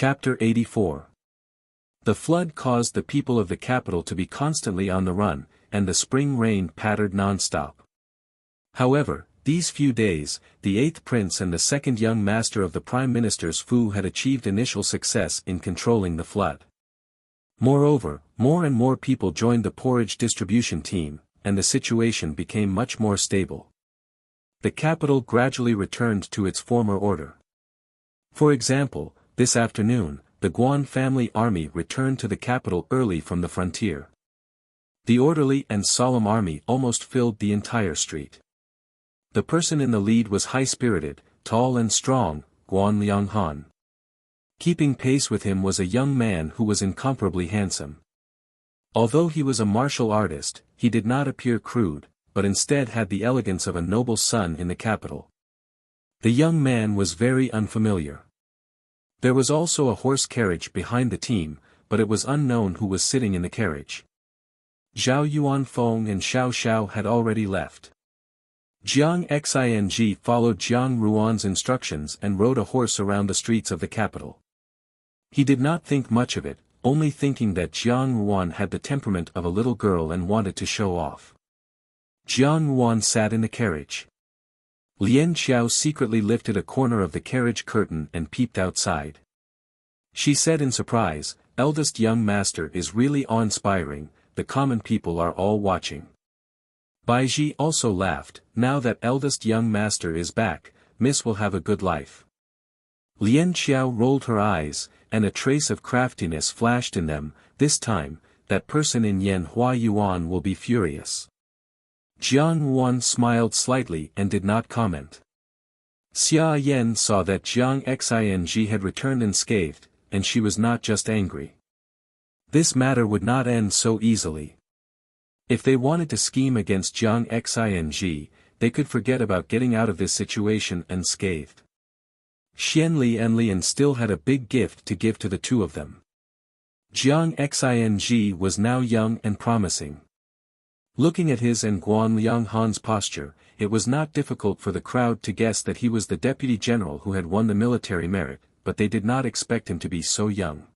Chapter 84. The flood caused the people of the capital to be constantly on the run, and the spring rain pattered non-stop. However, these few days, the eighth prince and the second young master of the prime minister's Fu had achieved initial success in controlling the flood. Moreover, more and more people joined the porridge distribution team, and the situation became much more stable. The capital gradually returned to its former order. For example, this afternoon, the Guan family army returned to the capital early from the frontier. The orderly and solemn army almost filled the entire street. The person in the lead was high-spirited, tall and strong, Guan Lianghan. Keeping pace with him was a young man who was incomparably handsome. Although he was a martial artist, he did not appear crude, but instead had the elegance of a noble son in the capital. The young man was very unfamiliar. There was also a horse carriage behind the team, but it was unknown who was sitting in the carriage. Zhao Yuanfeng and Xiao Xiao had already left. Jiang Xing followed Jiang Ruan's instructions and rode a horse around the streets of the capital. He did not think much of it, only thinking that Jiang Ruan had the temperament of a little girl and wanted to show off. Jiang Ruan sat in the carriage. Lian Xiao secretly lifted a corner of the carriage curtain and peeped outside. She said in surprise, "Eldest young master is really awe-inspiring, the common people are all watching." Baiji also laughed, "Now that eldest young master is back, Miss will have a good life." Lian Xiao rolled her eyes, and a trace of craftiness flashed in them. "This time, that person in Yanhua Yuan will be furious." Jiang Ruan smiled slightly and did not comment. Xia Yan saw that Jiang Xing had returned unscathed, and she was not just angry. This matter would not end so easily. If they wanted to scheme against Jiang Xing, they could forget about getting out of this situation unscathed. Xianli and Lian still had a big gift to give to the two of them. Jiang Xing was now young and promising. Looking at his and Guan Lianghan's posture, it was not difficult for the crowd to guess that he was the deputy general who had won the military merit, but they did not expect him to be so young.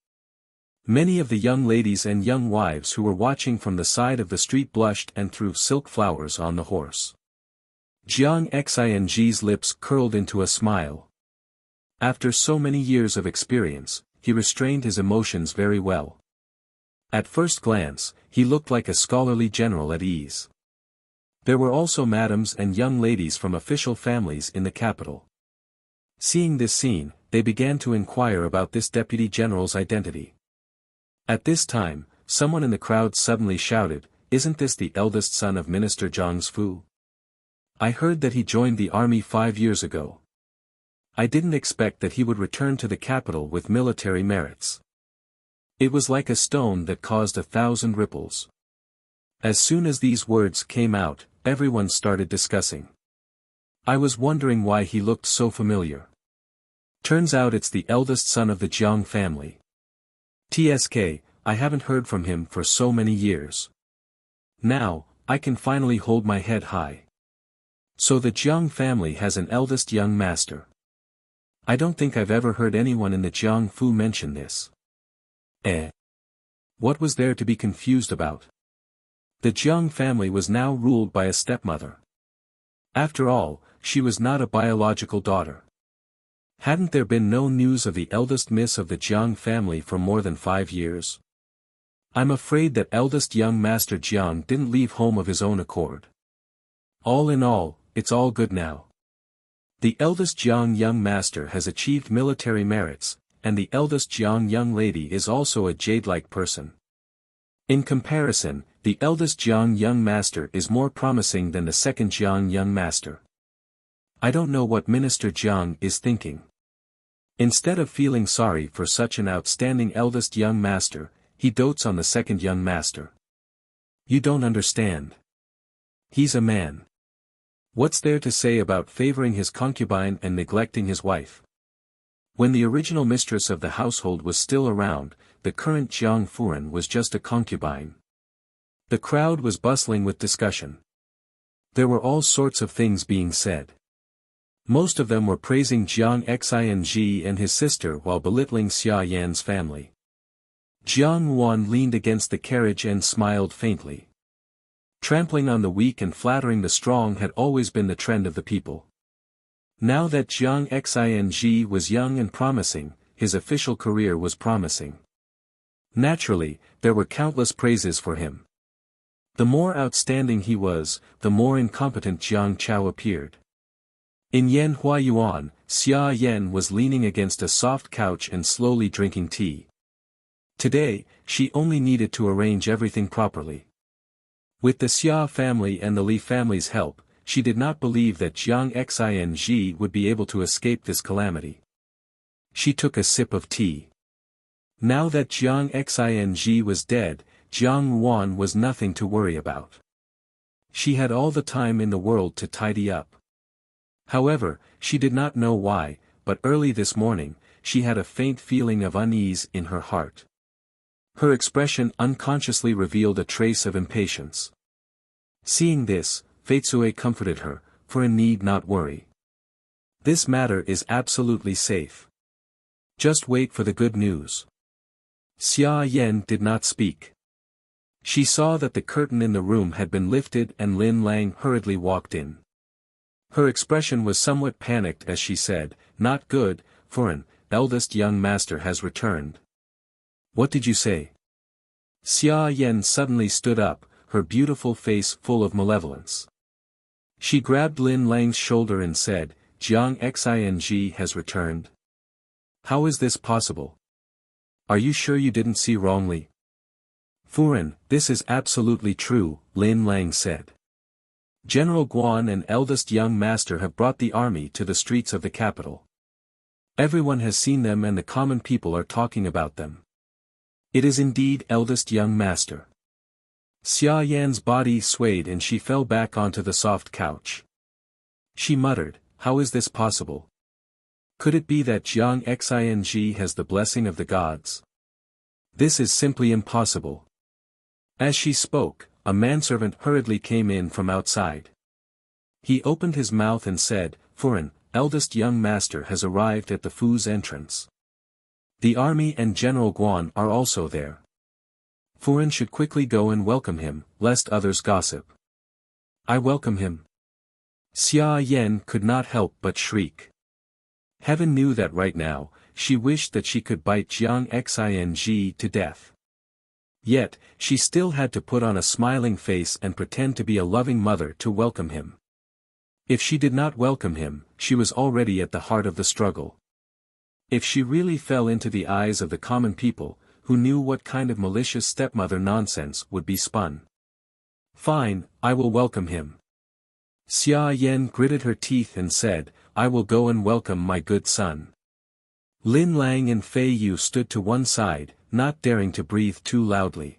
Many of the young ladies and young wives who were watching from the side of the street blushed and threw silk flowers on the horse. Jiang Xing's lips curled into a smile. After so many years of experience, he restrained his emotions very well. At first glance, he looked like a scholarly general at ease. There were also madams and young ladies from official families in the capital. Seeing this scene, they began to inquire about this deputy general's identity. At this time, someone in the crowd suddenly shouted, "Isn't this the eldest son of Minister Zhang's Fu? I heard that he joined the army 5 years ago. I didn't expect that he would return to the capital with military merits." It was like a stone that caused 1,000 ripples. As soon as these words came out, everyone started discussing. "I was wondering why he looked so familiar. Turns out it's the eldest son of the Jiang family. TSK, I haven't heard from him for so many years. Now, I can finally hold my head high. So the Jiang family has an eldest young master. I don't think I've ever heard anyone in the Jiang Fu mention this. What was there to be confused about? The Jiang family was now ruled by a stepmother. After all, she was not a biological daughter. Hadn't there been no news of the eldest miss of the Jiang family for more than 5 years? I'm afraid that eldest young master Jiang didn't leave home of his own accord. All in all, it's all good now. The eldest Jiang young master has achieved military merits, and the eldest Jiang young lady is also a jade-like person. In comparison, the eldest Jiang young master is more promising than the second Jiang young master. I don't know what Minister Jiang is thinking. Instead of feeling sorry for such an outstanding eldest young master, he dotes on the second young master. You don't understand. He's a man. What's there to say about favoring his concubine and neglecting his wife? When the original mistress of the household was still around, the current Jiang Furen was just a concubine. The crowd was bustling with discussion. There were all sorts of things being said. Most of them were praising Jiang Xing and his sister while belittling Xia Yan's family. Jiang Wan leaned against the carriage and smiled faintly. Trampling on the weak and flattering the strong had always been the trend of the people. Now that Jiang Xing was young and promising, his official career was promising. Naturally, there were countless praises for him. The more outstanding he was, the more incompetent Jiang Chao appeared. In Yanhua Yuan, Xia Yan was leaning against a soft couch and slowly drinking tea. Today, she only needed to arrange everything properly. With the Xia family and the Li family's help, she did not believe that Jiang Xing would be able to escape this calamity. She took a sip of tea. Now that Jiang Xing was dead, Jiang Wan was nothing to worry about. She had all the time in the world to tidy up. However, she did not know why, but early this morning, she had a faint feeling of unease in her heart. Her expression unconsciously revealed a trace of impatience. Seeing this, Feitsue comforted her, for in need not worry. This matter is absolutely safe. Just wait for the good news. Xia Yan did not speak. She saw that the curtain in the room had been lifted and Lin Lang hurriedly walked in. Her expression was somewhat panicked as she said, "Not good, for an eldest young master has returned." "What did you say?" Xia Yan suddenly stood up, her beautiful face full of malevolence. She grabbed Lin Lang's shoulder and said, "Jiang Xing has returned? How is this possible? Are you sure you didn't see wrongly?" "Furen, this is absolutely true," Lin Lang said. "General Guan and eldest young master have brought the army to the streets of the capital. Everyone has seen them and the common people are talking about them. It is indeed eldest young master." Xia Yan's body swayed and she fell back onto the soft couch. She muttered, "How is this possible? Could it be that Jiang Xing has the blessing of the gods? This is simply impossible." As she spoke, a manservant hurriedly came in from outside. He opened his mouth and said, "Furen, eldest young master has arrived at the Fu's entrance. The army and General Guan are also there. Furen should quickly go and welcome him, lest others gossip." "I welcome him." Xia Yan could not help but shriek. Heaven knew that right now, she wished that she could bite Jiang Xing to death. Yet, she still had to put on a smiling face and pretend to be a loving mother to welcome him. If she did not welcome him, she was already at the heart of the struggle. If she really fell into the eyes of the common people, who knew what kind of malicious stepmother nonsense would be spun. "Fine, I will welcome him." Xia Yan gritted her teeth and said, "I will go and welcome my good son." Lin Lang and Fei Yu stood to one side, not daring to breathe too loudly.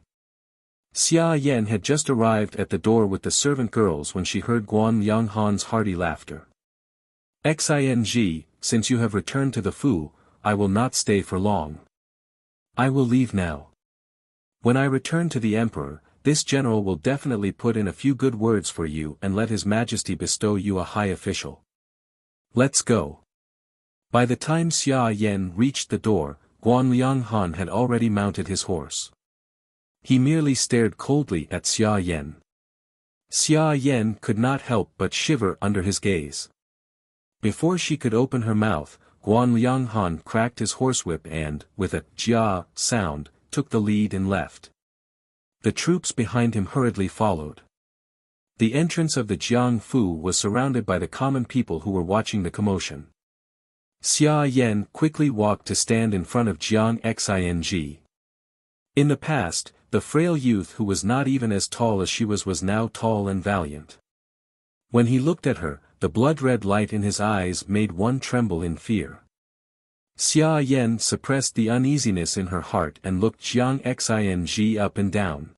Xia Yan had just arrived at the door with the servant girls when she heard Guan Yonghan's hearty laughter. "Xing, since you have returned to the Fu, I will not stay for long. I will leave now. When I return to the Emperor, this general will definitely put in a few good words for you and let His Majesty bestow you a high official. Let's go." By the time Xia Yan reached the door, Guan Lianghan had already mounted his horse. He merely stared coldly at Xia Yan. Xia Yan could not help but shiver under his gaze. Before she could open her mouth, Guan Lianghan cracked his horsewhip and, with a "jia" sound, took the lead and left. The troops behind him hurriedly followed. The entrance of the Jiang Fu was surrounded by the common people who were watching the commotion. Xia Yan quickly walked to stand in front of Jiang Xing. In the past, the frail youth who was not even as tall as she was now tall and valiant. When he looked at her, the blood-red light in his eyes made one tremble in fear. Xia Yan suppressed the uneasiness in her heart and looked Jiang Xing up and down.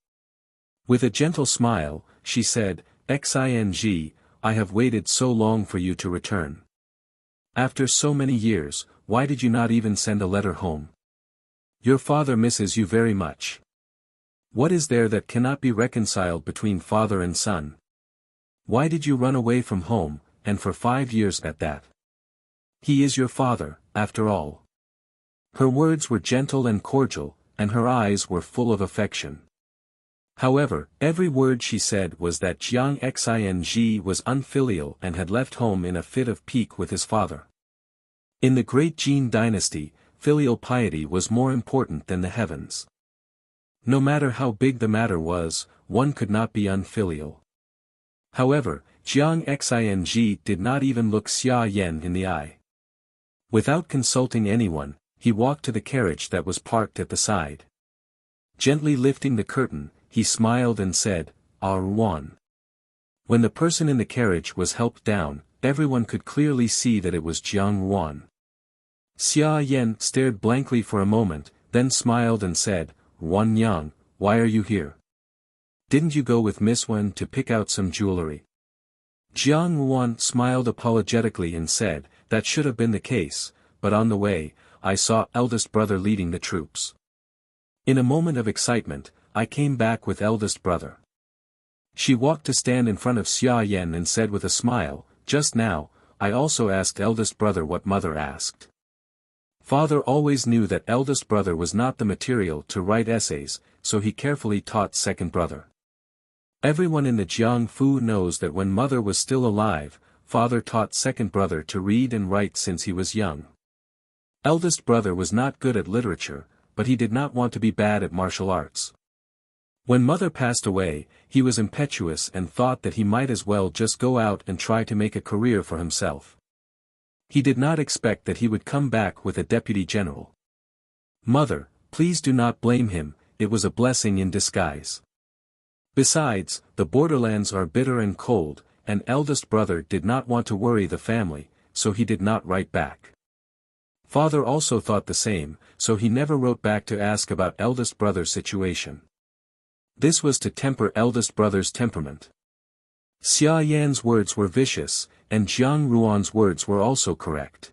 With a gentle smile, she said, "Xing, I have waited so long for you to return. After so many years, why did you not even send a letter home? Your father misses you very much. What is there that cannot be reconciled between father and son? Why did you run away from home, and for 5 years at that?" He is your father, after all. Her words were gentle and cordial, and her eyes were full of affection. However, every word she said was that Jiang Xing was unfilial and had left home in a fit of pique with his father. In the great Jin dynasty, filial piety was more important than the heavens. No matter how big the matter was, one could not be unfilial. However, Jiang Xing did not even look Xia Yan in the eye. Without consulting anyone, he walked to the carriage that was parked at the side. Gently lifting the curtain, he smiled and said, "Ruan." When the person in the carriage was helped down, everyone could clearly see that it was Jiang Ruan. Xia Yan stared blankly for a moment, then smiled and said, "Ruan Yang, why are you here? Didn't you go with Miss Wen to pick out some jewelry?" Jiang Ruan smiled apologetically and said, "That should have been the case, but on the way, I saw eldest brother leading the troops. In a moment of excitement, I came back with eldest brother." She walked to stand in front of Xia Yan and said with a smile, "Just now, I also asked eldest brother what mother asked." Father always knew that eldest brother was not the material to write essays, so he carefully taught second brother. Everyone in the Jiangfu knows that when mother was still alive, father taught second brother to read and write since he was young. Eldest brother was not good at literature, but he did not want to be bad at martial arts. When mother passed away, he was impetuous and thought that he might as well just go out and try to make a career for himself. He did not expect that he would come back with a deputy general. "Mother, please do not blame him, it was a blessing in disguise. Besides, the borderlands are bitter and cold, and eldest brother did not want to worry the family, so he did not write back." Father also thought the same, so he never wrote back to ask about eldest brother's situation. This was to temper eldest brother's temperament. Xia Yan's words were vicious, and Jiang Ruan's words were also correct.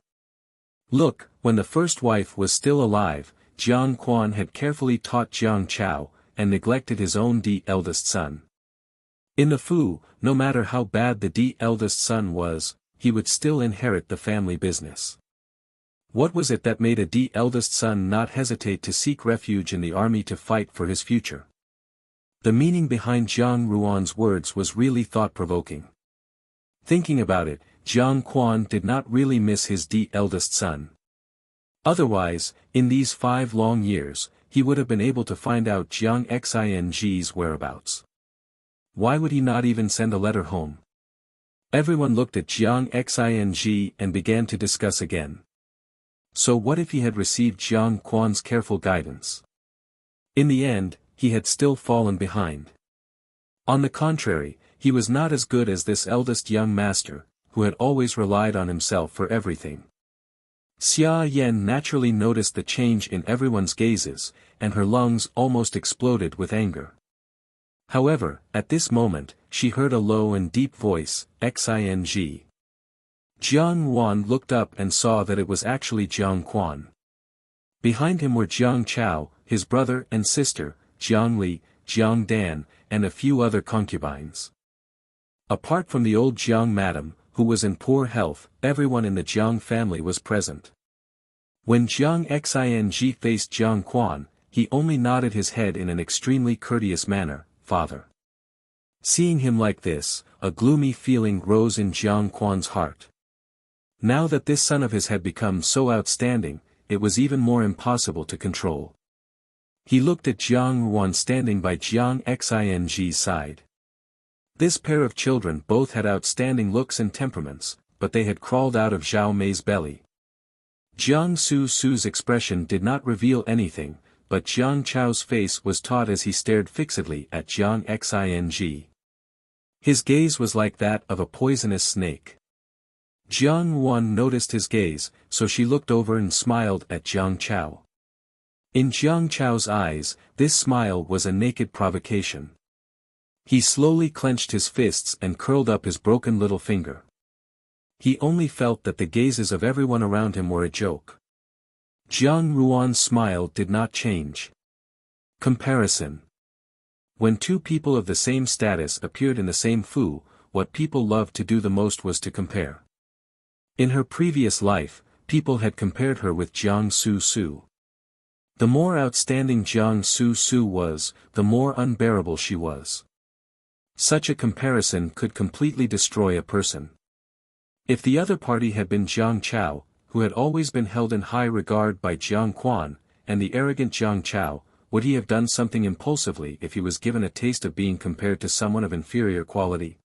Look, when the first wife was still alive, Jiang Quan had carefully taught Jiang Chao, and neglected his own eldest son. In the Fu, no matter how bad the eldest son was, he would still inherit the family business. What was it that made a eldest son not hesitate to seek refuge in the army to fight for his future? The meaning behind Jiang Ruan's words was really thought-provoking. Thinking about it, Jiang Quan did not really miss his eldest son. Otherwise, in these 5 long years, he would have been able to find out Jiang Xing's whereabouts. Why would he not even send a letter home? Everyone looked at Jiang Xing and began to discuss again. So what if he had received Jiang Quan's careful guidance? In the end, he had still fallen behind. On the contrary, he was not as good as this eldest young master, who had always relied on himself for everything. Xia Yan naturally noticed the change in everyone's gazes, and her lungs almost exploded with anger. However, at this moment, she heard a low and deep voice, "Xing." Jiang Ruan looked up and saw that it was actually Jiang Quan. Behind him were Jiang Chao, his brother and sister, Jiang Li, Jiang Dan, and a few other concubines. Apart from the old Jiang madam, who was in poor health, everyone in the Jiang family was present. When Jiang Xing faced Jiang Quan, he only nodded his head in an extremely courteous manner, "Father." Seeing him like this, a gloomy feeling rose in Jiang Quan's heart. Now that this son of his had become so outstanding, it was even more impossible to control. He looked at Jiang Ruan standing by Jiang Xing's side. This pair of children both had outstanding looks and temperaments, but they had crawled out of Zhao Mei's belly. Jiang Su's expression did not reveal anything, but Jiang Chao's face was taut as he stared fixedly at Jiang Xing. His gaze was like that of a poisonous snake. Jiang Ruan noticed his gaze, so she looked over and smiled at Jiang Chao. In Jiang Chao's eyes, this smile was a naked provocation. He slowly clenched his fists and curled up his broken little finger. He only felt that the gazes of everyone around him were a joke. Jiang Ruan's smile did not change. Comparison. When two people of the same status appeared in the same Fu, what people loved to do the most was to compare. In her previous life, people had compared her with Jiang Su Su. The more outstanding Jiang Su Su was, the more unbearable she was. Such a comparison could completely destroy a person. If the other party had been Jiang Chao, who had always been held in high regard by Jiang Quan, and the arrogant Jiang Chao, would he have done something impulsively if he was given a taste of being compared to someone of inferior quality?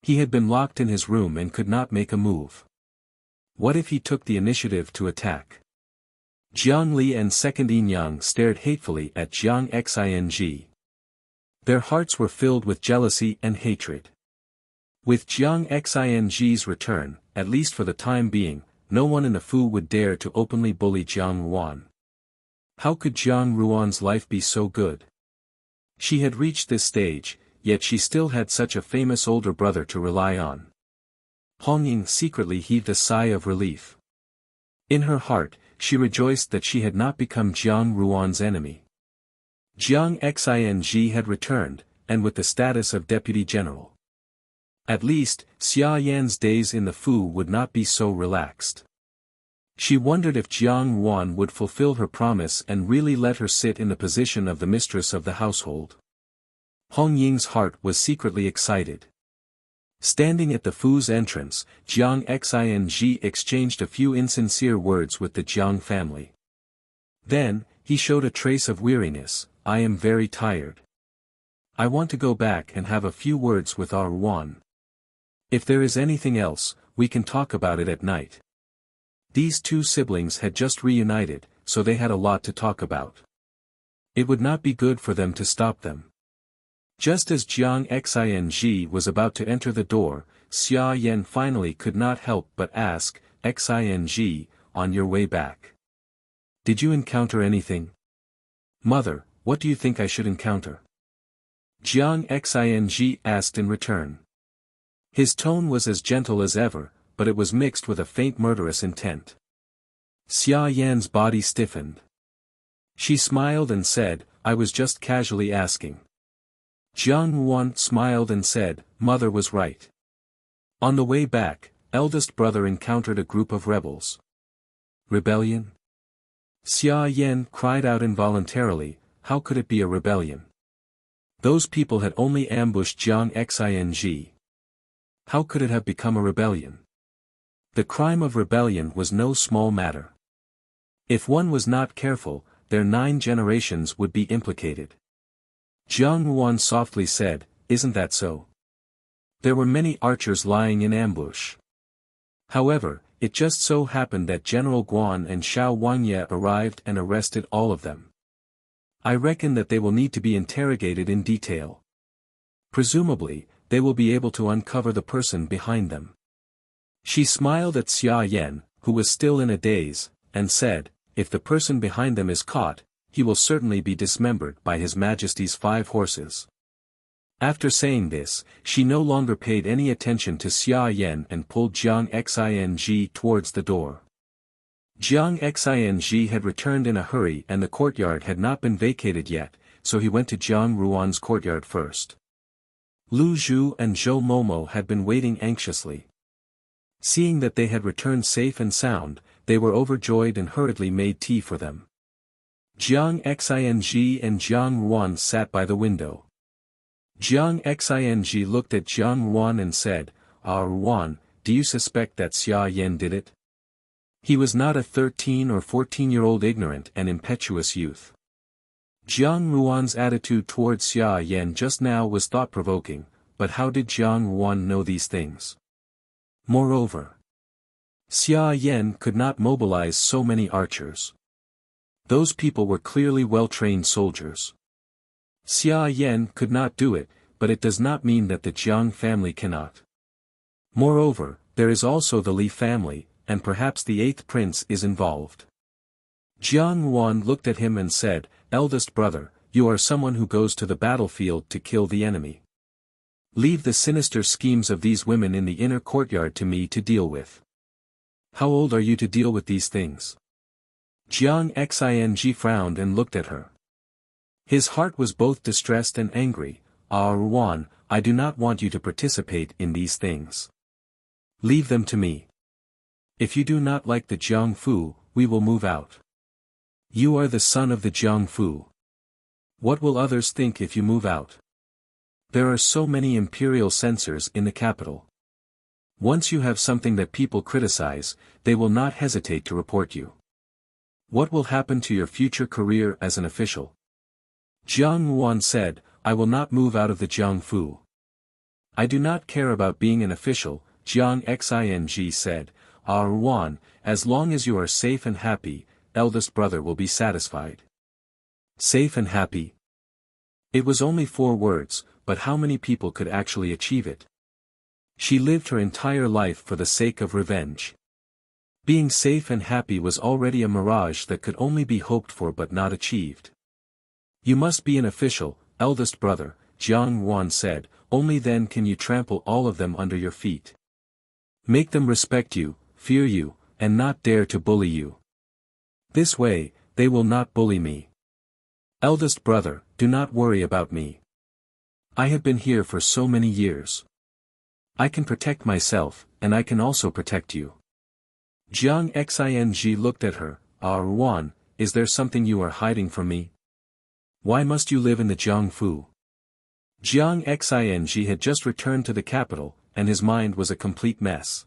He had been locked in his room and could not make a move. What if he took the initiative to attack? Jiang Li and Second Yinyang stared hatefully at Jiang Xing. Their hearts were filled with jealousy and hatred. With Jiang Xing's return, at least for the time being, no one in the Fu would dare to openly bully Jiang Ruan. How could Jiang Ruan's life be so good? She had reached this stage, yet she still had such a famous older brother to rely on. Hong Ying secretly heaved a sigh of relief. In her heart, she rejoiced that she had not become Jiang Ruan's enemy. Jiang Xing had returned, and with the status of deputy general. At least, Xia Yan's days in the Fu would not be so relaxed. She wondered if Jiang Ruan would fulfill her promise and really let her sit in the position of the mistress of the household. Hong Ying's heart was secretly excited. Standing at the Fu's entrance, Jiang Xing exchanged a few insincere words with the Jiang family. Then, he showed a trace of weariness. I am very tired. I want to go back and have a few words with our Ruan. If there is anything else, we can talk about it at night. These two siblings had just reunited, so they had a lot to talk about. It would not be good for them to stop them. Just as Jiang Xing was about to enter the door, Xia Yan finally could not help but ask, Xing, on your way back. Did you encounter anything? Mother, what do you think I should encounter? Jiang Xing asked in return. His tone was as gentle as ever, but it was mixed with a faint murderous intent. Xia Yan's body stiffened. She smiled and said, I was just casually asking. Jiang Ruan smiled and said, Mother was right. On the way back, eldest brother encountered a group of rebels. Rebellion? Xia Yan cried out involuntarily, how could it be a rebellion? Those people had only ambushed Jiang Xing. How could it have become a rebellion? The crime of rebellion was no small matter. If one was not careful, their 9 generations would be implicated. Jiang Ruan softly said, isn't that so? There were many archers lying in ambush. However, it just so happened that General Guan and Xiao Wangye arrived and arrested all of them. I reckon that they will need to be interrogated in detail. Presumably, they will be able to uncover the person behind them. She smiled at Xia Yan, who was still in a daze, and said, if the person behind them is caught, he will certainly be dismembered by His Majesty's 5 horses. After saying this, she no longer paid any attention to Xia Yan and pulled Jiang Xing towards the door. Jiang Xing had returned in a hurry and the courtyard had not been vacated yet, so he went to Jiang Ruan's courtyard first. Lu Zhu and Zhou Momo had been waiting anxiously. Seeing that they had returned safe and sound, they were overjoyed and hurriedly made tea for them. Jiang Xing and Jiang Ruan sat by the window. Jiang Xing looked at Jiang Ruan and said, Ruan, do you suspect that Xia Yan did it? He was not a 13 or 14-year-old ignorant and impetuous youth. Jiang Ruan's attitude towards Xia Yan just now was thought-provoking, but how did Jiang Ruan know these things? Moreover, Xia Yan could not mobilize so many archers. Those people were clearly well-trained soldiers. Xia Yan could not do it, but it does not mean that the Jiang family cannot. Moreover, there is also the Li family, and perhaps the 8th prince is involved. Jiang Ruan looked at him and said, eldest brother, you are someone who goes to the battlefield to kill the enemy. Leave the sinister schemes of these women in the inner courtyard to me to deal with. How old are you to deal with these things? Jiang Xing frowned and looked at her. His heart was both distressed and angry. Ruan, I do not want you to participate in these things. Leave them to me. If you do not like the Jiangfu, we will move out. You are the son of the Jiangfu. What will others think if you move out? There are so many imperial censors in the capital. Once you have something that people criticize, they will not hesitate to report you. What will happen to your future career as an official? Jiang Yuan said, I will not move out of the Jiangfu. I do not care about being an official, Jiang Xing said, Yuan, as long as you are safe and happy, eldest brother will be satisfied. Safe and happy? It was only 4 words, but how many people could actually achieve it? She lived her entire life for the sake of revenge. Being safe and happy was already a mirage that could only be hoped for but not achieved. You must be an official, eldest brother, Jiang Yuan said, only then can you trample all of them under your feet. Make them respect you, fear you, and not dare to bully you. This way, they will not bully me. Eldest brother, do not worry about me. I have been here for so many years. I can protect myself, and I can also protect you. Jiang Xing looked at her, Yuan, is there something you are hiding from me? Why must you live in the Jiangfu? Jiang Xing had just returned to the capital, and his mind was a complete mess.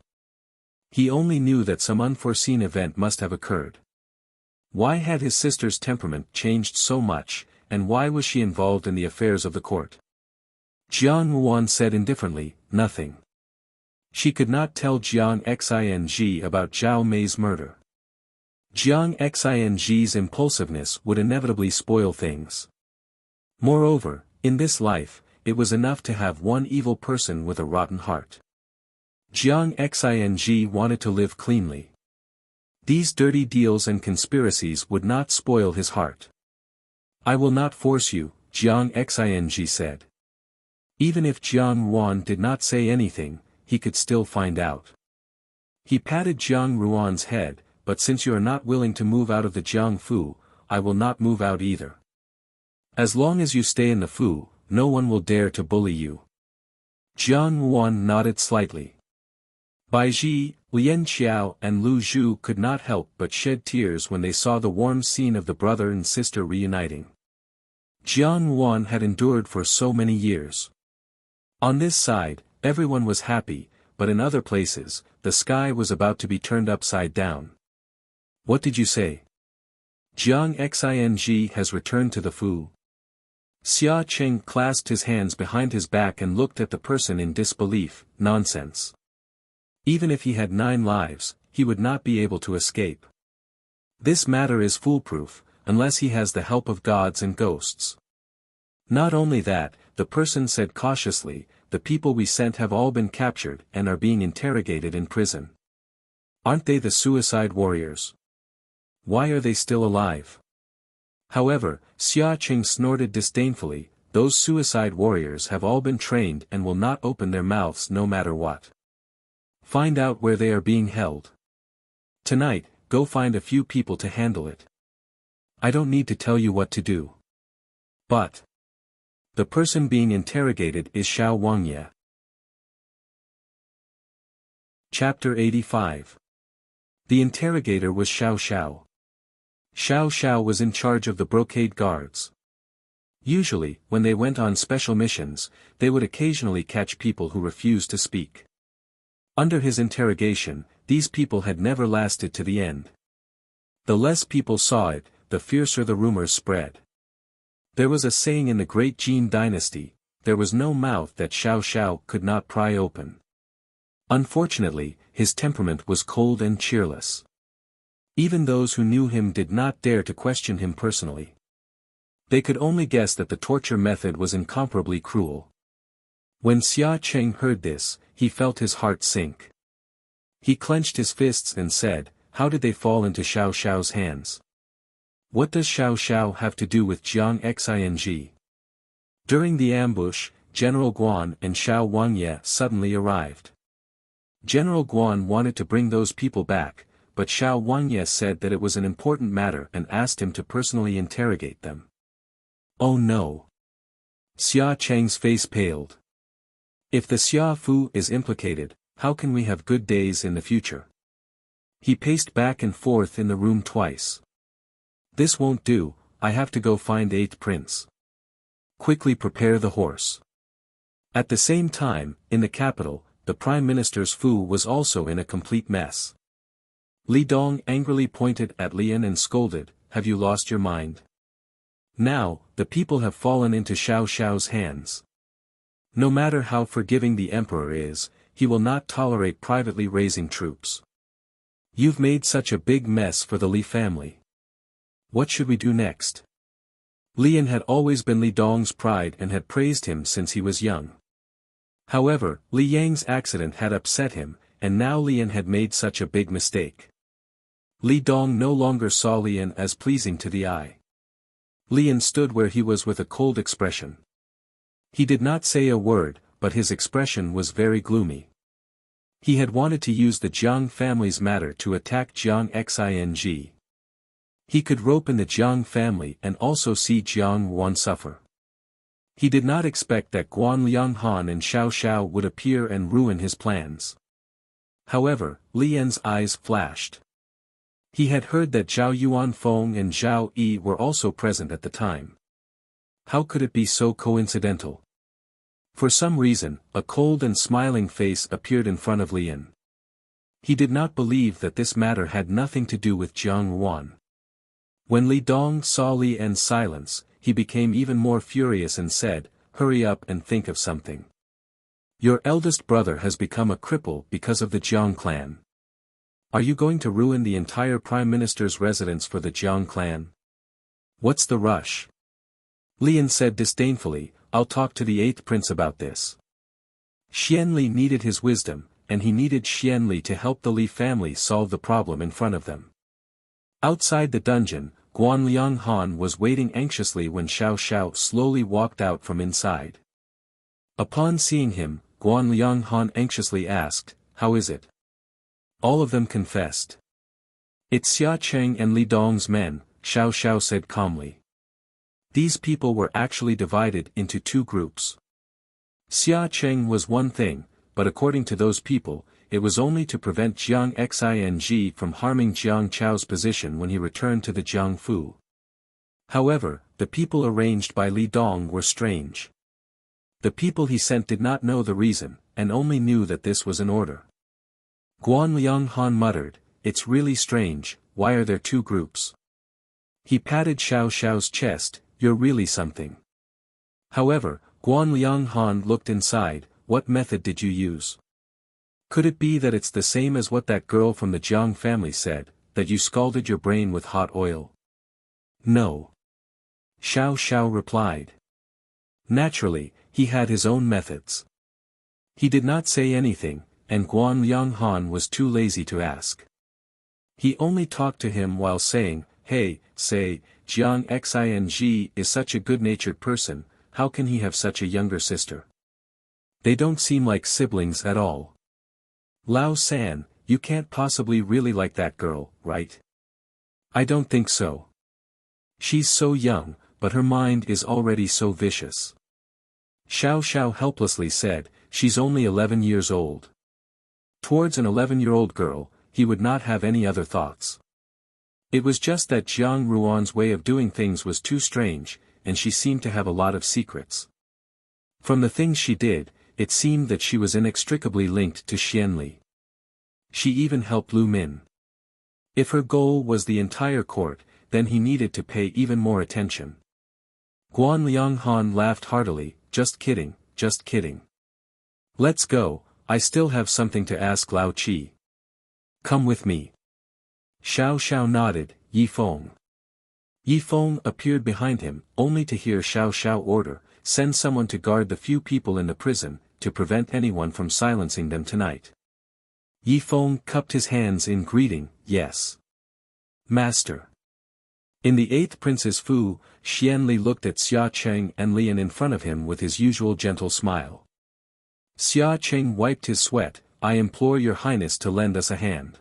He only knew that some unforeseen event must have occurred. Why had his sister's temperament changed so much, and why was she involved in the affairs of the court? Jiang Yuan said indifferently, nothing. She could not tell Jiang Xing about Zhao Mei's murder. Jiang Xing's impulsiveness would inevitably spoil things. Moreover, in this life, it was enough to have one evil person with a rotten heart. Jiang Xing wanted to live cleanly. These dirty deals and conspiracies would not spoil his heart. I will not force you, Jiang Xing said. Even if Jiang Yuan did not say anything, he could still find out. He patted Jiang Yuan's head, but since you are not willing to move out of the Jiangfu, I will not move out either. As long as you stay in the Fu, no one will dare to bully you. Jiang Yuan nodded slightly. Bai Ji, Lian Xiao and Lu Zhu could not help but shed tears when they saw the warm scene of the brother and sister reuniting. Jiang Yuan had endured for so many years. On this side, everyone was happy, but in other places, the sky was about to be turned upside down. What did you say? Jiang Xing has returned to the Fu. Xia Cheng clasped his hands behind his back and looked at the person in disbelief. Nonsense. Even if he had 9 lives, he would not be able to escape. This matter is foolproof, unless he has the help of gods and ghosts. Not only that, the person said cautiously, the people we sent have all been captured and are being interrogated in prison. Aren't they the suicide warriors? Why are they still alive? However, Xia Cheng snorted disdainfully, those suicide warriors have all been trained and will not open their mouths no matter what. Find out where they are being held. Tonight, go find a few people to handle it. I don't need to tell you what to do. But the person being interrogated is Xiao Wangye. Chapter 85. The interrogator was Xiao Xiao. Xiao Xiao was in charge of the brocade guards. Usually, when they went on special missions, they would occasionally catch people who refused to speak. Under his interrogation, these people had never lasted to the end. The less people saw it, the fiercer the rumors spread. There was a saying in the great Jin dynasty, there was no mouth that Xiao Xiao could not pry open. Unfortunately, his temperament was cold and cheerless. Even those who knew him did not dare to question him personally. They could only guess that the torture method was incomparably cruel. When Xia Cheng heard this, he felt his heart sink. He clenched his fists and said, how did they fall into Xiao Xiao's hands? What does Xiao Xiao have to do with Jiang Xing? During the ambush, General Guan and Xiao Wangye suddenly arrived. General Guan wanted to bring those people back, but Xiao Wangye said that it was an important matter and asked him to personally interrogate them. Oh no! Xia Cheng's face paled. If the Xia Fu is implicated, how can we have good days in the future? He paced back and forth in the room twice. This won't do, I have to go find 8th Prince. Quickly prepare the horse. At the same time, in the capital, the Prime Minister's Fu was also in a complete mess. Li Dong angrily pointed at Lian and scolded, "Have you lost your mind? Now, the people have fallen into Xiao Xiao's hands. No matter how forgiving the emperor is, he will not tolerate privately raising troops. You've made such a big mess for the Li family. What should we do next?" Lian had always been Li Dong's pride and had praised him since he was young. However, Li Yang's accident had upset him, and now Lian had made such a big mistake. Li Dong no longer saw Lian as pleasing to the eye. Lian stood where he was with a cold expression. He did not say a word, but his expression was very gloomy. He had wanted to use the Jiang family's matter to attack Jiang Xing. He could rope in the Jiang family and also see Jiang Wan suffer. He did not expect that Guan Lianghan and Xiao Xiao would appear and ruin his plans. However, Lian's eyes flashed. He had heard that Zhao Yuanfeng and Zhao Yi were also present at the time. How could it be so coincidental? For some reason, a cold and smiling face appeared in front of Lian. He did not believe that this matter had nothing to do with Jiang Wan. When Li Dong saw Lian's silence, he became even more furious and said, "Hurry up and think of something. Your eldest brother has become a cripple because of the Jiang clan. Are you going to ruin the entire Prime Minister's residence for the Jiang clan? What's the rush?" Lian said disdainfully, "I'll talk to the 8th Prince about this." Xianli needed his wisdom, and he needed Xianli to help the Li family solve the problem in front of them. Outside the dungeon, Guan Lianghan was waiting anxiously when Xiao Xiao slowly walked out from inside. Upon seeing him, Guan Lianghan anxiously asked, "How is it?" All of them confessed. "It's Xia Cheng and Li Dong's men," Xiao Xiao said calmly. These people were actually divided into 2 groups. Xia Cheng was one thing, but according to those people, it was only to prevent Jiang Xing from harming Jiang Chao's position when he returned to the Jiangfu. However, the people arranged by Li Dong were strange. The people he sent did not know the reason, and only knew that this was an order. Guan Lianghan muttered, "It's really strange, why are there 2 groups?" He patted Xiao Xiao's chest, "You're really something." However, Guan Lianghan looked inside, "What method did you use? Could it be that it's the same as what that girl from the Jiang family said, that you scalded your brain with hot oil?" "No." Xiao Xiao replied. Naturally, he had his own methods. He did not say anything, and Guan Lianghan was too lazy to ask. He only talked to him while saying, "Hey, say, Jiang Xing is such a good-natured person, how can he have such a younger sister? They don't seem like siblings at all. Lao San, you can't possibly really like that girl, right?" "I don't think so. She's so young, but her mind is already so vicious." Xiao Xiao helplessly said, "She's only 11 years old." Towards an 11-year-old girl, he would not have any other thoughts. It was just that Jiang Ruan's way of doing things was too strange, and she seemed to have a lot of secrets. From the things she did, it seemed that she was inextricably linked to Xianli. She even helped Lu Min. If her goal was the entire court, then he needed to pay even more attention. Guan Lianghan laughed heartily, "Just kidding, just kidding. Let's go, I still have something to ask Lao Qi. Come with me." Xiao Xiao nodded, "Yi Feng." Yi Feng appeared behind him, only to hear Xiao Xiao order, "Send someone to guard the few people in the prison, to prevent anyone from silencing them tonight." Yi Feng cupped his hands in greeting, "Yes, Master." In the 8th Prince's Fu, Xianli looked at Xia Cheng and Lian in front of him with his usual gentle smile. Xia Cheng wiped his sweat, "I implore your highness to lend us a hand.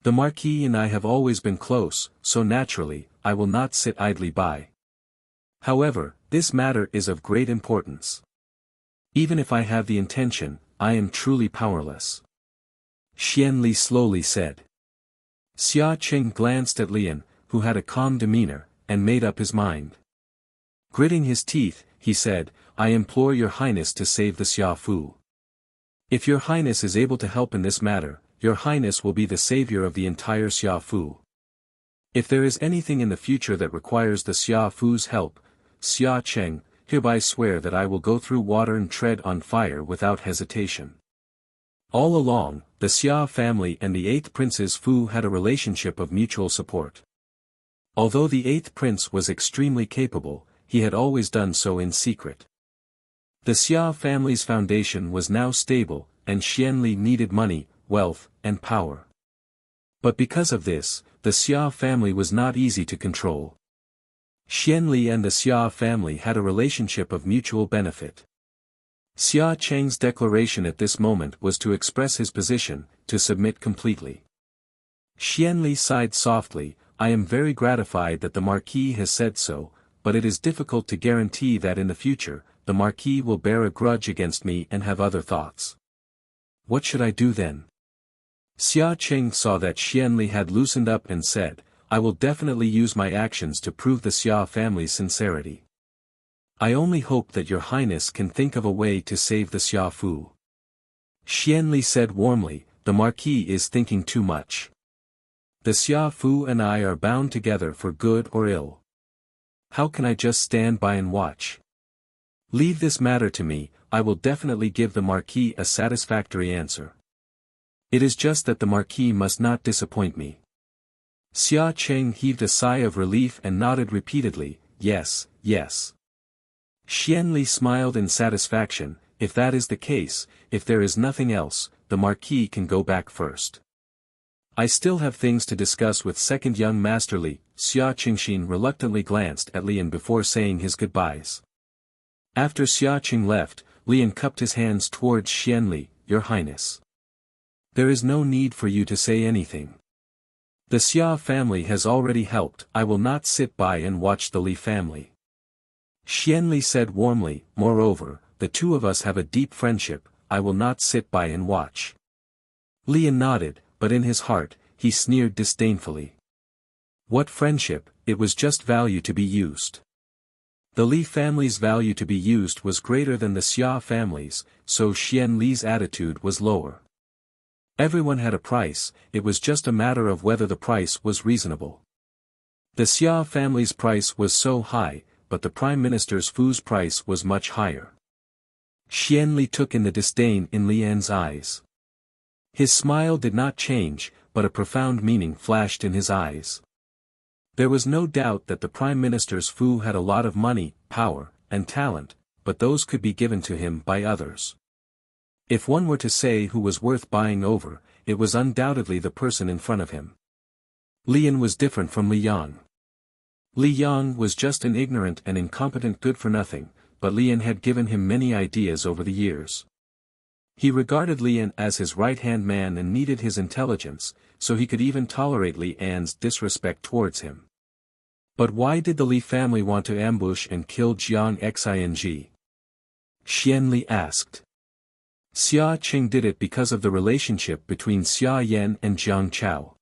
The Marquis and I have always been close, so naturally, I will not sit idly by. However, this matter is of great importance. Even if I have the intention, I am truly powerless." Xianli slowly said. Xia Qing glanced at Lian, who had a calm demeanor, and made up his mind. Gritting his teeth, he said, I implore your highness to save the Xia Fu. If your highness is able to help in this matter, your highness will be the savior of the entire Xia Fu. If there is anything in the future that requires the Xia Fu's help, Xia Cheng, hereby swear that I will go through water and tread on fire without hesitation. All along, the Xia family and the 8th Prince's Fu had a relationship of mutual support. Although the 8th Prince was extremely capable, he had always done so in secret. The Xia family's foundation was now stable, and Xianli needed money, wealth, and power. But because of this, the Xia family was not easy to control. Xianli and the Xia family had a relationship of mutual benefit. Xia Cheng's declaration at this moment was to express his position, to submit completely. Xianli sighed softly, I am very gratified that the Marquis has said so, but it is difficult to guarantee that in the future, the Marquis will bear a grudge against me and have other thoughts. What should I do then? Xia Cheng saw that Xianli had loosened up and said, I will definitely use my actions to prove the Xia family's sincerity. I only hope that your highness can think of a way to save the Xia Fu. Xianli said warmly, the Marquis is thinking too much. The Xia Fu and I are bound together for good or ill. How can I just stand by and watch? Leave this matter to me, I will definitely give the Marquis a satisfactory answer. It is just that the Marquis must not disappoint me. Xia Cheng heaved a sigh of relief and nodded repeatedly, yes, yes. Xianli smiled in satisfaction, if that is the case, if there is nothing else, the Marquis can go back first. I still have things to discuss with second young Master Li. Xia Qingxin reluctantly glanced at Lian before saying his goodbyes. After Xia Qing left, Lian cupped his hands towards Xianli, Your Highness. There is no need for you to say anything. The Xia family has already helped, I will not sit by and watch the Li family. Xianli said warmly, moreover, the two of us have a deep friendship, I will not sit by and watch. Lian nodded, but in his heart, he sneered disdainfully. What friendship, it was just value to be used. The Li family's value to be used was greater than the Xia family's, so Xianli's attitude was lower. Everyone had a price, it was just a matter of whether the price was reasonable. The Xia family's price was so high, but the Prime Minister's Fu's price was much higher. Xianli took in the disdain in Lian's eyes. His smile did not change, but a profound meaning flashed in his eyes. There was no doubt that the Prime Minister's Fu had a lot of money, power, and talent, but those could be given to him by others. If one were to say who was worth buying over, it was undoubtedly the person in front of him. Lian was different from Li Yang. Li Yang was just an ignorant and incompetent good-for-nothing, but Lian had given him many ideas over the years. He regarded Lian as his right-hand man and needed his intelligence, so he could even tolerate Li An's disrespect towards him. But why did the Li family want to ambush and kill Jiang Xing? Xianli asked. Xia Qing did it because of the relationship between Xia Yan and Jiang Chao.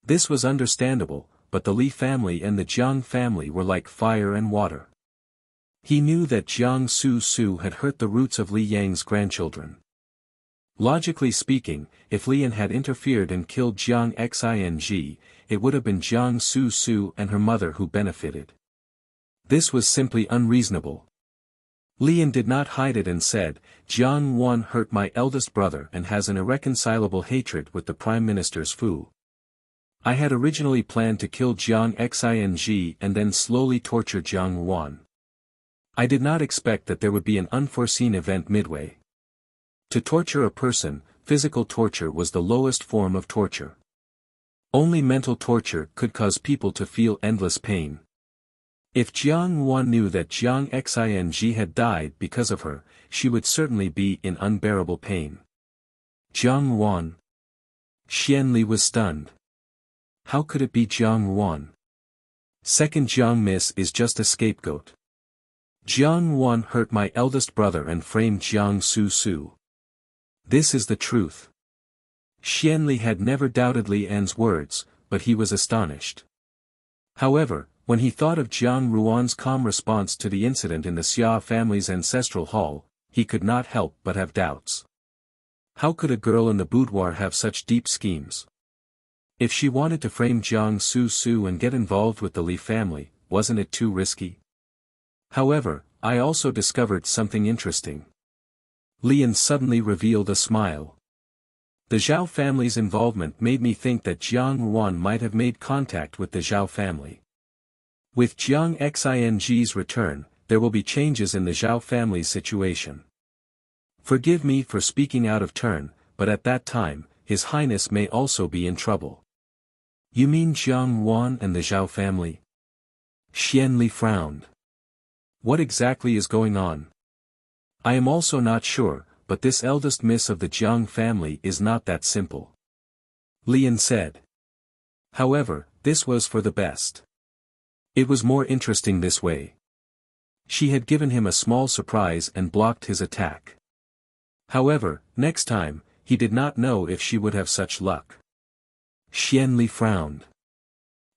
This was understandable, but the Li family and the Jiang family were like fire and water. He knew that Jiang Su had hurt the roots of Li Yang's grandchildren. Logically speaking, if Lian had interfered and killed Jiang Xing, it would have been Jiang Su and her mother who benefited. This was simply unreasonable. Lian did not hide it and said, Jiang Wan hurt my eldest brother and has an irreconcilable hatred with the Prime Minister's Fu. I had originally planned to kill Jiang Xing and then slowly torture Jiang Wan. I did not expect that there would be an unforeseen event midway. To torture a person, physical torture was the lowest form of torture. Only mental torture could cause people to feel endless pain. If Jiang Wan knew that Jiang Xing had died because of her, she would certainly be in unbearable pain. Jiang Wan. Xianli was stunned. How could it be Jiang Wan? Second Jiang Miss is just a scapegoat. Jiang Wan hurt my eldest brother and framed Jiang Su. This is the truth. Xianli had never doubted Li An's words, but he was astonished. However, when he thought of Jiang Ruan's calm response to the incident in the Xia family's ancestral hall, he could not help but have doubts. How could a girl in the boudoir have such deep schemes? If she wanted to frame Jiang Su and get involved with the Li family, wasn't it too risky? However, I also discovered something interesting. Lian suddenly revealed a smile. The Zhao family's involvement made me think that Jiang Ruan might have made contact with the Zhao family. With Jiang Xing's return, there will be changes in the Zhao family's situation. Forgive me for speaking out of turn, but at that time, His Highness may also be in trouble. You mean Jiang Ruan and the Zhao family? Xianli frowned. What exactly is going on? I am also not sure, but this eldest miss of the Jiang family is not that simple. Lian said. However, this was for the best. It was more interesting this way. She had given him a small surprise and blocked his attack. However, next time, he did not know if she would have such luck. Xianli frowned.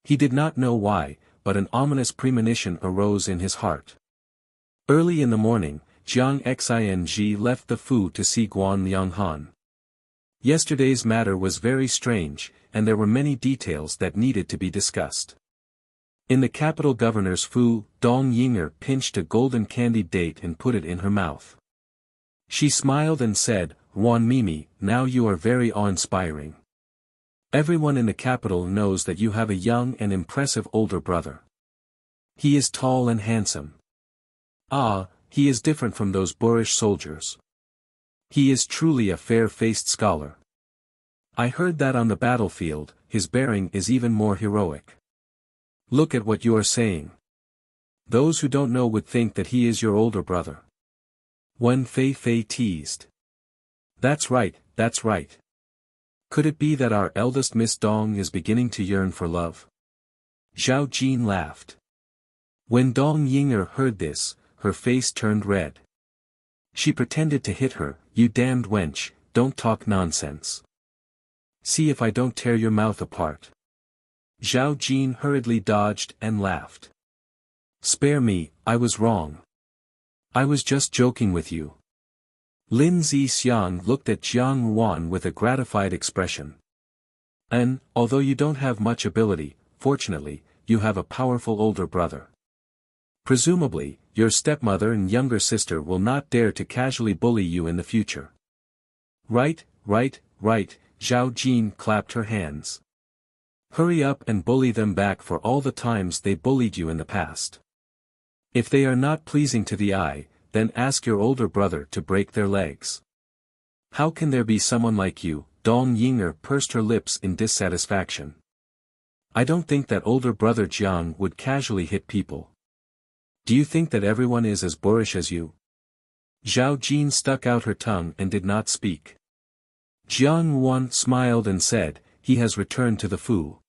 He did not know why, but an ominous premonition arose in his heart. Early in the morning, Jiang Xing left the Fu to see Guan Lianghan. Yesterday's matter was very strange, and there were many details that needed to be discussed. In the capital governor's Fu, Dong Yinger pinched a golden candied date and put it in her mouth. She smiled and said, "Wan Mimi, now you are very awe-inspiring. Everyone in the capital knows that you have a young and impressive older brother. He is tall and handsome. Ah, he is different from those boorish soldiers. He is truly a fair-faced scholar. I heard that on the battlefield, his bearing is even more heroic. Look at what you are saying. Those who don't know would think that he is your older brother." Wen Fei teased. That's right, that's right. Could it be that our eldest Miss Dong is beginning to yearn for love? Zhao Jin laughed. When Dong Yinger heard this, her face turned red. She pretended to hit her. "You damned wench, don't talk nonsense. See if I don't tear your mouth apart." Zhao Jin hurriedly dodged and laughed. "Spare me, I was wrong. I was just joking with you." Lin Zixiang looked at Jiang Ruan with a gratified expression. "And, although you don't have much ability, fortunately, you have a powerful older brother. Presumably, your stepmother and younger sister will not dare to casually bully you in the future." Right, Zhao Jin clapped her hands. "Hurry up and bully them back for all the times they bullied you in the past. If they are not pleasing to the eye, then ask your older brother to break their legs. How can there be someone like you?" Dong Yinger pursed her lips in dissatisfaction. "I don't think that older brother Jiang would casually hit people. Do you think that everyone is as boorish as you?" Zhao Jin stuck out her tongue and did not speak. Jiang Ruan smiled and said, "He has returned to the Fu.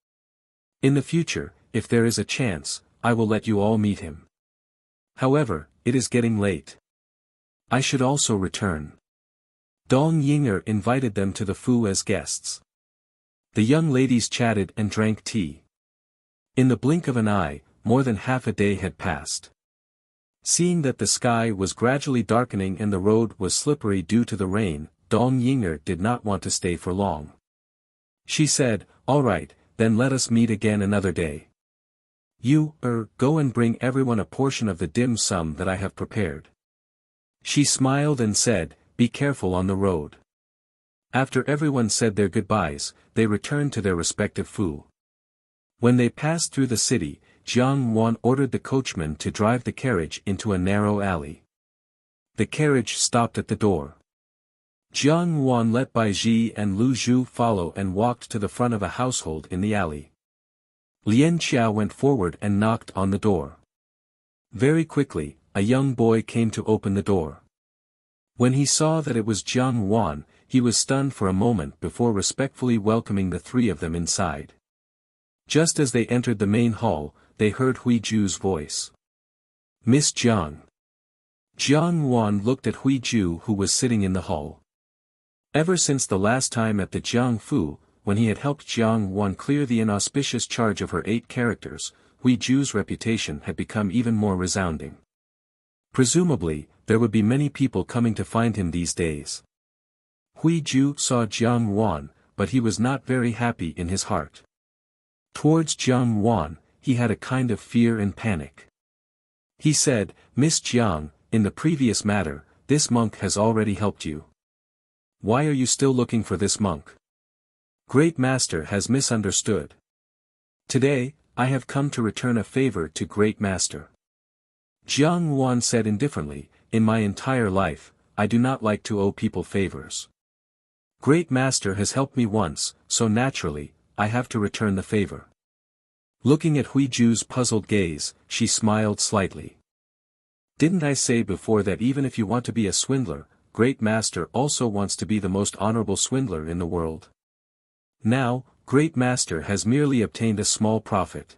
In the future, if there is a chance, I will let you all meet him. However, it is getting late. I should also return." Dong Yinger invited them to the Fu as guests. The young ladies chatted and drank tea. In the blink of an eye, more than half a day had passed. Seeing that the sky was gradually darkening and the road was slippery due to the rain, Dong Yinger did not want to stay for long. She said, "All right, then let us meet again another day. You, go and bring everyone a portion of the dim sum that I have prepared." She smiled and said, "Be careful on the road." After everyone said their goodbyes, they returned to their respective Fu. When they passed through the city, Jiang Ruan ordered the coachman to drive the carriage into a narrow alley. The carriage stopped at the door. Jiang Ruan let Bai Ji and Lu Zhu follow and walked to the front of a household in the alley. Lian Qiao went forward and knocked on the door. Very quickly, a young boy came to open the door. When he saw that it was Jiang Ruan, he was stunned for a moment before respectfully welcoming the three of them inside. Just as they entered the main hall, they heard Hui Ju's voice. "Miss Jiang." Jiang Ruan looked at Hui Ju who was sitting in the hall. Ever since the last time at the Jiangfu, when he had helped Jiang Wan clear the inauspicious charge of her 8 characters, Hui Ju's reputation had become even more resounding. Presumably, there would be many people coming to find him these days. Hui Ju saw Jiang Wan, but he was not very happy in his heart. Towards Jiang Wan, he had a kind of fear and panic. He said, "Miss Jiang, in the previous matter, this monk has already helped you. Why are you still looking for this monk? Great Master has misunderstood. Today, I have come to return a favor to Great Master." Jiang Wan said indifferently, "In my entire life, I do not like to owe people favors. Great Master has helped me once, so naturally, I have to return the favor." Looking at Hui Ju's puzzled gaze, she smiled slightly. "Didn't I say before that even if you want to be a swindler, Great Master also wants to be the most honorable swindler in the world? Now, Great Master has merely obtained a small profit.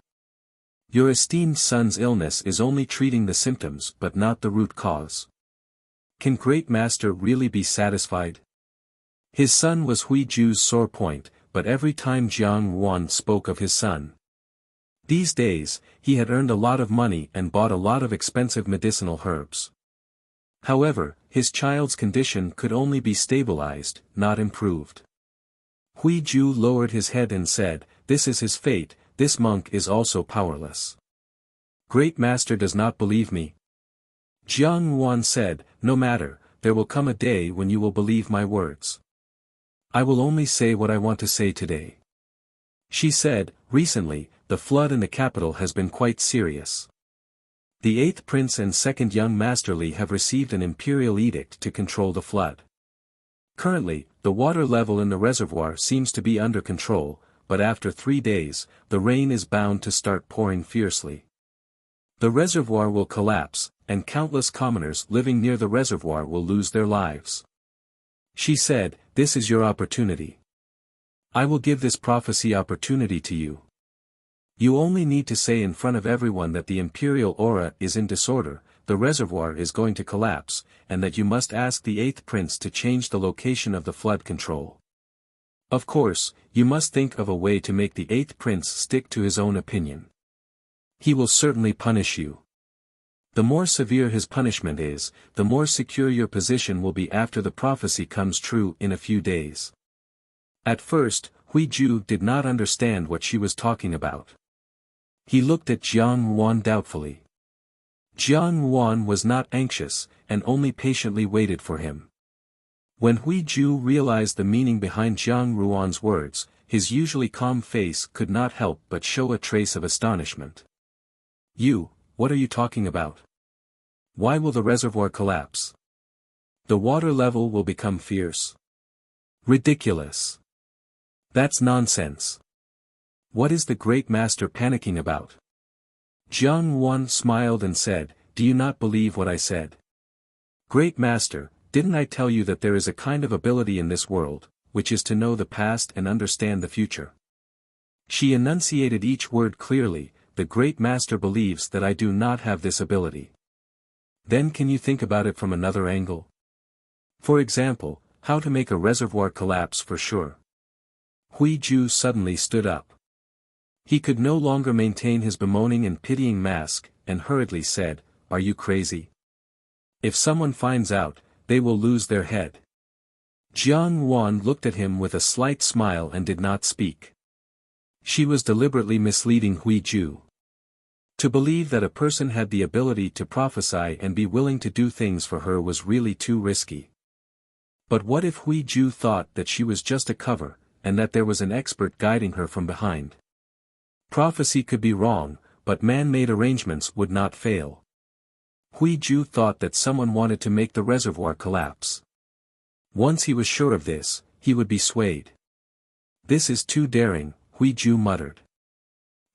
Your esteemed son's illness is only treating the symptoms but not the root cause. Can Great Master really be satisfied?" His son was Hui Ju's sore point, but every time Jiang Wan spoke of his son. These days, he had earned a lot of money and bought a lot of expensive medicinal herbs. However, his child's condition could only be stabilized, not improved. Hui Ju lowered his head and said, "This is his fate, this monk is also powerless. Great Master does not believe me." Jiang Wan said, "No matter, there will come a day when you will believe my words. I will only say what I want to say today." She said, "Recently, the flood in the capital has been quite serious. The 8th Prince and 2nd Young Masterly have received an imperial edict to control the flood. Currently, the water level in the reservoir seems to be under control, but after 3 days, the rain is bound to start pouring fiercely. The reservoir will collapse, and countless commoners living near the reservoir will lose their lives." She said, "This is your opportunity. I will give this prophecy opportunity to you. You only need to say in front of everyone that the imperial aura is in disorder, the reservoir is going to collapse, and that you must ask the 8th Prince to change the location of the flood control. Of course, you must think of a way to make the 8th Prince stick to his own opinion. He will certainly punish you. The more severe his punishment is, the more secure your position will be after the prophecy comes true in a few days." At first, Hui Ju did not understand what she was talking about. He looked at Jiang Wan doubtfully. Jiang Wan was not anxious, and only patiently waited for him. When Hui Ju realized the meaning behind Jiang Ruan's words, his usually calm face could not help but show a trace of astonishment. What are you talking about? Why will the reservoir collapse? The water level will become fierce. Ridiculous. That's nonsense. What is the Great Master panicking about? Jiang Wan smiled and said, "Do you not believe what I said? Great Master, didn't I tell you that there is a kind of ability in this world, which is to know the past and understand the future?" She enunciated each word clearly. "The Great Master believes that I do not have this ability. Then can you think about it from another angle? For example, how to make a reservoir collapse for sure?" Hui Ju suddenly stood up. He could no longer maintain his bemoaning and pitying mask, and hurriedly said, "Are you crazy? If someone finds out, they will lose their head." Jiang Wan looked at him with a slight smile and did not speak. She was deliberately misleading Hui Ju. To believe that a person had the ability to prophesy and be willing to do things for her was really too risky. But what if Hui Ju thought that she was just a cover, and that there was an expert guiding her from behind? Prophecy could be wrong, but man-made arrangements would not fail. Hui Ju thought that someone wanted to make the reservoir collapse. Once he was sure of this, he would be swayed. "This is too daring," Hui Ju muttered.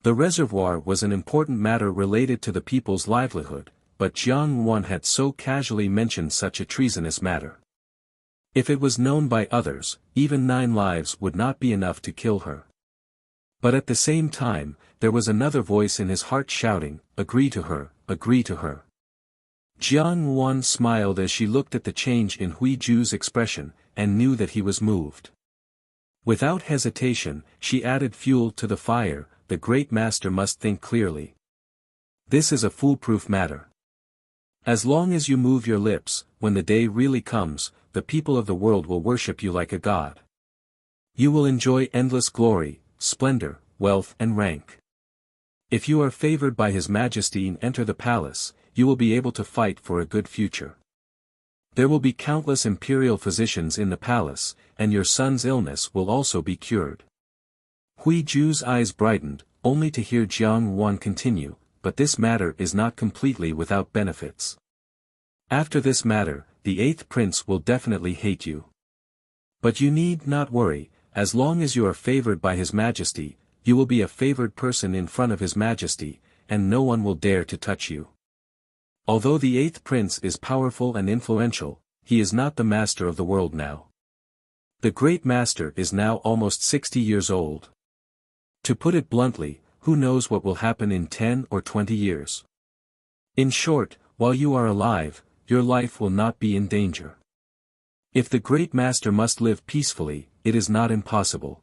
The reservoir was an important matter related to the people's livelihood, but Jiang Wan had so casually mentioned such a treasonous matter. If it was known by others, even 9 lives would not be enough to kill her. But at the same time, there was another voice in his heart shouting, "Agree to her, agree to her." Jiang Wan smiled as she looked at the change in Hui Ju's expression, and knew that he was moved. Without hesitation, she added fuel to the fire. The great master must think clearly. This is a foolproof matter. As long as you move your lips, when the day really comes, the people of the world will worship you like a god. You will enjoy endless glory, splendor, wealth and rank. If you are favored by His Majesty and enter the palace, you will be able to fight for a good future. There will be countless imperial physicians in the palace, and your son's illness will also be cured. Hui Ju's eyes brightened, only to hear Jiang Wan continue, but this matter is not completely without benefits. After this matter, the 8th prince will definitely hate you. But you need not worry, as long as you are favored by His Majesty, you will be a favored person in front of His Majesty, and no one will dare to touch you. Although the 8th prince is powerful and influential, he is not the master of the world now. The great master is now almost 60 years old. To put it bluntly, who knows what will happen in 10 or 20 years? In short, while you are alive, your life will not be in danger. If the great master must live peacefully, it is not impossible.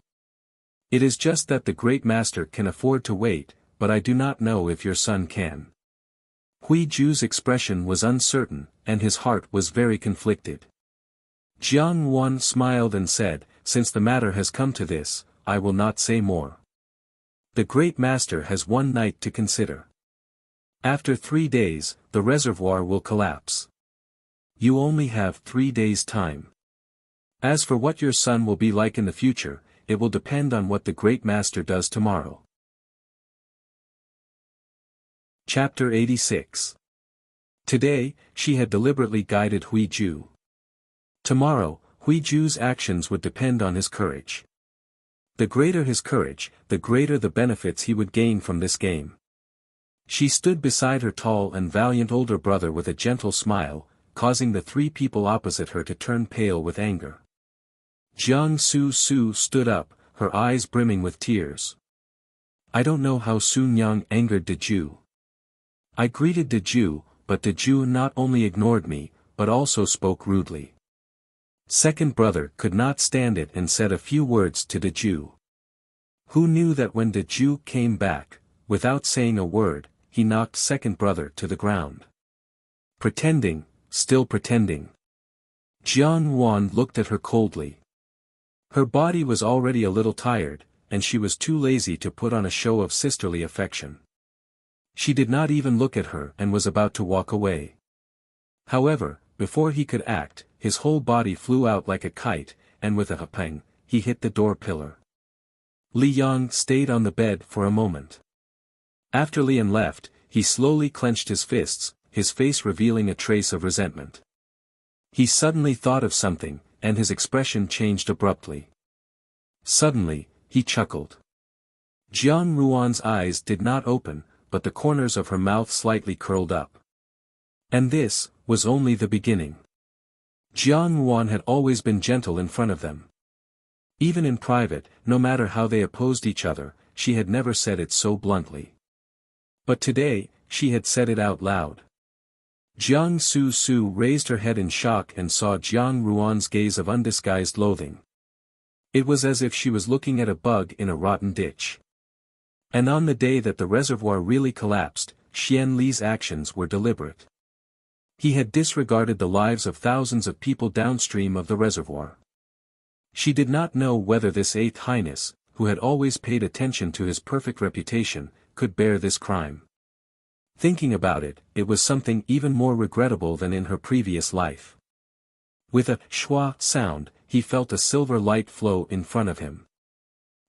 It is just that the great master can afford to wait, but I do not know if your son can. Hui Ju's expression was uncertain, and his heart was very conflicted. Jiang Wan smiled and said, "Since the matter has come to this, I will not say more. The great master has one night to consider. After 3 days, the reservoir will collapse. You only have 3 days' time. As for what your son will be like in the future, it will depend on what the great master does tomorrow." Chapter 86. Today, she had deliberately guided Hui Ju. Tomorrow, Hui Ju's actions would depend on his courage. The greater his courage, the greater the benefits he would gain from this game. She stood beside her tall and valiant older brother with a gentle smile, causing the 3 people opposite her to turn pale with anger. Jiang Su stood up, her eyes brimming with tears. I don't know how Su Nyang angered Deju. I greeted Deju, but Deju not only ignored me, but also spoke rudely. Second brother could not stand it and said a few words to Deju. Who knew that when Deju came back, without saying a word, he knocked second brother to the ground. Pretending, still pretending. Jiang Wan looked at her coldly. Her body was already a little tired, and she was too lazy to put on a show of sisterly affection. She did not even look at her and was about to walk away. However, before he could act, his whole body flew out like a kite, and with a hapang, he hit the door pillar. Li Yang stayed on the bed for a moment. After Lian left, he slowly clenched his fists, his face revealing a trace of resentment. He suddenly thought of something, and his expression changed abruptly. Suddenly, he chuckled. Jiang Ruan's eyes did not open, but the corners of her mouth slightly curled up. And this was only the beginning. Jiang Ruan had always been gentle in front of them. Even in private, no matter how they opposed each other, she had never said it so bluntly. But today, she had said it out loud. Jiang Su raised her head in shock and saw Jiang Ruan's gaze of undisguised loathing. It was as if she was looking at a bug in a rotten ditch. And on the day that the reservoir really collapsed, Xian Li's actions were deliberate. He had disregarded the lives of thousands of people downstream of the reservoir. She did not know whether this 8th Highness, who had always paid attention to his perfect reputation, could bear this crime. Thinking about it, it was something even more regrettable than in her previous life. With a schwa sound, he felt a silver light flow in front of him.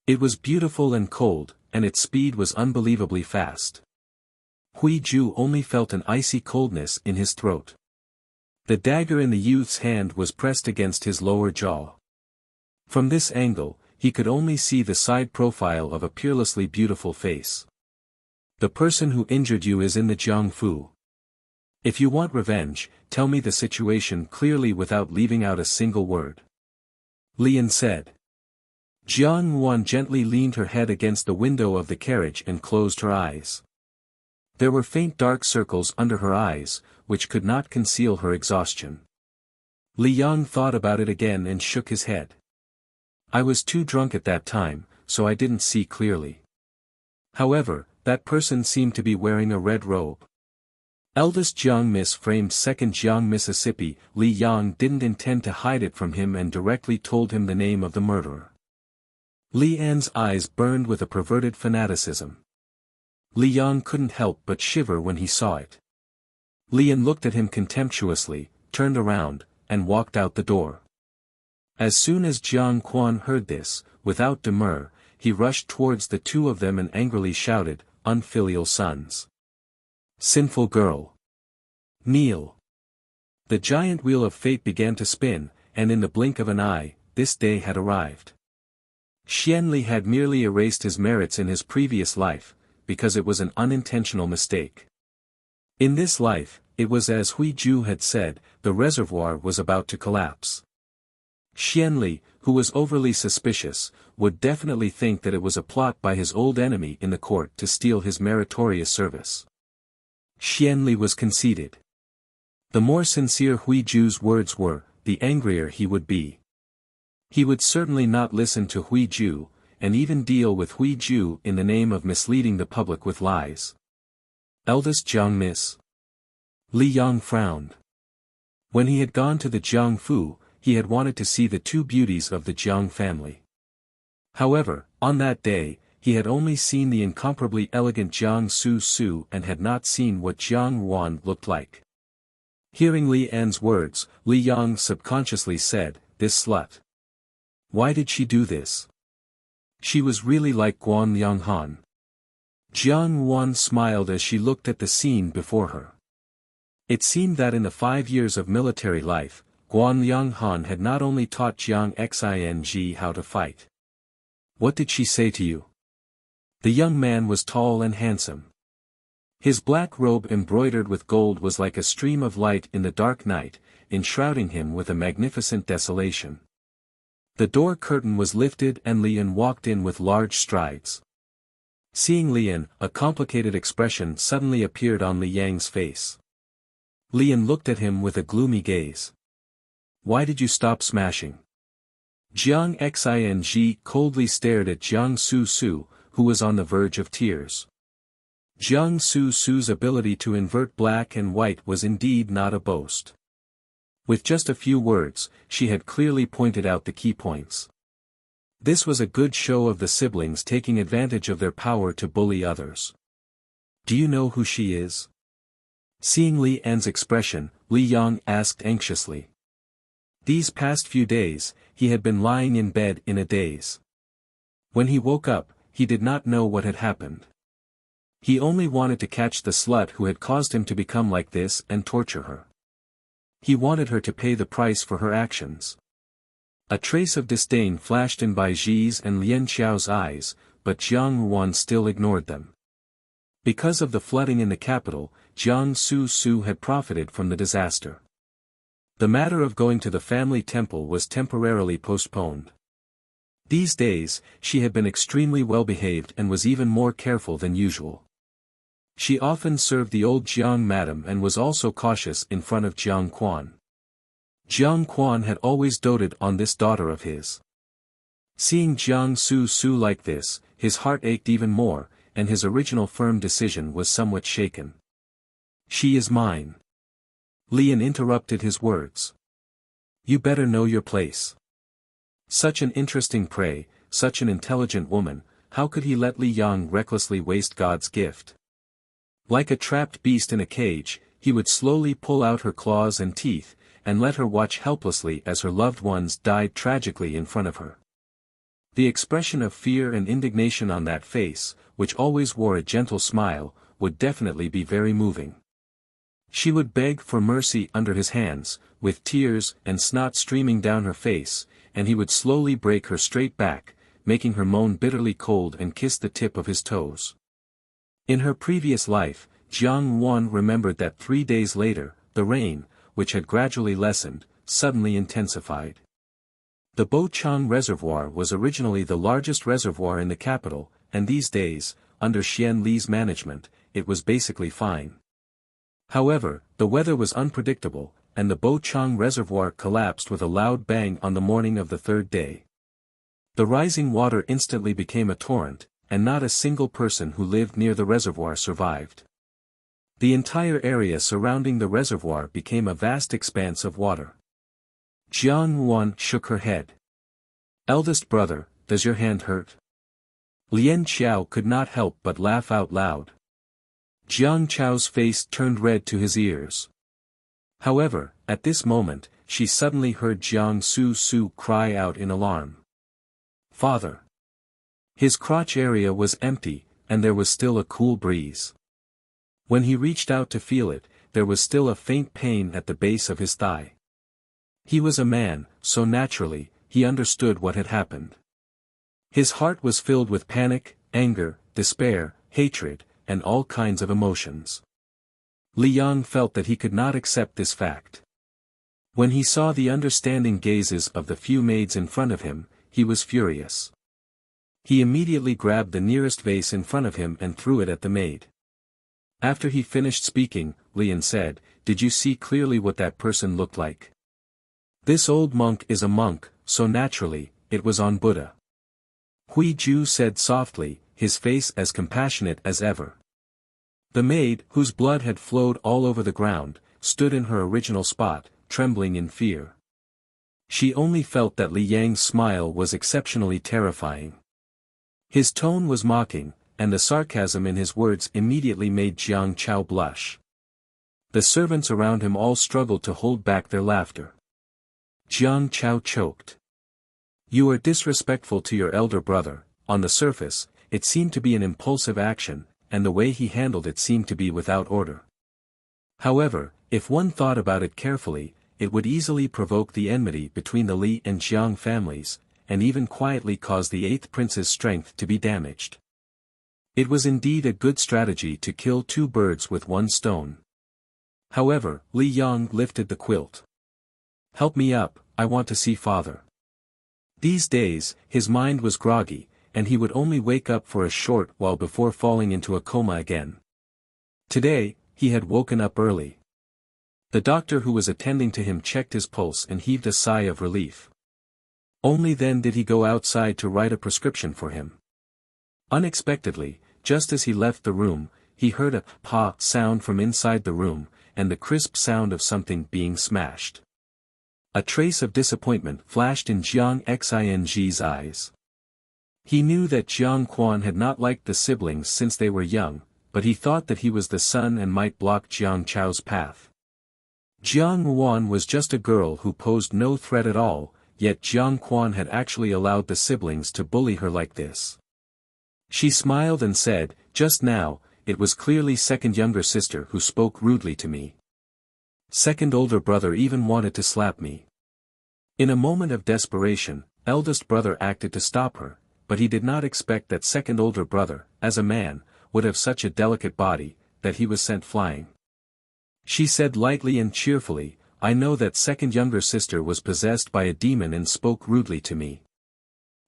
It was beautiful and cold, and its speed was unbelievably fast. Hui Ju only felt an icy coldness in his throat. The dagger in the youth's hand was pressed against his lower jaw. From this angle, he could only see the side profile of a peerlessly beautiful face. The person who injured you is in the Jiangfu. If you want revenge, tell me the situation clearly without leaving out a single word. Lian said. Jiang Wan gently leaned her head against the window of the carriage and closed her eyes. There were faint dark circles under her eyes, which could not conceal her exhaustion. Li Yang thought about it again and shook his head. I was too drunk at that time, so I didn't see clearly. However, that person seemed to be wearing a red robe. Eldest Jiang Miss framed second Jiang Mississippi. Li Yang didn't intend to hide it from him and directly told him the name of the murderer. Li An's eyes burned with a perverted fanaticism. Li Yang couldn't help but shiver when he saw it. Li An looked at him contemptuously, turned around, and walked out the door. As soon as Jiang Quan heard this, without demur, he rushed towards the two of them and angrily shouted, "Unfilial sons! Sinful girl! Kneel!" The giant wheel of fate began to spin, and in the blink of an eye, this day had arrived. Xian Li had merely erased his merits in his previous life, because it was an unintentional mistake. In this life, it was as Hui Ju had said, the reservoir was about to collapse. Xian Li, who was overly suspicious, would definitely think that it was a plot by his old enemy in the court to steal his meritorious service. Xian Li was conceited. The more sincere Hui Ju's words were, the angrier he would be. He would certainly not listen to Hui Ju, and even deal with Hui Ju in the name of misleading the public with lies. Eldest Jiang Miss. Li Yang frowned. When he had gone to the Jiang Fu, he had wanted to see the two beauties of the Jiang family. However, on that day, he had only seen the incomparably elegant Jiang Su Su and had not seen what Jiang Wan looked like. Hearing Li An's words, Li Yang subconsciously said, "This slut. Why did she do this? She was really like Guan Liang Han." Jiang Wan smiled as she looked at the scene before her. It seemed that in the 5 years of military life, Guan Liang Han had not only taught Jiang Xing how to fight. "What did she say to you?" The young man was tall and handsome. His black robe embroidered with gold was like a stream of light in the dark night, enshrouding him with a magnificent desolation. The door curtain was lifted and Li An walked in with large strides. Seeing Li An, a complicated expression suddenly appeared on Li Yang's face. Li An looked at him with a gloomy gaze. "Why did you stop smashing?" Jiang Xing coldly stared at Jiang Su Su, who was on the verge of tears. Jiang Su Su's ability to invert black and white was indeed not a boast. With just a few words, she had clearly pointed out the key points. This was a good show of the siblings taking advantage of their power to bully others. "Do you know who she is?" Seeing Li An's expression, Li Yang asked anxiously. These past few days, he had been lying in bed in a daze. When he woke up, he did not know what had happened. He only wanted to catch the slut who had caused him to become like this and torture her. He wanted her to pay the price for her actions. A trace of disdain flashed in Bai Ji's and Lian Xiao's eyes, but Jiang Wan still ignored them. Because of the flooding in the capital, Jiang Su Su had profited from the disaster. The matter of going to the family temple was temporarily postponed. These days, she had been extremely well behaved and was even more careful than usual. She often served the old Jiang madam and was also cautious in front of Jiang Quan. Jiang Quan had always doted on this daughter of his. Seeing Jiang Su Su like this, his heart ached even more, and his original firm decision was somewhat shaken. "She is mine." Li An interrupted his words. "You better know your place. Such an interesting prey, such an intelligent woman, how could he let Li Yang recklessly waste God's gift? Like a trapped beast in a cage, he would slowly pull out her claws and teeth, and let her watch helplessly as her loved ones died tragically in front of her. The expression of fear and indignation on that face, which always wore a gentle smile, would definitely be very moving. She would beg for mercy under his hands, with tears and snot streaming down her face, and he would slowly break her straight back, making her moan bitterly cold and kiss the tip of his toes. In her previous life, Jiang Wan remembered that 3 days later, the rain, which had gradually lessened, suddenly intensified. The Bochang Reservoir was originally the largest reservoir in the capital, and these days, under Xian Li's management, it was basically fine. However, the weather was unpredictable, and the Bo Chang reservoir collapsed with a loud bang on the morning of the third day. The rising water instantly became a torrent, and not a single person who lived near the reservoir survived. The entire area surrounding the reservoir became a vast expanse of water. Jiang Yuan shook her head. "Eldest brother, does your hand hurt?" Lien Qiao could not help but laugh out loud. Jiang Chao's face turned red to his ears. However, at this moment, she suddenly heard Jiang Su cry out in alarm. "Father!" His crotch area was empty, and there was still a cool breeze. When he reached out to feel it, there was still a faint pain at the base of his thigh. He was a man, so naturally, he understood what had happened. His heart was filled with panic, anger, despair, hatred, and all kinds of emotions. Li Yang felt that he could not accept this fact. When he saw the understanding gazes of the few maids in front of him, he was furious. He immediately grabbed the nearest vase in front of him and threw it at the maid. After he finished speaking, Lian said, "Did you see clearly what that person looked like? This old monk is a monk, so naturally, it was on Buddha." Hui Ju said softly, his face as compassionate as ever. The maid, whose blood had flowed all over the ground, stood in her original spot, trembling in fear. She only felt that Li Yang's smile was exceptionally terrifying. His tone was mocking, and the sarcasm in his words immediately made Jiang Chao blush. The servants around him all struggled to hold back their laughter. Jiang Chao choked. "You are disrespectful to your elder brother." On the surface, it seemed to be an impulsive action, and the way he handled it seemed to be without order. However, if one thought about it carefully, it would easily provoke the enmity between the Li and Jiang families, and even quietly cause the eighth prince's strength to be damaged. It was indeed a good strategy to kill two birds with one stone. However, Li Yang lifted the quilt. "Help me up, I want to see father." These days, his mind was groggy, and he would only wake up for a short while before falling into a coma again. Today, he had woken up early. The doctor who was attending to him checked his pulse and heaved a sigh of relief. Only then did he go outside to write a prescription for him. Unexpectedly, just as he left the room, he heard a "pa" sound from inside the room, and the crisp sound of something being smashed. A trace of disappointment flashed in Jiang Xing's eyes. He knew that Jiang Quan had not liked the siblings since they were young, but he thought that he was the son and might block Jiang Chao's path. Jiang Yuan was just a girl who posed no threat at all, yet Jiang Quan had actually allowed the siblings to bully her like this. She smiled and said, "Just now, it was clearly second younger sister who spoke rudely to me. Second older brother even wanted to slap me." In a moment of desperation, eldest brother acted to stop her, but he did not expect that second older brother, as a man, would have such a delicate body, that he was sent flying. She said lightly and cheerfully, "I know that second younger sister was possessed by a demon and spoke rudely to me.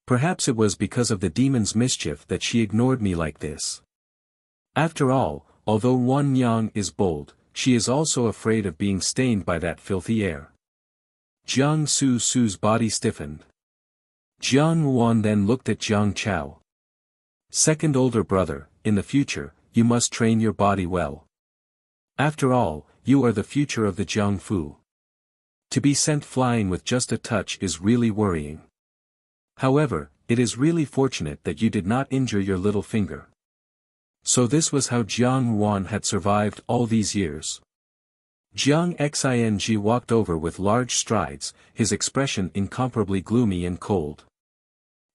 Perhaps it was because of the demon's mischief that she ignored me like this. After all, although Wan Yang is bold, she is also afraid of being stained by that filthy air." Jiang Su's body stiffened. Jiang Yuan then looked at Jiang Chao. "Second older brother, in the future, you must train your body well. After all, you are the future of the Jiangfu. To be sent flying with just a touch is really worrying. However, it is really fortunate that you did not injure your little finger." So this was how Jiang Yuan had survived all these years. Jiang Xing walked over with large strides, his expression incomparably gloomy and cold.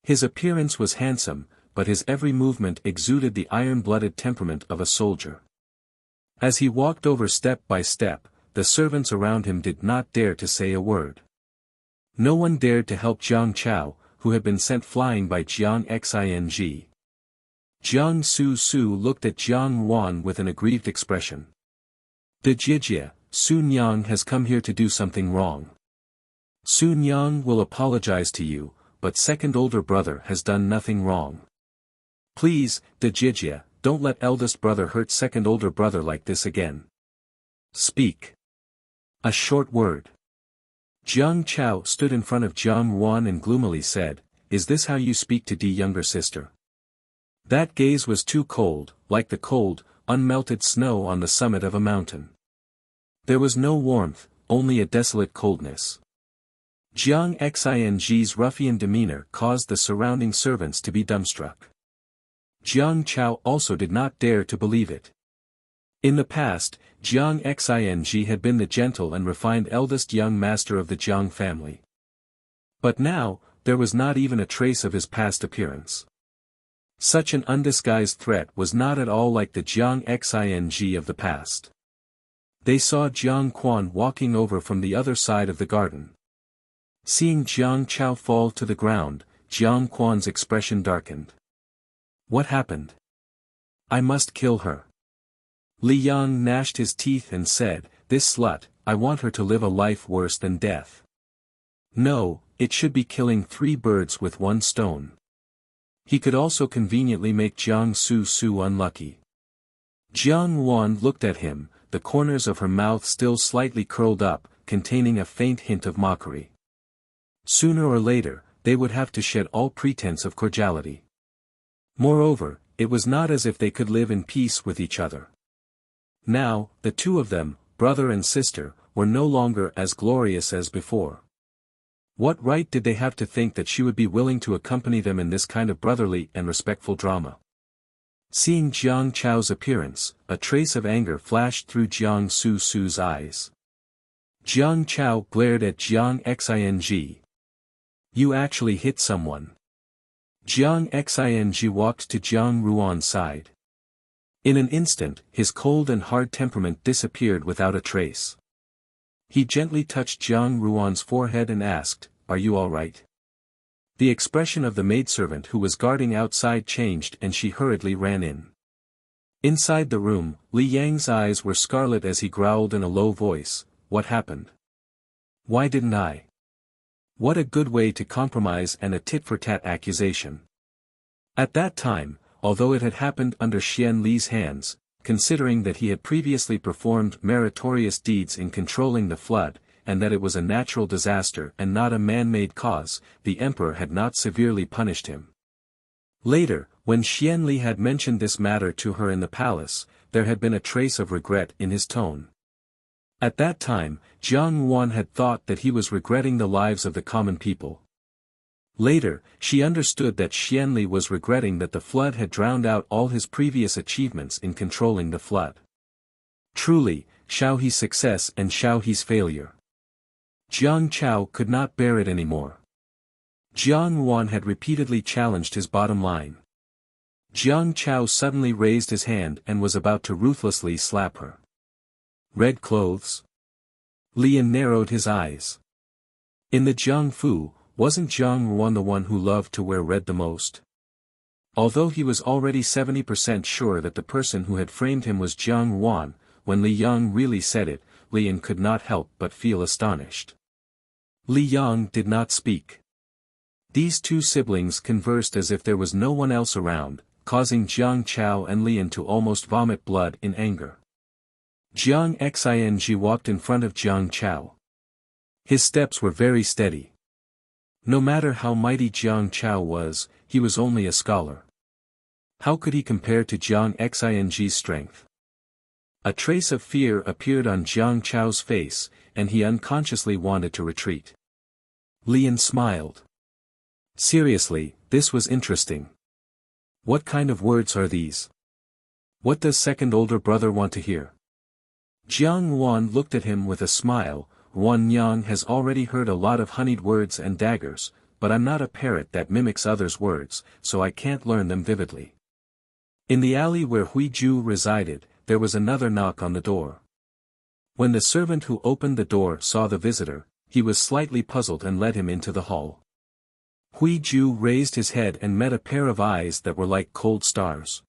His appearance was handsome, but his every movement exuded the iron-blooded temperament of a soldier. As he walked over step by step, the servants around him did not dare to say a word. No one dared to help Jiang Chao, who had been sent flying by Jiang Xing. Jiang Su looked at Jiang Yuan with an aggrieved expression. "The Jijia, Sun Yang has come here to do something wrong. Sun Yang will apologize to you, but second older brother has done nothing wrong. Please, the Jijia, don't let eldest brother hurt second older brother like this again. Speak. A short word. Jiang Chao stood in front of Jiang Ruan and gloomily said, "Is this how you speak to younger sister?" That gaze was too cold, like the cold, unmelted snow on the summit of a mountain. There was no warmth, only a desolate coldness. Jiang Xing's ruffian demeanor caused the surrounding servants to be dumbstruck. Jiang Chao also did not dare to believe it. In the past, Jiang Xing had been the gentle and refined eldest young master of the Jiang family. But now, there was not even a trace of his past appearance. Such an undisguised threat was not at all like the Jiang Xing of the past. They saw Jiang Quan walking over from the other side of the garden. Seeing Jiang Chao fall to the ground, Jiang Quan's expression darkened. What happened? I must kill her. Li Yang gnashed his teeth and said, "This slut, I want her to live a life worse than death. No, it should be killing 3 birds with 1 stone." He could also conveniently make Jiang Su unlucky. Jiang Ruan looked at him, the corners of her mouth still slightly curled up, containing a faint hint of mockery. Sooner or later, they would have to shed all pretense of cordiality. Moreover, it was not as if they could live in peace with each other. Now, the two of them, brother and sister, were no longer as glorious as before. What right did they have to think that she would be willing to accompany them in this kind of brotherly and respectful drama? Seeing Jiang Chao's appearance, a trace of anger flashed through Jiang Su's eyes. Jiang Chao glared at Jiang Xing. "You actually hit someone." Jiang Xing walked to Jiang Ruan's side. In an instant, his cold and hard temperament disappeared without a trace. He gently touched Jiang Ruan's forehead and asked, "Are you all right?" The expression of the maidservant who was guarding outside changed and she hurriedly ran in. Inside the room, Li Yang's eyes were scarlet as he growled in a low voice, "What happened? Why didn't I?" What a good way to compromise and a tit-for-tat accusation. At that time, although it had happened under Xian Li's hands, considering that he had previously performed meritorious deeds in controlling the flood, and that it was a natural disaster and not a man-made cause, the emperor had not severely punished him. Later, when Xian Li had mentioned this matter to her in the palace, there had been a trace of regret in his tone. At that time, Jiang Ruan had thought that he was regretting the lives of the common people. Later, she understood that Xian Li was regretting that the flood had drowned out all his previous achievements in controlling the flood. Truly, Shao He's success and Shao He's failure. Jiang Chao could not bear it anymore. Jiang Ruan had repeatedly challenged his bottom line. Jiang Chao suddenly raised his hand and was about to ruthlessly slap her. Red clothes? Lian narrowed his eyes. In the Jiang Fu, wasn't Jiang Ruan the one who loved to wear red the most? Although he was already 70% sure that the person who had framed him was Jiang Ruan, when Li Yang really said it, Lian could not help but feel astonished. Li Yang did not speak. These two siblings conversed as if there was no one else around, causing Jiang Chao and Lian to almost vomit blood in anger. Jiang Xing walked in front of Jiang Chao. His steps were very steady. No matter how mighty Jiang Chao was, he was only a scholar. How could he compare to Jiang Xing's strength? A trace of fear appeared on Jiang Chao's face, and he unconsciously wanted to retreat. Lian smiled. Seriously, this was interesting. What kind of words are these? What does second older brother want to hear? Jiang Ruan looked at him with a smile. Ruan Yang has already heard a lot of honeyed words and daggers, but I'm not a parrot that mimics others' words, so I can't learn them vividly. In the alley where Huiju resided, there was another knock on the door. When the servant who opened the door saw the visitor, he was slightly puzzled and led him into the hall. Huiju raised his head and met a pair of eyes that were like cold stars.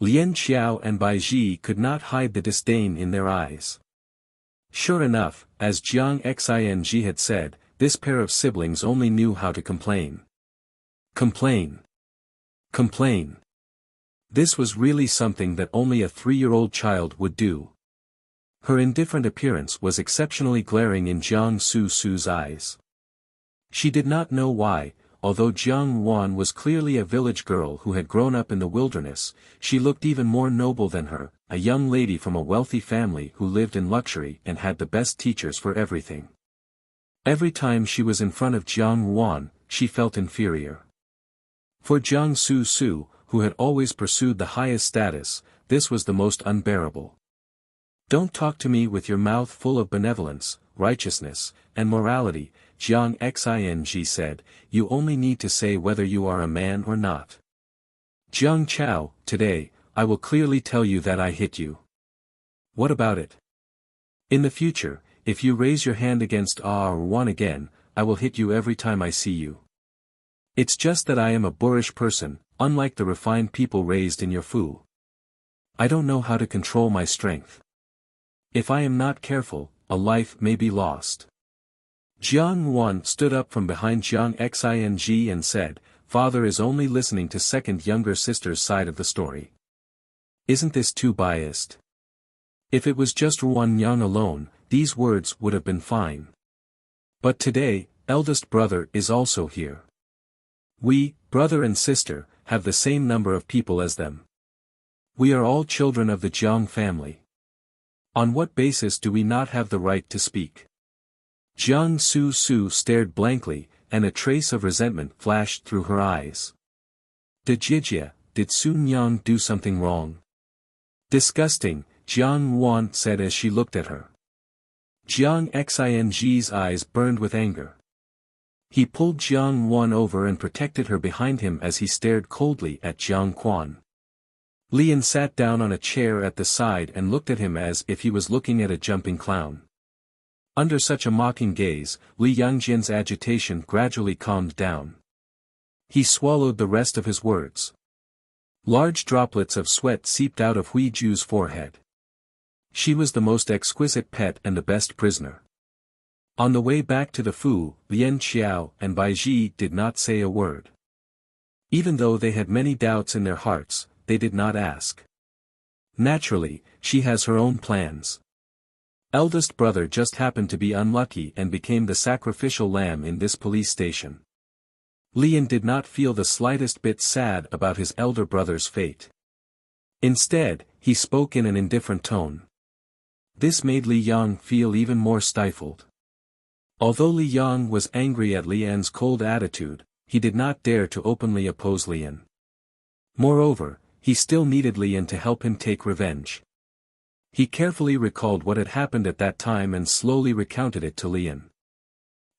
Lian Xiao and Bai Ji could not hide the disdain in their eyes. Sure enough, as Jiang Xing had said, this pair of siblings only knew how to complain. Complain. Complain. This was really something that only a 3-year-old child would do. Her indifferent appearance was exceptionally glaring in Jiang Su's eyes. She did not know why, although Jiang Wan was clearly a village girl who had grown up in the wilderness, she looked even more noble than her, a young lady from a wealthy family who lived in luxury and had the best teachers for everything. Every time she was in front of Jiang Wan, she felt inferior. For Jiang Su, who had always pursued the highest status, this was the most unbearable. "Don't talk to me with your mouth full of benevolence, righteousness, and morality," Jiang Xing said, "you only need to say whether you are a man or not. Jiang Chao, today, I will clearly tell you that I hit you. What about it? In the future, if you raise your hand against or Wan again, I will hit you every time I see you. It's just that I am a boorish person, unlike the refined people raised in your fu. I don't know how to control my strength. If I am not careful, a life may be lost." Jiang Wan stood up from behind Jiang Xing and said, "Father is only listening to second younger sister's side of the story. Isn't this too biased? If it was just Ruan Yang alone, these words would have been fine. But today, eldest brother is also here. We, brother and sister, have the same number of people as them. We are all children of the Jiang family. On what basis do we not have the right to speak?" Jiang Su stared blankly, and a trace of resentment flashed through her eyes. Did Sun Yang do something wrong?" "Disgusting," Jiang Wan said as she looked at her. Jiang Xing's eyes burned with anger. He pulled Jiang Wan over and protected her behind him as he stared coldly at Jiang Quan. Lian sat down on a chair at the side and looked at him as if he was looking at a jumping clown. Under such a mocking gaze, Li Yangjian's agitation gradually calmed down. He swallowed the rest of his words. Large droplets of sweat seeped out of Hui Ju's forehead. She was the most exquisite pet and the best prisoner. On the way back to the Fu, Lian Xiao and Bai Ji did not say a word. Even though they had many doubts in their hearts, they did not ask. Naturally, she has her own plans. Eldest brother just happened to be unlucky and became the sacrificial lamb in this police station. Lian did not feel the slightest bit sad about his elder brother's fate. Instead, he spoke in an indifferent tone. This made Li Yang feel even more stifled. Although Li Yang was angry at Lian's cold attitude, he did not dare to openly oppose Lian. Moreover, he still needed Lian to help him take revenge. He carefully recalled what had happened at that time and slowly recounted it to Lian.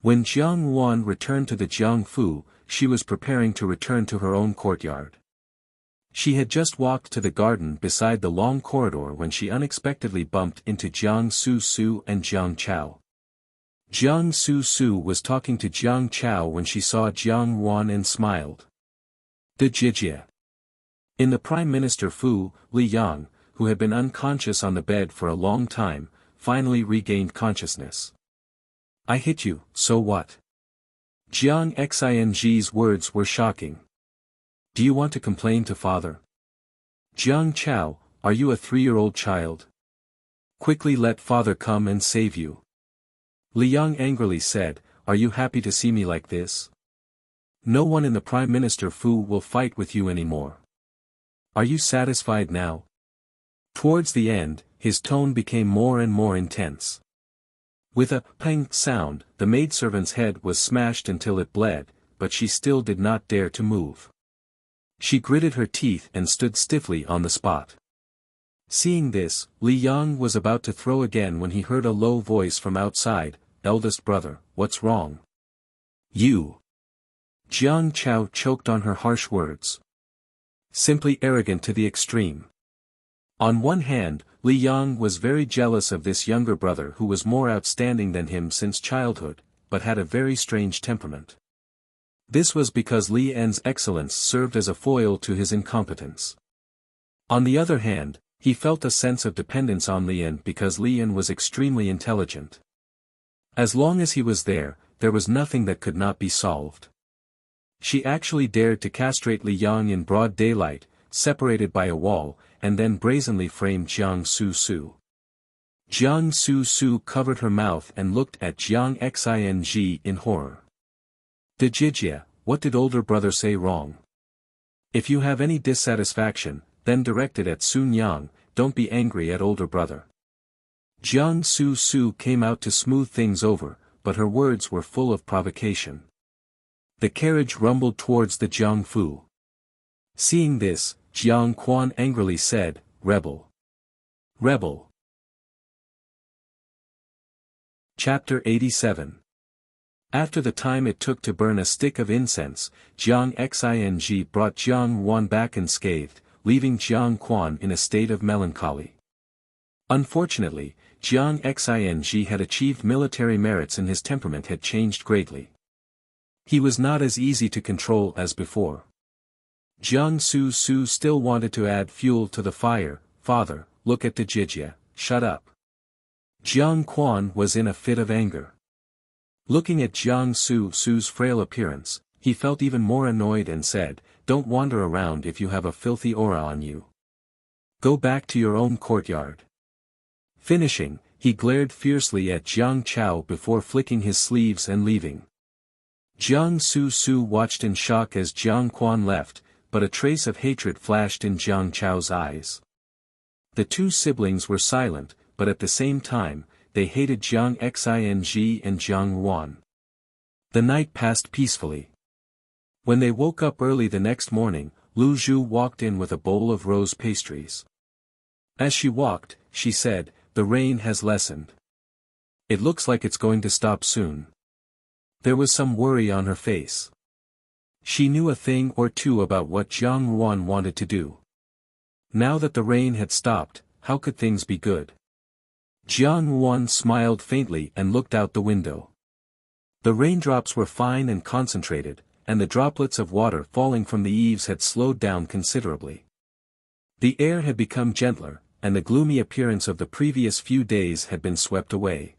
When Jiang Wan returned to the Jiang Fu, she was preparing to return to her own courtyard. She had just walked to the garden beside the long corridor when she unexpectedly bumped into Jiang Su and Jiang Chao. Jiang Su was talking to Jiang Chao when she saw Jiang Wan and smiled. "Jijia." In the Prime Minister Fu, Li Yang, who had been unconscious on the bed for a long time, finally regained consciousness. "I hit you, so what?" Jiang Xing's words were shocking. "Do you want to complain to father?" "Jiang Chao, are you a 3-year-old child? Quickly let father come and save you." Li Yang angrily said, "Are you happy to see me like this? No one in the Prime Minister Fu will fight with you anymore. Are you satisfied now?" Towards the end, his tone became more and more intense. With a pang sound, the maidservant's head was smashed until it bled, but she still did not dare to move. She gritted her teeth and stood stiffly on the spot. Seeing this, Li Yang was about to throw again when he heard a low voice from outside, "Eldest brother, what's wrong?" "You." Jiang Chao choked on her harsh words. Simply arrogant to the extreme. On one hand, Li Yang was very jealous of this younger brother who was more outstanding than him since childhood, but had a very strange temperament. This was because Li En's excellence served as a foil to his incompetence. On the other hand, he felt a sense of dependence on Li En because Li En was extremely intelligent. As long as he was there was nothing that could not be solved. She actually dared to castrate Li Yang in broad daylight, separated by a wall, and then brazenly framed Jiang Su. Jiang Su covered her mouth and looked at Jiang Xing in horror. Dijia, what did older brother say wrong? If you have any dissatisfaction, then direct it at Sun Yang, don't be angry at older brother. Jiang Su came out to smooth things over, but her words were full of provocation. The carriage rumbled towards the Jiangfu. Seeing this, Jiang Quan angrily said, "Rebel! Rebel!" Chapter 87. After the time it took to burn a stick of incense, Jiang Xing brought Jiang Wan back unscathed, leaving Jiang Quan in a state of melancholy. Unfortunately, Jiang Xing had achieved military merits and his temperament had changed greatly. He was not as easy to control as before. Jiang Su still wanted to add fuel to the fire. "Father, look at Dijia, shut up." Jiang Quan was in a fit of anger. Looking at Jiang Su's frail appearance, he felt even more annoyed and said, "Don't wander around if you have a filthy aura on you. Go back to your own courtyard." Finishing, he glared fiercely at Jiang Chao before flicking his sleeves and leaving. Jiang Su watched in shock as Jiang Quan left, but a trace of hatred flashed in Jiang Chao's eyes. The two siblings were silent, but at the same time, they hated Jiang Xing and Jiang Wan. The night passed peacefully. When they woke up early the next morning, Lu Zhu walked in with a bowl of rose pastries. As she walked, she said, "The rain has lessened. It looks like it's going to stop soon." There was some worry on her face. She knew a thing or two about what Jiang Wan wanted to do. Now that the rain had stopped, how could things be good? Jiang Wan smiled faintly and looked out the window. The raindrops were fine and concentrated, and the droplets of water falling from the eaves had slowed down considerably. The air had become gentler, and the gloomy appearance of the previous few days had been swept away.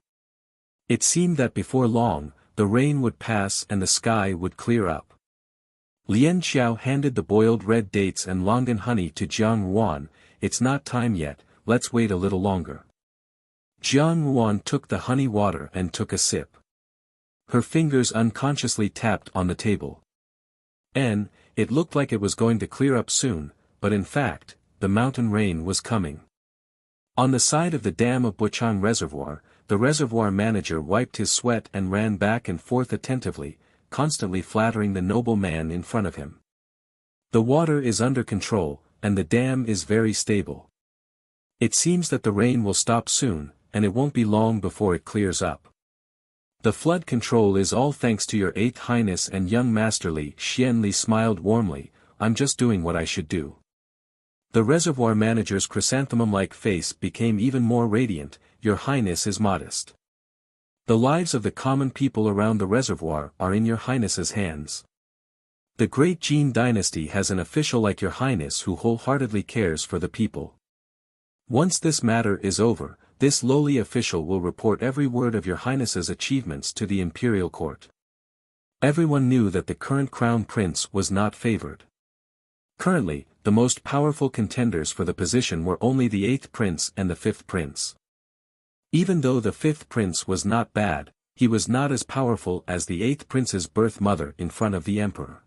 It seemed that before long, the rain would pass and the sky would clear up. Lian Xiao handed the boiled red dates and longan honey to Jiang Wan. "It's not time yet, let's wait a little longer." Jiang Wan took the honey water and took a sip. Her fingers unconsciously tapped on the table. It looked like it was going to clear up soon, but in fact, the mountain rain was coming. On the side of the dam of Buchang Reservoir, the reservoir manager wiped his sweat and ran back and forth attentively, constantly flattering the noble man in front of him. "The water is under control, and the dam is very stable. It seems that the rain will stop soon, and it won't be long before it clears up. The flood control is all thanks to your 8th Highness and young Master Li." Xian Li smiled warmly, "I'm just doing what I should do." The reservoir manager's chrysanthemum-like face became even more radiant. "Your Highness is modest. The lives of the common people around the reservoir are in your Highness's hands. The great Jin dynasty has an official like your Highness who wholeheartedly cares for the people. Once this matter is over, this lowly official will report every word of your Highness's achievements to the imperial court." Everyone knew that the current crown prince was not favored. Currently, the most powerful contenders for the position were only the 8th prince and the 5th prince. Even though the 5th prince was not bad, he was not as powerful as the 8th prince's birth mother in front of the emperor.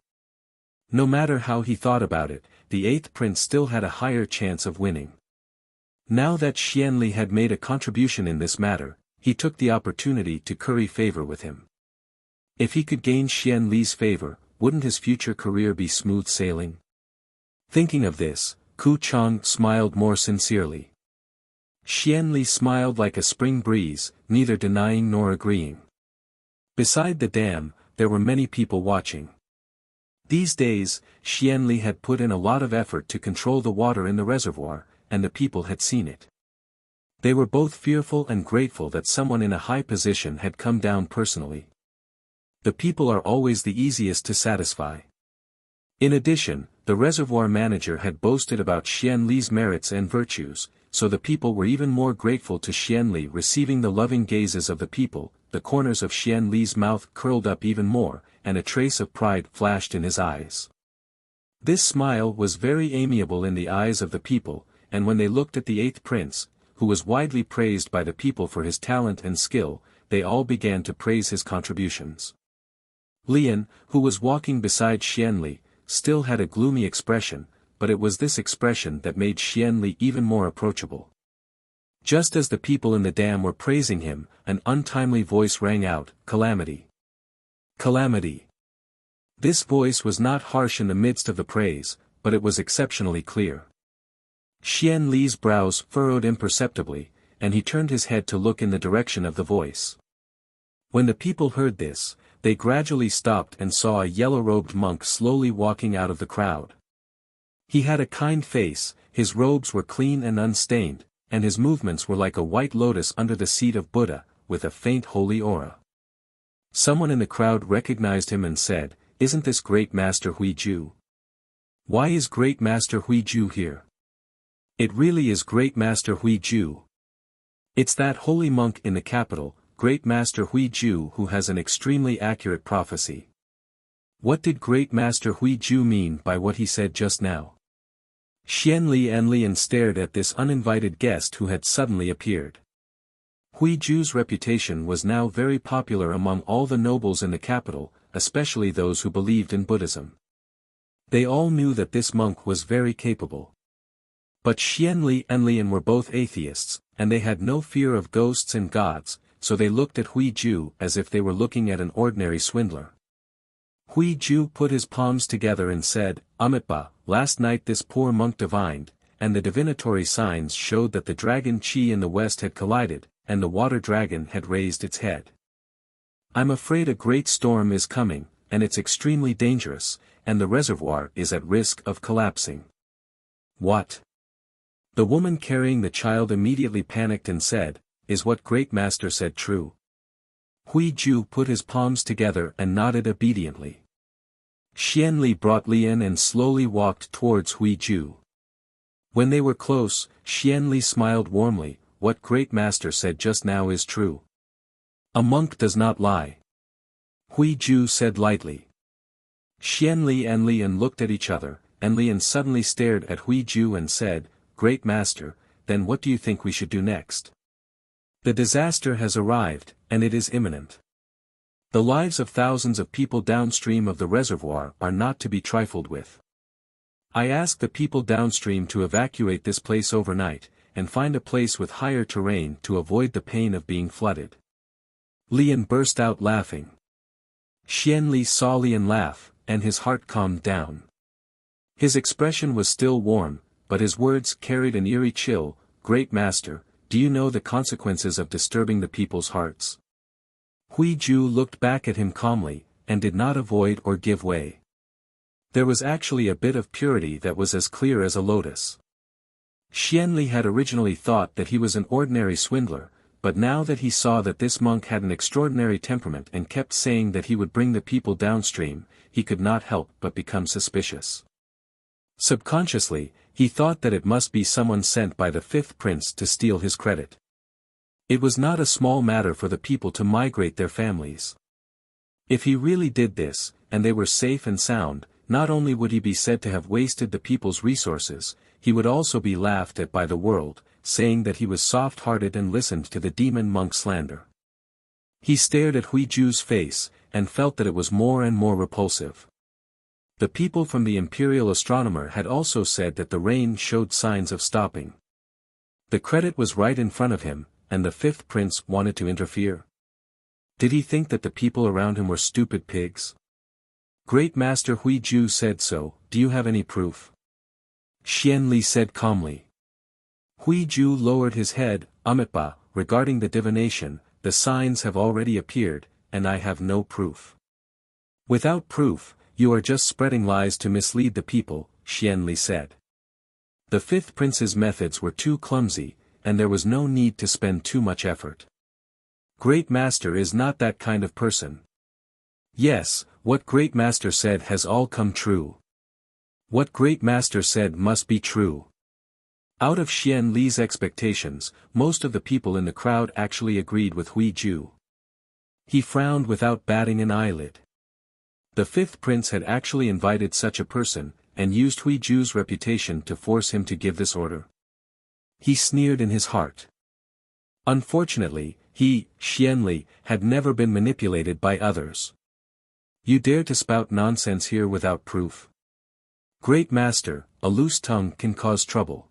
No matter how he thought about it, the 8th prince still had a higher chance of winning. Now that Xian Li had made a contribution in this matter, he took the opportunity to curry favor with him. If he could gain Xian Li's favor, wouldn't his future career be smooth sailing? Thinking of this, Ku Chang smiled more sincerely. Xian Li smiled like a spring breeze, neither denying nor agreeing. Beside the dam, there were many people watching. These days, Xian Li had put in a lot of effort to control the water in the reservoir, and the people had seen it. They were both fearful and grateful that someone in a high position had come down personally. The people are always the easiest to satisfy. In addition, the reservoir manager had boasted about Xian Li's merits and virtues, so the people were even more grateful to Xian Li. Receiving the loving gazes of the people, the corners of Xian Li's mouth curled up even more, and a trace of pride flashed in his eyes. This smile was very amiable in the eyes of the people, and when they looked at the eighth prince, who was widely praised by the people for his talent and skill, they all began to praise his contributions. Lian, who was walking beside Xianli, still had a gloomy expression, but it was this expression that made Xianli even more approachable. Just as the people in the dam were praising him, an untimely voice rang out, "Calamity! Calamity!" This voice was not harsh in the midst of the praise, but it was exceptionally clear. Xianli's brows furrowed imperceptibly, and he turned his head to look in the direction of the voice. When the people heard this, they gradually stopped and saw a yellow-robed monk slowly walking out of the crowd. He had a kind face, his robes were clean and unstained, and his movements were like a white lotus under the seat of Buddha, with a faint holy aura. Someone in the crowd recognized him and said, "Isn't this Great Master Huiju? Why is Great Master Huiju here? It really is Great Master Huiju. It's that holy monk in the capital, Great Master Huiju, who has an extremely accurate prophecy." What did Great Master Huiju mean by what he said just now? Xianli and Lian stared at this uninvited guest who had suddenly appeared. Huiju's reputation was now very popular among all the nobles in the capital, especially those who believed in Buddhism. They all knew that this monk was very capable. But Xianli and Lian were both atheists, and they had no fear of ghosts and gods, so they looked at Huiju as if they were looking at an ordinary swindler. Huiju put his palms together and said, "Amitabha, last night this poor monk divined, and the divinatory signs showed that the dragon Qi in the west had collided, and the water dragon had raised its head. I'm afraid a great storm is coming, and it's extremely dangerous, and the reservoir is at risk of collapsing." "What?" The woman carrying the child immediately panicked and said, "Is what Great Master said true?" Huiju put his palms together and nodded obediently. Xianli brought Lian and slowly walked towards Huiju. When they were close, Xianli smiled warmly, "What Great Master said just now is true. A monk does not lie," Huiju said lightly. Xianli and Lian looked at each other, and Lian suddenly stared at Huiju and said, "Great Master, then what do you think we should do next? The disaster has arrived, and it is imminent. The lives of thousands of people downstream of the reservoir are not to be trifled with. I ask the people downstream to evacuate this place overnight, and find a place with higher terrain to avoid the pain of being flooded." Lian burst out laughing. Xianli saw Lian laugh, and his heart calmed down. His expression was still warm, but his words carried an eerie chill. "Great Master, do you know the consequences of disturbing the people's hearts?" Huiju looked back at him calmly, and did not avoid or give way. There was actually a bit of purity that was as clear as a lotus. Xianli had originally thought that he was an ordinary swindler, but now that he saw that this monk had an extraordinary temperament and kept saying that he would bring the people downstream, he could not help but become suspicious. Subconsciously, he thought that it must be someone sent by the fifth prince to steal his credit. It was not a small matter for the people to migrate their families. If he really did this, and they were safe and sound, not only would he be said to have wasted the people's resources, he would also be laughed at by the world, saying that he was soft-hearted and listened to the demon monk slander. He stared at Huiju's face, and felt that it was more and more repulsive. The people from the imperial astronomer had also said that the rain showed signs of stopping. The credit was right in front of him, and the fifth prince wanted to interfere. Did he think that the people around him were stupid pigs? Great Master Huiju said so. "Do you have any proof?" Xianli said calmly. Huiju lowered his head. "Amitabha, regarding the divination, the signs have already appeared, and I have no proof." "Without proof, you are just spreading lies to mislead the people," Xianli said. The fifth prince's methods were too clumsy, and there was no need to spend too much effort. Great Master is not that kind of person. Yes, what Great Master said has all come true. What Great Master said must be true. Out of Xianli's expectations, most of the people in the crowd actually agreed with Huiju. He frowned without batting an eyelid. The fifth prince had actually invited such a person, and used Huiju's reputation to force him to give this order? He sneered in his heart. Unfortunately, he, Xianli, had never been manipulated by others. You dare to spout nonsense here without proof? Great master, a loose tongue can cause trouble.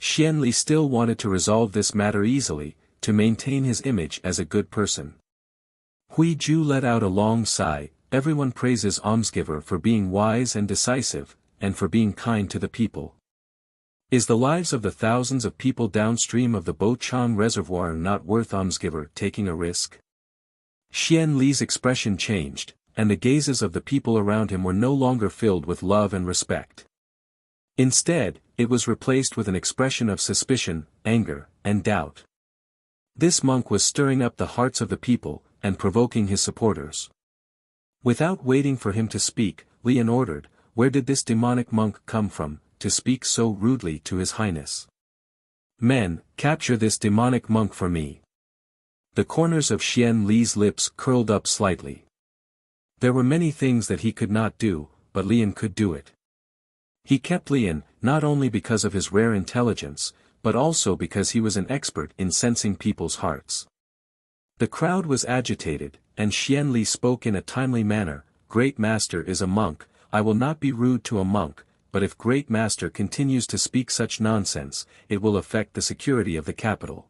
Xianli still wanted to resolve this matter easily, to maintain his image as a good person. Huiju let out a long sigh. Everyone praises almsgiver for being wise and decisive, and for being kind to the people. Is the lives of the thousands of people downstream of the Bochang Reservoir not worth almsgiver taking a risk? Xianli's expression changed, and the gazes of the people around him were no longer filled with love and respect. Instead, it was replaced with an expression of suspicion, anger, and doubt. This monk was stirring up the hearts of the people, and provoking his supporters. Without waiting for him to speak, Lian ordered, "Where did this demonic monk come from, to speak so rudely to His Highness? Men, capture this demonic monk for me." The corners of Xianli's lips curled up slightly. There were many things that he could not do, but Lian could do it. He kept Lian, not only because of his rare intelligence, but also because he was an expert in sensing people's hearts. The crowd was agitated, and Xianli spoke in a timely manner. "Great Master is a monk, I will not be rude to a monk, but if Great Master continues to speak such nonsense, it will affect the security of the capital.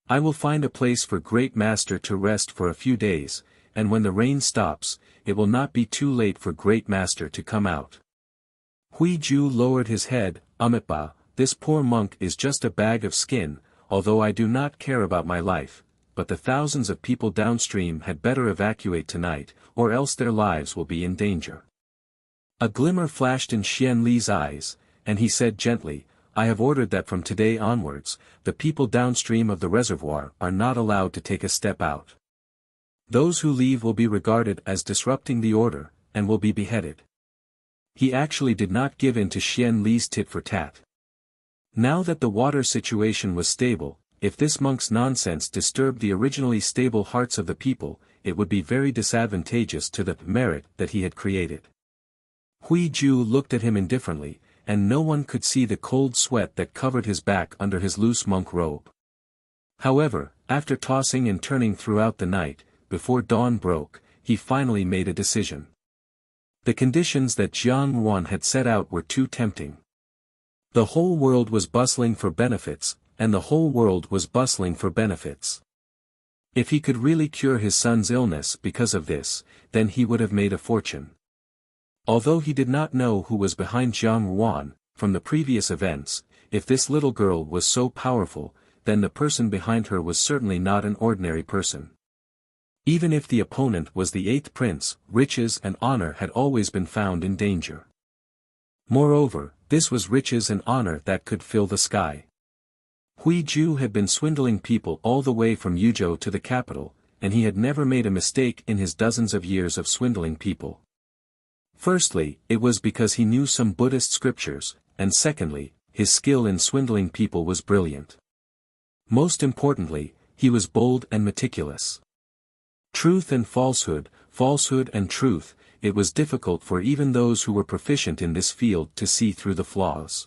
I will find a place for Great Master to rest for a few days, and when the rain stops, it will not be too late for Great Master to come out." Huiju lowered his head. "Amitba, this poor monk is just a bag of skin, although I do not care about my life. But the thousands of people downstream had better evacuate tonight, or else their lives will be in danger." A glimmer flashed in Xianli's eyes, and he said gently, "I have ordered that from today onwards, the people downstream of the reservoir are not allowed to take a step out. Those who leave will be regarded as disrupting the order, and will be beheaded." He actually did not give in to Xianli's tit for tat. Now that the water situation was stable, if this monk's nonsense disturbed the originally stable hearts of the people, it would be very disadvantageous to the merit that he had created. Huiju looked at him indifferently, and no one could see the cold sweat that covered his back under his loose monk robe. However, after tossing and turning throughout the night, before dawn broke, he finally made a decision. The conditions that Jiang Yuan had set out were too tempting. The whole world was bustling for benefits, and the whole world was bustling for benefits. If he could really cure his son's illness because of this, then he would have made a fortune. Although he did not know who was behind Jiang Yuan, from the previous events, if this little girl was so powerful, then the person behind her was certainly not an ordinary person. Even if the opponent was the 8th prince, riches and honor had always been found in danger. Moreover, this was riches and honor that could fill the sky. Huiju had been swindling people all the way from Yuzhou to the capital, and he had never made a mistake in his dozens of years of swindling people. Firstly, it was because he knew some Buddhist scriptures, and secondly, his skill in swindling people was brilliant. Most importantly, he was bold and meticulous. Truth and falsehood, falsehood and truth, it was difficult for even those who were proficient in this field to see through the flaws.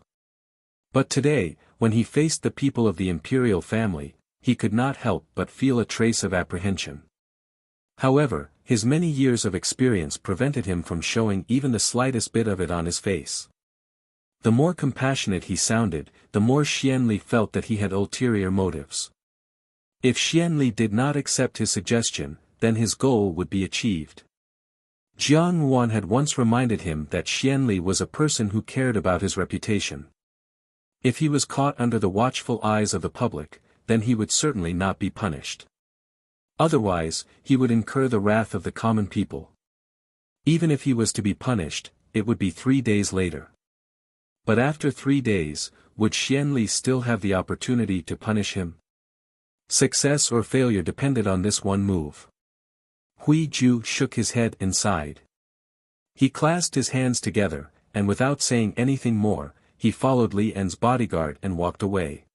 But today, when he faced the people of the imperial family, he could not help but feel a trace of apprehension. However, his many years of experience prevented him from showing even the slightest bit of it on his face. The more compassionate he sounded, the more Xianli felt that he had ulterior motives. If Xianli did not accept his suggestion, then his goal would be achieved. Jiang Yuan had once reminded him that Xianli was a person who cared about his reputation. If he was caught under the watchful eyes of the public, then he would certainly not be punished. Otherwise, he would incur the wrath of the common people. Even if he was to be punished, it would be 3 days later. But after 3 days, would Xianli still have the opportunity to punish him? Success or failure depended on this one move. Huiju shook his head and sighed. He clasped his hands together, and without saying anything more, he followed Li En's bodyguard and walked away.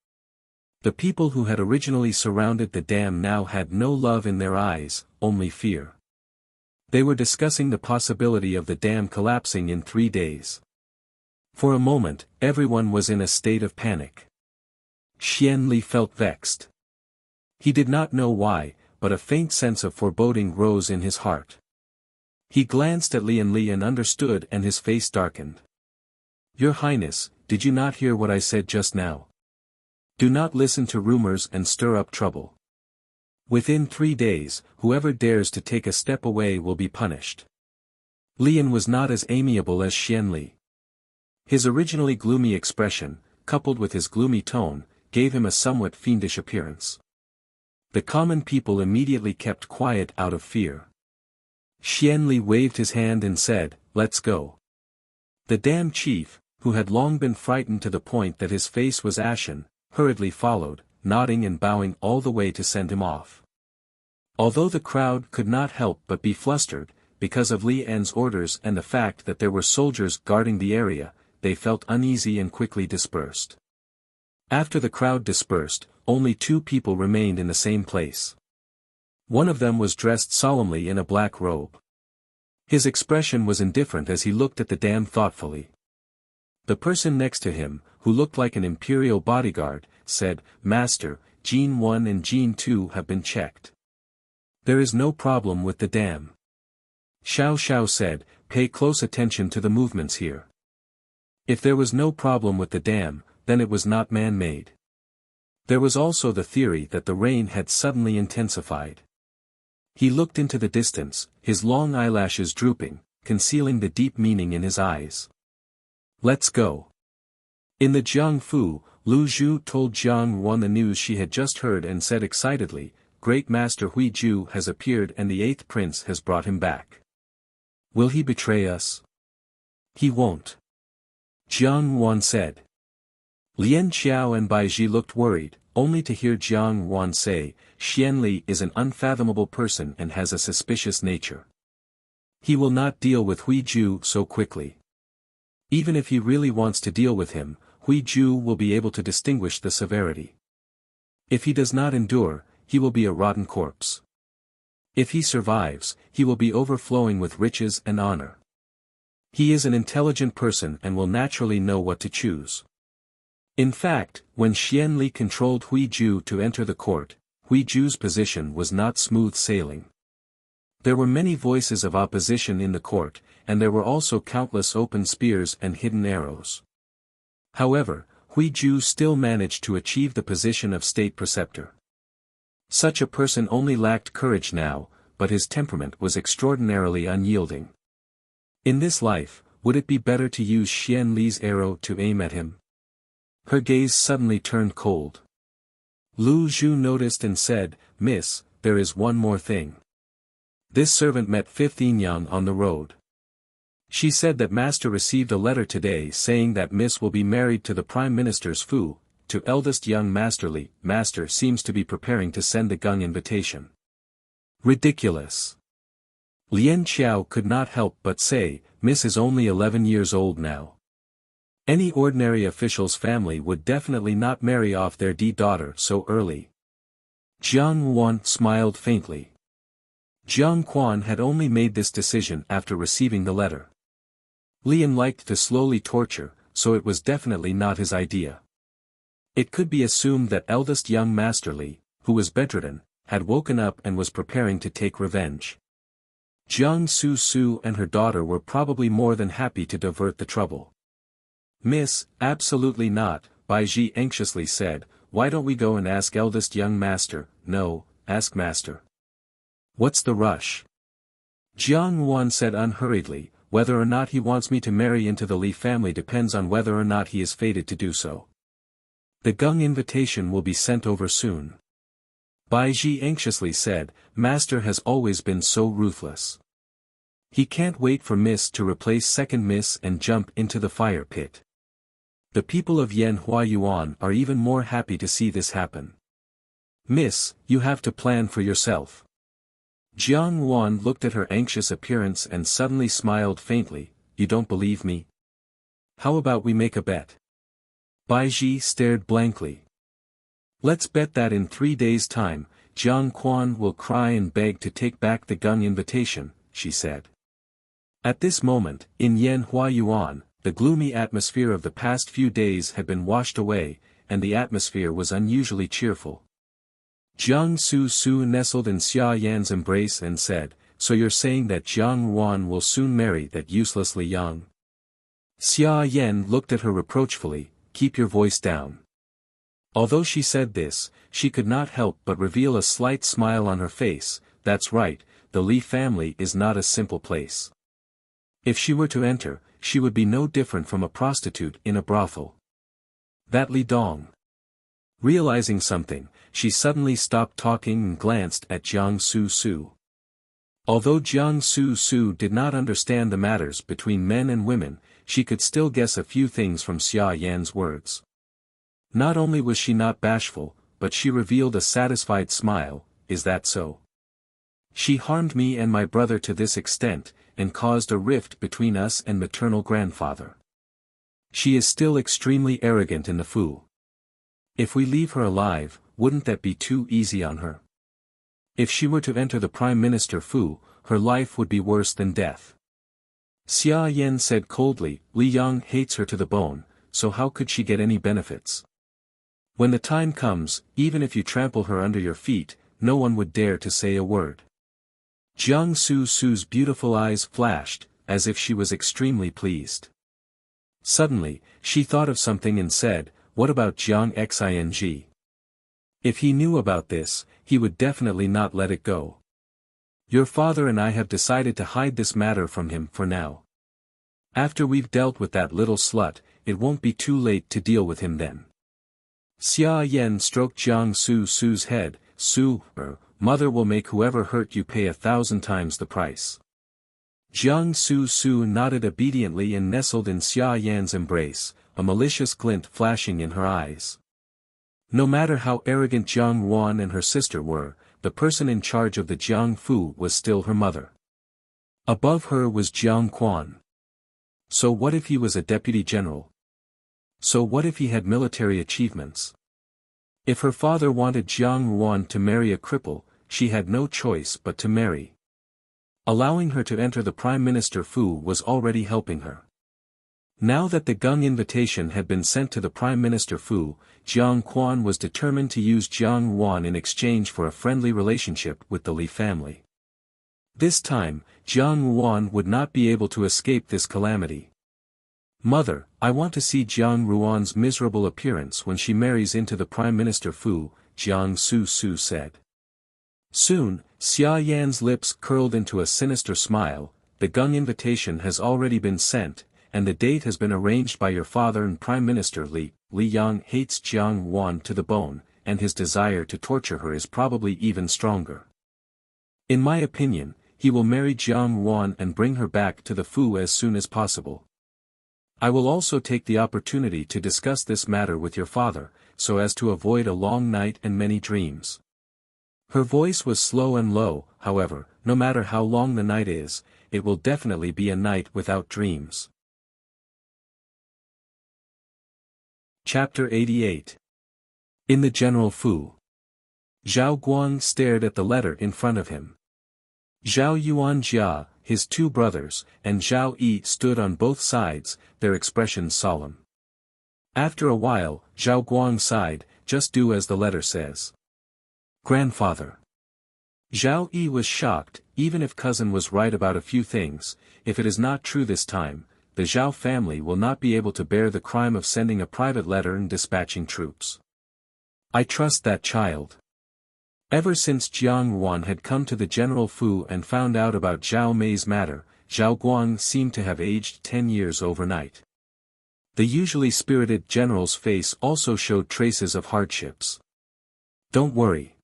The people who had originally surrounded the dam now had no love in their eyes, only fear. They were discussing the possibility of the dam collapsing in 3 days. For a moment, everyone was in a state of panic. Xian Li felt vexed. He did not know why, but a faint sense of foreboding rose in his heart. He glanced at Lian Li and understood, and his face darkened. Your Highness, did you not hear what I said just now? Do not listen to rumors and stir up trouble. Within 3 days, whoever dares to take a step away will be punished. Lian was not as amiable as Xian Li. His originally gloomy expression, coupled with his gloomy tone, gave him a somewhat fiendish appearance. The common people immediately kept quiet out of fear. Xian Li waved his hand and said, "Let's go." The dam chief, who had long been frightened to the point that his face was ashen, hurriedly followed, nodding and bowing all the way to send him off. Although the crowd could not help but be flustered, because of Li An's orders and the fact that there were soldiers guarding the area, they felt uneasy and quickly dispersed. After the crowd dispersed, only 2 people remained in the same place. One of them was dressed solemnly in a black robe. His expression was indifferent as he looked at the dam thoughtfully. The person next to him, who looked like an imperial bodyguard, said, "Master, Gene 1 and Gene 2 have been checked. There is no problem with the dam." Xiao Xiao said, "Pay close attention to the movements here. If there was no problem with the dam, then it was not man-made." There was also the theory that the rain had suddenly intensified. He looked into the distance, his long eyelashes drooping, concealing the deep meaning in his eyes. "Let's go." In the Jiangfu, Lu Zhu told Jiang Wan the news she had just heard and said excitedly, "Great Master Hui Ju has appeared and the 8th prince has brought him back. Will he betray us?" "He won't," Jiang Wan said. Lian Xiao and Bai Ji looked worried, only to hear Jiang Wan say, "Xian Li is an unfathomable person and has a suspicious nature. He will not deal with Hui Ju so quickly. Even if he really wants to deal with him, Hui Ju will be able to distinguish the severity. If he does not endure, he will be a rotten corpse. If he survives, he will be overflowing with riches and honor. He is an intelligent person and will naturally know what to choose." In fact, when Xian Li controlled Hui Ju to enter the court, Hui Ju's position was not smooth sailing. There were many voices of opposition in the court, and there were also countless open spears and hidden arrows. However, Hui Ju still managed to achieve the position of state preceptor. Such a person only lacked courage now, but his temperament was extraordinarily unyielding. In this life, would it be better to use Xian Li's arrow to aim at him? Her gaze suddenly turned cold. Lu Zhu noticed and said, "Miss, there is one more thing." This servant met 5th Yang on the road. She said that Master received a letter today saying that Miss will be married to the Prime Minister's Fu, to eldest young Master Li. Master seems to be preparing to send the Gung invitation. Ridiculous. Lian Qiao could not help but say, "Miss is only 11 years old now. Any ordinary official's family would definitely not marry off their daughter so early." Jiang Wan smiled faintly. Jiang Quan had only made this decision after receiving the letter. Lian liked to slowly torture, so it was definitely not his idea. It could be assumed that eldest young Master Li, who was bedridden, had woken up and was preparing to take revenge. Jiang Su Su and her daughter were probably more than happy to divert the trouble. "Miss, absolutely not," Bai Ji anxiously said, "why don't we go and ask eldest young Master?" "No, ask Master." "What's the rush?" Jiang Wan said unhurriedly, "Whether or not he wants me to marry into the Li family depends on whether or not he is fated to do so. The Gung invitation will be sent over soon." Bai Ji anxiously said, "Master has always been so ruthless. He can't wait for Miss to replace second Miss and jump into the fire pit. The people of Yanhua Yuan are even more happy to see this happen. Miss, you have to plan for yourself." Jiang Wan looked at her anxious appearance and suddenly smiled faintly. "You don't believe me? How about we make a bet?" Bai Ji stared blankly. "Let's bet that in 3 days' time, Jiang Quan will cry and beg to take back the Gung invitation," she said. At this moment, in Yanhua Yuan, the gloomy atmosphere of the past few days had been washed away, and the atmosphere was unusually cheerful. Jiang Su nestled in Xia Yan's embrace and said, "So you're saying that Jiang Ruan will soon marry that useless Li Yang?" Xia Yan looked at her reproachfully, "Keep your voice down." Although she said this, she could not help but reveal a slight smile on her face. That's right, the Li family is not a simple place. If she were to enter, she would be no different from a prostitute in a brothel. That Li Dong. Realizing something, she suddenly stopped talking and glanced at Jiang Su. Although Jiang Su did not understand the matters between men and women, she could still guess a few things from Xia Yan's words. Not only was she not bashful, but she revealed a satisfied smile. "Is that so? She harmed me and my brother to this extent, and caused a rift between us and maternal grandfather. She is still extremely arrogant in the Fu. If we leave her alive, wouldn't that be too easy on her? If she were to enter the Prime Minister Fu, her life would be worse than death." Xia Yan said coldly, "Li Yang hates her to the bone, so how could she get any benefits? When the time comes, even if you trample her under your feet, no one would dare to say a word." Jiang Su's beautiful eyes flashed, as if she was extremely pleased. Suddenly, she thought of something and said, "What about Jiang Xing? If he knew about this, he would definitely not let it go. Your father and I have decided to hide this matter from him for now. After we've dealt with that little slut, it won't be too late to deal with him then." Xia Yan stroked Jiang Su's head. Mother will make whoever hurt you pay 1,000 times the price." Jiang Su nodded obediently and nestled in Xia Yan's embrace, a malicious glint flashing in her eyes. No matter how arrogant Jiang Ruan and her sister were, the person in charge of the Jiang Fu was still her mother. Above her was Jiang Quan. So what if he was a deputy general? So what if he had military achievements? If her father wanted Jiang Ruan to marry a cripple, she had no choice but to marry. Allowing her to enter the Prime Minister Fu was already helping her. Now that the Gung invitation had been sent to the Prime Minister Fu, Jiang Quan was determined to use Jiang Ruan in exchange for a friendly relationship with the Li family. This time, Jiang Ruan would not be able to escape this calamity. "Mother, I want to see Jiang Ruan's miserable appearance when she marries into the Prime Minister Fu," Jiang Su said. Soon, Xia Yan's lips curled into a sinister smile. "The Gung invitation has already been sent, and the date has been arranged by your father and Prime Minister Li. Li Yang hates Jiang Ruan to the bone, and his desire to torture her is probably even stronger. In my opinion, he will marry Jiang Ruan and bring her back to the Fu as soon as possible. I will also take the opportunity to discuss this matter with your father, so as to avoid a long night and many dreams." Her voice was slow and low. "However, no matter how long the night is, it will definitely be a night without dreams." Chapter 88. In the General Fu. Zhao Guang stared at the letter in front of him. Zhao Yuanjia, his two brothers, and Zhao Yi stood on both sides, their expressions solemn. After a while, Zhao Guang sighed, "Just do as the letter says." "Grandfather." Zhao Yi was shocked. Even if cousin was right about a few things, if it is not true this time, the Zhao family will not be able to bear the crime of sending a private letter and dispatching troops. I trust that child. Ever since Jiang Ruan had come to the General Fu and found out about Zhao Mei's matter, Zhao Guang seemed to have aged 10 years overnight. The usually spirited general's face also showed traces of hardships. "Don't worry."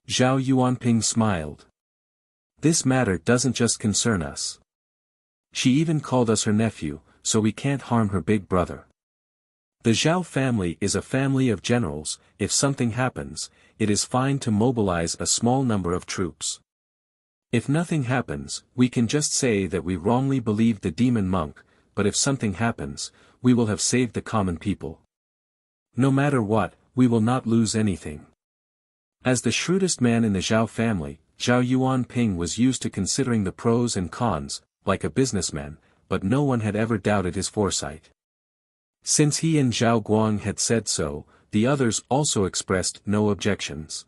Zhao Yuanping smiled. "This matter doesn't just concern us. She even called us her nephew, so we can't harm her big brother. The Zhao family is a family of generals. If something happens, it is fine to mobilize a small number of troops. If nothing happens, we can just say that we wrongly believed the demon monk, but if something happens, we will have saved the common people. No matter what, we will not lose anything." As the shrewdest man in the Zhao family, Zhao Yuanping was used to considering the pros and cons. Like a businessman, but no one had ever doubted his foresight. Since he and Zhao Guang had said so, the others also expressed no objections.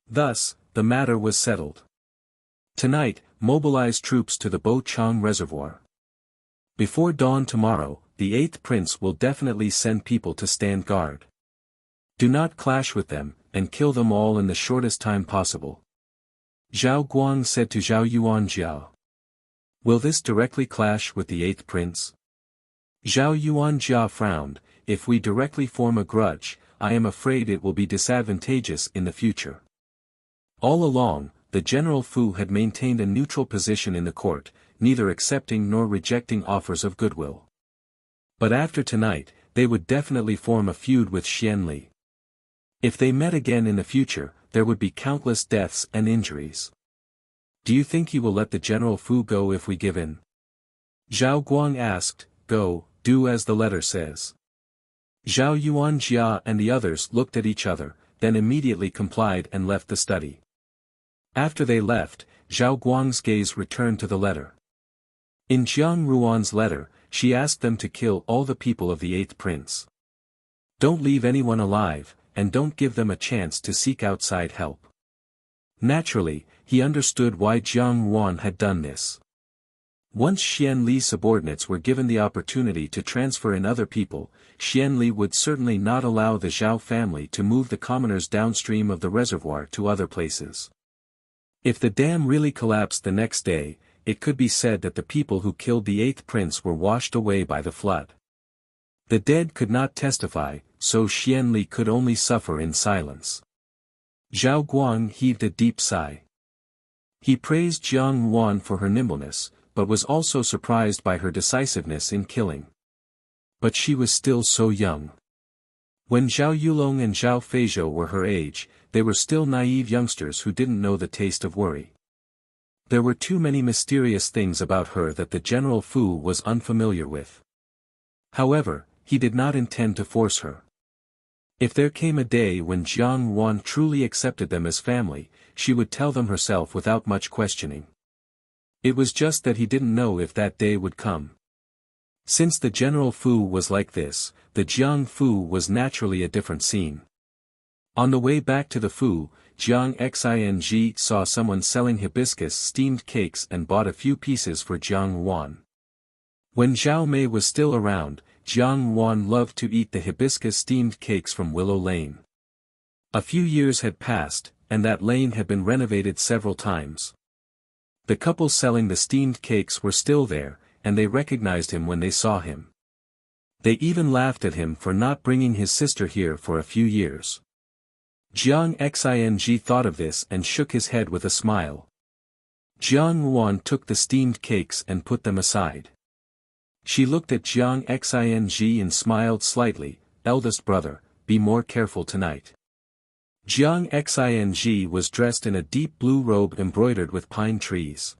Thus, the matter was settled. Tonight, mobilize troops to the Bochang Reservoir. Before dawn tomorrow, the 8th prince will definitely send people to stand guard. Do not clash with them, and kill them all in the shortest time possible. Zhao Guang said to Zhao Yuanjia. Will this directly clash with the 8th prince? Zhao Yuanjia frowned. If we directly form a grudge, I am afraid it will be disadvantageous in the future. All along, the General Fu had maintained a neutral position in the court, neither accepting nor rejecting offers of goodwill. But after tonight, they would definitely form a feud with Xianli. If they met again in the future, there would be countless deaths and injuries. Do you think he will let the General Fu go if we give in? Zhao Guang asked. Go, do as the letter says. Zhao Yuanjia and the others looked at each other, then immediately complied and left the study. After they left, Zhao Guang's gaze returned to the letter. In Jiang Ruan's letter, she asked them to kill all the people of the 8th prince. Don't leave anyone alive, and don't give them a chance to seek outside help. Naturally, he understood why Jiang Ruan had done this. Once Xianli's subordinates were given the opportunity to transfer in other people, Xianli would certainly not allow the Zhao family to move the commoners downstream of the reservoir to other places. If the dam really collapsed the next day, it could be said that the people who killed the 8th prince were washed away by the flood. The dead could not testify, so Xianli could only suffer in silence. Zhao Guang heaved a deep sigh. He praised Jiang Ruan for her nimbleness, but was also surprised by her decisiveness in killing. But she was still so young. When Zhao Yulong and Zhao Feizhou were her age, they were still naive youngsters who didn't know the taste of worry. There were too many mysterious things about her that the General Fu was unfamiliar with. However, he did not intend to force her. If there came a day when Jiang Ruan truly accepted them as family, she would tell them herself without much questioning. It was just that he didn't know if that day would come. Since the General Fu was like this, the Jiang Fu was naturally a different scene. On the way back to the Fu, Jiang Xing saw someone selling hibiscus steamed cakes and bought a few pieces for Jiang Ruan. When Zhao Mei was still around, Jiang Ruan loved to eat the hibiscus steamed cakes from Willow Lane. A few years had passed, and that lane had been renovated several times. The couple selling the steamed cakes were still there, and they recognized him when they saw him. They even laughed at him for not bringing his sister here for a few years. Jiang Xing thought of this and shook his head with a smile. Jiang Ruan took the steamed cakes and put them aside. She looked at Jiang Xing and smiled slightly. Eldest brother, be more careful tonight. Jiang Xing was dressed in a deep blue robe embroidered with pine trees.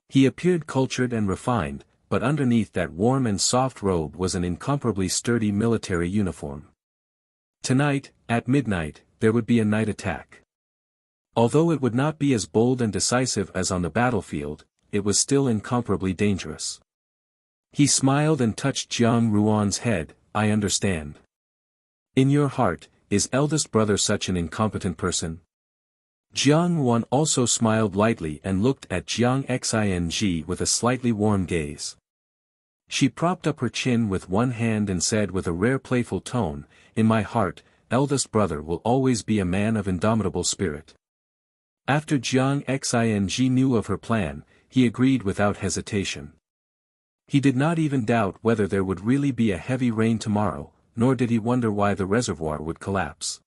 He appeared cultured and refined, but underneath that warm and soft robe was an incomparably sturdy military uniform. Tonight, at midnight, there would be a night attack. Although it would not be as bold and decisive as on the battlefield, it was still incomparably dangerous. He smiled and touched Jiang Ruan's head. I understand. In your heart, is eldest brother such an incompetent person? Jiang Ruan also smiled lightly and looked at Jiang Xing with a slightly warm gaze. She propped up her chin with one hand and said with a rare playful tone, in my heart, eldest brother will always be a man of indomitable spirit. After Jiang Xing knew of her plan, he agreed without hesitation. He did not even doubt whether there would really be a heavy rain tomorrow, nor did he wonder why the reservoir would collapse.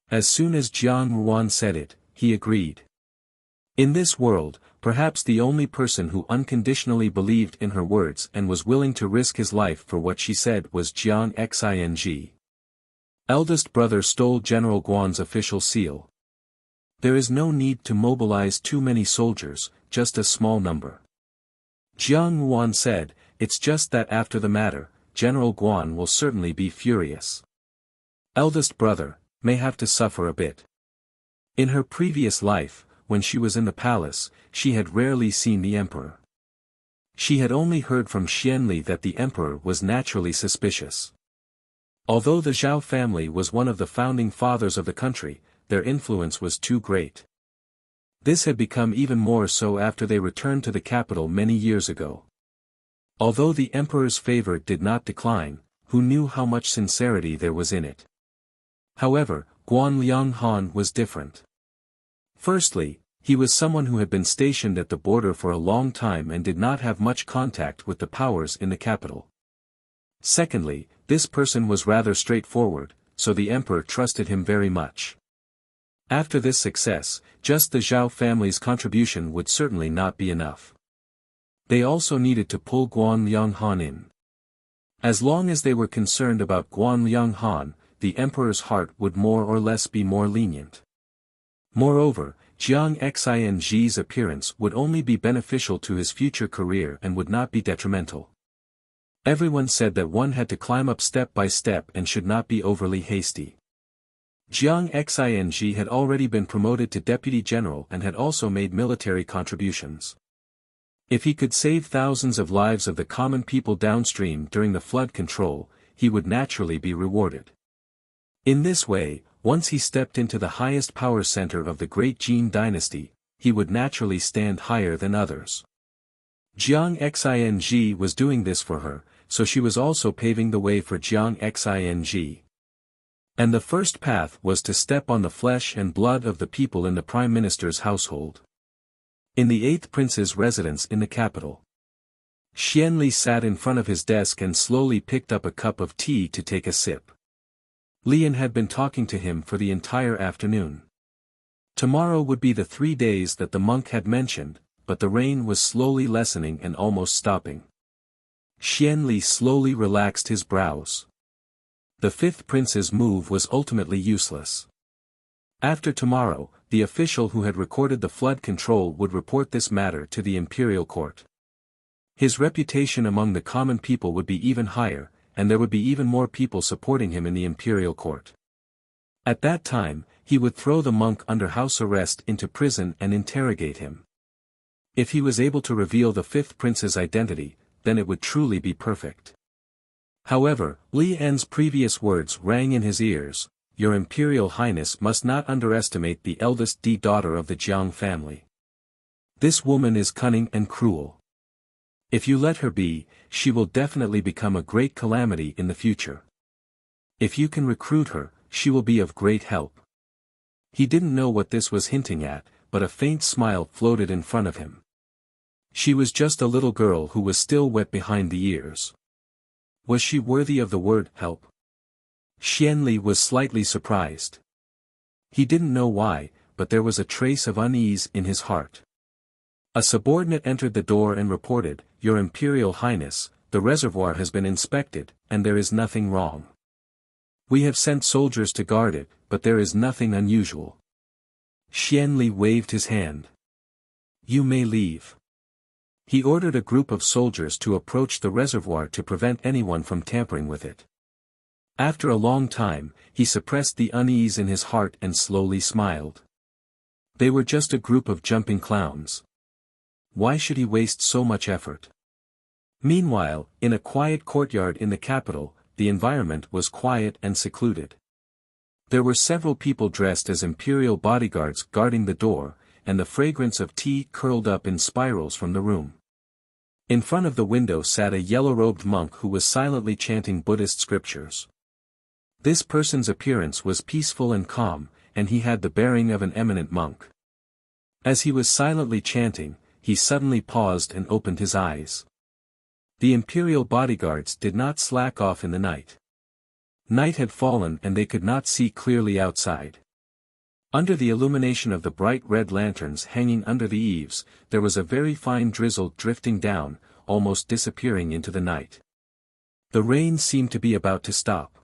As soon as Jiang Ruan said it, he agreed. In this world, perhaps the only person who unconditionally believed in her words and was willing to risk his life for what she said was Jiang Xing. Eldest brother stole General Guan's official seal. There is no need to mobilize too many soldiers, just a small number. Jiang Ruan said, it's just that after the matter, General Guan will certainly be furious. Eldest brother, may have to suffer a bit. In her previous life, when she was in the palace, she had rarely seen the emperor. She had only heard from Xianli that the emperor was naturally suspicious. Although the Zhao family was one of the founding fathers of the country, their influence was too great. This had become even more so after they returned to the capital many years ago. Although the emperor's favor did not decline, who knew how much sincerity there was in it? However, Guanliang Han was different. Firstly, he was someone who had been stationed at the border for a long time and did not have much contact with the powers in the capital. Secondly, this person was rather straightforward, so the emperor trusted him very much. After this success, just the Zhao family's contribution would certainly not be enough. They also needed to pull Guanliang Han in. As long as they were concerned about Guanliang Han, the emperor's heart would more or less be more lenient. Moreover, Jiang Xing's appearance would only be beneficial to his future career and would not be detrimental. Everyone said that one had to climb up step by step and should not be overly hasty. Jiang Xing had already been promoted to deputy general and had also made military contributions. If he could save thousands of lives of the common people downstream during the flood control, he would naturally be rewarded. In this way, once he stepped into the highest power center of the great Jin dynasty, he would naturally stand higher than others. Jiang Xing was doing this for her, so she was also paving the way for Jiang Xing. And the first path was to step on the flesh and blood of the people in the prime minister's household. In the 8th prince's residence in the capital. Xianli sat in front of his desk and slowly picked up a cup of tea to take a sip. Lian had been talking to him for the entire afternoon. Tomorrow would be the 3 days that the monk had mentioned, but the rain was slowly lessening and almost stopping. Xianli slowly relaxed his brows. The 5th prince's move was ultimately useless. After tomorrow, the official who had recorded the flood control would report this matter to the imperial court. His reputation among the common people would be even higher, and there would be even more people supporting him in the imperial court. At that time, he would throw the monk under house arrest into prison and interrogate him. If he was able to reveal the 5th prince's identity, then it would truly be perfect. However, Li En's previous words rang in his ears: "Your Imperial Highness must not underestimate the eldest daughter of the Jiang family. This woman is cunning and cruel. If you let her be, she will definitely become a great calamity in the future. If you can recruit her, she will be of great help." He didn't know what this was hinting at, but a faint smile floated in front of him. She was just a little girl who was still wet behind the ears. Was she worthy of the word help? Xianli was slightly surprised. He didn't know why, but there was a trace of unease in his heart. A subordinate entered the door and reported, "Your Imperial Highness, the reservoir has been inspected, and there is nothing wrong. We have sent soldiers to guard it, but there is nothing unusual." Xianli waved his hand. "You may leave." He ordered a group of soldiers to approach the reservoir to prevent anyone from tampering with it. After a long time, he suppressed the unease in his heart and slowly smiled. They were just a group of jumping clowns. Why should he waste so much effort? Meanwhile, in a quiet courtyard in the capital, the environment was quiet and secluded. There were several people dressed as imperial bodyguards guarding the door, and the fragrance of tea curled up in spirals from the room. In front of the window sat a yellow-robed monk who was silently chanting Buddhist scriptures. This person's appearance was peaceful and calm, and he had the bearing of an eminent monk. As he was silently chanting, he suddenly paused and opened his eyes. The imperial bodyguards did not slack off in the night. Night had fallen and they could not see clearly outside. Under the illumination of the bright red lanterns hanging under the eaves, there was a very fine drizzle drifting down, almost disappearing into the night. The rain seemed to be about to stop.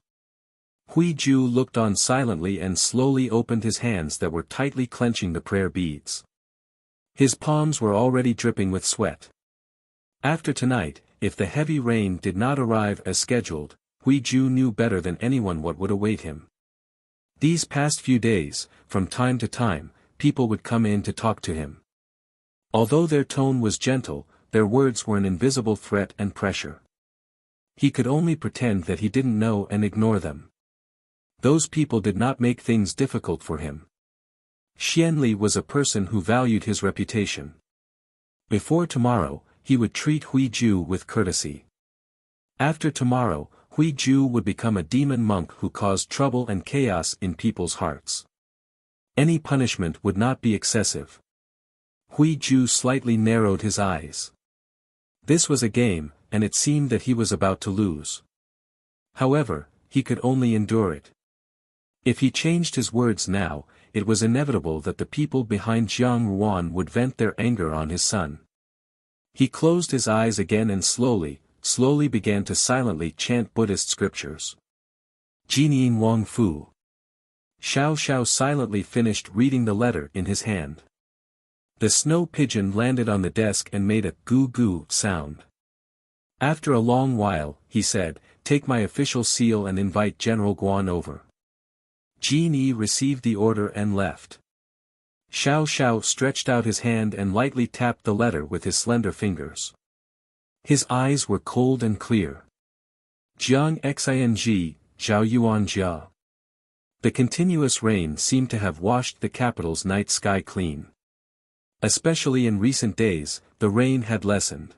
Huiju looked on silently and slowly opened his hands that were tightly clenching the prayer beads. His palms were already dripping with sweat. After tonight, if the heavy rain did not arrive as scheduled, Huiju knew better than anyone what would await him. These past few days, from time to time, people would come in to talk to him. Although their tone was gentle, their words were an invisible threat and pressure. He could only pretend that he didn't know and ignore them. Those people did not make things difficult for him. Xianli was a person who valued his reputation. Before tomorrow, he would treat Huiju with courtesy. After tomorrow, Huiju would become a demon monk who caused trouble and chaos in people's hearts. Any punishment would not be excessive. Huiju slightly narrowed his eyes. This was a game, and it seemed that he was about to lose. However, he could only endure it. If he changed his words now, it was inevitable that the people behind Jiang Ruan would vent their anger on his son. He closed his eyes again and slowly began to silently chant Buddhist scriptures. Jinying Wang Fu. Xiao Xiao silently finished reading the letter in his hand. The snow pigeon landed on the desk and made a goo-goo sound. After a long while, he said, "Take my official seal and invite General Guan over." Jin Yi received the order and left. Xiao Xiao stretched out his hand and lightly tapped the letter with his slender fingers. His eyes were cold and clear. Jiang Xing, Zhao Yuan Jia. The continuous rain seemed to have washed the capital's night sky clean. Especially in recent days, the rain had lessened.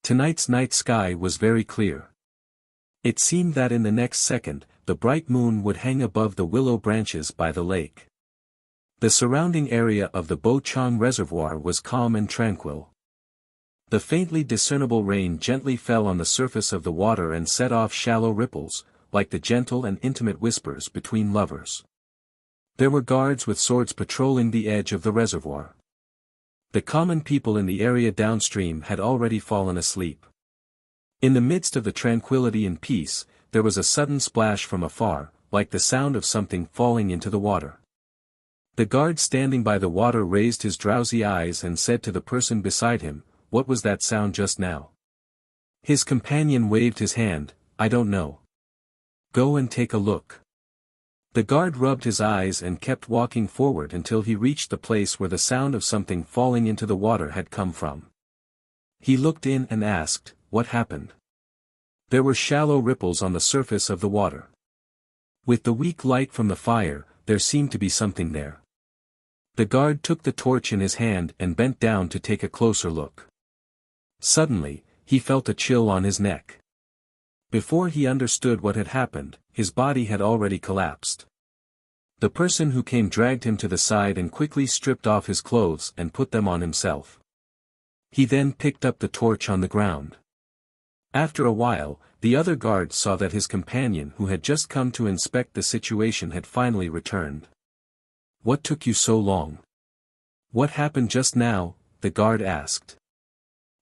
Tonight's night sky was very clear. It seemed that in the next second, the bright moon would hang above the willow branches by the lake. The surrounding area of the Bochang Reservoir was calm and tranquil. The faintly discernible rain gently fell on the surface of the water and set off shallow ripples, like the gentle and intimate whispers between lovers. There were guards with swords patrolling the edge of the reservoir. The common people in the area downstream had already fallen asleep. In the midst of the tranquility and peace, there was a sudden splash from afar, like the sound of something falling into the water. The guard standing by the water raised his drowsy eyes and said to the person beside him, "What was that sound just now?" His companion waved his hand, "I don't know. Go and take a look." The guard rubbed his eyes and kept walking forward until he reached the place where the sound of something falling into the water had come from. He looked in and asked, "What happened?" There were shallow ripples on the surface of the water. With the weak light from the fire, there seemed to be something there. The guard took the torch in his hand and bent down to take a closer look. Suddenly, he felt a chill on his neck. Before he understood what had happened, his body had already collapsed. The person who came dragged him to the side and quickly stripped off his clothes and put them on himself. He then picked up the torch on the ground. After a while, the other guard saw that his companion who had just come to inspect the situation had finally returned. "What took you so long? What happened just now?" the guard asked.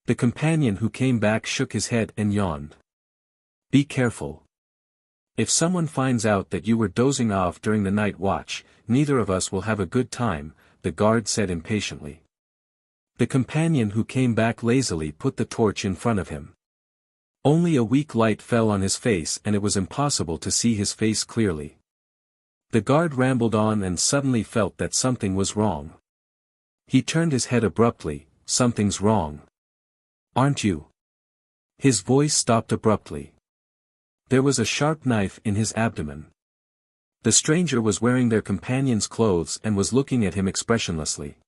The companion who came back shook his head and yawned. "Be careful. If someone finds out that you were dozing off during the night watch, neither of us will have a good time," the guard said impatiently. The companion who came back lazily put the torch in front of him. Only a weak light fell on his face and it was impossible to see his face clearly. The guard rambled on and suddenly felt that something was wrong. He turned his head abruptly. "Something's wrong. Aren't you?" His voice stopped abruptly. There was a sharp knife in his abdomen. The stranger was wearing their companion's clothes and was looking at him expressionlessly.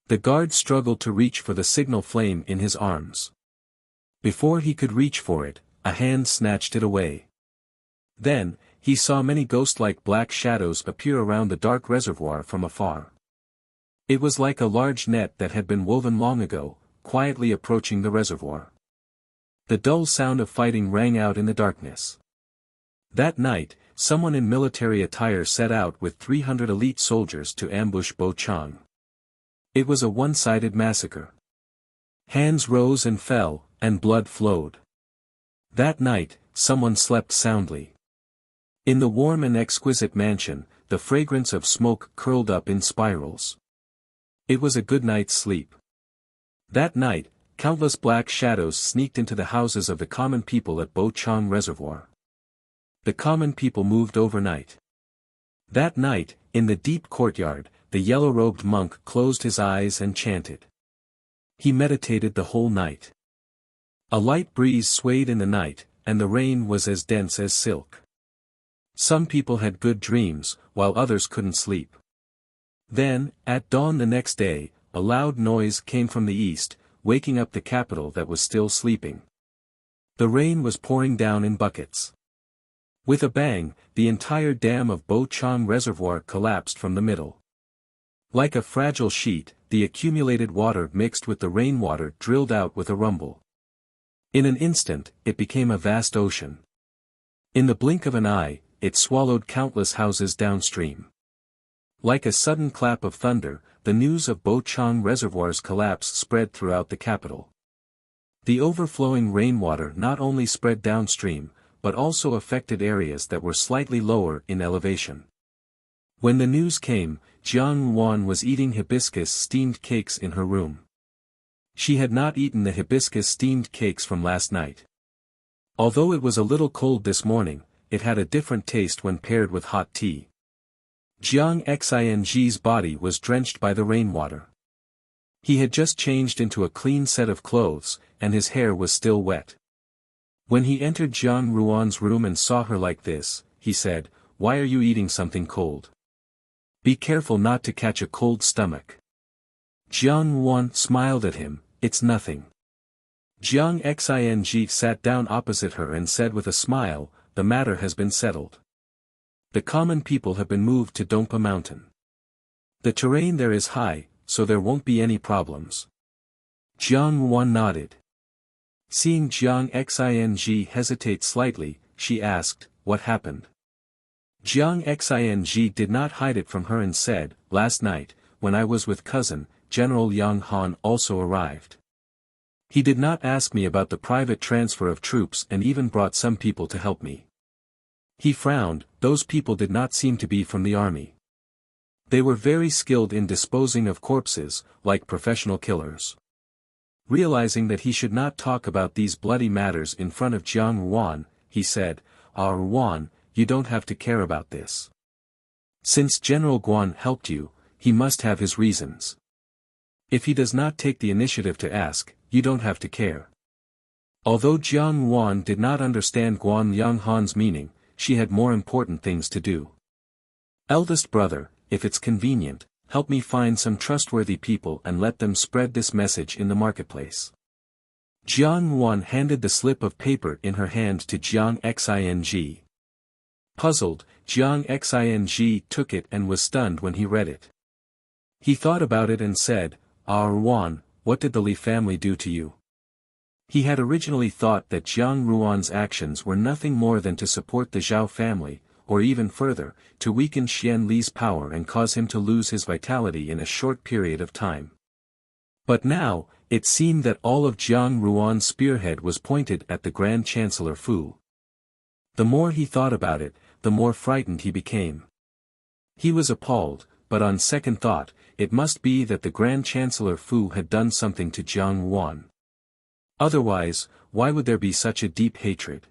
The guard struggled to reach for the signal flame in his arms. Before he could reach for it, a hand snatched it away. Then, he saw many ghost-like black shadows appear around the dark reservoir from afar. It was like a large net that had been woven long ago, quietly approaching the reservoir. The dull sound of fighting rang out in the darkness. That night, someone in military attire set out with 300 elite soldiers to ambush Bo Chang. It was a one-sided massacre. Hands rose and fell, and blood flowed. That night, someone slept soundly. In the warm and exquisite mansion, the fragrance of smoke curled up in spirals. It was a good night's sleep. That night, countless black shadows sneaked into the houses of the common people at Bo Chang Reservoir. The common people moved overnight. That night, in the deep courtyard, the yellow-robed monk closed his eyes and chanted. He meditated the whole night. A light breeze swayed in the night, and the rain was as dense as silk. Some people had good dreams, while others couldn't sleep. Then, at dawn the next day, a loud noise came from the east, waking up the capital that was still sleeping. The rain was pouring down in buckets. With a bang, the entire dam of Bochang Reservoir collapsed from the middle. Like a fragile sheet, the accumulated water mixed with the rainwater drilled out with a rumble. In an instant, it became a vast ocean. In the blink of an eye, it swallowed countless houses downstream. Like a sudden clap of thunder, the news of Bochang Reservoir's collapse spread throughout the capital. The overflowing rainwater not only spread downstream, but also affected areas that were slightly lower in elevation. When the news came, Jiang Yuan was eating hibiscus steamed cakes in her room. She had not eaten the hibiscus steamed cakes from last night. Although it was a little cold this morning, it had a different taste when paired with hot tea. Jiang Xing's body was drenched by the rainwater. He had just changed into a clean set of clothes, and his hair was still wet. When he entered Jiang Ruan's room and saw her like this, he said, "Why are you eating something cold? Be careful not to catch a cold stomach." Jiang Ruan smiled at him, "It's nothing." Jiang Xing sat down opposite her and said with a smile, "The matter has been settled. The common people have been moved to Dongpa Mountain. The terrain there is high, so there won't be any problems." Jiang Yuan nodded. Seeing Jiang Xing hesitate slightly, she asked, "What happened?" Jiang Xing did not hide it from her and said, "Last night, when I was with cousin, General Yang Han also arrived. He did not ask me about the private transfer of troops and even brought some people to help me." He frowned. Those people did not seem to be from the army. They were very skilled in disposing of corpses, like professional killers. Realizing that he should not talk about these bloody matters in front of Jiang Yuan, he said, Yuan, you don't have to care about this. Since General Guan helped you, he must have his reasons. If he does not take the initiative to ask, you don't have to care." Although Jiang Yuan did not understand Guan Yanghan's meaning, she had more important things to do. "Eldest brother, if it's convenient, help me find some trustworthy people and let them spread this message in the marketplace." Jiang Yuan handed the slip of paper in her hand to Jiang Xing. Puzzled, Jiang Xing took it and was stunned when he read it. He thought about it and said, Yuan, what did the Li family do to you?" He had originally thought that Jiang Ruan's actions were nothing more than to support the Zhao family, or even further, to weaken Xian Li's power and cause him to lose his vitality in a short period of time. But now, it seemed that all of Jiang Ruan's spearhead was pointed at the Grand Chancellor Fu. The more he thought about it, the more frightened he became. He was appalled, but on second thought, it must be that the Grand Chancellor Fu had done something to Jiang Yuan. Otherwise, why would there be such a deep hatred?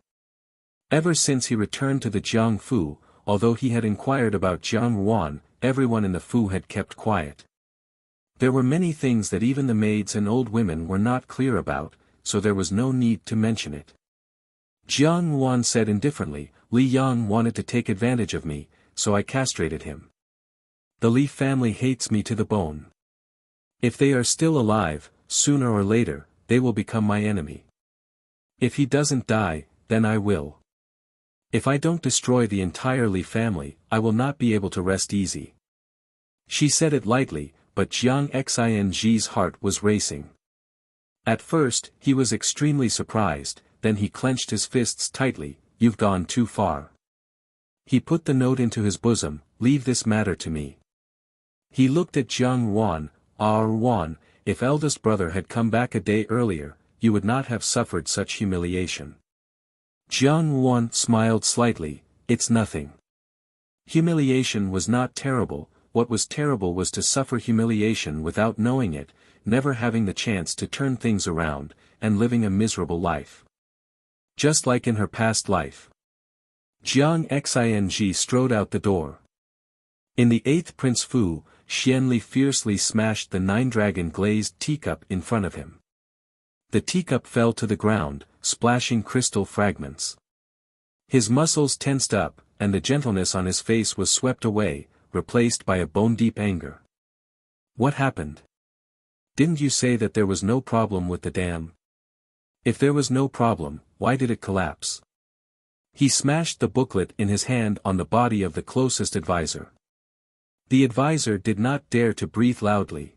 Ever since he returned to the Jiang Fu, although he had inquired about Jiang Yuan, everyone in the Fu had kept quiet. There were many things that even the maids and old women were not clear about, so there was no need to mention it. Jiang Yuan said indifferently, "Li Yang wanted to take advantage of me, so I castrated him. The Li family hates me to the bone. If they are still alive, sooner or later, they will become my enemy. If he doesn't die, then I will. If I don't destroy the entire Li family, I will not be able to rest easy." She said it lightly, but Jiang Xing's heart was racing. At first, he was extremely surprised, then he clenched his fists tightly. "You've gone too far." He put the note into his bosom, "Leave this matter to me." He looked at Jiang Yuan, Yuan, if eldest brother had come back a day earlier, you would not have suffered such humiliation." Jiang Yuan smiled slightly, "It's nothing. Humiliation was not terrible, what was terrible was to suffer humiliation without knowing it, never having the chance to turn things around, and living a miserable life. Just like in her past life." Jiang Xing strode out the door. In the 8th Prince Fu, Xianli fiercely smashed the 9-dragon glazed teacup in front of him. The teacup fell to the ground, splashing crystal fragments. His muscles tensed up, and the gentleness on his face was swept away, replaced by a bone-deep anger. What happened? Didn't you say that there was no problem with the dam? If there was no problem, why did it collapse? He smashed the booklet in his hand on the body of the closest advisor. The advisor did not dare to breathe loudly.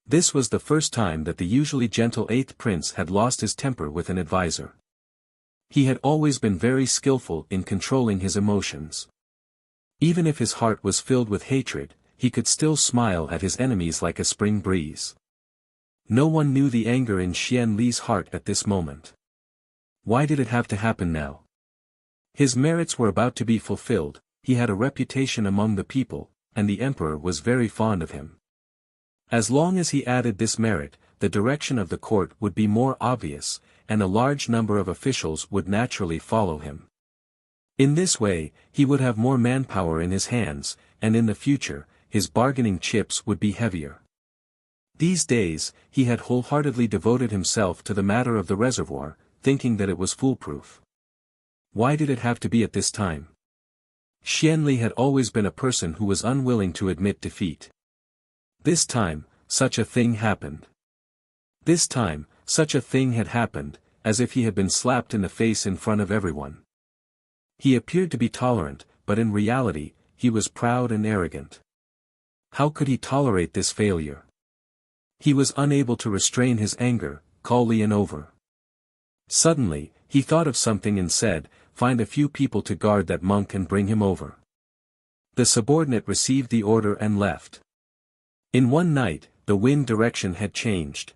This was the first time that the usually gentle 8th prince had lost his temper with an advisor. He had always been very skillful in controlling his emotions. Even if his heart was filled with hatred, he could still smile at his enemies like a spring breeze. No one knew the anger in Xianli's heart at this moment. Why did it have to happen now? His merits were about to be fulfilled, he had a reputation among the people, and the emperor was very fond of him. As long as he added this merit, the direction of the court would be more obvious, and a large number of officials would naturally follow him. In this way, he would have more manpower in his hands, and in the future, his bargaining chips would be heavier. These days, he had wholeheartedly devoted himself to the matter of the reservoir, thinking that it was foolproof. Why did it have to be at this time? Xianli had always been a person who was unwilling to admit defeat. This time, such a thing happened. This time, such a thing had happened, as if he had been slapped in the face in front of everyone. He appeared to be tolerant, but in reality, he was proud and arrogant. How could he tolerate this failure? He was unable to restrain his anger. Call Lian over. Suddenly, he thought of something and said, find a few people to guard that monk and bring him over. The subordinate received the order and left. In one night, the wind direction had changed.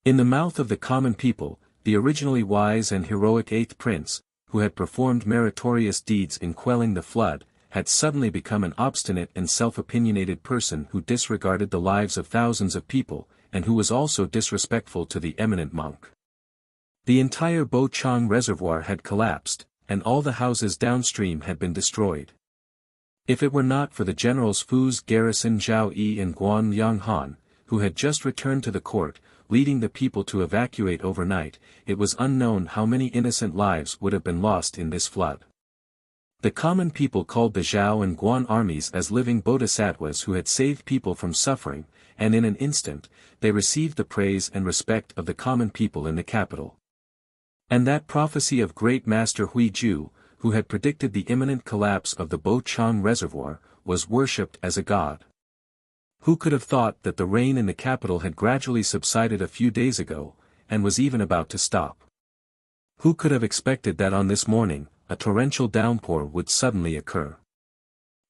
In the mouth of the common people, the originally wise and heroic 8th prince, who had performed meritorious deeds in quelling the flood, had suddenly become an obstinate and self-opinionated person who disregarded the lives of thousands of people, and who was also disrespectful to the eminent monk. The entire Bochang reservoir had collapsed, and all the houses downstream had been destroyed. If it were not for the generals Fu's garrison Zhao Yi and Guan Lianghan, who had just returned to the court, leading the people to evacuate overnight, it was unknown how many innocent lives would have been lost in this flood. The common people called the Zhao and Guan armies as living bodhisattvas who had saved people from suffering, and in an instant, they received the praise and respect of the common people in the capital. And that prophecy of great master Huiju, who had predicted the imminent collapse of the Bochang reservoir, was worshipped as a god. Who could have thought that the rain in the capital had gradually subsided a few days ago, and was even about to stop? Who could have expected that on this morning, a torrential downpour would suddenly occur?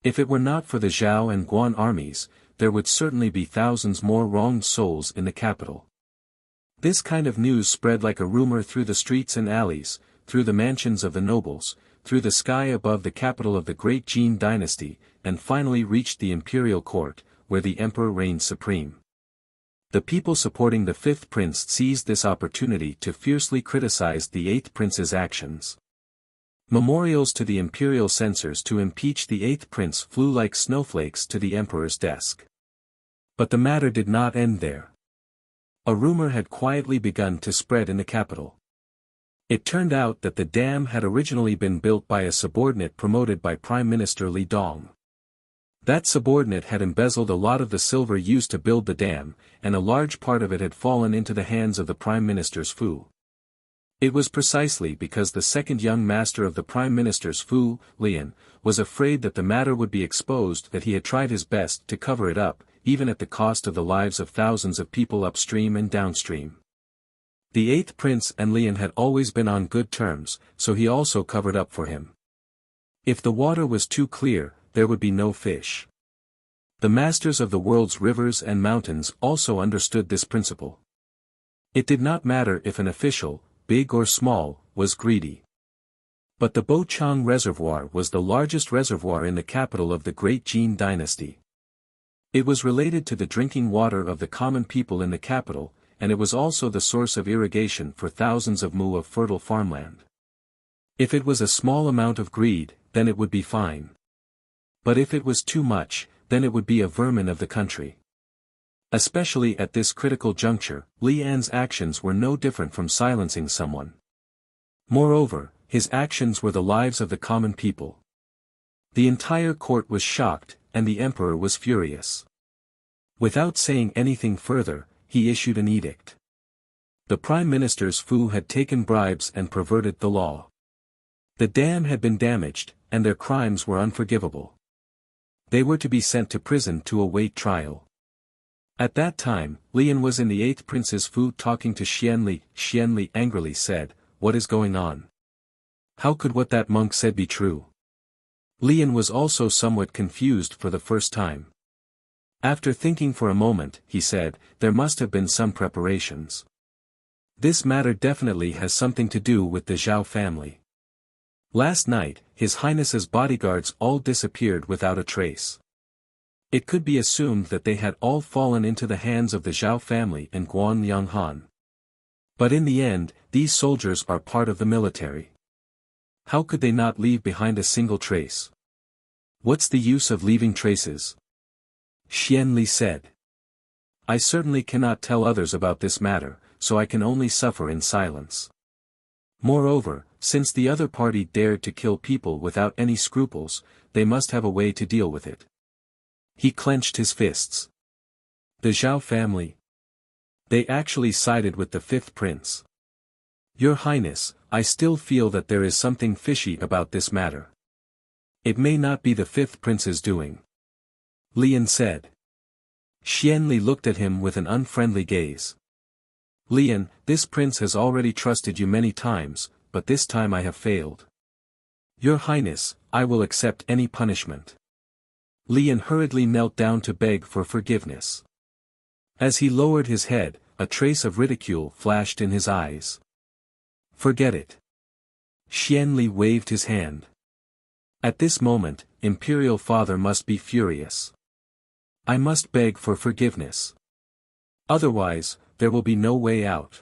If it were not for the Zhao and Guan armies, there would certainly be thousands more wronged souls in the capital. This kind of news spread like a rumor through the streets and alleys, through the mansions of the nobles, through the sky above the capital of the great Jin dynasty, and finally reached the imperial court, where the emperor reigned supreme. The people supporting the 5th prince seized this opportunity to fiercely criticize the 8th prince's actions. Memorials to the imperial censors to impeach the 8th prince flew like snowflakes to the emperor's desk. But the matter did not end there. A rumor had quietly begun to spread in the capital. It turned out that the dam had originally been built by a subordinate promoted by Prime Minister Li Dong. That subordinate had embezzled a lot of the silver used to build the dam, and a large part of it had fallen into the hands of the Prime Minister's Fu. It was precisely because the second young master of the Prime Minister's Fu, Lian, was afraid that the matter would be exposed that he had tried his best to cover it up, even at the cost of the lives of thousands of people upstream and downstream. The 8th prince and Lian had always been on good terms, so he also covered up for him. If the water was too clear, there would be no fish. The masters of the world's rivers and mountains also understood this principle. It did not matter if an official, big or small, was greedy. But the Bochang reservoir was the largest reservoir in the capital of the great Jin dynasty. It was related to the drinking water of the common people in the capital, and it was also the source of irrigation for thousands of mu of fertile farmland. If it was a small amount of greed, then it would be fine. But if it was too much, then it would be a vermin of the country. Especially at this critical juncture, Li An's actions were no different from silencing someone. Moreover, his actions were the lives of the common people. The entire court was shocked, and the emperor was furious. Without saying anything further, he issued an edict. The prime minister's Fu had taken bribes and perverted the law. The dam had been damaged, and their crimes were unforgivable. They were to be sent to prison to await trial. At that time, Lian was in the 8th Prince's Fu talking to Xianli. Xianli angrily said, "What is going on? How could what that monk said be true?" Lian was also somewhat confused for the first time. After thinking for a moment, he said, "There must have been some preparations. This matter definitely has something to do with the Zhao family. Last night, His Highness's bodyguards all disappeared without a trace. It could be assumed that they had all fallen into the hands of the Zhao family and Guan Lianghan. But in the end, these soldiers are part of the military. How could they not leave behind a single trace? What's the use of leaving traces?" Xianli said. "I certainly cannot tell others about this matter, so I can only suffer in silence. Moreover, since the other party dared to kill people without any scruples, they must have a way to deal with it." He clenched his fists. The Zhao family. They actually sided with the 5th prince. "Your Highness, I still feel that there is something fishy about this matter. It may not be the 5th prince's doing," Lian said. Xianli looked at him with an unfriendly gaze. "Lian, this prince has already trusted you many times, but this time I have failed. Your Highness, I will accept any punishment." Lian hurriedly knelt down to beg for forgiveness. As he lowered his head, a trace of ridicule flashed in his eyes. "Forget it." Xianli waved his hand. At this moment, Imperial Father must be furious. "I must beg for forgiveness. Otherwise, there will be no way out."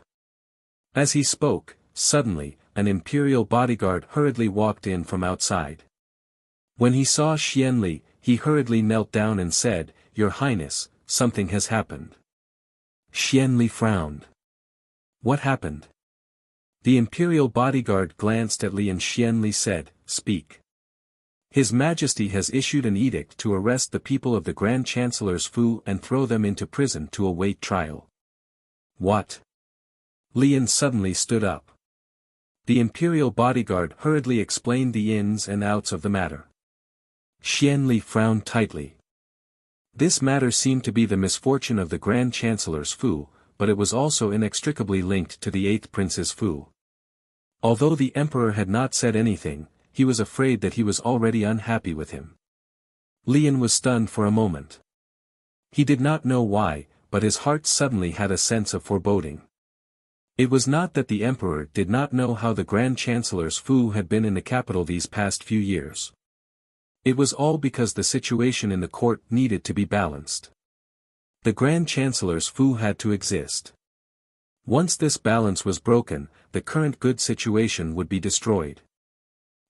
As he spoke, suddenly, an imperial bodyguard hurriedly walked in from outside. When he saw Xianli, he hurriedly knelt down and said, "Your Highness, something has happened." Xianli frowned. "What happened?" The imperial bodyguard glanced at Li and Xianli said, "Speak." "His Majesty has issued an edict to arrest the people of the Grand Chancellor's Fu and throw them into prison to await trial." "What?" Lian suddenly stood up. The imperial bodyguard hurriedly explained the ins and outs of the matter. Xianli frowned tightly. This matter seemed to be the misfortune of the Grand Chancellor's Fu, but it was also inextricably linked to the 8th Prince's Fu. Although the Emperor had not said anything, he was afraid that he was already unhappy with him. Lian was stunned for a moment. He did not know why, but his heart suddenly had a sense of foreboding. It was not that the Emperor did not know how the Grand Chancellor's Fu had been in the capital these past few years. It was all because the situation in the court needed to be balanced. The Grand Chancellor's Fu had to exist. Once this balance was broken, the current good situation would be destroyed.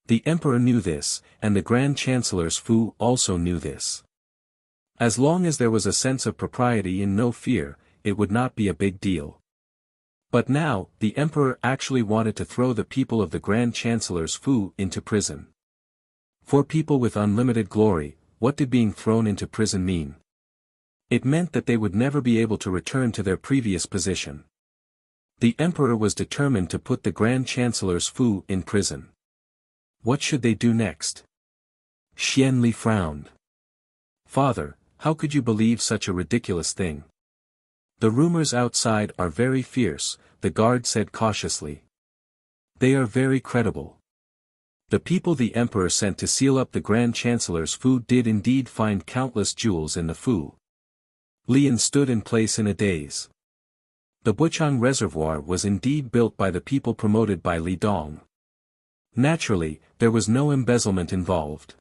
The Emperor knew this, and the Grand Chancellor's Fu also knew this. As long as there was a sense of propriety and no fear, it would not be a big deal. But now, the Emperor actually wanted to throw the people of the Grand Chancellor's Fu into prison. For people with unlimited glory, what did being thrown into prison mean? It meant that they would never be able to return to their previous position. The Emperor was determined to put the Grand Chancellor's Fu in prison. What should they do next? Xianli frowned. "Father, how could you believe such a ridiculous thing? The rumors outside are very fierce," the guard said cautiously. "They are very credible. The people the Emperor sent to seal up the Grand Chancellor's Fu did indeed find countless jewels in the Fu." Lian stood in place in a daze. The Buchang Reservoir was indeed built by the people promoted by Li Dong. Naturally, there was no embezzlement involved.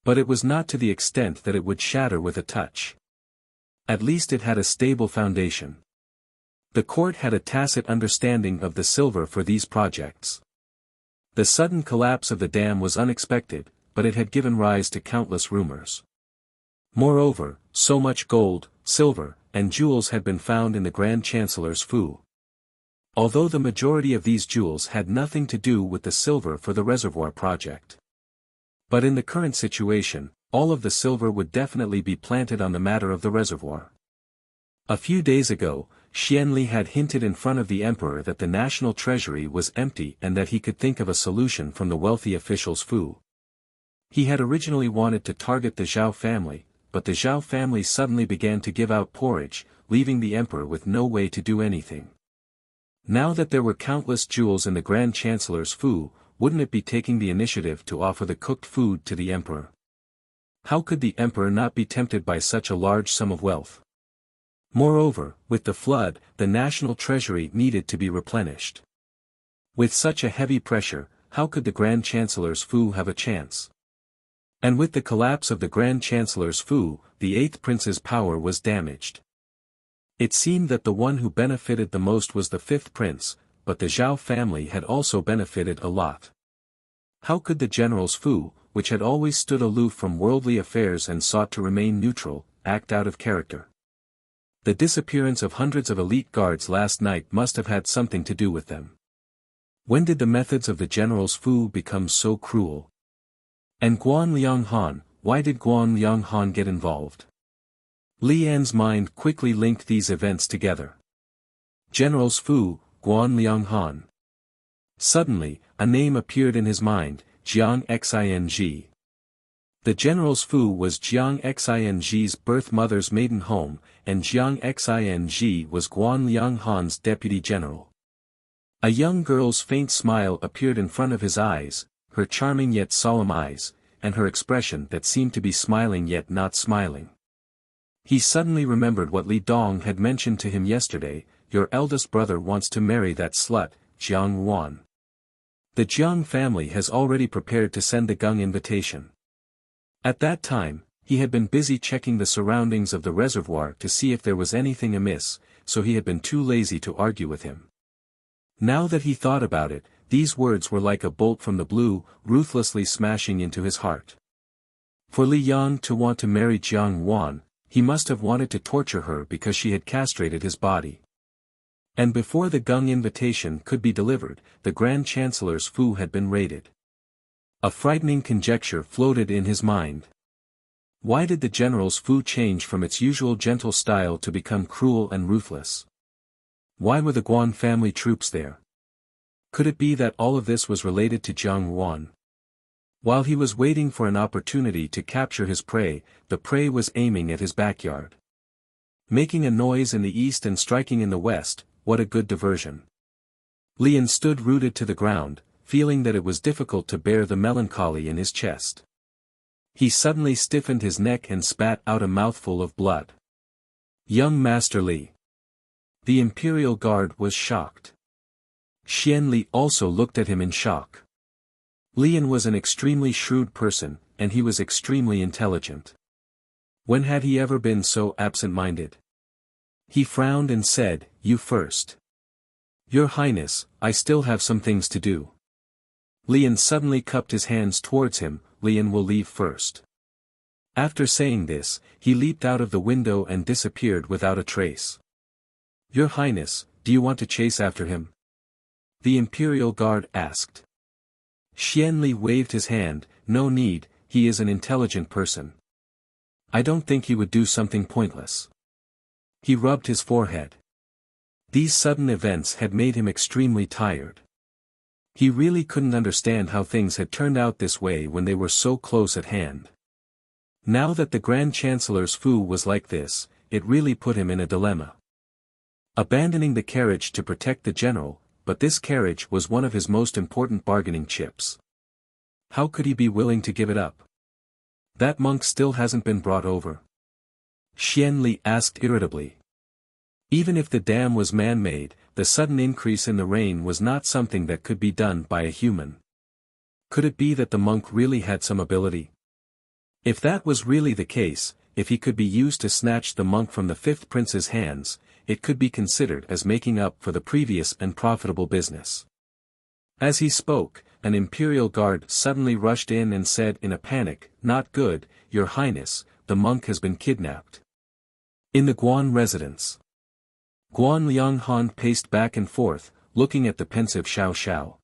But it was not to the extent that it would shatter with a touch. At least it had a stable foundation. The court had a tacit understanding of the silver for these projects. The sudden collapse of the dam was unexpected, but it had given rise to countless rumors. Moreover, so much gold, silver, and jewels had been found in the Grand Chancellor's fu. Although the majority of these jewels had nothing to do with the silver for the reservoir project. But in the current situation, all of the silver would definitely be planted on the matter of the reservoir. A few days ago, Xianli had hinted in front of the emperor that the national treasury was empty and that he could think of a solution from the wealthy official's fu. He had originally wanted to target the Zhao family, but the Zhao family suddenly began to give out porridge, leaving the emperor with no way to do anything. Now that there were countless jewels in the Grand Chancellor's fu, wouldn't it be taking the initiative to offer the cooked food to the emperor? How could the emperor not be tempted by such a large sum of wealth? Moreover, with the flood, the national treasury needed to be replenished. With such a heavy pressure, how could the Grand Chancellor's fu have a chance? And with the collapse of the Grand Chancellor's fu, the 8th prince's power was damaged. It seemed that the one who benefited the most was the 5th prince, but the Zhao family had also benefited a lot. How could the general's fu, which had always stood aloof from worldly affairs and sought to remain neutral, act out of character? The disappearance of hundreds of elite guards last night must have had something to do with them. When did the methods of the general's fu become so cruel? And Guan Lianghan, why did Guan Lianghan get involved? Li Yan's mind quickly linked these events together. General's fu, Guan Lianghan. Suddenly, a name appeared in his mind, Jiang Xing. The general's fu was Jiang Xing's birth mother's maiden home, and Jiang Xing was Guan Lianghan's deputy general. A young girl's faint smile appeared in front of his eyes, her charming yet solemn eyes, and her expression that seemed to be smiling yet not smiling. He suddenly remembered what Li Dong had mentioned to him yesterday, your eldest brother wants to marry that slut, Jiang Wan. The Jiang family has already prepared to send the Gung invitation. At that time, he had been busy checking the surroundings of the reservoir to see if there was anything amiss, so he had been too lazy to argue with him. Now that he thought about it, these words were like a bolt from the blue, ruthlessly smashing into his heart. For Li Yang to want to marry Jiang Wan, he must have wanted to torture her because she had castrated his body. And before the Gung invitation could be delivered, the Grand Chancellor's fu had been raided. A frightening conjecture floated in his mind. Why did the general's fu change from its usual gentle style to become cruel and ruthless? Why were the Guan family troops there? Could it be that all of this was related to Jiang Wan? While he was waiting for an opportunity to capture his prey, the prey was aiming at his backyard. Making a noise in the east and striking in the west, what a good diversion. Lian stood rooted to the ground, feeling that it was difficult to bear the melancholy in his chest. He suddenly stiffened his neck and spat out a mouthful of blood. Young Master Li. The Imperial Guard was shocked. Xianli also looked at him in shock. Lian was an extremely shrewd person, and he was extremely intelligent. When had he ever been so absent-minded? He frowned and said, "You first." "Your Highness, I still have some things to do." Lian suddenly cupped his hands towards him, "Lian will leave first." After saying this, he leaped out of the window and disappeared without a trace. "Your Highness, do you want to chase after him?" the Imperial Guard asked. Xianli waved his hand, "No need, he is an intelligent person. I don't think he would do something pointless." He rubbed his forehead. These sudden events had made him extremely tired. He really couldn't understand how things had turned out this way when they were so close at hand. Now that the Grand Chancellor's fu was like this, it really put him in a dilemma. Abandoning the carriage to protect the general, but this carriage was one of his most important bargaining chips. How could he be willing to give it up? That monk still hasn't been brought over. Xianli asked irritably. Even if the dam was man-made, the sudden increase in the rain was not something that could be done by a human. Could it be that the monk really had some ability? If that was really the case, if he could be used to snatch the monk from the 5th prince's hands, it could be considered as making up for the previous and profitable business. As he spoke, an Imperial Guard suddenly rushed in and said in a panic, "Not good, Your Highness, the monk has been kidnapped. In the Guan residence. Guan Lianghan paced back and forth, looking at the pensive Xiao Xiao.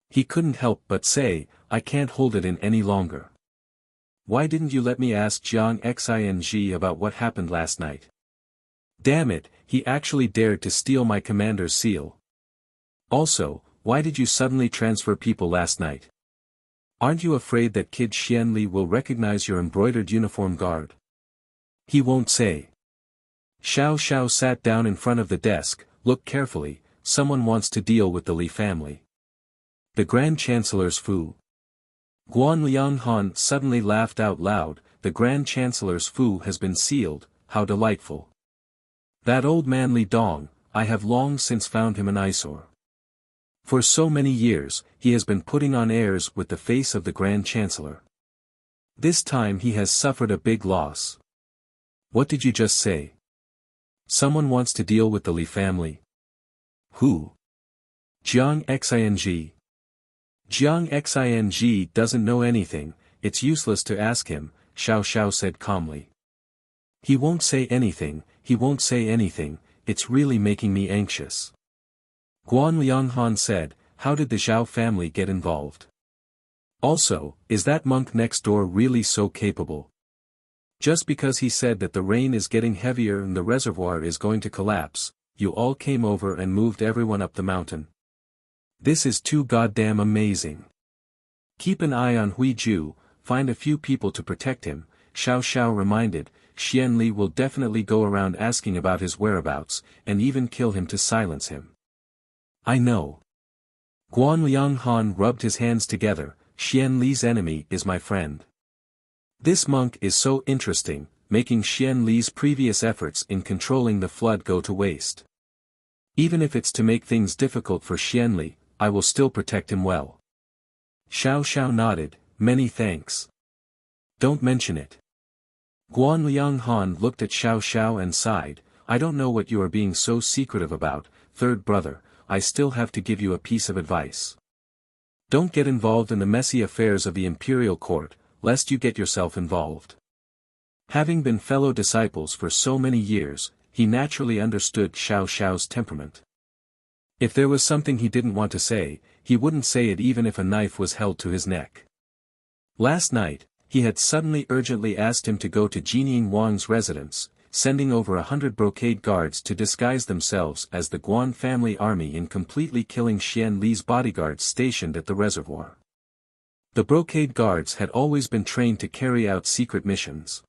He couldn't help but say, I can't hold it in any longer. Why didn't you let me ask Jiang Xing about what happened last night? Damn it, he actually dared to steal my commander's seal. Also, why did you suddenly transfer people last night? Aren't you afraid that Kid Xianli will recognize your embroidered uniform guard? He won't say. Xiao Xiao sat down in front of the desk, looked carefully, someone wants to deal with the Li family. The Grand Chancellor's Fu. Guan Lianghan suddenly laughed out loud, the Grand Chancellor's Fu has been sealed, how delightful. That old man Li Dong, I have long since found him an eyesore. For so many years, he has been putting on airs with the face of the Grand Chancellor. This time he has suffered a big loss. What did you just say? Someone wants to deal with the Li family. Who? Jiang Xing. Jiang Xing doesn't know anything, it's useless to ask him, Xiao Xiao said calmly. He won't say anything, it's really making me anxious. Guan Lianghan said, how did the Zhao family get involved? Also, is that monk next door really so capable? Just because he said that the rain is getting heavier and the reservoir is going to collapse, you all came over and moved everyone up the mountain. This is too goddamn amazing. Keep an eye on Hui Ju, find a few people to protect him, Xiao Xiao reminded, Xian Li will definitely go around asking about his whereabouts, and even kill him to silence him. I know. Guan Lianghan rubbed his hands together, Xian Li's enemy is my friend. This monk is so interesting, making Xian Li's previous efforts in controlling the flood go to waste. Even if it's to make things difficult for Xian Li, I will still protect him well. Xiao Xiao nodded, many thanks. Don't mention it. Guan Lianghan looked at Xiao Xiao and sighed, I don't know what you are being so secretive about, third brother, I still have to give you a piece of advice. Don't get involved in the messy affairs of the imperial court, lest you get yourself involved. Having been fellow disciples for so many years, he naturally understood Xiao Xiao's temperament. If there was something he didn't want to say, he wouldn't say it even if a knife was held to his neck. Last night, he had suddenly urgently asked him to go to Jinying Wang's residence, sending over 100 brocade guards to disguise themselves as the Guan family army in completely killing Xian Li's bodyguards stationed at the reservoir. The brocade guards had always been trained to carry out secret missions.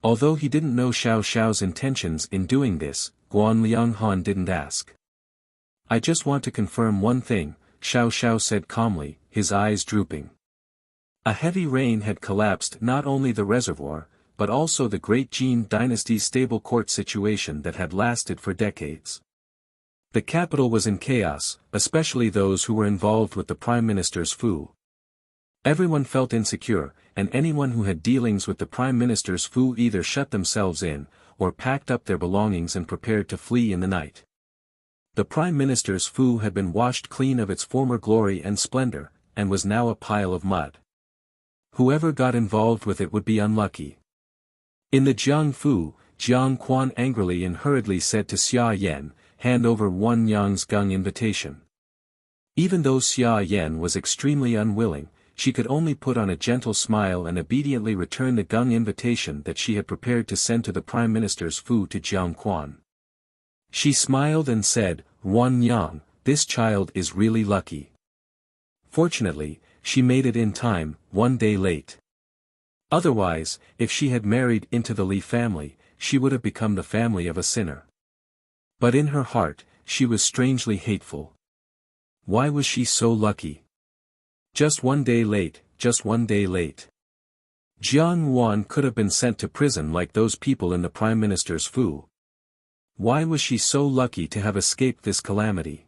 Although he didn't know Xiao Xiao's intentions in doing this, Guan Lianghan didn't ask. I just want to confirm one thing, Xiao Xiao said calmly, his eyes drooping. A heavy rain had collapsed not only the reservoir, but also the great Jin dynasty's stable court situation that had lasted for decades. The capital was in chaos, especially those who were involved with the Prime Minister's Fu. Everyone felt insecure, and anyone who had dealings with the Prime Minister's Fu either shut themselves in, or packed up their belongings and prepared to flee in the night. The Prime Minister's Fu had been washed clean of its former glory and splendor, and was now a pile of mud. Whoever got involved with it would be unlucky. In the Jiang Fu, Jiang Quan angrily and hurriedly said to Xia Yan, hand over Wan Yang's gung invitation. Even though Xia Yan was extremely unwilling, she could only put on a gentle smile and obediently return the gung invitation that she had prepared to send to the Prime Minister's Fu to Jiang Quan. She smiled and said, Wan Yang, this child is really lucky. Fortunately, she made it in time, 1 day late. Otherwise, if she had married into the Li family, she would have become the family of a sinner. But in her heart, she was strangely hateful. Why was she so lucky? Just 1 day late, just 1 day late. Jiang Wan could have been sent to prison like those people in the Prime Minister's Fu. Why was she so lucky to have escaped this calamity?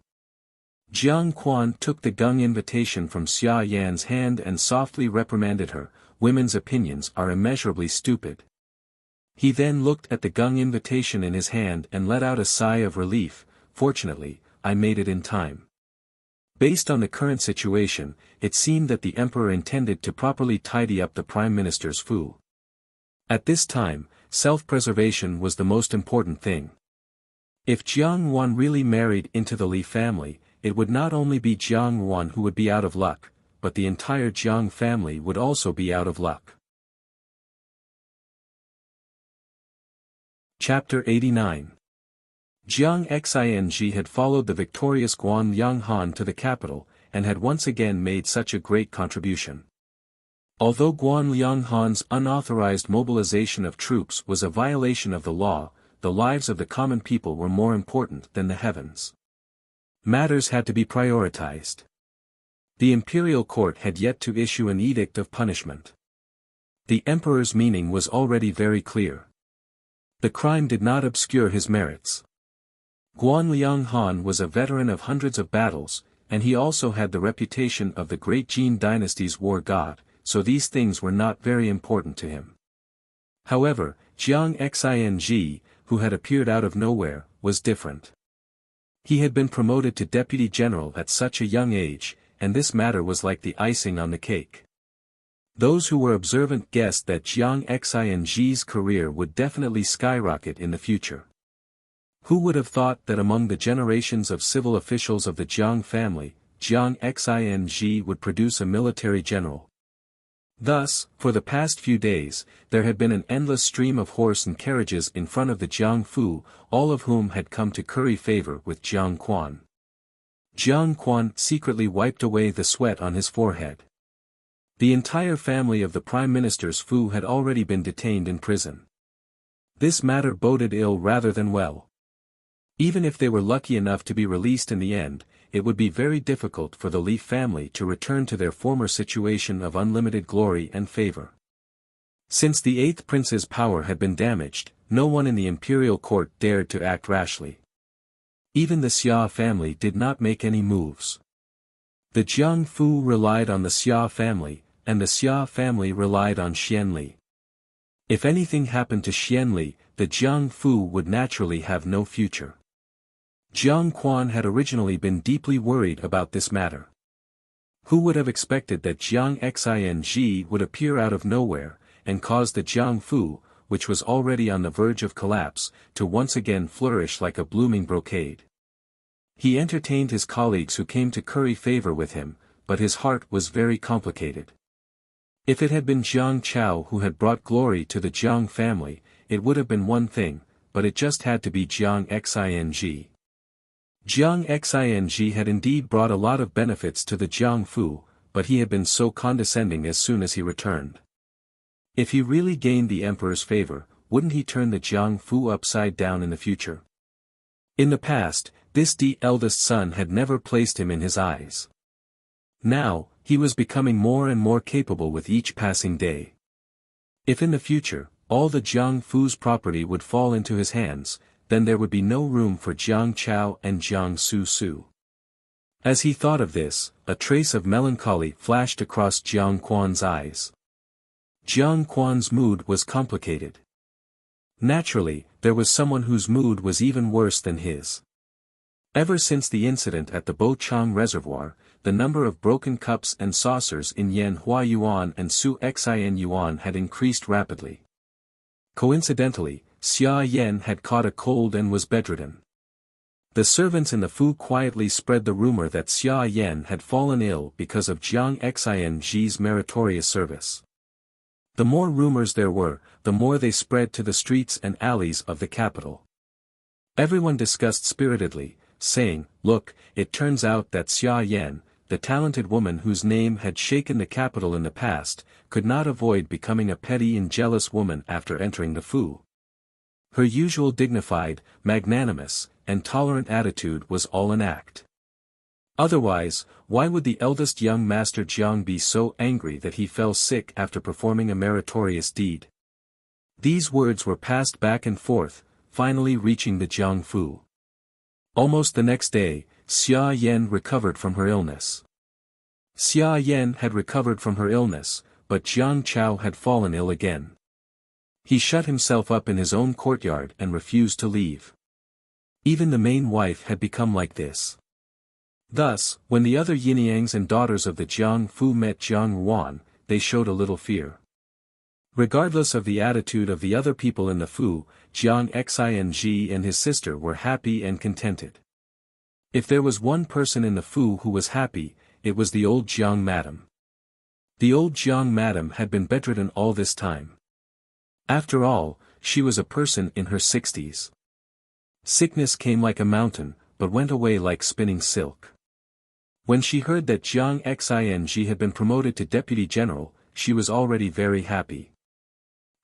Jiang Quan took the gung invitation from Xia Yan's hand and softly reprimanded her, women's opinions are immeasurably stupid. He then looked at the gung invitation in his hand and let out a sigh of relief, fortunately, I made it in time. Based on the current situation, it seemed that the emperor intended to properly tidy up the Prime Minister's Fu. At this time, self-preservation was the most important thing. If Jiang Yuan really married into the Li family, it would not only be Jiang Yuan who would be out of luck, but the entire Jiang family would also be out of luck. Chapter 89. Jiang Xing had followed the victorious Guan Liang Han to the capital, and had once again made such a great contribution. Although Guan Liang Han's unauthorized mobilization of troops was a violation of the law, the lives of the common people were more important than the heavens. Matters had to be prioritized. The imperial court had yet to issue an edict of punishment. The emperor's meaning was already very clear. The crime did not obscure his merits. Guan Liang Han was a veteran of hundreds of battles, and he also had the reputation of the great Jin dynasty's war god, so these things were not very important to him. However, Jiang Xing, who had appeared out of nowhere, was different. He had been promoted to deputy general at such a young age, and this matter was like the icing on the cake. Those who were observant guessed that Jiang Xing's career would definitely skyrocket in the future. Who would have thought that among the generations of civil officials of the Jiang family, Jiang Xing would produce a military general? Thus, for the past few days, there had been an endless stream of horse and carriages in front of the Jiang Fu, all of whom had come to curry favor with Jiang Quan. Jiang Quan secretly wiped away the sweat on his forehead. The entire family of the Prime Minister's Fu had already been detained in prison. This matter boded ill rather than well. Even if they were lucky enough to be released in the end, it would be very difficult for the Li family to return to their former situation of unlimited glory and favor. Since the eighth prince's power had been damaged, no one in the imperial court dared to act rashly. Even the Xia family did not make any moves. The Jiang Fu relied on the Xia family, and the Xia family relied on Xian Li. If anything happened to Xian Li, the Jiang Fu would naturally have no future. Jiang Quan had originally been deeply worried about this matter. Who would have expected that Jiang Xing would appear out of nowhere, and cause the Jiang Fu, which was already on the verge of collapse, to once again flourish like a blooming brocade? He entertained his colleagues who came to curry favor with him, but his heart was very complicated. If it had been Jiang Chao who had brought glory to the Jiang family, it would have been one thing, but it just had to be Jiang Xing. Jiang Xing had indeed brought a lot of benefits to the Jiang Fu, but he had been so condescending as soon as he returned. If he really gained the emperor's favor, wouldn't he turn the Jiang Fu upside down in the future? In the past, this eldest son had never placed him in his eyes. Now, he was becoming more and more capable with each passing day. If in the future, all the Jiang Fu's property would fall into his hands, then there would be no room for Jiang Chao and Jiang Su. As he thought of this, a trace of melancholy flashed across Jiang Quan's eyes. Jiang Quan's mood was complicated. Naturally, there was someone whose mood was even worse than his. Ever since the incident at the Bochang Reservoir, the number of broken cups and saucers in Yan Hua Yuan and Su Xin Yuan had increased rapidly. Coincidentally, Xia Yan had caught a cold and was bedridden. The servants in the Fu quietly spread the rumor that Xia Yan had fallen ill because of Jiang Xing's meritorious service. The more rumors there were, the more they spread to the streets and alleys of the capital. Everyone discussed spiritedly, saying, "Look, it turns out that Xia Yan, the talented woman whose name had shaken the capital in the past, could not avoid becoming a petty and jealous woman after entering the Fu. Her usual dignified, magnanimous, and tolerant attitude was all an act. Otherwise, why would the eldest young master Jiang be so angry that he fell sick after performing a meritorious deed?" These words were passed back and forth, finally reaching the Jiang Fu. Almost the next day, Xia Yan recovered from her illness. Xia Yan had recovered from her illness, but Jiang Chao had fallen ill again. He shut himself up in his own courtyard and refused to leave. Even the main wife had become like this. Thus, when the other yinyangs and daughters of the Jiang Fu met Jiang Yuan, they showed a little fear. Regardless of the attitude of the other people in the Fu, Jiang Xing and his sister were happy and contented. If there was one person in the Fu who was happy, it was the old Jiang madam. The old Jiang madam had been bedridden all this time. After all, she was a person in her 60s. Sickness came like a mountain, but went away like spinning silk. When she heard that Jiang Xing had been promoted to deputy general, she was already very happy.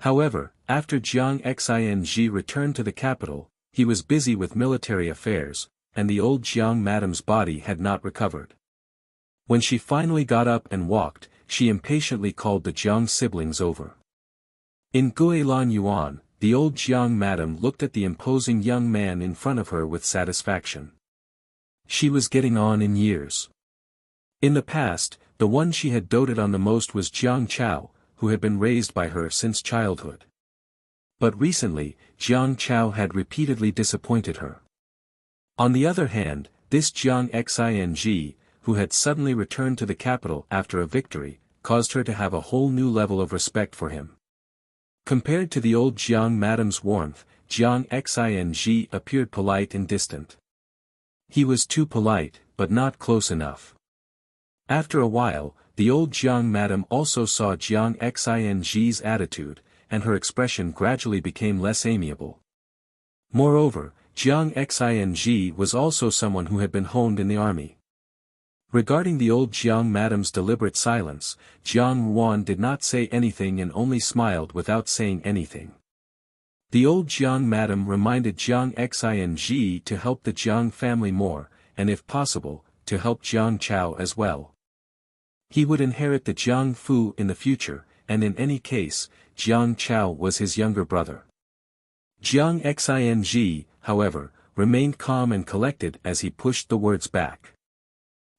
However, after Jiang Xing returned to the capital, he was busy with military affairs, and the old Jiang madam's body had not recovered. When she finally got up and walked, she impatiently called the Jiang siblings over. In Guilan Yuan, the old Jiang madam looked at the imposing young man in front of her with satisfaction. She was getting on in years. In the past, the one she had doted on the most was Jiang Chao, who had been raised by her since childhood. But recently, Jiang Chao had repeatedly disappointed her. On the other hand, this Jiang Xing, who had suddenly returned to the capital after a victory, caused her to have a whole new level of respect for him. Compared to the old Jiang madam's warmth, Jiang Xing appeared polite and distant. He was too polite, but not close enough. After a while, the old Jiang madam also saw Jiang Xing's attitude, and her expression gradually became less amiable. Moreover, Jiang Xing was also someone who had been honed in the army. Regarding the old Jiang madam's deliberate silence, Jiang Ruan did not say anything and only smiled without saying anything. The old Jiang madam reminded Jiang Xing to help the Jiang family more, and if possible, to help Jiang Chao as well. He would inherit the Jiang Fu in the future, and in any case, Jiang Chao was his younger brother. Jiang Xing, however, remained calm and collected as he pushed the words back.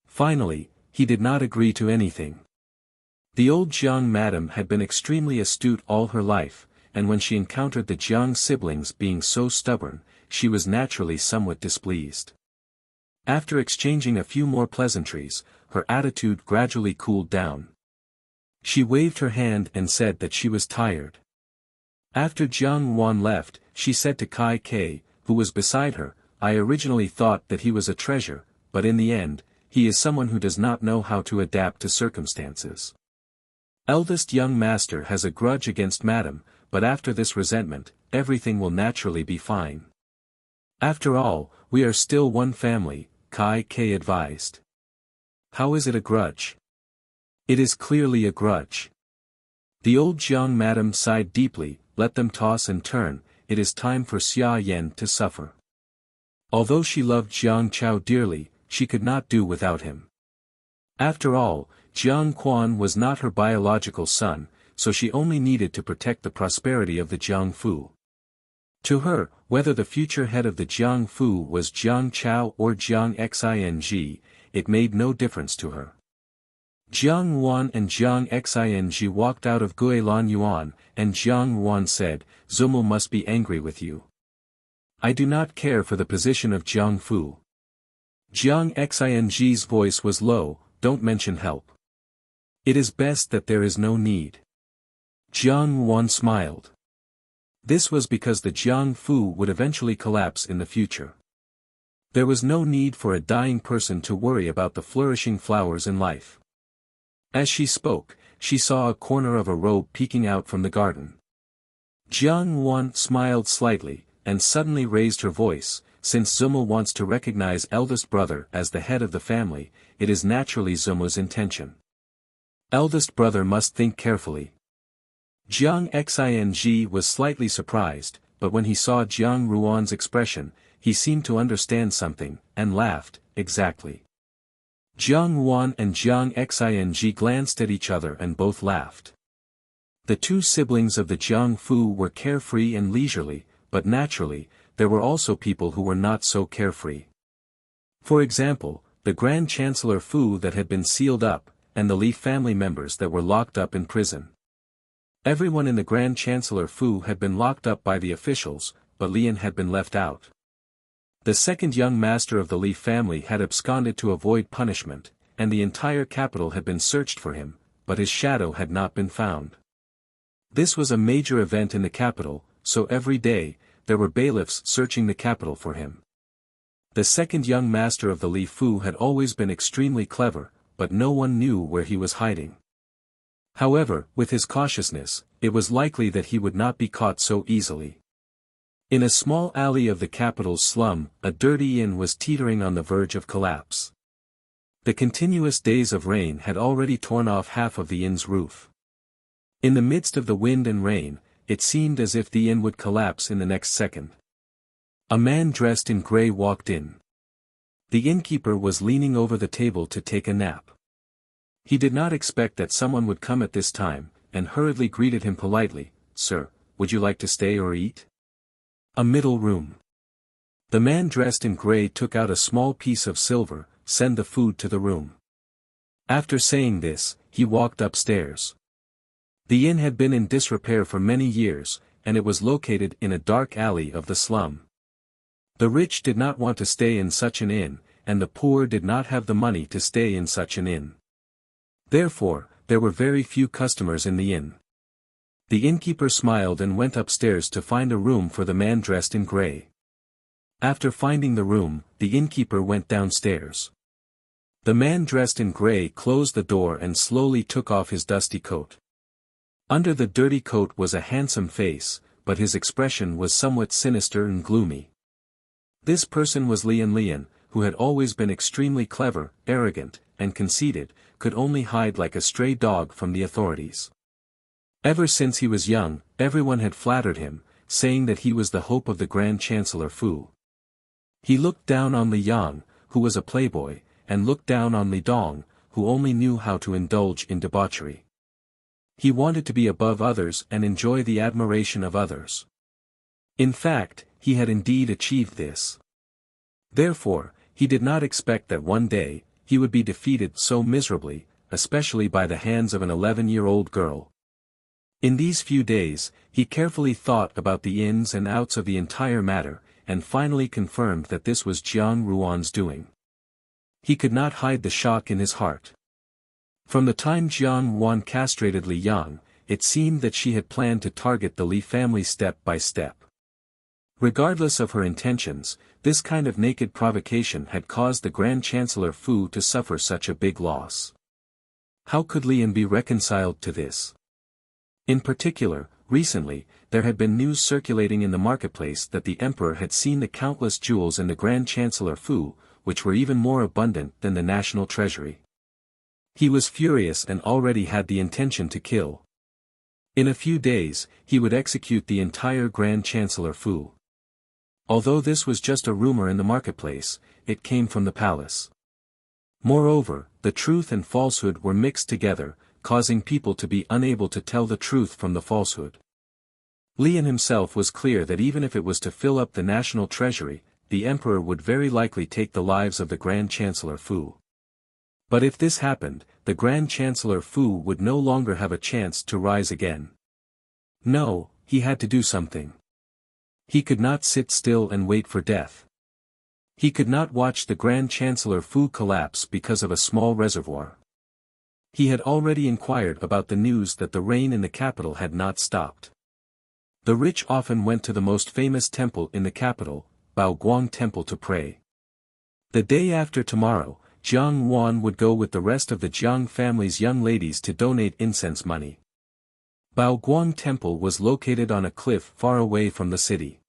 Finally, he did not agree to anything. The old Jiang madam had been extremely astute all her life, and when she encountered the Jiang siblings being so stubborn, she was naturally somewhat displeased. After exchanging a few more pleasantries, her attitude gradually cooled down. She waved her hand and said that she was tired. After Jiang Wan left, she said to Kai Ke, who was beside her, "I originally thought that he was a treasure, but in the end, he is someone who does not know how to adapt to circumstances. Eldest young master has a grudge against madam, but after this resentment, everything will naturally be fine." "After all, we are still one family," Kai Ke advised. "How is it a grudge?" "It is clearly a grudge." The old Jiang madam sighed deeply, "Let them toss and turn, it is time for Xia Yan to suffer." Although she loved Jiang Chao dearly, she could not do without him. After all, Jiang Quan was not her biological son, so she only needed to protect the prosperity of the Jiang Fu. To her, whether the future head of the Jiang Fu was Jiang Chao or Jiang Xing, it made no difference to her. Jiang Wan and Jiang Xing walked out of Guilan Yuan, and Jiang Wan said, "Zumel must be angry with you. I do not care for the position of Jiang Fu." Jiang Xing's voice was low, "Don't mention help. It is best that there is no need." Jiang Wan smiled. This was because the Jiang Fu would eventually collapse in the future. There was no need for a dying person to worry about the flourishing flowers in life. As she spoke, she saw a corner of a robe peeking out from the garden. Jiang Wan smiled slightly, and suddenly raised her voice, "Since Zumel wants to recognize eldest brother as the head of the family, it is naturally Zumel's intention. Eldest brother must think carefully." Jiang Xing was slightly surprised, but when he saw Jiang Ruan's expression, he seemed to understand something, and laughed, "Exactly." Jiang Wan and Jiang Xing glanced at each other and both laughed. The two siblings of the Jiang Fu were carefree and leisurely, but naturally, there were also people who were not so carefree. For example, the Grand Chancellor Fu that had been sealed up, and the Li family members that were locked up in prison. Everyone in the Grand Chancellor Fu had been locked up by the officials, but Lian had been left out. The second young master of the Li family had absconded to avoid punishment, and the entire capital had been searched for him, but his shadow had not been found. This was a major event in the capital, so every day, there were bailiffs searching the capital for him. The second young master of the Li Fu had always been extremely clever, but no one knew where he was hiding. However, with his cautiousness, it was likely that he would not be caught so easily. In a small alley of the capital's slum, a dirty inn was teetering on the verge of collapse. The continuous days of rain had already torn off half of the inn's roof. In the midst of the wind and rain, it seemed as if the inn would collapse in the next second. A man dressed in gray walked in. The innkeeper was leaning over the table to take a nap. He did not expect that someone would come at this time, and hurriedly greeted him politely, "Sir, would you like to stay or eat?" "A middle room." The man dressed in gray took out a small piece of silver, "Send the food to the room." After saying this, he walked upstairs. The inn had been in disrepair for many years, and it was located in a dark alley of the slum. The rich did not want to stay in such an inn, and the poor did not have the money to stay in such an inn. Therefore, there were very few customers in the inn. The innkeeper smiled and went upstairs to find a room for the man dressed in gray. After finding the room, the innkeeper went downstairs. The man dressed in gray closed the door and slowly took off his dusty coat. Under the dirty coat was a handsome face, but his expression was somewhat sinister and gloomy. This person was Lian, who had always been extremely clever, arrogant, and conceited, could only hide like a stray dog from the authorities. Ever since he was young, everyone had flattered him, saying that he was the hope of the Grand Chancellor Fu. He looked down on Li Yang, who was a playboy, and looked down on Li Dong, who only knew how to indulge in debauchery. He wanted to be above others and enjoy the admiration of others. In fact, he had indeed achieved this. Therefore, he did not expect that one day, he would be defeated so miserably, especially by the hands of an 11-year-old girl. In these few days, he carefully thought about the ins and outs of the entire matter, and finally confirmed that this was Jiang Ruan's doing. He could not hide the shock in his heart. From the time Jiang Ruan castrated Li Yang, it seemed that she had planned to target the Li family step by step. Regardless of her intentions, this kind of naked provocation had caused the Grand Chancellor Fu to suffer such a big loss. How could Lian be reconciled to this? In particular, recently, there had been news circulating in the marketplace that the emperor had seen the countless jewels in the Grand Chancellor Fu, which were even more abundant than the national treasury. He was furious and already had the intention to kill. In a few days, he would execute the entire Grand Chancellor Fu. Although this was just a rumor in the marketplace, it came from the palace. Moreover, the truth and falsehood were mixed together, causing people to be unable to tell the truth from the falsehood. Lian himself was clear that even if it was to fill up the national treasury, the emperor would very likely take the lives of the Grand Chancellor Fu. But if this happened, the Grand Chancellor Fu would no longer have a chance to rise again. No, he had to do something. He could not sit still and wait for death. He could not watch the Grand Chancellor Fu collapse because of a small reservoir. He had already inquired about the news that the rain in the capital had not stopped. The rich often went to the most famous temple in the capital, Baoguang Temple, to pray. The day after tomorrow, Jiang Wan would go with the rest of the Jiang family's young ladies to donate incense money. Baoguang Temple was located on a cliff far away from the city.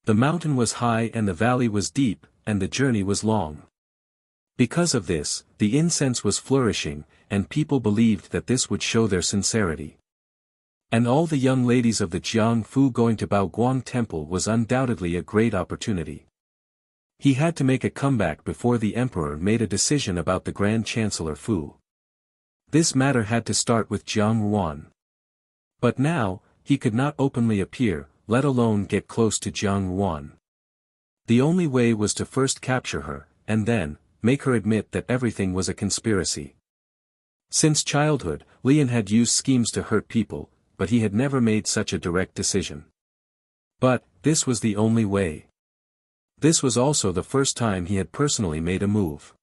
The mountain was high and the valley was deep, and the journey was long. Because of this, the incense was flourishing, and people believed that this would show their sincerity. And all the young ladies of the Jiang Fu going to Baoguang Temple was undoubtedly a great opportunity. He had to make a comeback before the emperor made a decision about the Grand Chancellor Fu. This matter had to start with Jiang Ruan. But now, he could not openly appear, let alone get close to Jiang Ruan. The only way was to first capture her, and then, make her admit that everything was a conspiracy. Since childhood, Lian had used schemes to hurt people, but he had never made such a direct decision. But, this was the only way. This was also the first time he had personally made a move.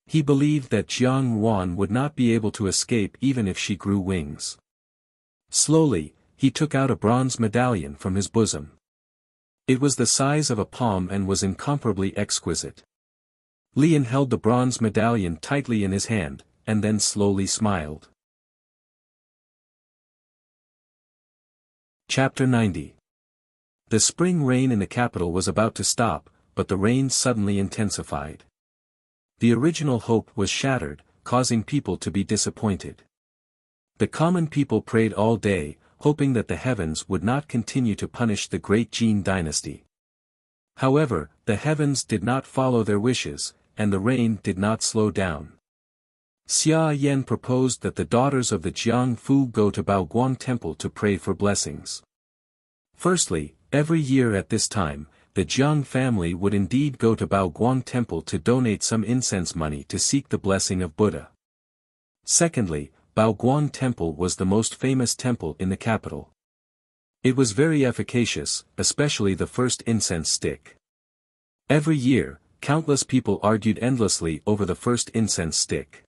He believed that Jiang Ruan would not be able to escape even if she grew wings. Slowly, he took out a bronze medallion from his bosom. It was the size of a palm and was incomparably exquisite. Lian held the bronze medallion tightly in his hand, and then slowly smiled. Chapter 90. The spring rain in the capital was about to stop, but the rain suddenly intensified. The original hope was shattered, causing people to be disappointed. The common people prayed all day, hoping that the heavens would not continue to punish the great Jin dynasty. However, the heavens did not follow their wishes, and the rain did not slow down. Xia Yan proposed that the daughters of the Jiangfu go to Baoguang Temple to pray for blessings. Firstly, every year at this time, the Jiang family would indeed go to Baoguang Temple to donate some incense money to seek the blessing of Buddha. Secondly, Baoguang Temple was the most famous temple in the capital. It was very efficacious, especially the first incense stick. Every year, countless people argued endlessly over the first incense stick.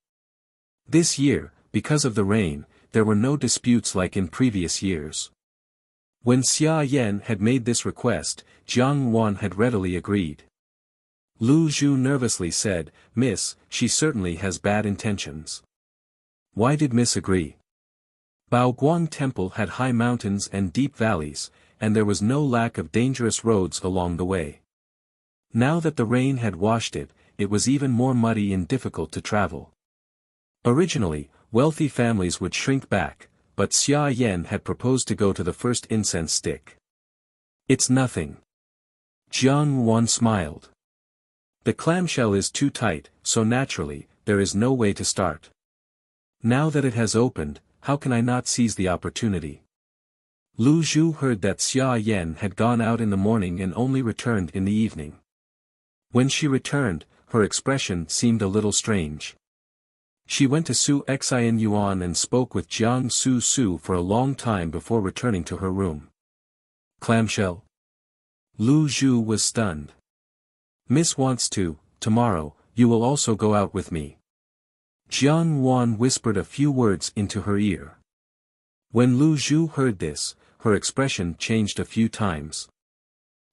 This year, because of the rain, there were no disputes like in previous years. When Xia Yan had made this request, Jiang Wan had readily agreed. Lu Zhu nervously said, "Miss, she certainly has bad intentions." Why did Miss agree? Baoguang Temple had high mountains and deep valleys, and there was no lack of dangerous roads along the way. Now that the rain had washed it, it was even more muddy and difficult to travel. Originally, wealthy families would shrink back, but Xia Yan had proposed to go to the first incense stick. "It's nothing." Jiang Wan smiled. "The clamshell is too tight, so naturally, there is no way to start. Now that it has opened, how can I not seize the opportunity?" Lu Zhu heard that Xia Yan had gone out in the morning and only returned in the evening. When she returned, her expression seemed a little strange. She went to Su Xian Yuan and spoke with Jiang Su Su for a long time before returning to her room. "Clamshell?" Lu Zhu was stunned. "Miss wants to, tomorrow, you will also go out with me." Jiang Wan whispered a few words into her ear. When Lu Zhu heard this, her expression changed a few times.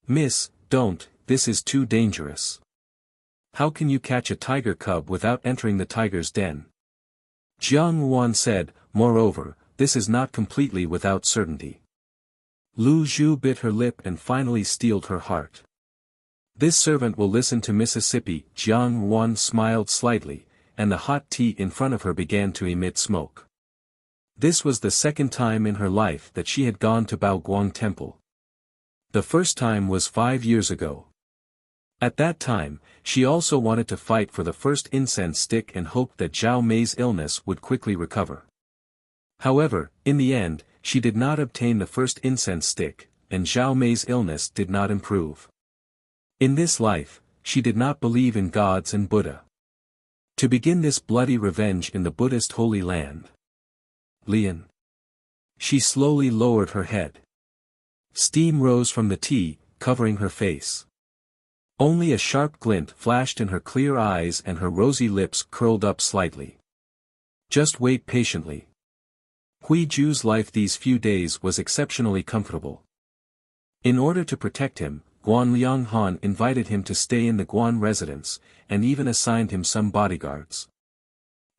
"Miss, don't, this is too dangerous. How can you catch a tiger cub without entering the tiger's den?" Jiang Wan said, "Moreover, this is not completely without certainty." Lu Zhu bit her lip and finally steeled her heart. "This servant will listen to Mississippi." Jiang Wan smiled slightly, and the hot tea in front of her began to emit smoke. This was the second time in her life that she had gone to Baoguang Temple. The first time was 5 years ago. At that time, she also wanted to fight for the first incense stick and hoped that Zhao Mei's illness would quickly recover. However, in the end, she did not obtain the first incense stick, and Zhao Mei's illness did not improve. In this life, she did not believe in gods and Buddha. To begin this bloody revenge in the Buddhist Holy Land. "Lian." She slowly lowered her head. Steam rose from the tea, covering her face. Only a sharp glint flashed in her clear eyes and her rosy lips curled up slightly. "Just wait patiently." Hui Ju's life these few days was exceptionally comfortable. In order to protect him, Guan Lianghan invited him to stay in the Guan residence, and even assigned him some bodyguards.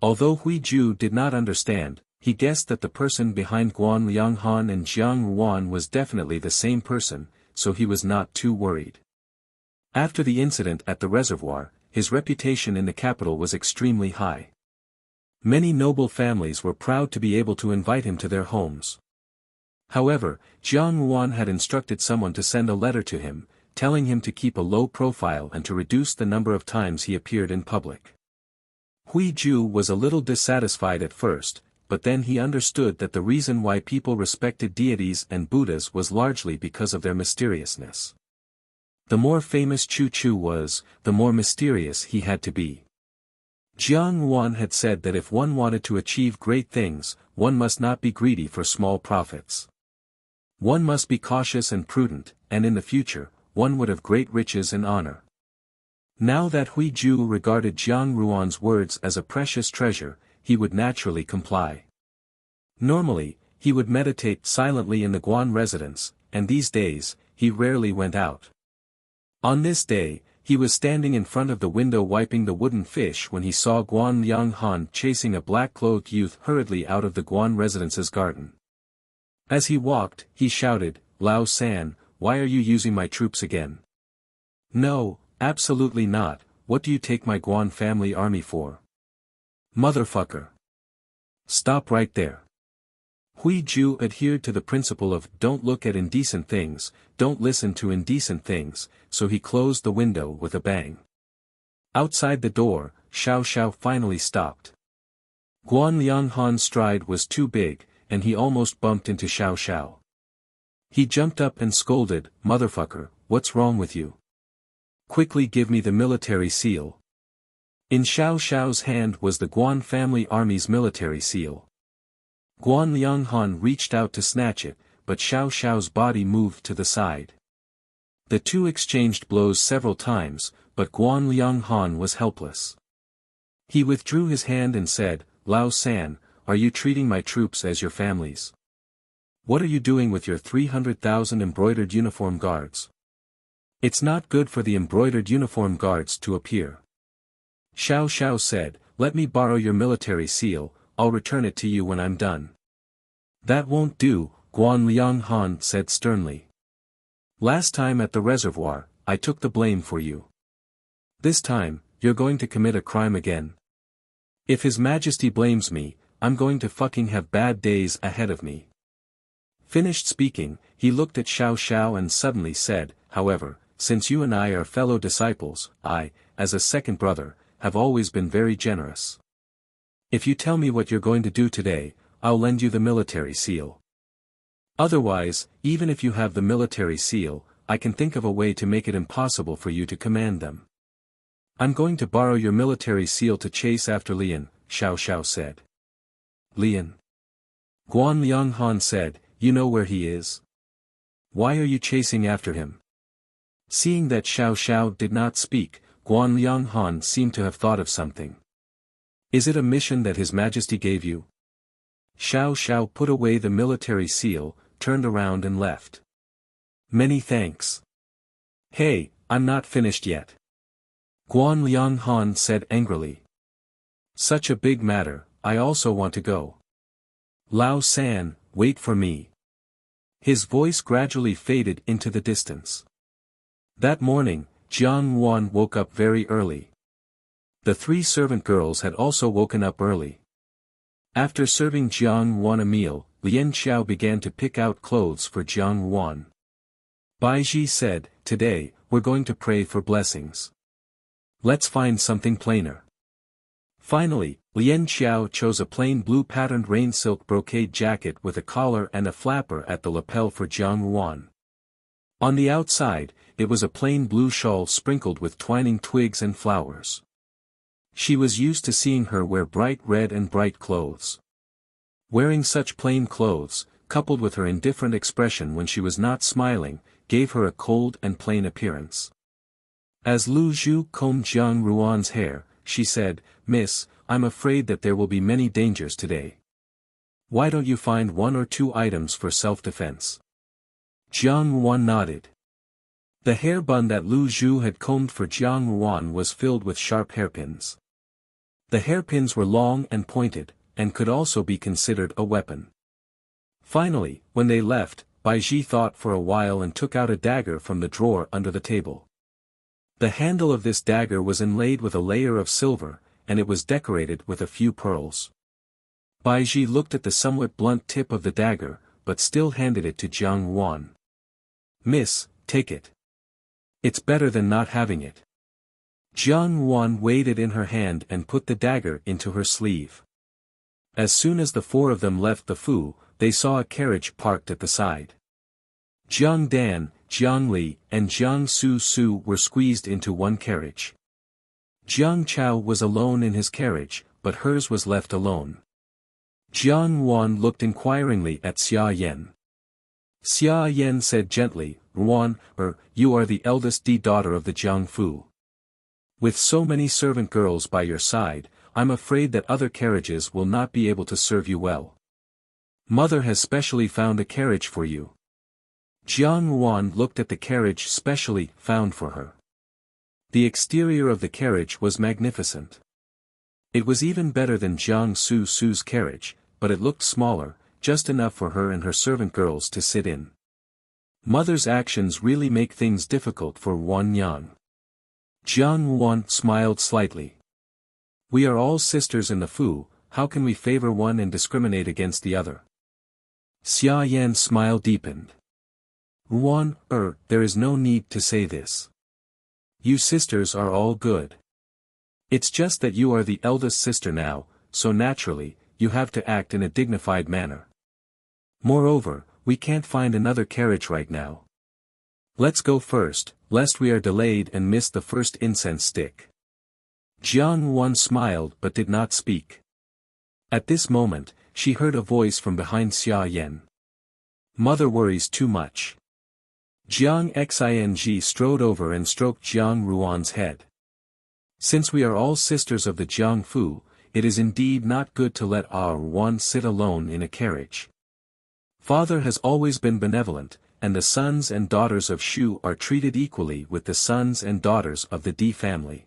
Although Hui Ju did not understand, he guessed that the person behind Guan Lianghan and Jiang Ruan was definitely the same person, so he was not too worried. After the incident at the reservoir, his reputation in the capital was extremely high. Many noble families were proud to be able to invite him to their homes. However, Jiang Ruan had instructed someone to send a letter to him, telling him to keep a low profile and to reduce the number of times he appeared in public. Hui Ju was a little dissatisfied at first, but then he understood that the reason why people respected deities and Buddhas was largely because of their mysteriousness. The more famous Chu Chu was, the more mysterious he had to be. Jiang Wan had said that if one wanted to achieve great things, one must not be greedy for small profits. One must be cautious and prudent, and in the future, one would have great riches and honor. Now that Hui Ju regarded Jiang Ruan's words as a precious treasure, he would naturally comply. Normally, he would meditate silently in the Guan residence, and these days, he rarely went out. On this day, he was standing in front of the window wiping the wooden fish when he saw Guan Lianghan chasing a black-clothed youth hurriedly out of the Guan residence's garden. As he walked, he shouted, "Lao San, why are you using my troops again?" "No, absolutely not, what do you take my Guan family army for?" "Motherfucker. Stop right there." Hui Ju adhered to the principle of don't look at indecent things, don't listen to indecent things, so he closed the window with a bang. Outside the door, Xiao Xiao finally stopped. Guan Lianghan's stride was too big, and he almost bumped into Xiao Xiao. He jumped up and scolded, "Motherfucker, what's wrong with you? Quickly give me the military seal." In Xiao Xiao's hand was the Guan family army's military seal. Guan Lianghan reached out to snatch it, but Xiao Xiao's body moved to the side. The two exchanged blows several times, but Guan Lianghan was helpless. He withdrew his hand and said, "Lao San, are you treating my troops as your families? What are you doing with your 300,000 embroidered uniform guards? It's not good for the embroidered uniform guards to appear." Xiao Xiao said, "Let me borrow your military seal, I'll return it to you when I'm done." "That won't do," Guan Lianghan said sternly. "Last time at the reservoir, I took the blame for you. This time, you're going to commit a crime again. If His Majesty blames me, I'm going to fucking have bad days ahead of me." Finished speaking, he looked at Xiao Xiao and suddenly said, "However, since you and I are fellow disciples, I, as a second brother, have always been very generous. If you tell me what you're going to do today, I'll lend you the military seal. Otherwise, even if you have the military seal, I can think of a way to make it impossible for you to command them." "I'm going to borrow your military seal to chase after Lian," Xiao Xiao said. "Lian?" Guan Lianghan said, "You know where he is? Why are you chasing after him?" Seeing that Xiao Xiao did not speak, Guan Lianghan seemed to have thought of something. "Is it a mission that His Majesty gave you?" Xiao Xiao put away the military seal, turned around and left. "Many thanks." "Hey, I'm not finished yet," Guan Lianghan said angrily. "Such a big matter, I also want to go. Lao San, wait for me." His voice gradually faded into the distance. That morning, Jiang Yuan woke up very early. The three servant girls had also woken up early. After serving Jiang Yuan a meal, Lian Xiao began to pick out clothes for Jiang Yuan. Baiji said, "Today, we're going to pray for blessings. Let's find something plainer." Finally, Lian Xiao chose a plain blue patterned rain silk brocade jacket with a collar and a flapper at the lapel for Jiang Yuan. On the outside, it was a plain blue shawl sprinkled with twining twigs and flowers. She was used to seeing her wear bright red and bright clothes. Wearing such plain clothes, coupled with her indifferent expression when she was not smiling, gave her a cold and plain appearance. As Lu Zhu combed Jiang Ruan's hair, she said, "Miss, I'm afraid that there will be many dangers today. Why don't you find 1 or 2 items for self-defense?" Jiang Ruan nodded. The hair bun that Lu Zhu had combed for Jiang Ruan was filled with sharp hairpins. The hairpins were long and pointed, and could also be considered a weapon. Finally, when they left, Baiji thought for a while and took out a dagger from the drawer under the table. The handle of this dagger was inlaid with a layer of silver, and it was decorated with a few pearls. Baiji looked at the somewhat blunt tip of the dagger, but still handed it to Jiang Yuan. "Miss, take it. It's better than not having it." Jiang Yuan weighed it in her hand and put the dagger into her sleeve. As soon as the 4 of them left the Fu, they saw a carriage parked at the side. Jiang Dan, Jiang Li, and Jiang Su Su were squeezed into one carriage. Jiang Chao was alone in his carriage, but hers was left alone. Jiang Yuan looked inquiringly at Xia Yan. Xia Yan said gently, "Yuan, you are the eldest daughter of the Jiang Fu. With so many servant girls by your side, I'm afraid that other carriages will not be able to serve you well. Mother has specially found a carriage for you. Jiang Ruan looked at the carriage specially found for her. The exterior of the carriage was magnificent. It was even better than Jiang Su's carriage, but it looked smaller, just enough for her and her servant girls to sit in. Mother's actions really make things difficult for Wan Yang. Jiang Ruan smiled slightly. We are all sisters in the Fu, how can we favor one and discriminate against the other? Xia Yan's smile deepened. Ruan, there is no need to say this. You sisters are all good. It's just that you are the eldest sister now, so naturally, you have to act in a dignified manner. Moreover, we can't find another carriage right now. Let's go first, lest we are delayed and miss the first incense stick. Jiang Ruan smiled but did not speak. At this moment, she heard a voice from behind Xia Yan. Mother worries too much. Jiang Xing strode over and stroked Jiang Ruan's head. Since we are all sisters of the Jiang Fu, it is indeed not good to let our Ruan sit alone in a carriage. Father has always been benevolent, and the sons and daughters of Shu are treated equally with the sons and daughters of the Di family.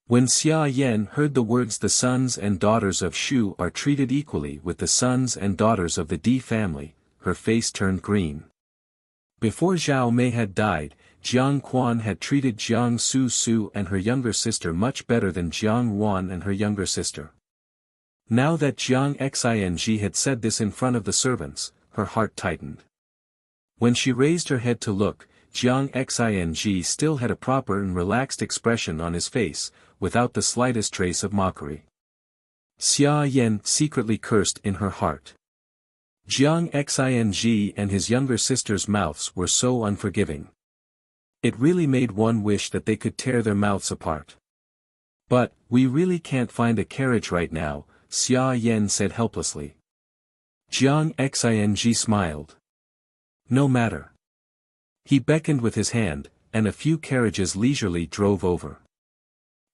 When Xia Yan heard the words the sons and daughters of Shu are treated equally with the sons and daughters of the Di family, her face turned green. Before Zhao Mei had died, Jiang Quan had treated Jiang Su and her younger sister much better than Jiang Ruan and her younger sister. Now that Jiang Xing had said this in front of the servants, her heart tightened. When she raised her head to look, Jiang Xing still had a proper and relaxed expression on his face, without the slightest trace of mockery. Xia Yan secretly cursed in her heart. Jiang Xing and his younger sister's mouths were so unforgiving. It really made one wish that they could tear their mouths apart. But, we really can't find a carriage right now, Xia Yan said helplessly. Jiang Xing smiled. No matter. He beckoned with his hand, and a few carriages leisurely drove over.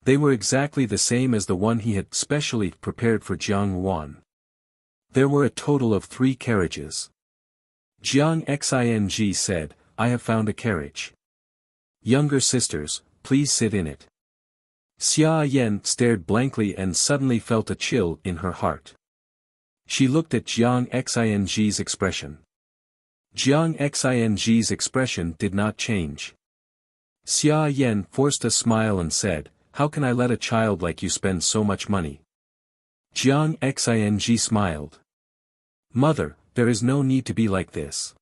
They were exactly the same as the one he had specially prepared for Jiang Ruan. There were a total of 3 carriages. Jiang Xing said, I have found a carriage. Younger sisters, please sit in it. Xia Yan stared blankly and suddenly felt a chill in her heart. She looked at Jiang Xing's expression. Jiang Xing's expression did not change. Xia Yan forced a smile and said, how can I let a child like you spend so much money? Jiang Xing smiled. Mother, there is no need to be like this.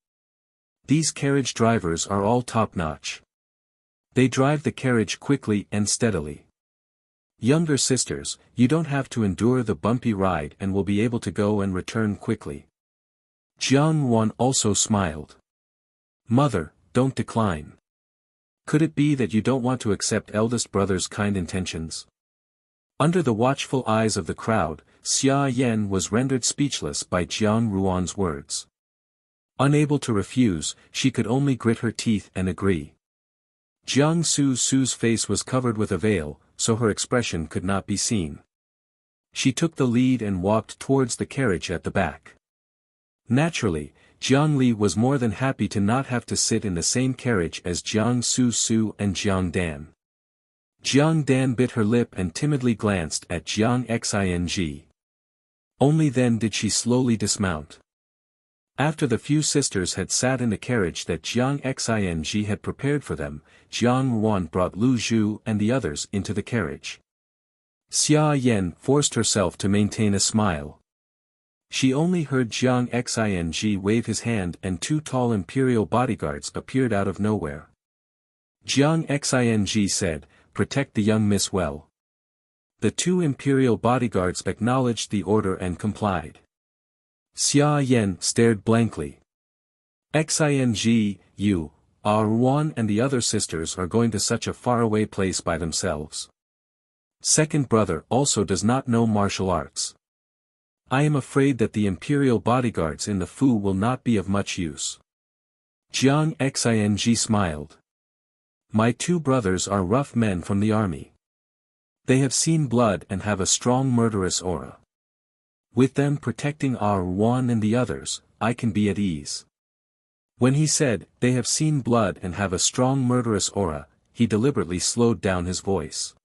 These carriage drivers are all top-notch. They drive the carriage quickly and steadily. Younger sisters, you don't have to endure the bumpy ride and will be able to go and return quickly. Jiang Ruan also smiled. Mother, don't decline. Could it be that you don't want to accept eldest brother's kind intentions? Under the watchful eyes of the crowd, Xia Yan was rendered speechless by Jiang Ruan's words. Unable to refuse, she could only grit her teeth and agree. Jiang Su's face was covered with a veil, so her expression could not be seen. She took the lead and walked towards the carriage at the back. Naturally, Jiang Li was more than happy to not have to sit in the same carriage as Jiang Su and Jiang Dan. Jiang Dan bit her lip and timidly glanced at Jiang Xing. Only then did she slowly dismount. After the few sisters had sat in the carriage that Jiang Xing had prepared for them, Jiang Ruan brought Lu Zhu and the others into the carriage. Xia Yan forced herself to maintain a smile. She only heard Jiang Xing wave his hand and 2 tall imperial bodyguards appeared out of nowhere. Jiang Xing said, protect the young miss well. The 2 imperial bodyguards acknowledged the order and complied. Xia Yan stared blankly. Xing, you, Ruan and the other sisters are going to such a faraway place by themselves. Second brother also does not know martial arts. I am afraid that the imperial bodyguards in the Fu will not be of much use. Jiang Xing smiled. My 2 brothers are rough men from the army. They have seen blood and have a strong murderous aura. With them protecting our one and the others, I can be at ease. When he said, they have seen blood and have a strong murderous aura, he deliberately slowed down his voice.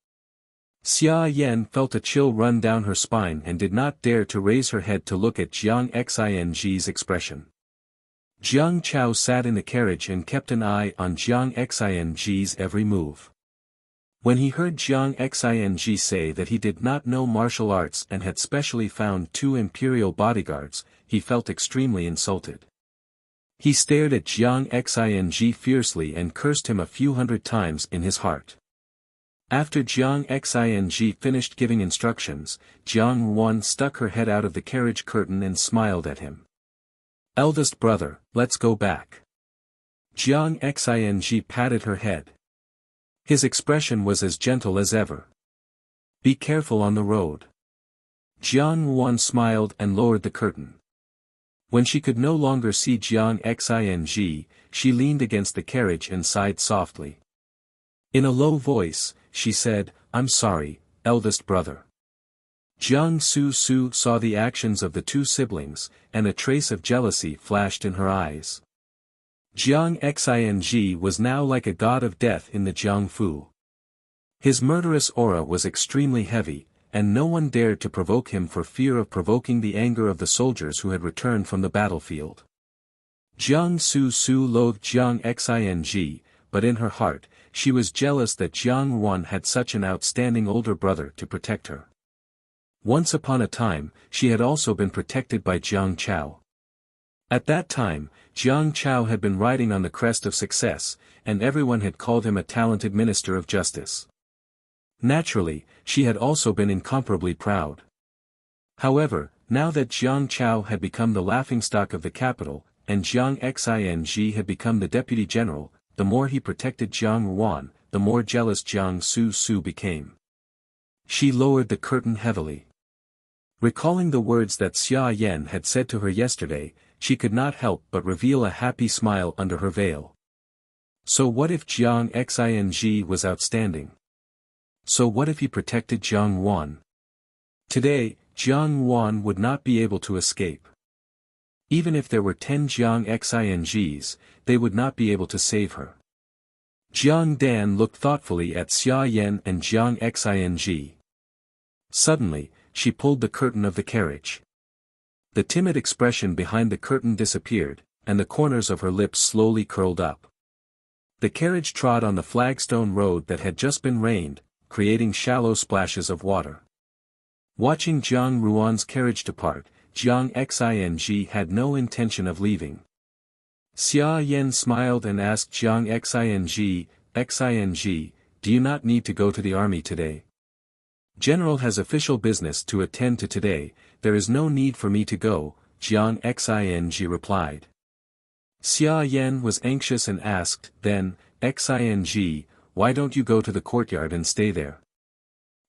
Xia Yan felt a chill run down her spine and did not dare to raise her head to look at Jiang Xing's expression. Jiang Chao sat in the carriage and kept an eye on Jiang Xing's every move. When he heard Jiang Xing say that he did not know martial arts and had specially found 2 imperial bodyguards, he felt extremely insulted. He stared at Jiang Xing fiercely and cursed him a few hundred times in his heart. After Jiang Xing finished giving instructions, Jiang Ruan stuck her head out of the carriage curtain and smiled at him. "Eldest brother, let's go back." Jiang Xing patted her head. His expression was as gentle as ever. "Be careful on the road." Jiang Ruan smiled and lowered the curtain. When she could no longer see Jiang Xing, she leaned against the carriage and sighed softly. In a low voice, she said, "I'm sorry, eldest brother." Jiang Su saw the actions of the 2 siblings, and a trace of jealousy flashed in her eyes. Jiang Xing was now like a god of death in the Jiangfu. His murderous aura was extremely heavy, and no one dared to provoke him for fear of provoking the anger of the soldiers who had returned from the battlefield. Jiang Su loathed Jiang Xing, but in her heart, she was jealous that Jiang Ruan had such an outstanding older brother to protect her. Once upon a time, she had also been protected by Jiang Chao. At that time, Jiang Chao had been riding on the crest of success, and everyone had called him a talented minister of justice. Naturally, she had also been incomparably proud. However, now that Jiang Chao had become the laughingstock of the capital, and Jiang Xing had become the deputy general, the more he protected Jiang Ruan, the more jealous Jiang Su became. She lowered the curtain heavily. Recalling the words that Xia Yan had said to her yesterday, she could not help but reveal a happy smile under her veil. So what if Jiang Xing was outstanding? So what if he protected Jiang Ruan? Today, Jiang Ruan would not be able to escape. Even if there were 10 Jiang Xings, they would not be able to save her. Jiang Dan looked thoughtfully at Xia Yan and Jiang Xing. Suddenly, she pulled the curtain of the carriage. The timid expression behind the curtain disappeared, and the corners of her lips slowly curled up. The carriage trod on the flagstone road that had just been rained, creating shallow splashes of water. Watching Jiang Ruan's carriage depart, Jiang Xing had no intention of leaving. Xia Yan smiled and asked Jiang Xing, "Do you not need to go to the army today?" "General has official business to attend to today, there is no need for me to go," Jiang Xing replied. Xia Yan was anxious and asked, "Then, Xing, why don't you go to the courtyard and stay there?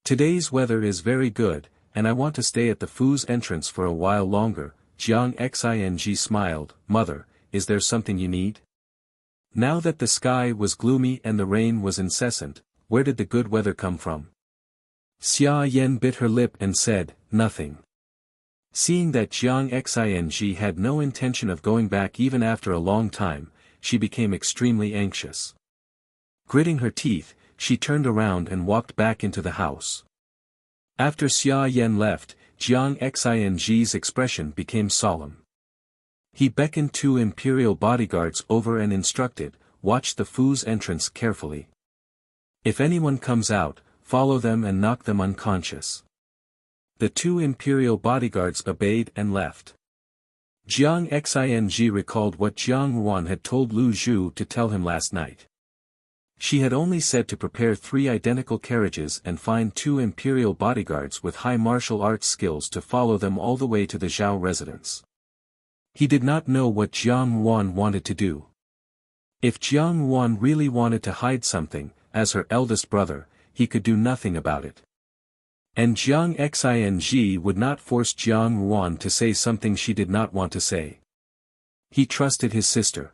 Today's weather is very good, and I want to stay at the Fu's entrance for a while longer." Jiang Xing smiled, "Mother, is there something you need?" Now that the sky was gloomy and the rain was incessant, where did the good weather come from? Xia Yan bit her lip and said, "Nothing." Seeing that Jiang Xing had no intention of going back even after a long time, she became extremely anxious. Gritting her teeth, she turned around and walked back into the house. After Xia Yan left, Jiang Xing's expression became solemn. He beckoned 2 imperial bodyguards over and instructed, "Watch the Fu's entrance carefully. If anyone comes out, follow them and knock them unconscious." The 2 imperial bodyguards obeyed and left. Jiang Xing recalled what Jiang Ruan had told Lu Zhu to tell him last night. She had only said to prepare 3 identical carriages and find 2 imperial bodyguards with high martial arts skills to follow them all the way to the Zhao residence. He did not know what Jiang Ruan wanted to do. If Jiang Ruan really wanted to hide something, as her eldest brother, he could do nothing about it. And Jiang Xing would not force Jiang Ruan to say something she did not want to say. He trusted his sister.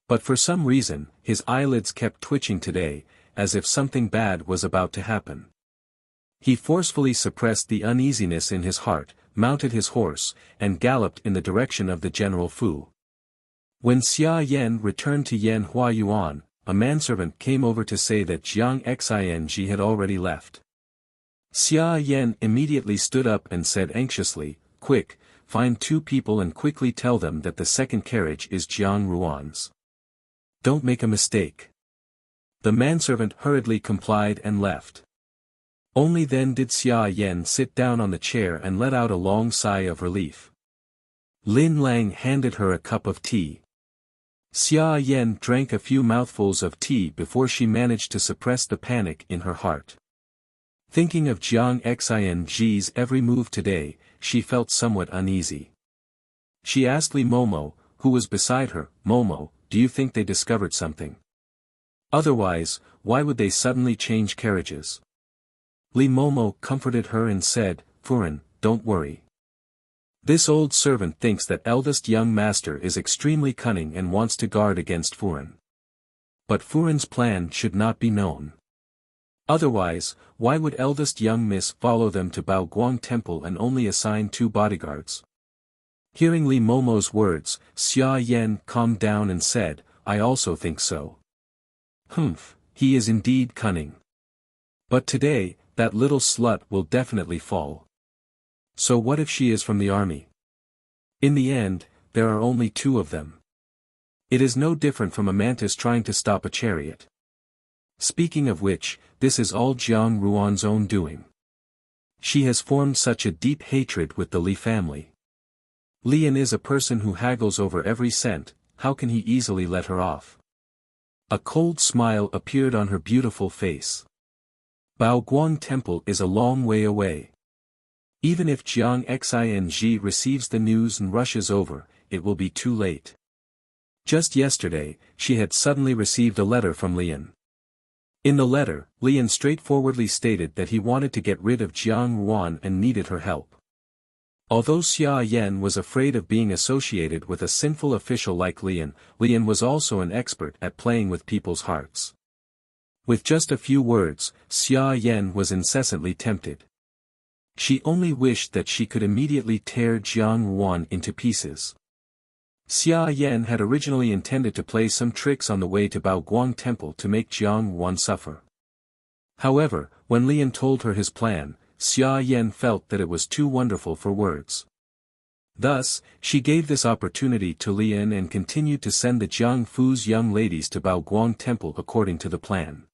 But for some reason, his eyelids kept twitching today, as if something bad was about to happen. He forcefully suppressed the uneasiness in his heart, mounted his horse, and galloped in the direction of the General Fu. When Xia Yan returned to Yan Huayuan, a manservant came over to say that Jiang Xing had already left. Xia Yan immediately stood up and said anxiously, "Quick, find 2 people and quickly tell them that the second carriage is Jiang Ruan's. Don't make a mistake." The manservant hurriedly complied and left. Only then did Xia Yan sit down on the chair and let out a long sigh of relief. Lin Lang handed her a cup of tea. Xia Yan drank a few mouthfuls of tea before she managed to suppress the panic in her heart. Thinking of Jiang Xing's every move today, she felt somewhat uneasy. She asked Li Momo, who was beside her, "Momo, do you think they discovered something? Otherwise, why would they suddenly change carriages?" Li Momo comforted her and said, "Furen, don't worry. This old servant thinks that eldest young master is extremely cunning and wants to guard against Furen. But Furen's plan should not be known. Otherwise, why would eldest young miss follow them to Baoguang Temple and only assign 2 bodyguards?" Hearing Li Momo's words, Xia Yan calmed down and said, "I also think so. Humph, he is indeed cunning. But today, that little slut will definitely fall. So what if she is from the army? In the end, there are only 2 of them. It is no different from a mantis trying to stop a chariot. Speaking of which, this is all Jiang Ruan's own doing. She has formed such a deep hatred with the Li family. Lian is a person who haggles over every cent, how can he easily let her off?" A cold smile appeared on her beautiful face. Baoguang Temple is a long way away. Even if Jiang Xing receives the news and rushes over, it will be too late. Just yesterday, she had suddenly received a letter from Lian. In the letter, Lian straightforwardly stated that he wanted to get rid of Jiang Ruan and needed her help. Although Xia Yan was afraid of being associated with a sinful official like Lian, Lian was also an expert at playing with people's hearts. With just a few words, Xia Yan was incessantly tempted. She only wished that she could immediately tear Jiang Ruan into pieces. Xia Yan had originally intended to play some tricks on the way to Baoguang Temple to make Jiang Ruan suffer. However, when Lian told her his plan, Xia Yan felt that it was too wonderful for words. Thus, she gave this opportunity to Lian and continued to send the Jiang Fu's young ladies to Baoguang Temple according to the plan.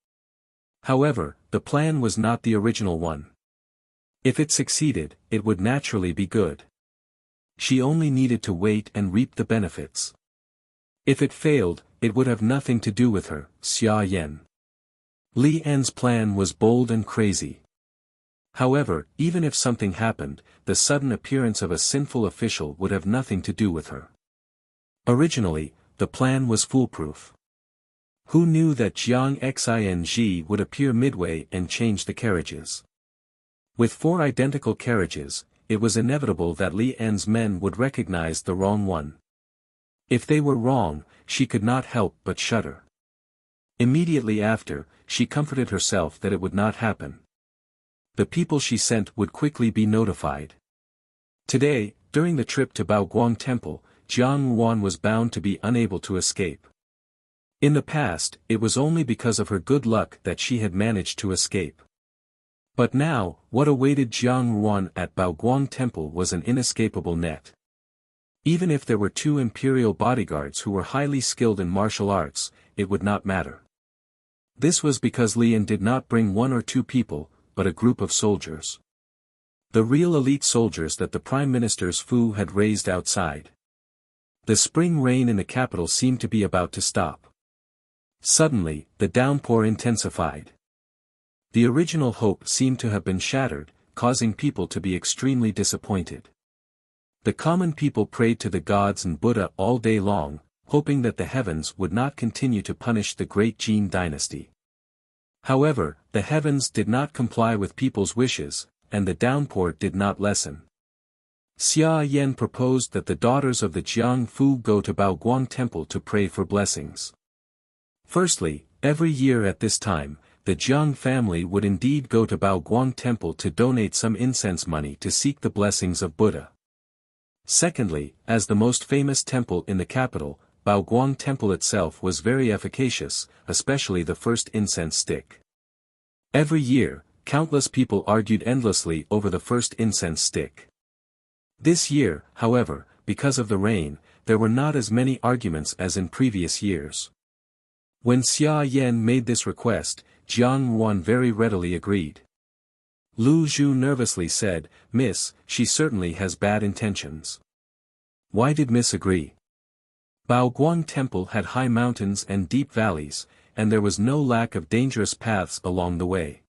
However, the plan was not the original one. If it succeeded, it would naturally be good. She only needed to wait and reap the benefits. If it failed, it would have nothing to do with her, Xia Yan. Li An's plan was bold and crazy. However, even if something happened, the sudden appearance of a sinful official would have nothing to do with her. Originally, the plan was foolproof. Who knew that Jiang Xing would appear midway and change the carriages? With 4 identical carriages, it was inevitable that Li An's men would recognize the wrong one. If they were wrong, she could not help but shudder. Immediately after, she comforted herself that it would not happen. The people she sent would quickly be notified. Today, during the trip to Baoguang Temple, Jiang Ruan was bound to be unable to escape. In the past, it was only because of her good luck that she had managed to escape. But now, what awaited Jiang Ruan at Baoguang Temple was an inescapable net. Even if there were 2 imperial bodyguards who were highly skilled in martial arts, it would not matter. This was because Lian did not bring 1 or 2 people, but a group of soldiers. The real elite soldiers that the Prime Minister's Fu had raised outside. The spring rain in the capital seemed to be about to stop. Suddenly, the downpour intensified. The original hope seemed to have been shattered, causing people to be extremely disappointed. The common people prayed to the gods and Buddha all day long, hoping that the heavens would not continue to punish the great Jin dynasty. However, the heavens did not comply with people's wishes, and the downpour did not lessen. Xia Yan proposed that the daughters of the Jiang Fu go to Baoguang Temple to pray for blessings. Firstly, every year at this time, the Jiang family would indeed go to Baoguang Temple to donate some incense money to seek the blessings of Buddha. Secondly, as the most famous temple in the capital, Baoguang Temple itself was very efficacious, especially the first incense stick. Every year, countless people argued endlessly over the first incense stick. This year, however, because of the rain, there were not as many arguments as in previous years. When Xia Yan made this request, Jiang Yuan very readily agreed. Lu Zhu nervously said, "Miss, she certainly has bad intentions." Why did Miss agree? Baoguang Temple had high mountains and deep valleys, and there was no lack of dangerous paths along the way.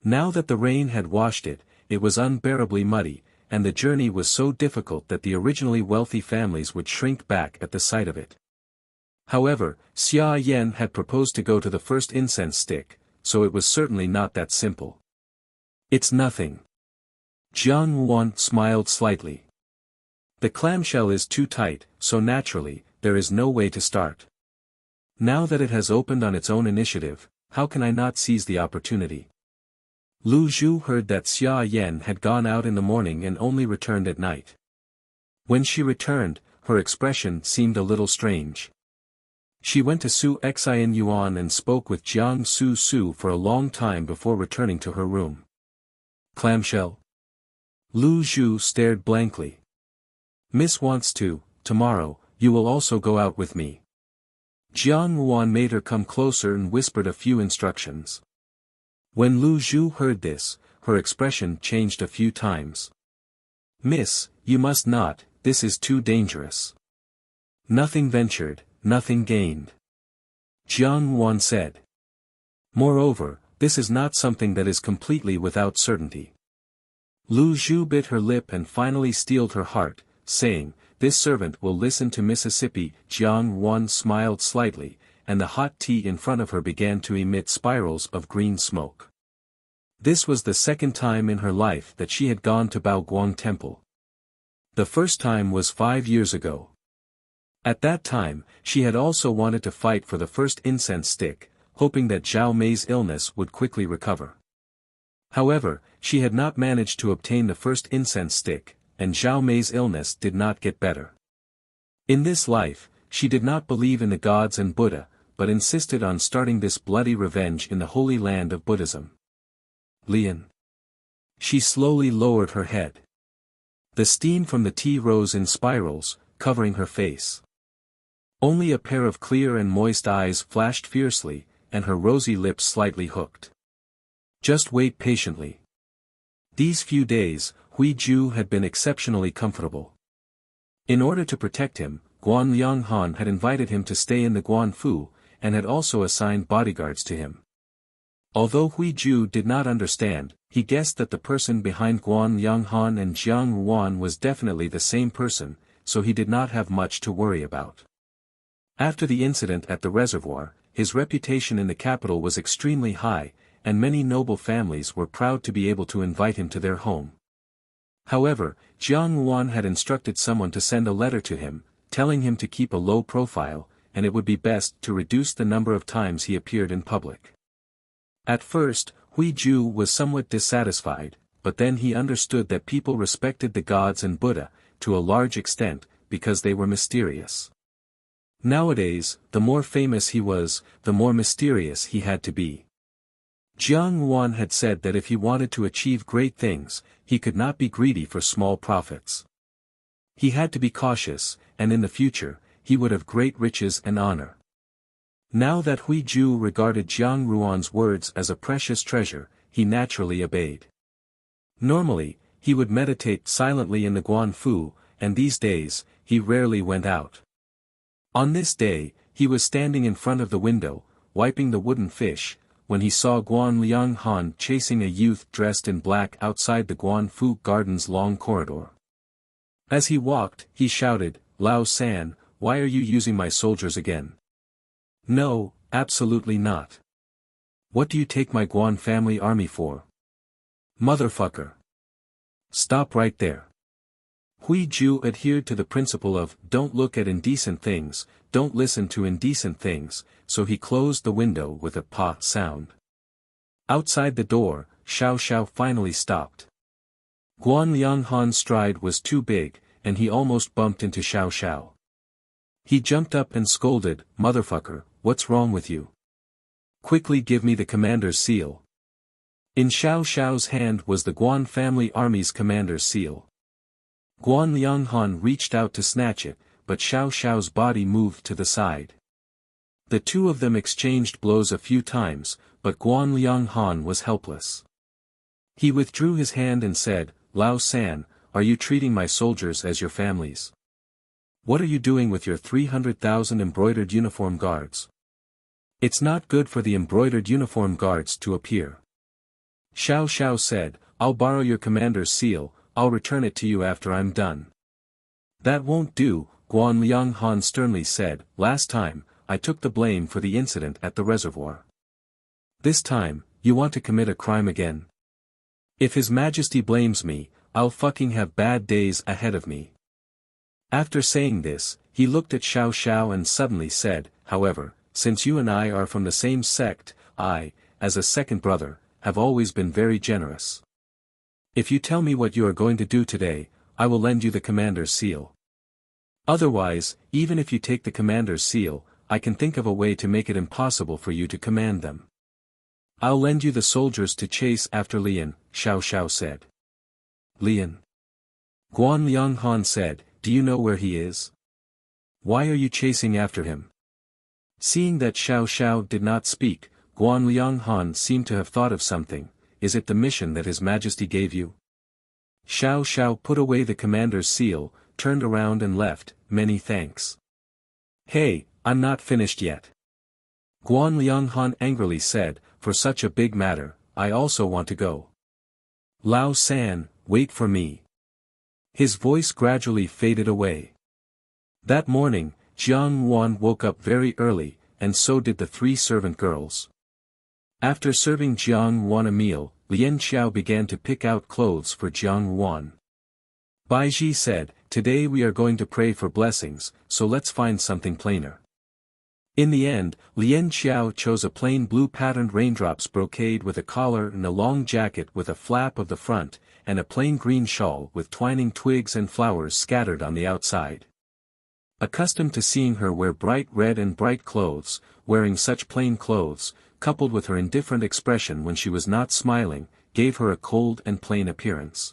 Now that the rain had washed it, it was unbearably muddy, and the journey was so difficult that the originally wealthy families would shrink back at the sight of it. However, Xia Yan had proposed to go to the first incense stick, so it was certainly not that simple. "It's nothing." Jiang Yuan smiled slightly. "The clamshell is too tight, so naturally, there is no way to start. Now that it has opened on its own initiative, how can I not seize the opportunity?" Lu Zhu heard that Xia Yan had gone out in the morning and only returned at night. When she returned, her expression seemed a little strange. She went to Su Xian Yuan and spoke with Jiang Su for a long time before returning to her room. "Clamshell?" Lu Zhu stared blankly. "Miss wants to, tomorrow, you will also go out with me." Jiang Yuan made her come closer and whispered a few instructions. When Lu Zhu heard this, her expression changed a few times. "Miss, you must not, this is too dangerous." "Nothing ventured, nothing gained," Jiang Yuan said. "Moreover, this is not something that is completely without certainty." Lu Zhu bit her lip and finally steeled her heart, saying, "This servant will listen to Mississippi." Jiang Yuan smiled slightly, and the hot tea in front of her began to emit spirals of green smoke. This was the second time in her life that she had gone to Baoguang Temple. The first time was 5 years ago. At that time, she had also wanted to fight for the first incense stick, hoping that Zhao Mei's illness would quickly recover. However, she had not managed to obtain the first incense stick, and Zhao Mei's illness did not get better. In this life, she did not believe in the gods and Buddha, but insisted on starting this bloody revenge in the holy land of Buddhism. "Lian." She slowly lowered her head. The steam from the tea rose in spirals, covering her face. Only a pair of clear and moist eyes flashed fiercely, and her rosy lips slightly hooked. "Just wait patiently." These few days, Hui Ju had been exceptionally comfortable. In order to protect him, Guan Lianghan had invited him to stay in the Guanfu, and had also assigned bodyguards to him. Although Hui Ju did not understand, he guessed that the person behind Guan Lianghan and Jiang Yuan was definitely the same person, so he did not have much to worry about. After the incident at the reservoir, his reputation in the capital was extremely high, and many noble families were proud to be able to invite him to their home. However, Jiang Yuan had instructed someone to send a letter to him, telling him to keep a low profile, and it would be best to reduce the number of times he appeared in public. At first, Hui Ju was somewhat dissatisfied, but then he understood that people respected the gods and Buddha, to a large extent, because they were mysterious. Nowadays, the more famous he was, the more mysterious he had to be. Jiang Yuan had said that if he wanted to achieve great things, he could not be greedy for small profits. He had to be cautious, and in the future, he would have great riches and honor. Now that Hui Ju regarded Jiang Yuan's words as a precious treasure, he naturally obeyed. Normally, he would meditate silently in the Guanfu, and these days, he rarely went out. On this day, he was standing in front of the window, wiping the wooden fish, when he saw Guan Lianghan chasing a youth dressed in black outside the Guanfu garden's long corridor. As he walked, he shouted, "Lao San, why are you using my soldiers again?" "No, absolutely not. What do you take my Guan family army for?" "Motherfucker. Stop right there." Hui Ju adhered to the principle of, don't look at indecent things, don't listen to indecent things, so he closed the window with a "pa" sound. Outside the door, Xiao Xiao finally stopped. Guan Lianghan's stride was too big, and he almost bumped into Xiao Xiao. He jumped up and scolded, "Motherfucker, what's wrong with you? Quickly give me the commander's seal." In Xiao Xiao's hand was the Guan family army's commander's seal. Guan Lianghan reached out to snatch it, but Xiao Xiao's body moved to the side. The two of them exchanged blows a few times, but Guan Lianghan was helpless. He withdrew his hand and said, "Lao San, are you treating my soldiers as your families? What are you doing with your 300,000 embroidered uniform guards? It's not good for the embroidered uniform guards to appear." Xiao Xiao said, "I'll borrow your commander's seal, I'll return it to you after I'm done." "That won't do," Guan Lianghan sternly said, "last time, I took the blame for the incident at the reservoir. This time, you want to commit a crime again? If His Majesty blames me, I'll fucking have bad days ahead of me." After saying this, he looked at Xiao Xiao and suddenly said, "However, since you and I are from the same sect, I, as a second brother, have always been very generous. If you tell me what you are going to do today, I will lend you the commander's seal. Otherwise, even if you take the commander's seal, I can think of a way to make it impossible for you to command them." "I'll lend you the soldiers to chase after Lian," Xiao Xiao said. "Lian?" Guan Lianghan said, "Do you know where he is? Why are you chasing after him?" Seeing that Xiao Xiao did not speak, Guan Lianghan seemed to have thought of something. "Is it the mission that His Majesty gave you?" Xiao Xiao put away the commander's seal, turned around and left. "Many thanks." "Hey, I'm not finished yet." Guan Lianghan angrily said, "For such a big matter, I also want to go. Lao San, wait for me." His voice gradually faded away. That morning, Jiang Wan woke up very early, and so did the three servant girls. After serving Jiang Wan a meal, Lian Xiao began to pick out clothes for Jiang Wan. Baiji said, "Today we are going to pray for blessings, so let's find something plainer." In the end, Lian Xiao chose a plain blue patterned raindrops brocade with a collar and a long jacket with a flap of the front, and a plain green shawl with twining twigs and flowers scattered on the outside. Accustomed to seeing her wear bright red and bright clothes, wearing such plain clothes, coupled with her indifferent expression when she was not smiling, gave her a cold and plain appearance.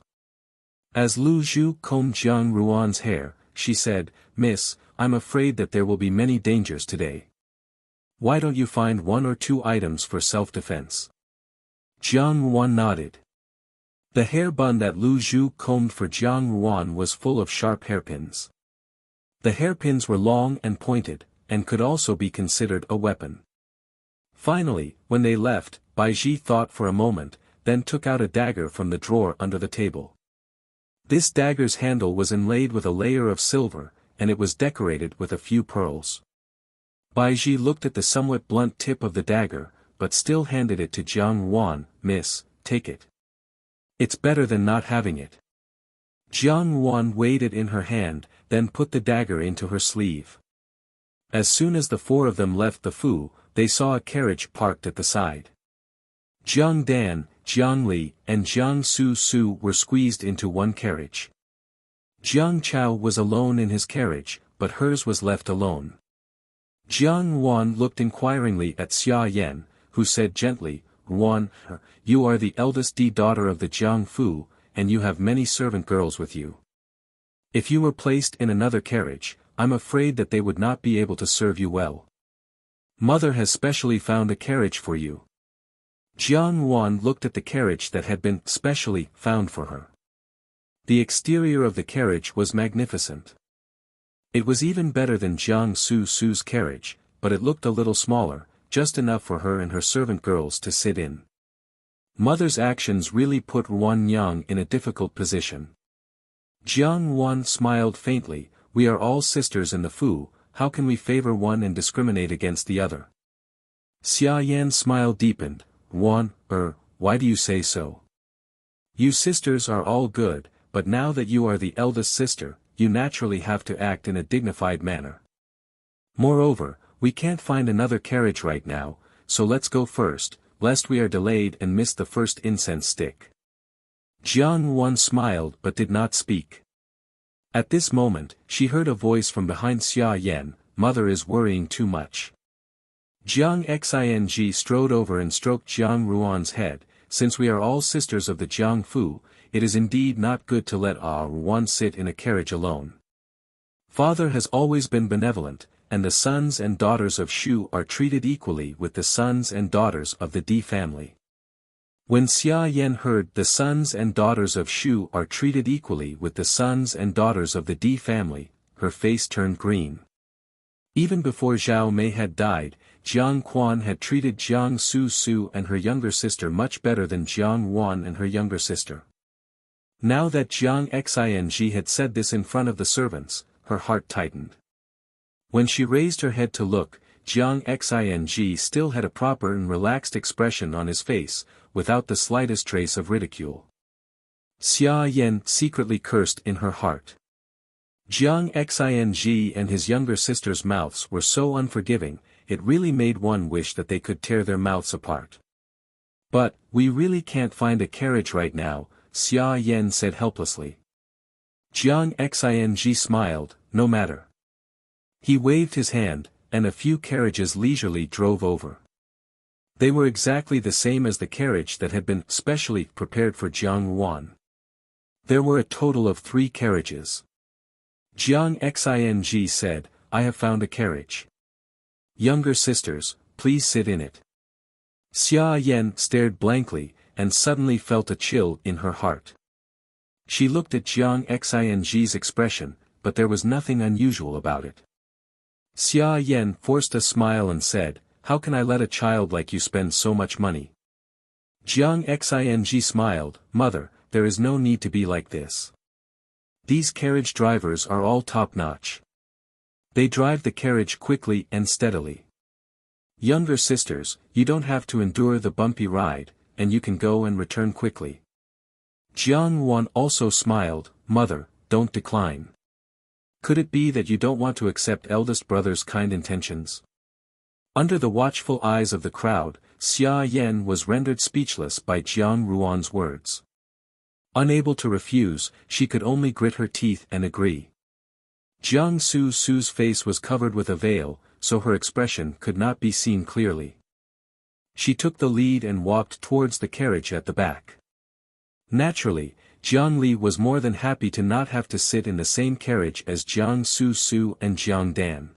As Lu Zhu combed Jiang Ruan's hair, she said, "Miss, I'm afraid that there will be many dangers today. Why don't you find one or two items for self-defense?" Jiang Ruan nodded. The hair bun that Lu Zhu combed for Jiang Ruan was full of sharp hairpins. The hairpins were long and pointed, and could also be considered a weapon. Finally, when they left, Baiji thought for a moment, then took out a dagger from the drawer under the table. This dagger's handle was inlaid with a layer of silver, and it was decorated with a few pearls. Baiji looked at the somewhat blunt tip of the dagger, but still handed it to Jiang Wan. "Miss, take it. It's better than not having it." Jiang Wan weighed it in her hand, then put the dagger into her sleeve. As soon as the four of them left the Fu, they saw a carriage parked at the side. Jiang Dan, Jiang Li, and Jiang Su Su were squeezed into one carriage. Jiang Chao was alone in his carriage, but hers was left alone. Jiang Wan looked inquiringly at Xia Yan, who said gently, "Wan, you are the eldest daughter of the Jiang Fu, and you have many servant girls with you. If you were placed in another carriage, I'm afraid that they would not be able to serve you well. Mother has specially found a carriage for you." Jiang Wan looked at the carriage that had been specially found for her. The exterior of the carriage was magnificent. It was even better than Jiang Su Su's carriage, but it looked a little smaller, just enough for her and her servant girls to sit in. Mother's actions really put Wan Yang in a difficult position. Jiang Wan smiled faintly. "We are all sisters in the Fu, how can we favor one and discriminate against the other?" Xia Yan's smile deepened. "Wan, why do you say so? You sisters are all good, but now that you are the eldest sister, you naturally have to act in a dignified manner. Moreover, we can't find another carriage right now, so let's go first. lest we are delayed and miss the first incense stick. Jiang Wan smiled but did not speak. At this moment, she heard a voice from behind Xia Yan, "Mother is worrying too much." Jiang Xing strode over and stroked Jiang Ruan's head. "Since we are all sisters of the Jiang Fu, it is indeed not good to let Ruan sit in a carriage alone. Father has always been benevolent, and the sons and daughters of Shu are treated equally with the sons and daughters of the Di family." When Xia Yan heard "the sons and daughters of Shu are treated equally with the sons and daughters of the Di family," her face turned green. Even before Zhao Mei had died, Jiang Quan had treated Jiang Su and her younger sister much better than Jiang Wan and her younger sister. Now that Jiang Xing had said this in front of the servants, her heart tightened. When she raised her head to look, Jiang Xing still had a proper and relaxed expression on his face, without the slightest trace of ridicule. Xia Yan secretly cursed in her heart. Jiang Xing and his younger sister's mouths were so unforgiving, it really made one wish that they could tear their mouths apart. "But, we really can't find a carriage right now," Xia Yan said helplessly. Jiang Xing smiled, "No matter." He waved his hand, and a few carriages leisurely drove over. They were exactly the same as the carriage that had been specially prepared for Jiang Wan. There were a total of 3 carriages. Jiang Xing said, "I have found a carriage. Younger sisters, please sit in it." Xia Yan stared blankly, and suddenly felt a chill in her heart. She looked at Jiang Xing's expression, but there was nothing unusual about it. Xia Yan forced a smile and said, "How can I let a child like you spend so much money?" Jiang Xing smiled, "Mother, there is no need to be like this. These carriage drivers are all top-notch. They drive the carriage quickly and steadily. Younger sisters, you don't have to endure the bumpy ride, and you can go and return quickly." Jiang Wan also smiled, "Mother, don't decline. Could it be that you don't want to accept eldest brother's kind intentions?" Under the watchful eyes of the crowd, Xia Yan was rendered speechless by Jiang Ruan's words. Unable to refuse, she could only grit her teeth and agree. Jiang Su's face was covered with a veil, so her expression could not be seen clearly. She took the lead and walked towards the carriage at the back. Naturally, Jiang Li was more than happy to not have to sit in the same carriage as Jiang Su and Jiang Dan.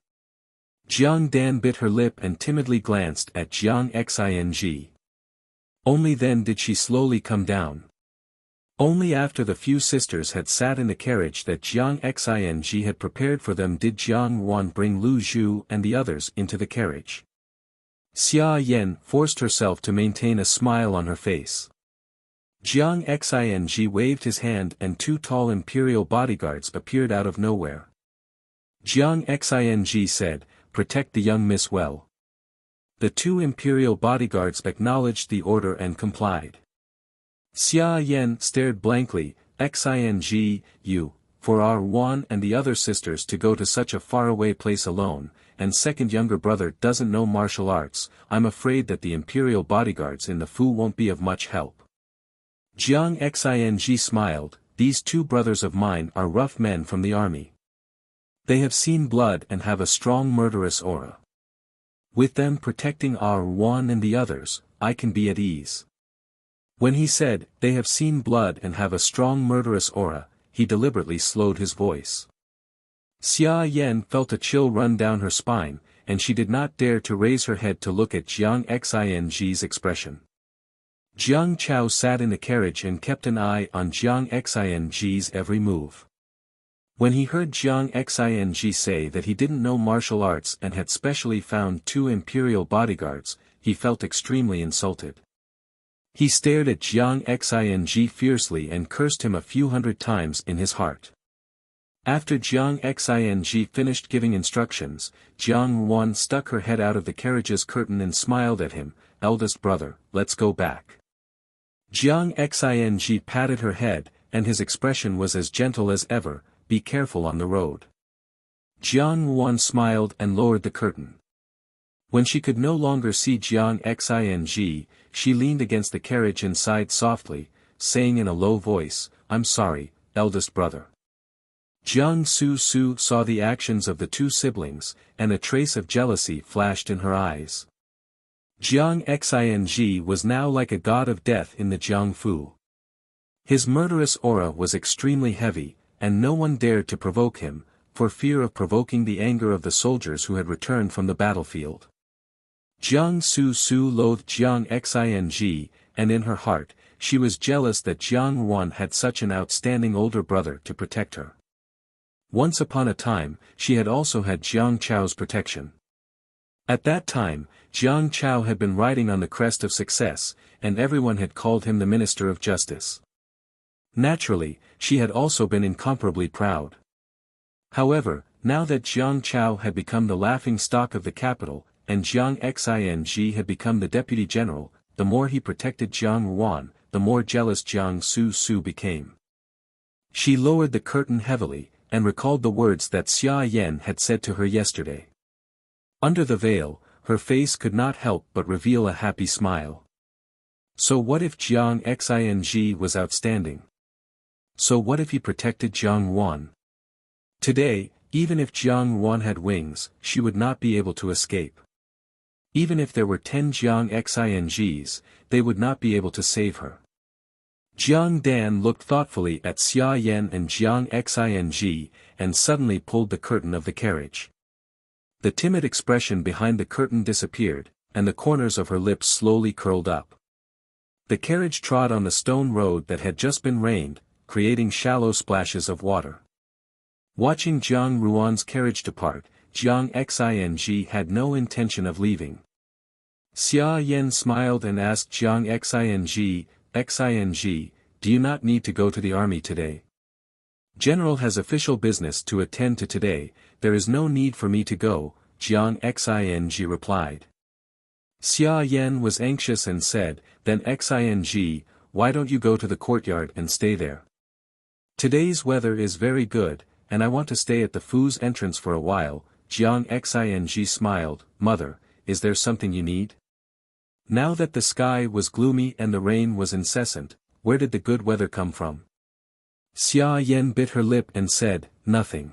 Jiang Dan bit her lip and timidly glanced at Jiang Xing. Only then did she slowly come down. Only after the few sisters had sat in the carriage that Jiang Xing had prepared for them did Jiang Wan bring Lu Zhu and the others into the carriage. Xia Yan forced herself to maintain a smile on her face. Jiang Xing waved his hand and 2 tall imperial bodyguards appeared out of nowhere. Jiang Xing said, "Protect the young miss well." The 2 imperial bodyguards acknowledged the order and complied. Xia Yan stared blankly, "Xing, you, for our Wan and the other sisters to go to such a faraway place alone, and second younger brother doesn't know martial arts, I'm afraid that the imperial bodyguards in the Fu won't be of much help." Jiang Xing smiled, "These 2 brothers of mine are rough men from the army. They have seen blood and have a strong murderous aura. With them protecting our Wan and the others, I can be at ease." When he said, "They have seen blood and have a strong murderous aura," he deliberately slowed his voice. Xia Yan felt a chill run down her spine, and she did not dare to raise her head to look at Jiang Xing's expression. Jiang Chao sat in the carriage and kept an eye on Jiang Xing's every move. When he heard Jiang Xing say that he didn't know martial arts and had specially found 2 imperial bodyguards, he felt extremely insulted. He stared at Jiang Xing fiercely and cursed him a few hundred times in his heart. After Jiang Xing finished giving instructions, Jiang Wan stuck her head out of the carriage's curtain and smiled at him, "Eldest brother, let's go back." Jiang Xing patted her head, and his expression was as gentle as ever, "Be careful on the road." Jiang Wan smiled and lowered the curtain. When she could no longer see Jiang Xing, she leaned against the carriage and sighed softly, saying in a low voice, "I'm sorry, eldest brother." Jiang Su saw the actions of the two siblings, and a trace of jealousy flashed in her eyes. Jiang Xing was now like a god of death in the Jiangfu. His murderous aura was extremely heavy, and no one dared to provoke him, for fear of provoking the anger of the soldiers who had returned from the battlefield. Jiang Su loathed Jiang Xing, and in her heart, she was jealous that Jiang Ruan had such an outstanding older brother to protect her. Once upon a time, she had also had Jiang Chao's protection. At that time, Jiang Chao had been riding on the crest of success, and everyone had called him the Minister of Justice. Naturally, she had also been incomparably proud. However, now that Jiang Chao had become the laughing stock of the capital, and Jiang Xing had become the deputy general, the more he protected Jiang Ruan, the more jealous Jiang Su became. She lowered the curtain heavily, and recalled the words that Xia Yan had said to her yesterday. Under the veil, her face could not help but reveal a happy smile. So what if Jiang Xing was outstanding? So what if he protected Jiang Ruan? Today, even if Jiang Ruan had wings, she would not be able to escape. Even if there were 10 Jiang Xings, they would not be able to save her. Jiang Dan looked thoughtfully at Xia Yan and Jiang Xing, and suddenly pulled the curtain of the carriage. The timid expression behind the curtain disappeared, and the corners of her lips slowly curled up. The carriage trod on the stone road that had just been rained, creating shallow splashes of water. Watching Jiang Ruan's carriage depart, Jiang Xing had no intention of leaving. Xia Yan smiled and asked Jiang Xing, "Do you not need to go to the army today? General has official business to attend to today, there is no need for me to go," Jiang Xing replied. Xia Yan was anxious and said, "Then Xing, why don't you go to the courtyard and stay there? Today's weather is very good, and I want to stay at the Fu's entrance for a while." Jiang Xing smiled, "Mother, is there something you need?" Now that the sky was gloomy and the rain was incessant, where did the good weather come from? Xia Yan bit her lip and said, "Nothing."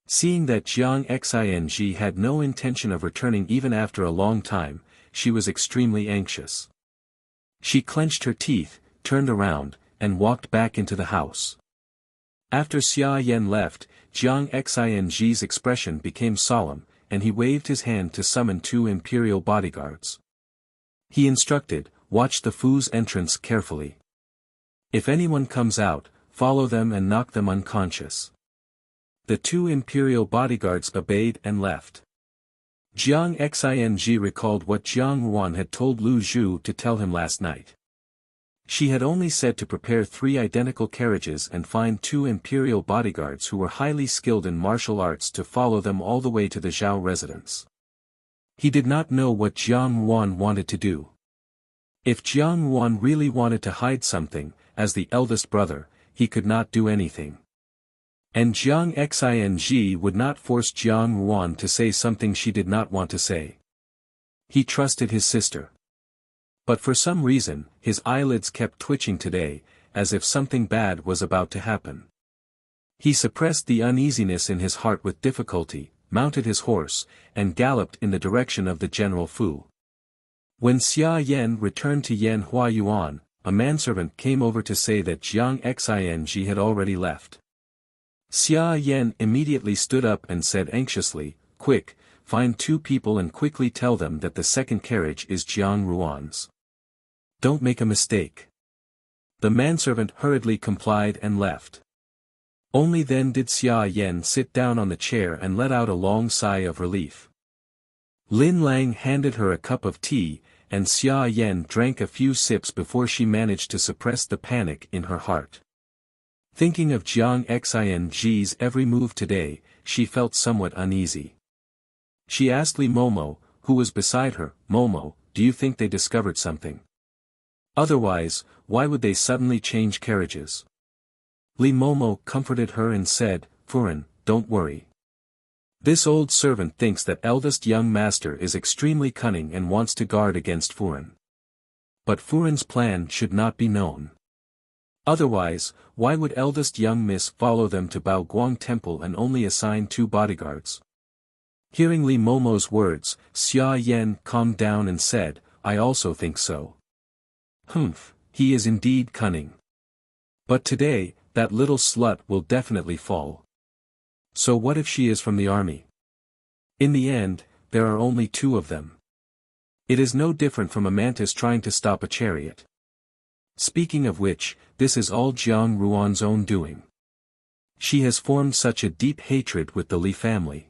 Seeing that Jiang Xing had no intention of returning even after a long time, she was extremely anxious. She clenched her teeth, turned around, and walked back into the house. After Xia Yan left, Jiang Xing's expression became solemn, and he waved his hand to summon 2 imperial bodyguards. He instructed, "Watch the Fu's entrance carefully. If anyone comes out, follow them and knock them unconscious." The 2 imperial bodyguards obeyed and left. Jiang Xing recalled what Jiang Ruan had told Lu Zhu to tell him last night. She had only said to prepare 3 identical carriages and find 2 imperial bodyguards who were highly skilled in martial arts to follow them all the way to the Zhao residence. He did not know what Jiang Ruan wanted to do. If Jiang Ruan really wanted to hide something, as the eldest brother, he could not do anything. And Jiang Xing would not force Jiang Ruan to say something she did not want to say. He trusted his sister. But for some reason, his eyelids kept twitching today, as if something bad was about to happen. He suppressed the uneasiness in his heart with difficulty, mounted his horse, and galloped in the direction of the General Fu. When Xia Yan returned to Yan Huayuan, a manservant came over to say that Jiang Xing had already left. Xia Yan immediately stood up and said anxiously, "Quick, find 2 people and quickly tell them that the second carriage is Jiang Ruan's. Don't make a mistake." The manservant hurriedly complied and left. Only then did Xia Yan sit down on the chair and let out a long sigh of relief. Lin Lang handed her a cup of tea, and Xia Yan drank a few sips before she managed to suppress the panic in her heart. Thinking of Jiang Xing's every move today, she felt somewhat uneasy. She asked Li Momo, who was beside her, "Momo, do you think they discovered something? Otherwise, why would they suddenly change carriages?" Li Momo comforted her and said, "Furan, don't worry. This old servant thinks that eldest young master is extremely cunning and wants to guard against Furen. But Furen's plan should not be known. Otherwise, why would eldest young miss follow them to Baoguang Temple and only assign 2 bodyguards? Hearing Li Momo's words, Xia Yan calmed down and said, I also think so. Humph, he is indeed cunning. But today, that little slut will definitely fall. So what if she is from the army? In the end, there are only 2 of them. It is no different from a mantis trying to stop a chariot. Speaking of which, this is all Jiang Ruan's own doing. She has formed such a deep hatred with the Li family.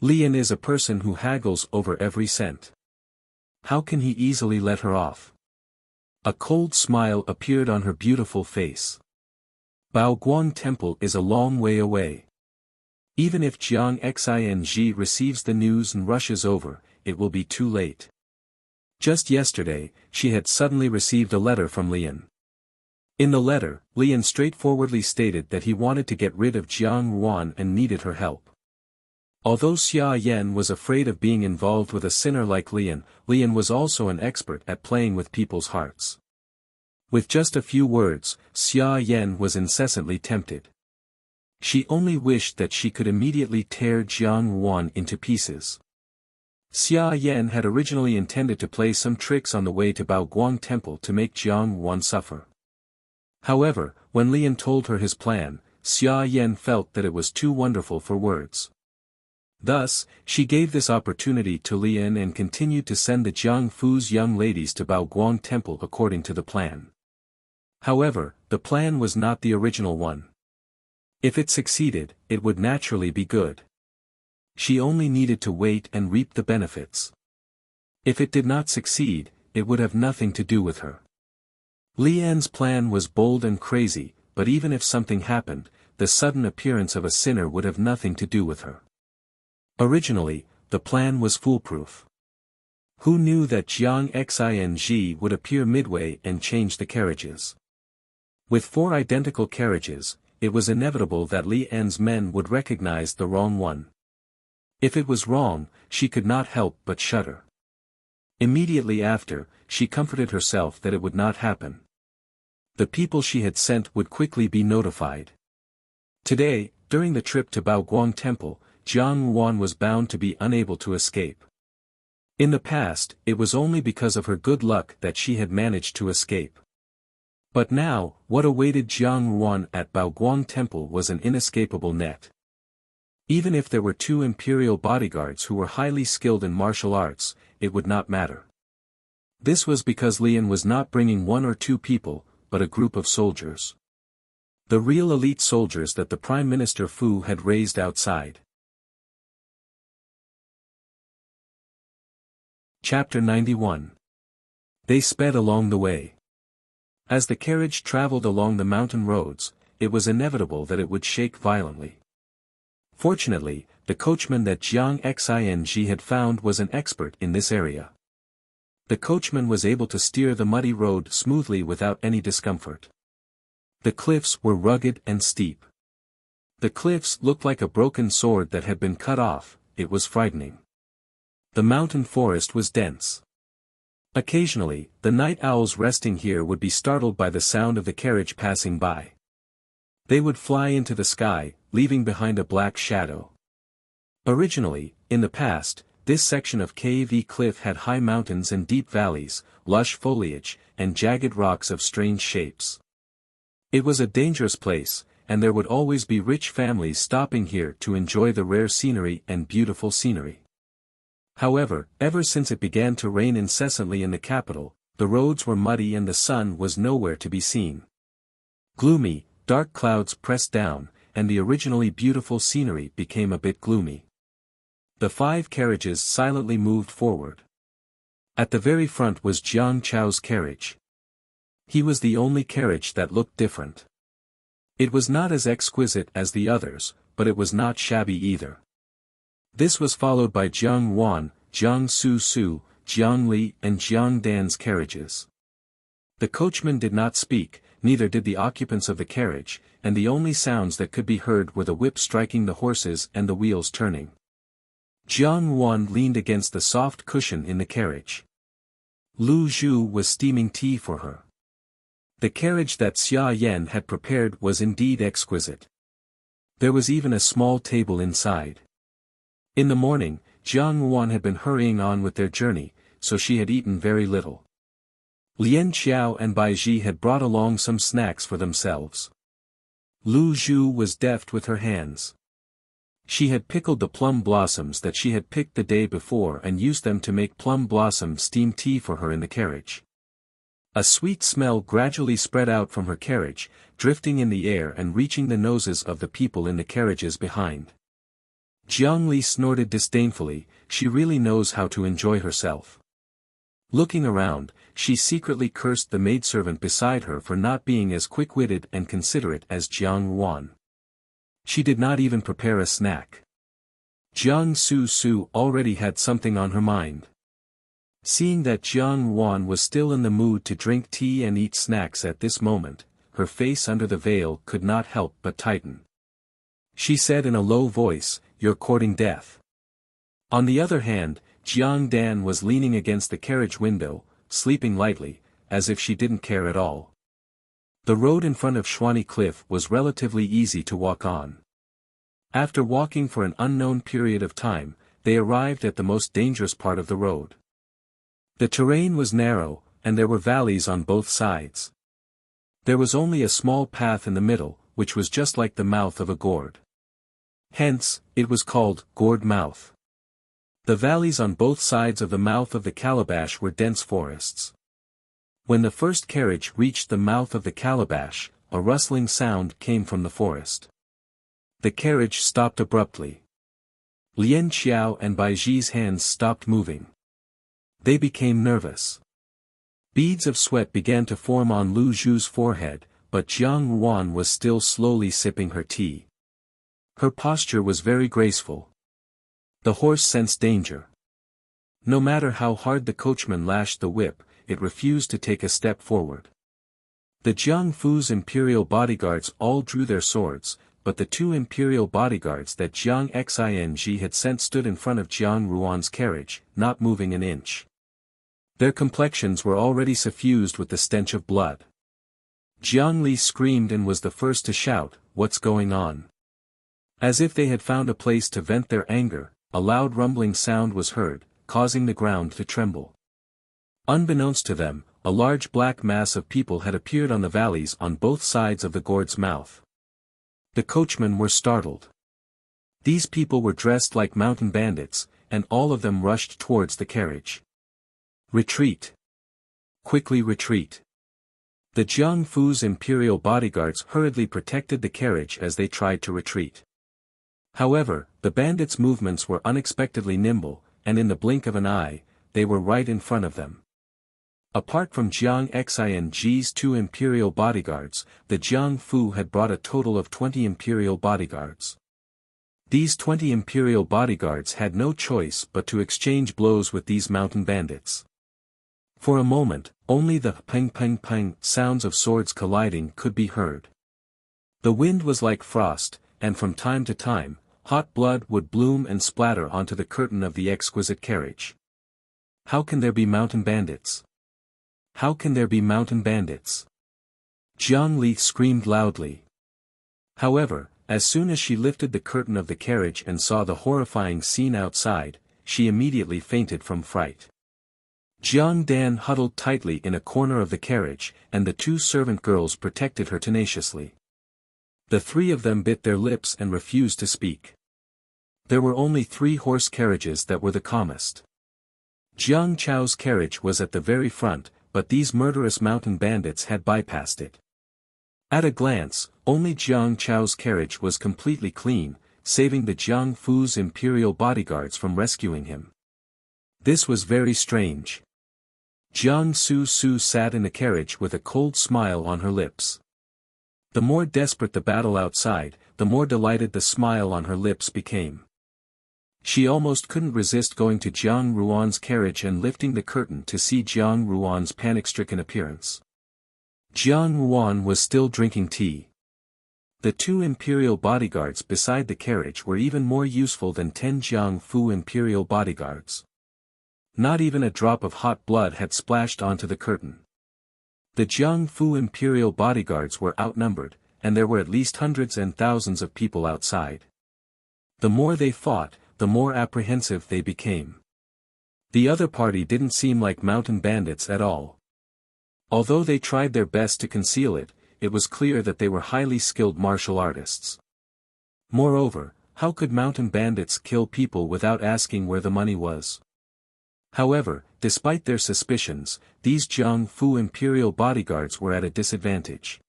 Lian is a person who haggles over every cent. How can he easily let her off? A cold smile appeared on her beautiful face. Baoguang Temple is a long way away. Even if Jiang Xing receives the news and rushes over, it will be too late. Just yesterday, she had suddenly received a letter from Lian. In the letter, Lian straightforwardly stated that he wanted to get rid of Jiang Ruan and needed her help. Although Xia Yan was afraid of being involved with a sinner like Lian was also an expert at playing with people's hearts. With just a few words, Xia Yan was incessantly tempted. She only wished that she could immediately tear Jiang Ruan into pieces. Xia Yan had originally intended to play some tricks on the way to Baoguang Temple to make Jiang Ruan suffer. However, when Lian told her his plan, Xia Yan felt that it was too wonderful for words. Thus, she gave this opportunity to Lian and continued to send the Jiang Fu's young ladies to Baoguang Temple according to the plan. However, the plan was not the original one. If it succeeded, it would naturally be good. She only needed to wait and reap the benefits. If it did not succeed, it would have nothing to do with her. Lian's plan was bold and crazy, but even if something happened, the sudden appearance of a sinner would have nothing to do with her. Originally, the plan was foolproof. Who knew that Jiang Xing would appear midway and change the carriages? With 4 identical carriages, it was inevitable that Lian's men would recognize the wrong one. If it was wrong, she could not help but shudder. Immediately after, she comforted herself that it would not happen. The people she had sent would quickly be notified. Today, during the trip to Baoguang Temple, Jiang Ruan was bound to be unable to escape. In the past, it was only because of her good luck that she had managed to escape. But now, what awaited Jiang Ruan at Baoguang Temple was an inescapable net. Even if there were 2 imperial bodyguards who were highly skilled in martial arts, it would not matter. This was because Lian was not bringing 1 or 2 people, but a group of soldiers. The real elite soldiers that the Prime Minister Fu had raised outside. Chapter 91. They sped along the way. As the carriage traveled along the mountain roads, it was inevitable that it would shake violently. Fortunately, the coachman that Jiang Xing had found was an expert in this area. The coachman was able to steer the muddy road smoothly without any discomfort. The cliffs were rugged and steep. The cliffs looked like a broken sword that had been cut off. It was frightening. The mountain forest was dense. Occasionally, the night owls resting here would be startled by the sound of the carriage passing by. They would fly into the sky, leaving behind a black shadow. Originally, in the past, this section of KV cliff had high mountains and deep valleys, lush foliage, and jagged rocks of strange shapes. It was a dangerous place, and there would always be rich families stopping here to enjoy the rare scenery and beautiful scenery. However, ever since it began to rain incessantly in the capital, the roads were muddy and the sun was nowhere to be seen. Gloomy, dark clouds pressed down, and the originally beautiful scenery became a bit gloomy. The 5 carriages silently moved forward. At the very front was Jiang Chao's carriage. He was the only carriage that looked different. It was not as exquisite as the others, but it was not shabby either. This was followed by Jiang Ruan, Jiang Su, Jiang Li and Jiang Dan's carriages. The coachman did not speak, neither did the occupants of the carriage, and the only sounds that could be heard were the whip striking the horses and the wheels turning. Jiang Ruan leaned against the soft cushion in the carriage. Lu Zhu was steaming tea for her. The carriage that Xia Yan had prepared was indeed exquisite. There was even a small table inside. In the morning, Jiang Ruan had been hurrying on with their journey, so she had eaten very little. Lian Qiao and Bai Ji had brought along some snacks for themselves. Lu Zhu was deft with her hands. She had pickled the plum blossoms that she had picked the day before and used them to make plum blossom steam tea for her in the carriage. A sweet smell gradually spread out from her carriage, drifting in the air and reaching the noses of the people in the carriages behind. Jiang Li snorted disdainfully, she really knows how to enjoy herself. Looking around, she secretly cursed the maidservant beside her for not being as quick-witted and considerate as Jiang Ruan. She did not even prepare a snack. Jiang Su already had something on her mind. Seeing that Jiang Ruan was still in the mood to drink tea and eat snacks at this moment, her face under the veil could not help but tighten. She said in a low voice, "You're courting death." On the other hand, Jiang Dan was leaning against the carriage window, sleeping lightly, as if she didn't care at all. The road in front of Shuani Cliff was relatively easy to walk on. After walking for an unknown period of time, they arrived at the most dangerous part of the road. The terrain was narrow, and there were valleys on both sides. There was only a small path in the middle, which was just like the mouth of a gourd. Hence, it was called Gourd Mouth. The valleys on both sides of the mouth of the calabash were dense forests. When the first carriage reached the mouth of the calabash, a rustling sound came from the forest. The carriage stopped abruptly. Lian Qiao and Bai Ji's hands stopped moving. They became nervous. Beads of sweat began to form on Lu Zhu's forehead, but Jiang Ruan was still slowly sipping her tea. Her posture was very graceful. The horse sensed danger. No matter how hard the coachman lashed the whip, it refused to take a step forward. The Jiang Fu's imperial bodyguards all drew their swords, but the two imperial bodyguards that Jiang Xing had sent stood in front of Jiang Ruan's carriage, not moving an inch. Their complexions were already suffused with the stench of blood. Jiang Li screamed and was the first to shout, "What's going on?" As if they had found a place to vent their anger, a loud rumbling sound was heard, causing the ground to tremble. Unbeknownst to them, a large black mass of people had appeared on the valleys on both sides of the gourd's mouth. The coachmen were startled. These people were dressed like mountain bandits, and all of them rushed towards the carriage. "Retreat! Quickly retreat!" The Jiang Fu's imperial bodyguards hurriedly protected the carriage as they tried to retreat. However, the bandits' movements were unexpectedly nimble, and in the blink of an eye, they were right in front of them. Apart from Jiang Xing's two imperial bodyguards, the Jiang Fu had brought a total of 20 imperial bodyguards. These 20 imperial bodyguards had no choice but to exchange blows with these mountain bandits. For a moment, only the peng peng peng sounds of swords colliding could be heard. The wind was like frost, and from time to time, hot blood would bloom and splatter onto the curtain of the exquisite carriage. How can there be mountain bandits? How can there be mountain bandits? Jiang Li screamed loudly. However, as soon as she lifted the curtain of the carriage and saw the horrifying scene outside, she immediately fainted from fright. Jiang Dan huddled tightly in a corner of the carriage, and the two servant girls protected her tenaciously. The three of them bit their lips and refused to speak. There were only 3 horse carriages that were the calmest. Jiang Chao's carriage was at the very front, but these murderous mountain bandits had bypassed it. At a glance, only Jiang Chao's carriage was completely clean, saving the Jiang Fu's imperial bodyguards from rescuing him. This was very strange. Jiang Su sat in the carriage with a cold smile on her lips. The more desperate the battle outside, the more delighted the smile on her lips became. She almost couldn't resist going to Jiang Ruan's carriage and lifting the curtain to see Jiang Ruan's panic-stricken appearance. Jiang Ruan was still drinking tea. The 2 imperial bodyguards beside the carriage were even more useful than 10 Jiang Fu imperial bodyguards. Not even a drop of hot blood had splashed onto the curtain. The Jiang Fu imperial bodyguards were outnumbered, and there were at least hundreds and thousands of people outside. The more they fought, the more apprehensive they became. The other party didn't seem like mountain bandits at all. Although they tried their best to conceal it, it was clear that they were highly skilled martial artists. Moreover, how could mountain bandits kill people without asking where the money was? However, despite their suspicions, these Jiang Fu imperial bodyguards were at a disadvantage.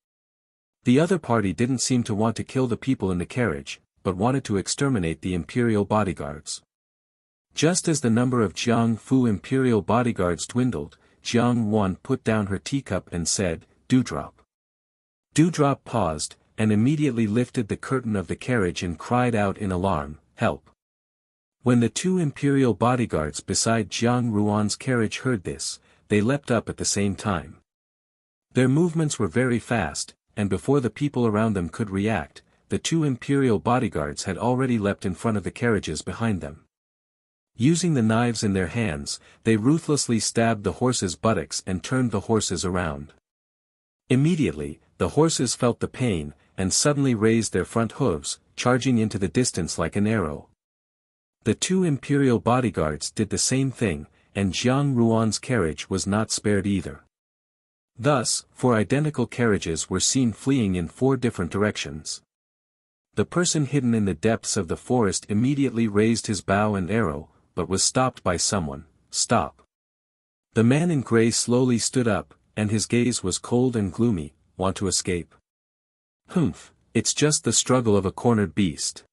The other party didn't seem to want to kill the people in the carriage, but wanted to exterminate the imperial bodyguards. Just as the number of Jiang Fu imperial bodyguards dwindled, Jiang Wan put down her teacup and said, "Dewdrop." Dewdrop paused, and immediately lifted the curtain of the carriage and cried out in alarm, "Help!" When the 2 imperial bodyguards beside Jiang Ruan's carriage heard this, they leapt up at the same time. Their movements were very fast, and before the people around them could react, the 2 imperial bodyguards had already leapt in front of the carriages behind them. Using the knives in their hands, they ruthlessly stabbed the horses' buttocks and turned the horses around. Immediately, the horses felt the pain, and suddenly raised their front hooves, charging into the distance like an arrow. The 2 imperial bodyguards did the same thing, and Jiang Ruan's carriage was not spared either. Thus, 4 identical carriages were seen fleeing in 4 different directions. The person hidden in the depths of the forest immediately raised his bow and arrow, but was stopped by someone. "Stop." The man in gray slowly stood up, and his gaze was cold and gloomy. "Want to escape?" "Humph, it's just the struggle of a cornered beast."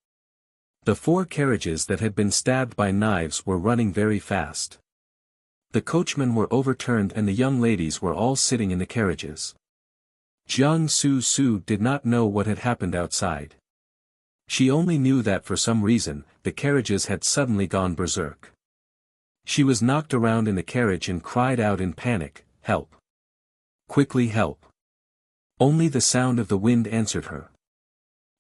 The 4 carriages that had been stabbed by knives were running very fast. The coachmen were overturned and the young ladies were all sitting in the carriages. Jiang Su did not know what had happened outside. She only knew that for some reason, the carriages had suddenly gone berserk. She was knocked around in the carriage and cried out in panic, "Help! Quickly help!" Only the sound of the wind answered her.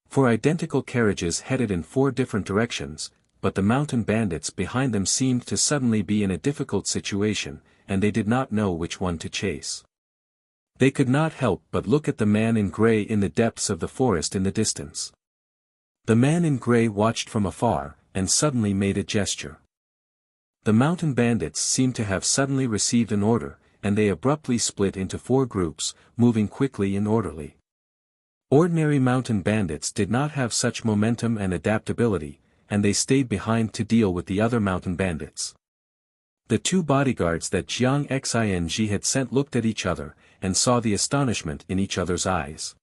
4 identical carriages headed in 4 different directions, but the mountain bandits behind them seemed to suddenly be in a difficult situation, and they did not know which one to chase. They could not help but look at the man in gray in the depths of the forest in the distance. The man in gray watched from afar, and suddenly made a gesture. The mountain bandits seemed to have suddenly received an order, and they abruptly split into 4 groups, moving quickly and orderly. Ordinary mountain bandits did not have such momentum and adaptability, and they stayed behind to deal with the other mountain bandits. The 2 bodyguards that Jiang Xing had sent looked at each other, and saw the astonishment in each other's eyes.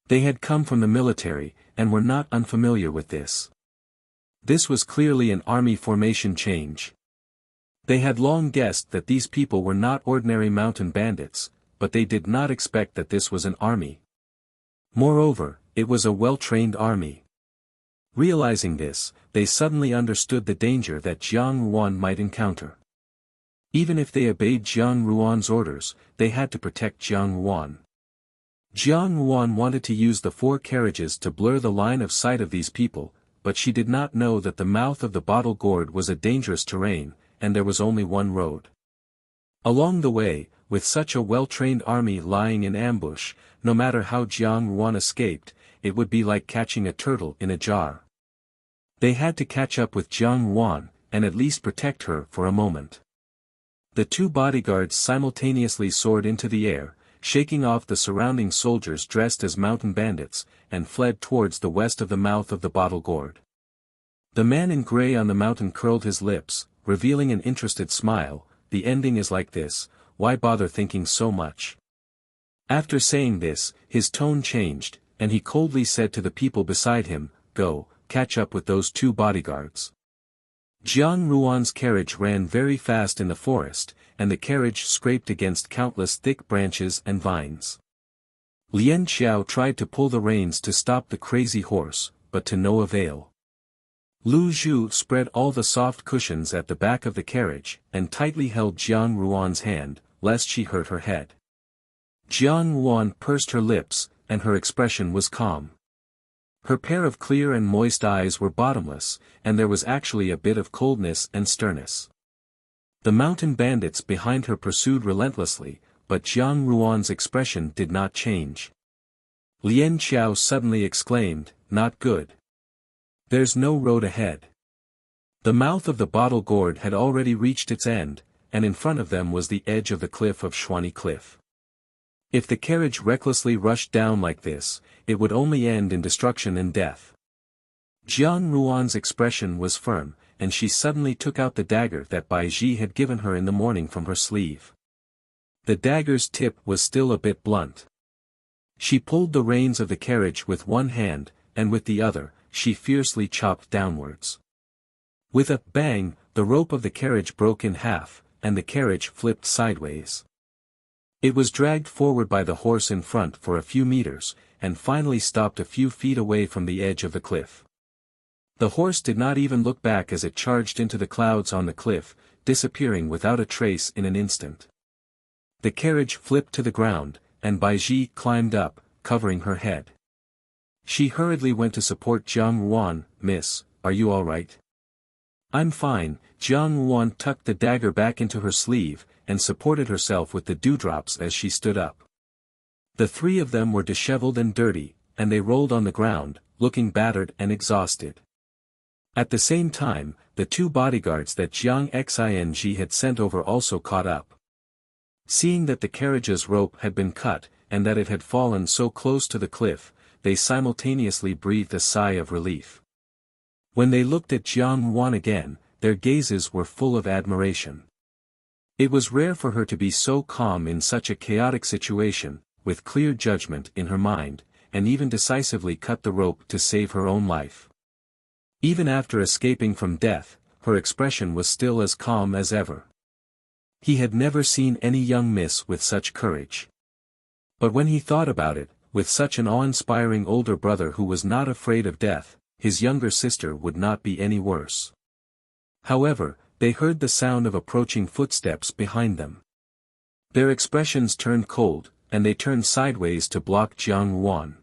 They had come from the military, and were not unfamiliar with this. This was clearly an army formation change. They had long guessed that these people were not ordinary mountain bandits, but they did not expect that this was an army. Moreover, it was a well-trained army. Realizing this, they suddenly understood the danger that Jiang Ruan might encounter. Even if they obeyed Jiang Ruan's orders, they had to protect Jiang Ruan. Jiang Ruan wanted to use the 4 carriages to blur the line of sight of these people, but she did not know that the mouth of the bottle gourd was a dangerous terrain, and there was only one road. Along the way, with such a well-trained army lying in ambush, no matter how Jiang Ruan escaped, it would be like catching a turtle in a jar. They had to catch up with Jiang Ruan, and at least protect her for a moment. The 2 bodyguards simultaneously soared into the air, shaking off the surrounding soldiers dressed as mountain bandits, and fled towards the west of the mouth of the bottle gourd. The man in gray on the mountain curled his lips, revealing an interested smile. "The ending is like this, why bother thinking so much?" After saying this, his tone changed, and he coldly said to the people beside him, "Go, catch up with those 2 bodyguards." Jiang Ruan's carriage ran very fast in the forest, and the carriage scraped against countless thick branches and vines. Lian Xiao tried to pull the reins to stop the crazy horse, but to no avail. Lu Zhu spread all the soft cushions at the back of the carriage, and tightly held Jiang Ruan's hand, lest she hurt her head. Jiang Yuan pursed her lips, and her expression was calm. Her pair of clear and moist eyes were bottomless, and there was actually a bit of coldness and sternness. The mountain bandits behind her pursued relentlessly, but Jiang Yuan's expression did not change. Lien Qiao suddenly exclaimed, "Not good. There's no road ahead." The mouth of the bottle gourd had already reached its end, and in front of them was the edge of the cliff of Shuani Cliff. If the carriage recklessly rushed down like this, it would only end in destruction and death. Jiang Yuan's expression was firm, and she suddenly took out the dagger that Bai Ji had given her in the morning from her sleeve. The dagger's tip was still a bit blunt. She pulled the reins of the carriage with one hand, and with the other, she fiercely chopped downwards. With a bang, the rope of the carriage broke in half, and the carriage flipped sideways. It was dragged forward by the horse in front for a few meters, and finally stopped a few feet away from the edge of the cliff. The horse did not even look back as it charged into the clouds on the cliff, disappearing without a trace in an instant. The carriage flipped to the ground, and Bai Ji climbed up, covering her head. She hurriedly went to support Jiang Yuan. "Miss, are you all right?" "I'm fine." Jiang Yuan tucked the dagger back into her sleeve, and supported herself with the dewdrops as she stood up. The three of them were disheveled and dirty, and they rolled on the ground, looking battered and exhausted. At the same time, the two bodyguards that Jiang Xing had sent over also caught up. Seeing that the carriage's rope had been cut, and that it had fallen so close to the cliff, they simultaneously breathed a sigh of relief. When they looked at Jiang Yuan again, their gazes were full of admiration. It was rare for her to be so calm in such a chaotic situation, with clear judgment in her mind, and even decisively cut the rope to save her own life. Even after escaping from death, her expression was still as calm as ever. He had never seen any young miss with such courage. But when he thought about it, with such an awe-inspiring older brother who was not afraid of death, his younger sister would not be any worse. However, they heard the sound of approaching footsteps behind them. Their expressions turned cold, and they turned sideways to block Jiang Yuan.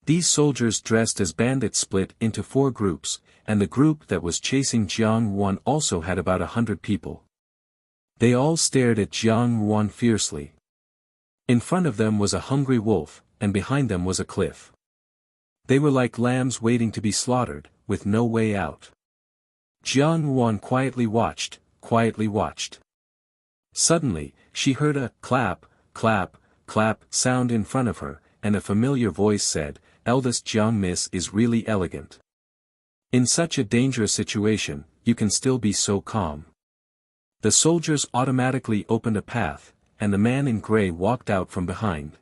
These soldiers dressed as bandits split into 4 groups, and the group that was chasing Jiang Yuan also had about 100 people. They all stared at Jiang Yuan fiercely. In front of them was a hungry wolf, and behind them was a cliff. They were like lambs waiting to be slaughtered, with no way out. Jiang Yuan quietly watched. Suddenly, she heard a clap, clap, clap sound in front of her, and a familiar voice said, "Eldest Jiang Miss is really elegant. In such a dangerous situation, you can still be so calm." The soldiers automatically opened a path, and the man in grey walked out from behind.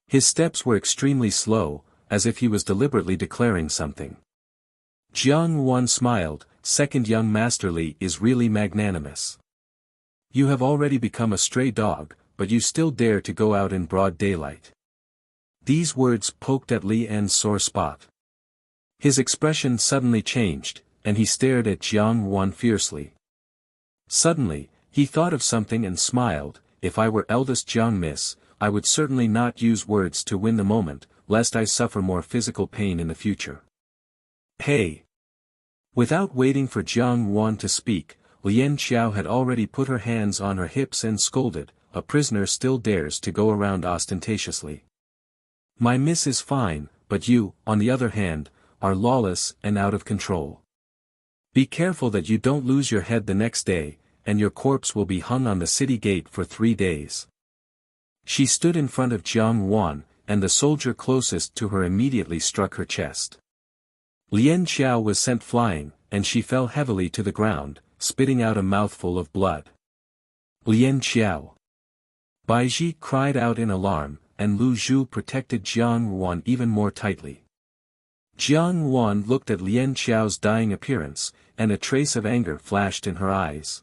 His steps were extremely slow, as if he was deliberately declaring something. Jiang Yuan smiled. "Second young Master Li is really magnanimous. You have already become a stray dog, but you still dare to go out in broad daylight." These words poked at Li En's sore spot. His expression suddenly changed, and he stared at Jiang Yuan fiercely. Suddenly, he thought of something and smiled. "If I were eldest Jiang Miss, I would certainly not use words to win the moment, lest I suffer more physical pain in the future. Hey!" Without waiting for Jiang Yuan to speak, Lien Qiao had already put her hands on her hips and scolded, "A prisoner still dares to go around ostentatiously. My miss is fine, but you, on the other hand, are lawless and out of control. Be careful that you don't lose your head the next day, and your corpse will be hung on the city gate for 3 days." She stood in front of Jiang Yuan, and the soldier closest to her immediately struck her chest. Lien Qiao was sent flying, and she fell heavily to the ground, spitting out a mouthful of blood. "Lien Qiao!" Bai Ji cried out in alarm, and Lu Zhu protected Jiang Yuan even more tightly. Jiang Yuan looked at Lien Qiao's dying appearance, and a trace of anger flashed in her eyes.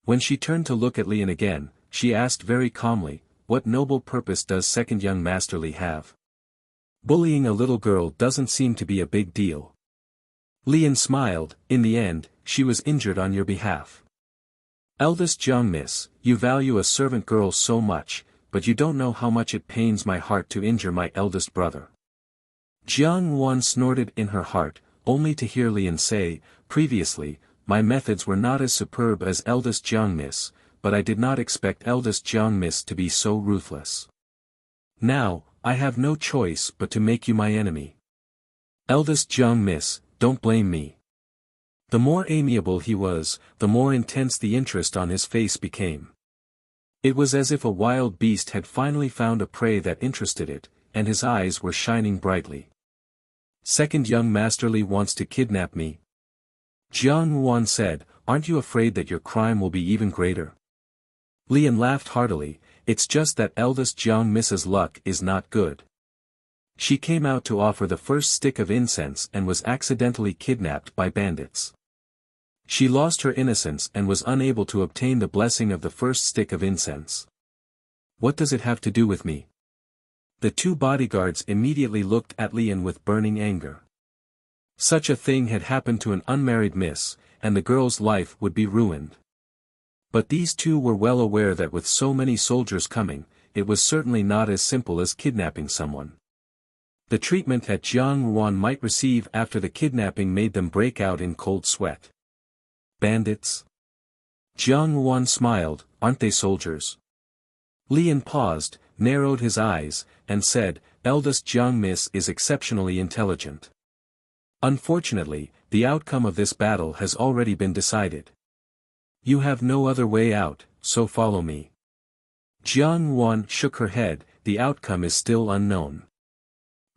When she turned to look at Lien again, she asked very calmly, "What noble purpose does second young Master Li have? Bullying a little girl doesn't seem to be a big deal." Lien smiled. "In the end, she was injured on your behalf. Eldest Jiang Miss, you value a servant girl so much, but you don't know how much it pains my heart to injure my eldest brother. Jiang Wan snorted in her heart, only to hear Lian say, previously, my methods were not as superb as eldest Jiang Miss, but I did not expect eldest Jiang Miss to be so ruthless. Now, I have no choice but to make you my enemy. Eldest Jiang Miss, don't blame me. The more amiable he was, the more intense the interest on his face became. It was as if a wild beast had finally found a prey that interested it, and his eyes were shining brightly. Second young Master Li wants to kidnap me. Jiang Wan said, aren't you afraid that your crime will be even greater? Lian laughed heartily, it's just that eldest Jiang Miss's luck is not good. She came out to offer the first stick of incense and was accidentally kidnapped by bandits. She lost her innocence and was unable to obtain the blessing of the first stick of incense. What does it have to do with me? The two bodyguards immediately looked at Lian with burning anger. Such a thing had happened to an unmarried miss, and the girl's life would be ruined. But these two were well aware that with so many soldiers coming, it was certainly not as simple as kidnapping someone. The treatment that Jiang Wan might receive after the kidnapping made them break out in cold sweat. Bandits? Jiang Wan smiled, aren't they soldiers? Lian paused, narrowed his eyes, and said, eldest Jiang Miss is exceptionally intelligent. Unfortunately, the outcome of this battle has already been decided. You have no other way out, so follow me. Jiang Wan shook her head, the outcome is still unknown.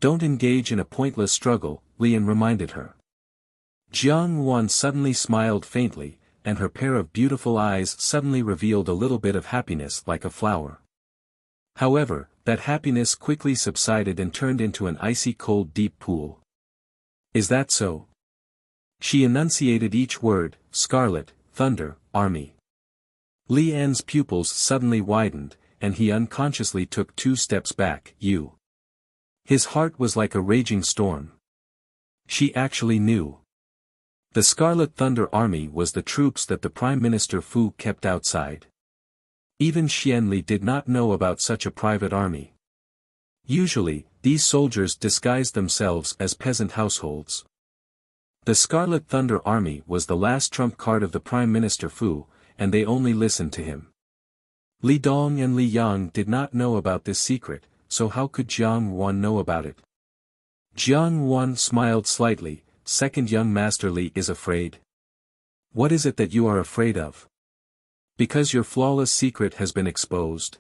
Don't engage in a pointless struggle, Lian reminded her. Jiang Wan suddenly smiled faintly, and her pair of beautiful eyes suddenly revealed a little bit of happiness like a flower. However, that happiness quickly subsided and turned into an icy cold deep pool. Is that so? She enunciated each word, Scarlet, Thunder, Army. Li An's pupils suddenly widened, and he unconsciously took 2 steps back, you. His heart was like a raging storm. She actually knew. The Scarlet Thunder Army was the troops that the Prime Minister Fu kept outside. Even Xianli did not know about such a private army. Usually, these soldiers disguised themselves as peasant households. The Scarlet Thunder Army was the last trump card of the Prime Minister Fu, and they only listened to him. Li Dong and Li Yang did not know about this secret, so how could Jiang Wan know about it? Jiang Wan smiled slightly, second young Master Li is afraid. What is it that you are afraid of? Because your flawless secret has been exposed.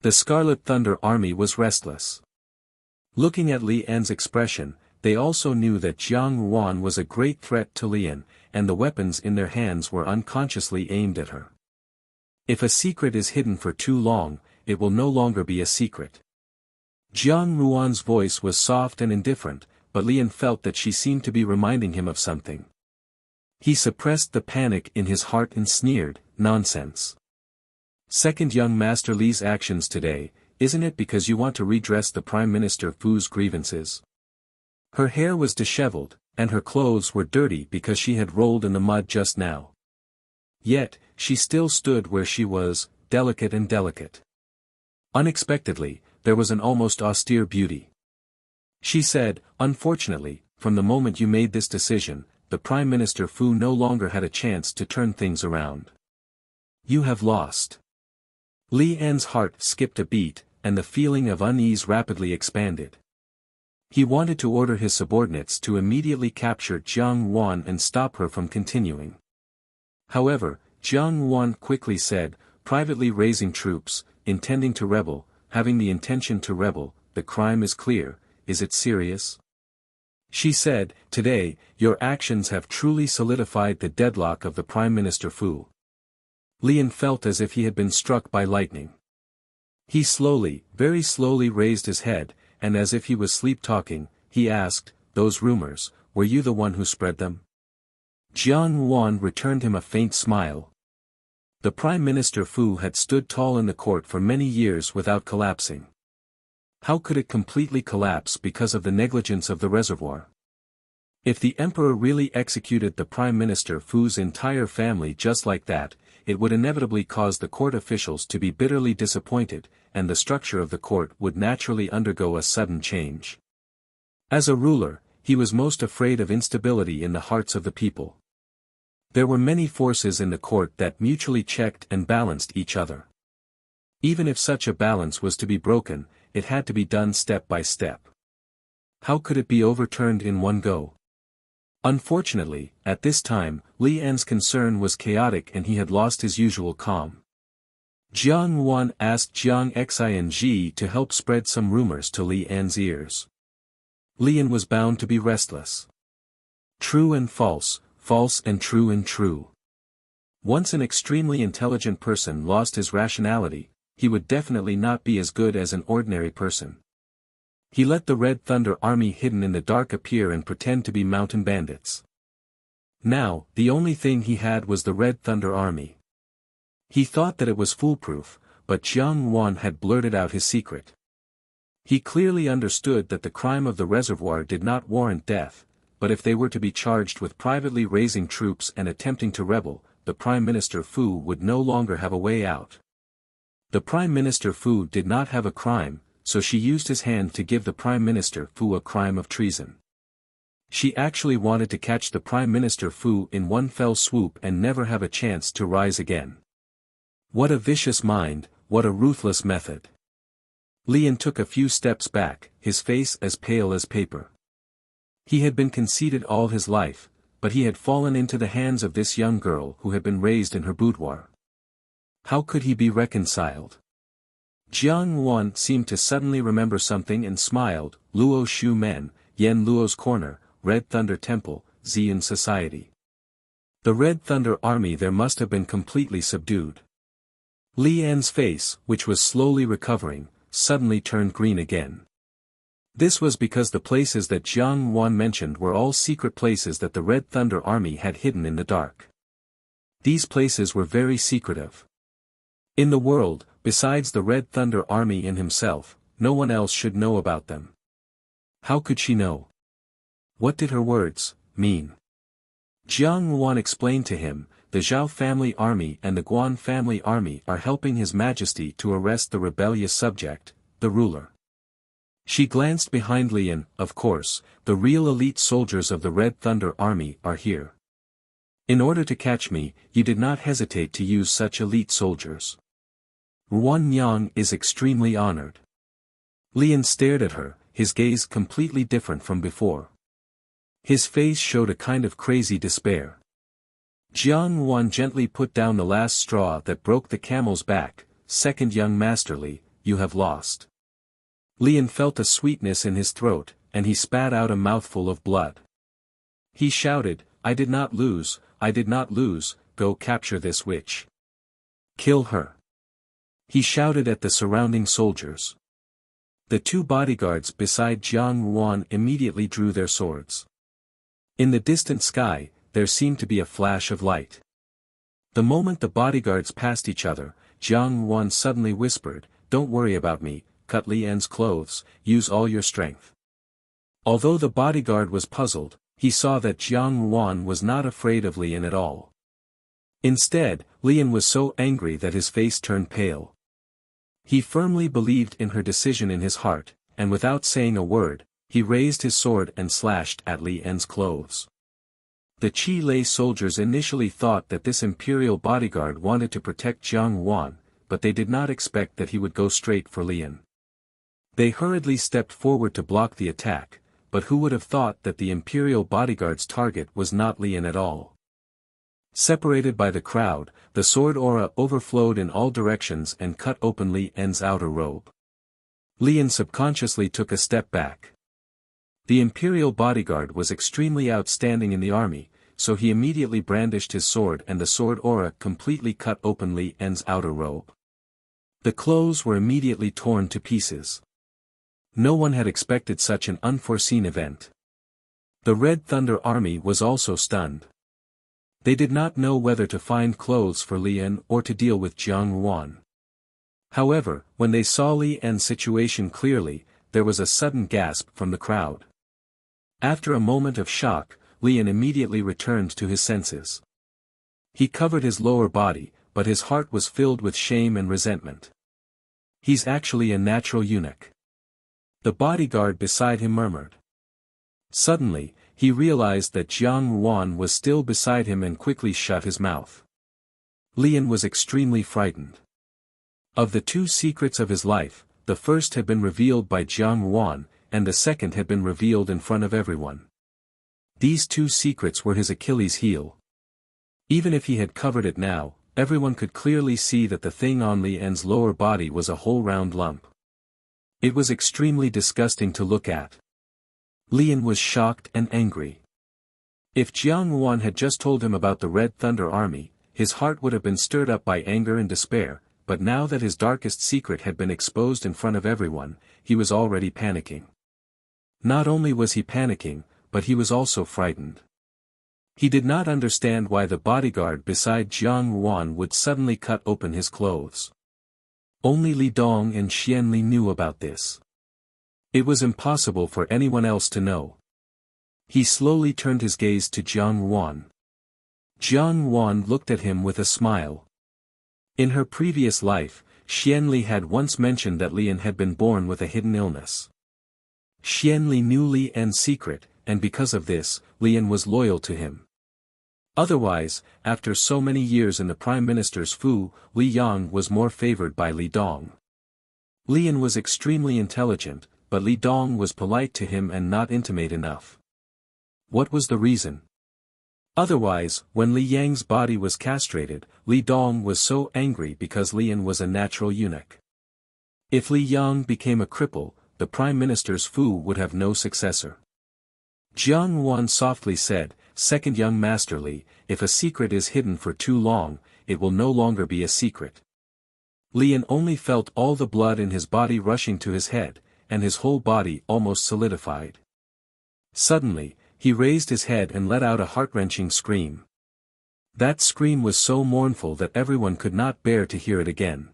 The Scarlet Thunder Army was restless. Looking at Li An's expression, they also knew that Jiang Wan was a great threat to Lian, and the weapons in their hands were unconsciously aimed at her. If a secret is hidden for too long, it will no longer be a secret. Jiang Ruan's voice was soft and indifferent, but Lian felt that she seemed to be reminding him of something. He suppressed the panic in his heart and sneered, nonsense. Second young Master Li's actions today, isn't it because you want to redress the Prime Minister Fu's grievances? Her hair was disheveled, and her clothes were dirty because she had rolled in the mud just now. Yet, she still stood where she was, delicate and delicate. Unexpectedly, there was an almost austere beauty. She said, unfortunately, from the moment you made this decision, the Prime Minister Fu no longer had a chance to turn things around. You have lost. Li An's heart skipped a beat, and the feeling of unease rapidly expanded. He wanted to order his subordinates to immediately capture Jiang Wan and stop her from continuing. However, Jiang Wan quickly said, privately raising troops, intending to rebel, having the intention to rebel, the crime is clear, is it serious? She said, today, your actions have truly solidified the deadlock of the Prime Minister Fu. Lian felt as if he had been struck by lightning. He slowly, very slowly raised his head, and as if he was sleep-talking, he asked, those rumors, were you the one who spread them? Jiang Wan returned him a faint smile. The Prime Minister Fu had stood tall in the court for many years without collapsing. How could it completely collapse because of the negligence of the reservoir? If the Emperor really executed the Prime Minister Fu's entire family just like that, it would inevitably cause the court officials to be bitterly disappointed, and the structure of the court would naturally undergo a sudden change. As a ruler, he was most afraid of instability in the hearts of the people. There were many forces in the court that mutually checked and balanced each other. Even if such a balance was to be broken, it had to be done step by step. How could it be overturned in one go? Unfortunately, at this time, Li An's concern was chaotic and he had lost his usual calm. Jiang Yuan asked Jiang Xing to help spread some rumors to Li An's ears. Li An was bound to be restless. True and false, false and true. Once an extremely intelligent person lost his rationality, he would definitely not be as good as an ordinary person. He let the Red Thunder army hidden in the dark appear and pretend to be mountain bandits. Now, the only thing he had was the Red Thunder army. He thought that it was foolproof, but Jiang Yuan had blurted out his secret. He clearly understood that the crime of the reservoir did not warrant death, but if they were to be charged with privately raising troops and attempting to rebel, the Prime Minister Fu would no longer have a way out. The Prime Minister Fu did not have a crime, so she used his hand to give the Prime Minister Fu a crime of treason. She actually wanted to catch the Prime Minister Fu in one fell swoop and never have a chance to rise again. What a vicious mind, what a ruthless method. Li An took a few steps back, his face as pale as paper. He had been conceited all his life, but he had fallen into the hands of this young girl who had been raised in her boudoir. How could he be reconciled? Jiang Yuan seemed to suddenly remember something and smiled. Luo Shu Men, Yan Luo's Corner, Red Thunder Temple, Xian Society. The Red Thunder army there must have been completely subdued. Li An's face, which was slowly recovering, suddenly turned green again. This was because the places that Jiang Yuan mentioned were all secret places that the Red Thunder army had hidden in the dark. These places were very secretive. In the world, besides the Red Thunder army and himself, no one else should know about them. How could she know? What did her words mean? Jiang Yuan explained to him, the Zhao family army and the Guan family army are helping His Majesty to arrest the rebellious subject, the ruler. She glanced behind Li An. Of course, the real elite soldiers of the Red Thunder army are here. In order to catch me, you did not hesitate to use such elite soldiers. Ruan Yang is extremely honored. Li An stared at her, his gaze completely different from before. His face showed a kind of crazy despair. Jiang Yuan gently put down the last straw that broke the camel's back. Second young Master Li, you have lost. Li An felt a sweetness in his throat, and he spat out a mouthful of blood. He shouted, I did not lose, go capture this witch. Kill her. He shouted at the surrounding soldiers. The two bodyguards beside Jiang Yuan immediately drew their swords. In the distant sky, there seemed to be a flash of light. The moment the bodyguards passed each other, Jiang Yuan suddenly whispered, Don't worry about me, cut Li An's clothes, use all your strength. Although the bodyguard was puzzled, he saw that Jiang Yuan was not afraid of Li An at all. Instead, Li An was so angry that his face turned pale. He firmly believed in her decision in his heart, and without saying a word, he raised his sword and slashed at Li An's clothes. The Qi Lei soldiers initially thought that this imperial bodyguard wanted to protect Jiang Yuan, but they did not expect that he would go straight for Li An. They hurriedly stepped forward to block the attack, but who would have thought that the imperial bodyguard's target was not Li An at all? Separated by the crowd, the sword aura overflowed in all directions and cut open Li An's outer robe. Li An subconsciously took a step back. The imperial bodyguard was extremely outstanding in the army, so he immediately brandished his sword and the sword aura completely cut open Li An's outer robe. The clothes were immediately torn to pieces. No one had expected such an unforeseen event. The Red Thunder army was also stunned. They did not know whether to find clothes for Li An or to deal with Jiang Yuan. However, when they saw Li An's situation clearly, there was a sudden gasp from the crowd. After a moment of shock, Li An immediately returned to his senses. He covered his lower body, but his heart was filled with shame and resentment. He's actually a natural eunuch. The bodyguard beside him murmured. Suddenly, he realized that Jiang Ruan was still beside him and quickly shut his mouth. Lian was extremely frightened. Of the two secrets of his life, the first had been revealed by Jiang Ruan, and the second had been revealed in front of everyone. These two secrets were his Achilles heel. Even if he had covered it now, everyone could clearly see that the thing on Lian's lower body was a whole round lump. It was extremely disgusting to look at. Lian was shocked and angry. If Jiang Ruan had just told him about the Red Thunder Army, his heart would have been stirred up by anger and despair, but now that his darkest secret had been exposed in front of everyone, he was already panicking. Not only was he panicking, but he was also frightened. He did not understand why the bodyguard beside Jiang Ruan would suddenly cut open his clothes. Only Li Dong and Xian Li knew about this. It was impossible for anyone else to know. He slowly turned his gaze to Jiang Ruan. Jiang Ruan looked at him with a smile. In her previous life, Xian Li had once mentioned that Lian had been born with a hidden illness. Xian Li knew Lian's secret, and because of this, Lian was loyal to him. Otherwise, after so many years in the Prime Minister's Fu, Li Yang was more favored by Li Dong. Lian was extremely intelligent, but Li Dong was polite to him and not intimate enough. What was the reason? Otherwise, when Li Yang's body was castrated, Li Dong was so angry because Lian was a natural eunuch. If Li Yang became a cripple, the Prime Minister's Fu would have no successor. Jiang Ruan softly said, "Second young Master Li, if a secret is hidden for too long, it will no longer be a secret." Lian only felt all the blood in his body rushing to his head, and his whole body almost solidified. Suddenly, he raised his head and let out a heart-wrenching scream. That scream was so mournful that everyone could not bear to hear it again.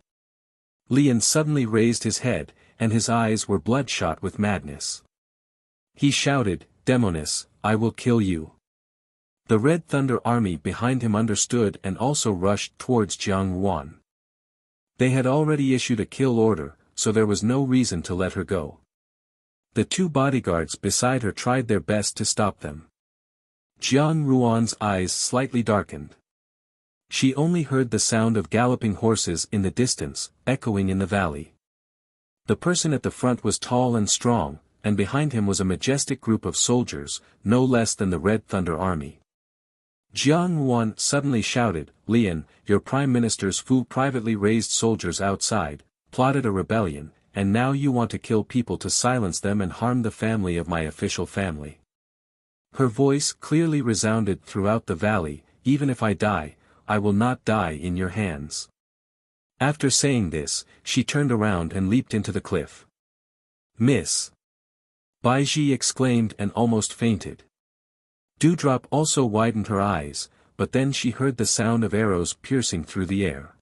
Lian suddenly raised his head, and his eyes were bloodshot with madness. He shouted, "Demonis, I will kill you." The Red Thunder Army behind him understood and also rushed towards Jiang Ruan. They had already issued a kill order, so there was no reason to let her go. The two bodyguards beside her tried their best to stop them. Jiang Ruan's eyes slightly darkened. She only heard the sound of galloping horses in the distance, echoing in the valley. The person at the front was tall and strong, and behind him was a majestic group of soldiers, no less than the Red Thunder Army. Jiang Ruan suddenly shouted, "Lian, your Prime Minister's Fu privately raised soldiers outside, plotted a rebellion, and now you want to kill people to silence them and harm the family of my official family." Her voice clearly resounded throughout the valley, "Even if I die, I will not die in your hands." After saying this, she turned around and leaped into the cliff. "Miss!" Bai Ji exclaimed and almost fainted. Dewdrop also widened her eyes, but then she heard the sound of arrows piercing through the air.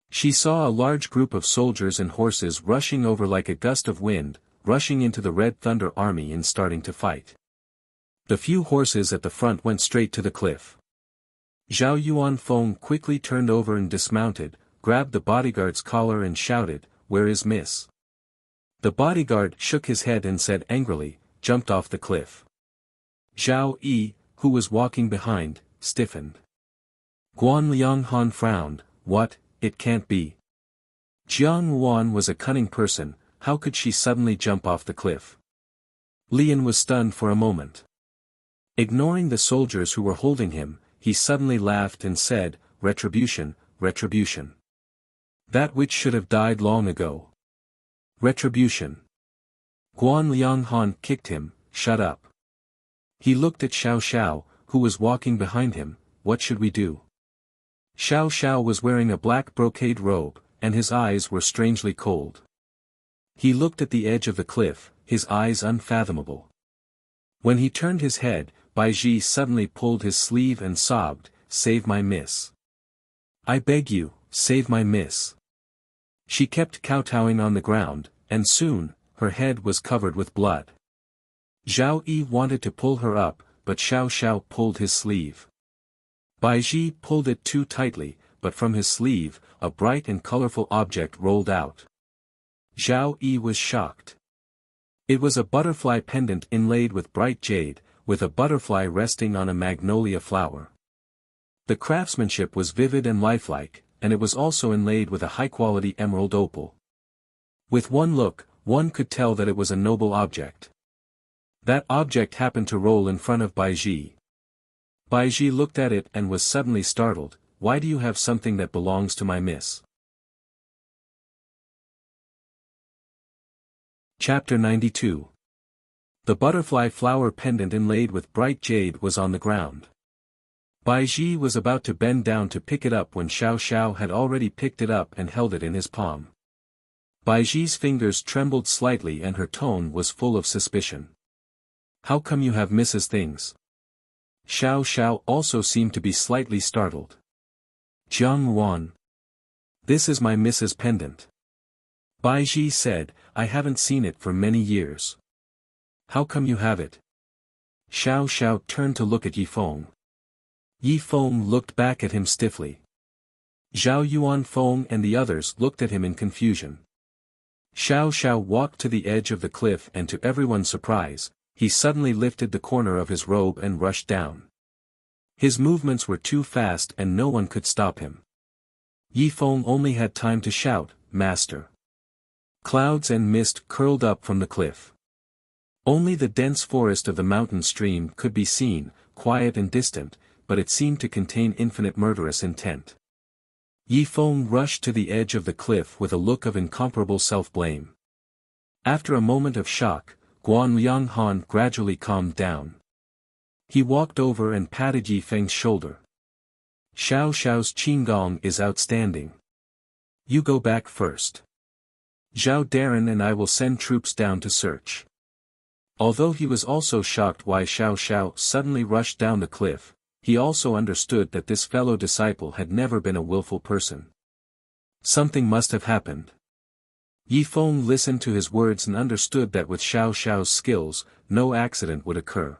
She saw a large group of soldiers and horses rushing over like a gust of wind, rushing into the Red Thunder Army and starting to fight. The few horses at the front went straight to the cliff. Zhao Yuanfeng quickly turned over and dismounted, grabbed the bodyguard's collar and shouted, "Where is Miss?" The bodyguard shook his head and said angrily, "Jumped off the cliff." Zhao Yi, who was walking behind, stiffened. Guan Lianghan frowned, "What, it can't be." Jiang Ruan was a cunning person, how could she suddenly jump off the cliff? Lian was stunned for a moment. Ignoring the soldiers who were holding him, he suddenly laughed and said, "Retribution, retribution. That which should have died long ago. Retribution." Guan Lianghan kicked him, "Shut up." He looked at Xiao Xiao, who was walking behind him, "What should we do?" Xiao Xiao was wearing a black brocade robe, and his eyes were strangely cold. He looked at the edge of the cliff, his eyes unfathomable. When he turned his head, Bai Ji suddenly pulled his sleeve and sobbed, "Save my miss. I beg you, save my miss." She kept kowtowing on the ground, and soon, her head was covered with blood. Zhao Yi wanted to pull her up, but Xiao Xiao pulled his sleeve. Bai Ji pulled it too tightly, but from his sleeve, a bright and colorful object rolled out. Zhao Yi was shocked. It was a butterfly pendant inlaid with bright jade, with a butterfly resting on a magnolia flower. The craftsmanship was vivid and lifelike, and it was also inlaid with a high-quality emerald opal. With one look, one could tell that it was a noble object. That object happened to roll in front of Baiji. Baiji looked at it and was suddenly startled. "Why do you have something that belongs to my miss?" Chapter 92. The butterfly flower pendant inlaid with bright jade was on the ground. Baiji was about to bend down to pick it up when Xiao Xiao had already picked it up and held it in his palm. Baiji's fingers trembled slightly and her tone was full of suspicion. "How come you have Mrs. things?" Xiao Xiao also seemed to be slightly startled. "Jiang Yuan. This is my Mrs. pendant." Baiji said, "I haven't seen it for many years." "How come you have it?" Xiao Xiao turned to look at Yifeng. Yifeng looked back at him stiffly. Zhao Yuanfeng and the others looked at him in confusion. Xiao Xiao walked to the edge of the cliff and to everyone's surprise, he suddenly lifted the corner of his robe and rushed down. His movements were too fast and no one could stop him. Yifeng only had time to shout, "Master!" Clouds and mist curled up from the cliff. Only the dense forest of the mountain stream could be seen, quiet and distant, but it seemed to contain infinite murderous intent. Yifeng rushed to the edge of the cliff with a look of incomparable self-blame. After a moment of shock, Guan Lianghan gradually calmed down. He walked over and patted Yifeng's shoulder. "Xiao Xiao's qinggong is outstanding. You go back first. Zhao Darren and I will send troops down to search." Although he was also shocked why Xiao Xiao suddenly rushed down the cliff, he also understood that this fellow disciple had never been a willful person. Something must have happened. Yifeng listened to his words and understood that with Xiao Xiao's skills, no accident would occur.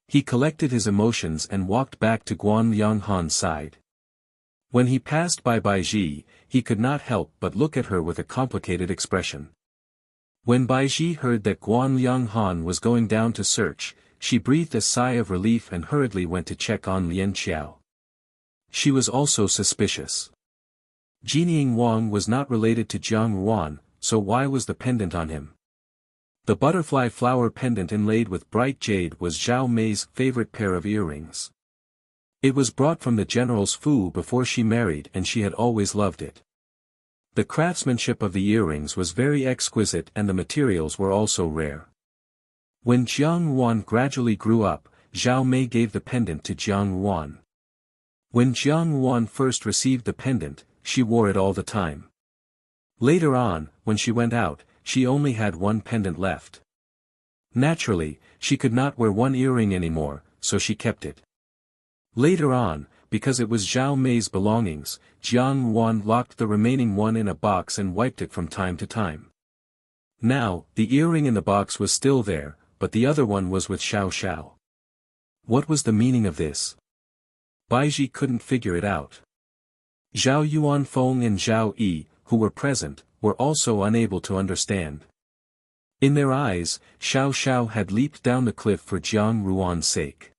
He collected his emotions and walked back to Guan Lianghan's side. When he passed by Baiji, he could not help but look at her with a complicated expression. When Baiji heard that Guan Lianghan was going down to search, she breathed a sigh of relief and hurriedly went to check on Lian Qiao. She was also suspicious. Jinying Wang was not related to Jiang Yuan, so why was the pendant on him? The butterfly flower pendant inlaid with bright jade was Zhao Mei's favorite pair of earrings. It was brought from the general's Fu before she married and she had always loved it. The craftsmanship of the earrings was very exquisite and the materials were also rare. When Jiang Yuan gradually grew up, Zhao Mei gave the pendant to Jiang Yuan. When Jiang Yuan first received the pendant, she wore it all the time. Later on, when she went out, she only had one pendant left. Naturally, she could not wear one earring anymore, so she kept it. Later on, because it was Zhao Mei's belongings, Jiang Yuan locked the remaining one in a box and wiped it from time to time. Now, the earring in the box was still there, but the other one was with Xiao Xiao. What was the meaning of this? Baiji couldn't figure it out. Zhao Yuanfeng and Zhao Yi, who were present, were also unable to understand. In their eyes, Xiao Xiao had leaped down the cliff for Jiang Yuan's sake.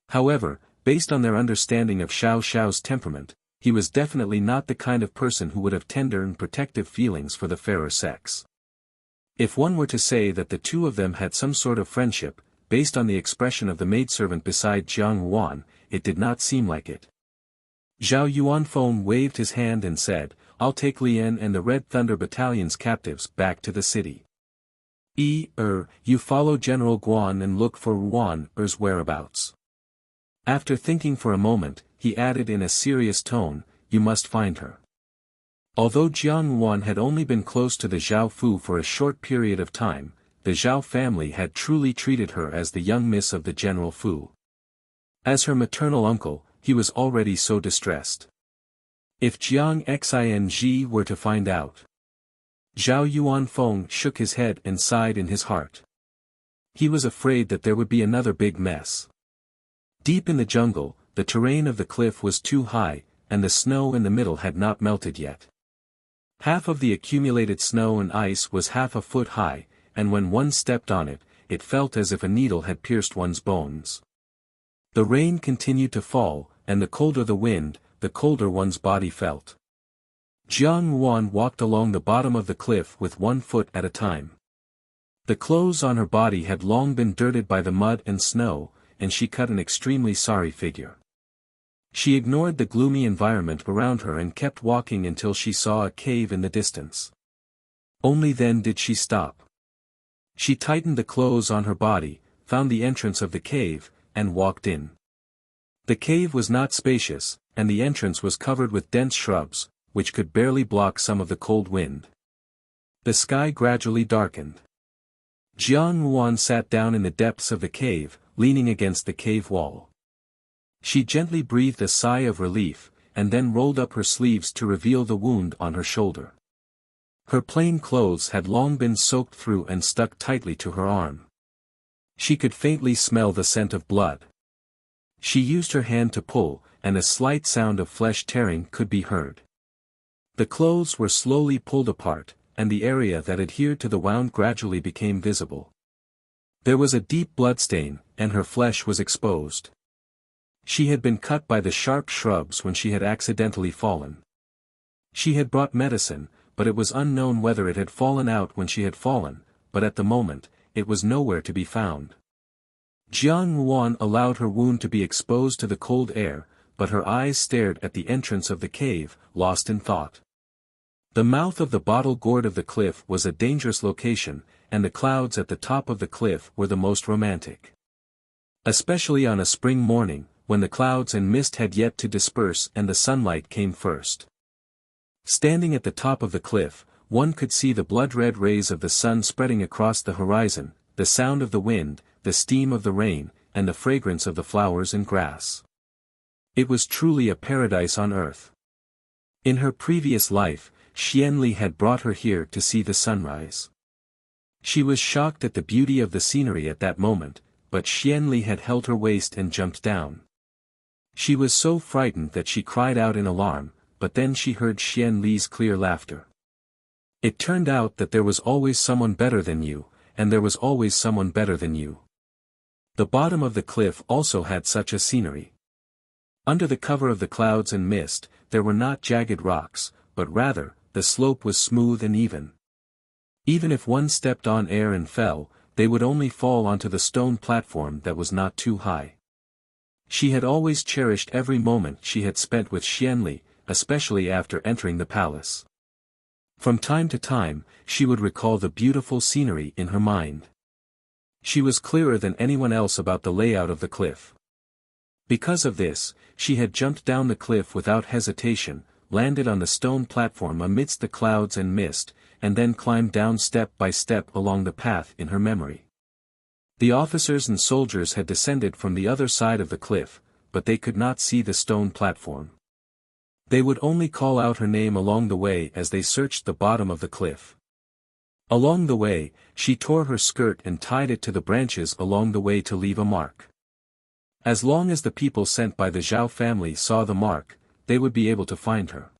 However, based on their understanding of Xiao Xiao's temperament, he was definitely not the kind of person who would have tender and protective feelings for the fairer sex. If one were to say that the two of them had some sort of friendship, based on the expression of the maidservant beside Jiang Yuan, it did not seem like it. Zhao Yuanfeng waved his hand and said, "I'll take Lian and the Red Thunder Battalion's captives back to the city. You follow General Guan and look for Yuan's whereabouts." After thinking for a moment, he added in a serious tone, "You must find her." Although Jiang Yuan had only been close to the Zhao Fu for a short period of time, the Zhao family had truly treated her as the young miss of the General Fu. As her maternal uncle, he was already so distressed. If Jiang Xing were to find out. Zhao Yuanfeng shook his head and sighed in his heart. He was afraid that there would be another big mess. Deep in the jungle, the terrain of the cliff was too high, and the snow in the middle had not melted yet. Half of the accumulated snow and ice was half a foot high, and when one stepped on it, it felt as if a needle had pierced one's bones. The rain continued to fall, and the colder the wind, the colder one's body felt. Jiang Yuan walked along the bottom of the cliff with 1 foot at a time. The clothes on her body had long been dirted by the mud and snow, and she cut an extremely sorry figure. She ignored the gloomy environment around her and kept walking until she saw a cave in the distance. Only then did she stop. She tightened the clothes on her body, found the entrance of the cave, and walked in. The cave was not spacious, and the entrance was covered with dense shrubs, which could barely block some of the cold wind. The sky gradually darkened. Jiang Yuan sat down in the depths of the cave, leaning against the cave wall. She gently breathed a sigh of relief, and then rolled up her sleeves to reveal the wound on her shoulder. Her plain clothes had long been soaked through and stuck tightly to her arm. She could faintly smell the scent of blood. She used her hand to pull, and a slight sound of flesh tearing could be heard. The clothes were slowly pulled apart, and the area that adhered to the wound gradually became visible. There was a deep bloodstain, and her flesh was exposed. She had been cut by the sharp shrubs when she had accidentally fallen. She had brought medicine, but it was unknown whether it had fallen out when she had fallen, but at the moment, it was nowhere to be found. Jiang Yuan allowed her wound to be exposed to the cold air, but her eyes stared at the entrance of the cave, lost in thought. The mouth of the bottle gourd of the cliff was a dangerous location, and the clouds at the top of the cliff were the most romantic. Especially on a spring morning, when the clouds and mist had yet to disperse and the sunlight came first. Standing at the top of the cliff, one could see the blood-red rays of the sun spreading across the horizon, the sound of the wind, the steam of the rain, and the fragrance of the flowers and grass. It was truly a paradise on earth. In her previous life, Xianli had brought her here to see the sunrise. She was shocked at the beauty of the scenery at that moment, but Xianli had held her waist and jumped down. She was so frightened that she cried out in alarm, but then she heard Xianli's clear laughter. It turned out that there was always someone better than you, and there was always someone better than you. The bottom of the cliff also had such a scenery. Under the cover of the clouds and mist, there were not jagged rocks, but rather, the slope was smooth and even. Even if one stepped on air and fell, they would only fall onto the stone platform that was not too high. She had always cherished every moment she had spent with Xianli, especially after entering the palace. From time to time, she would recall the beautiful scenery in her mind. She was clearer than anyone else about the layout of the cliff. Because of this, she had jumped down the cliff without hesitation, landed on the stone platform amidst the clouds and mist, and then climbed down step by step along the path in her memory. The officers and soldiers had descended from the other side of the cliff, but they could not see the stone platform. They would only call out her name along the way as they searched the bottom of the cliff. Along the way, she tore her skirt and tied it to the branches along the way to leave a mark. As long as the people sent by the Zhao family saw the mark, they would be able to find her.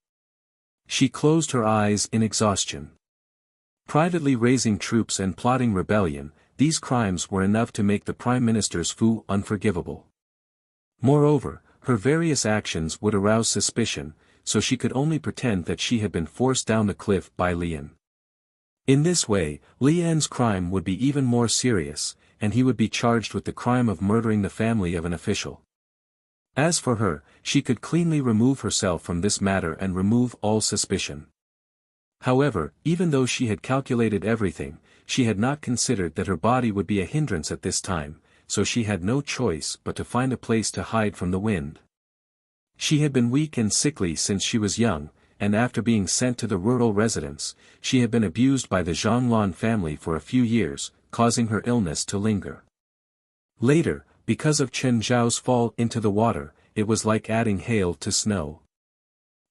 She closed her eyes in exhaustion. Privately raising troops and plotting rebellion, these crimes were enough to make the Prime Minister's Fu unforgivable. Moreover, her various actions would arouse suspicion, so she could only pretend that she had been forced down the cliff by Lian. In this way, Lian's crime would be even more serious, and he would be charged with the crime of murdering the family of an official. As for her, she could cleanly remove herself from this matter and remove all suspicion. However, even though she had calculated everything, she had not considered that her body would be a hindrance at this time, so she had no choice but to find a place to hide from the wind. She had been weak and sickly since she was young, and after being sent to the rural residence, she had been abused by the Zhanglan family for a few years, causing her illness to linger. Later, because of Chen Zhao's fall into the water, it was like adding hail to snow.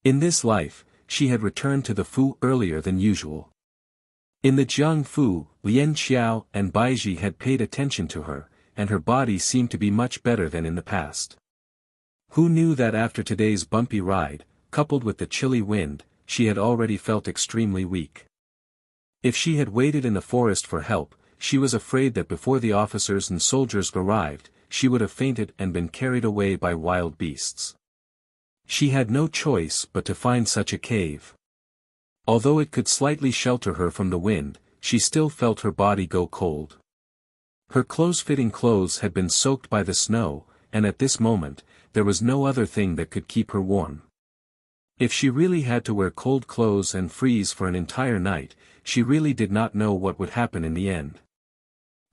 In this life, she had returned to the Fu earlier than usual. In the Jiang Fu, Lian Xiao and Baiji had paid attention to her, and her body seemed to be much better than in the past. Who knew that after today's bumpy ride, coupled with the chilly wind, she had already felt extremely weak. If she had waited in the forest for help, she was afraid that before the officers and soldiers arrived, she would have fainted and been carried away by wild beasts. She had no choice but to find such a cave. Although it could slightly shelter her from the wind, she still felt her body go cold. Her close-fitting clothes had been soaked by the snow, and at this moment, there was no other thing that could keep her warm. If she really had to wear cold clothes and freeze for an entire night, she really did not know what would happen in the end.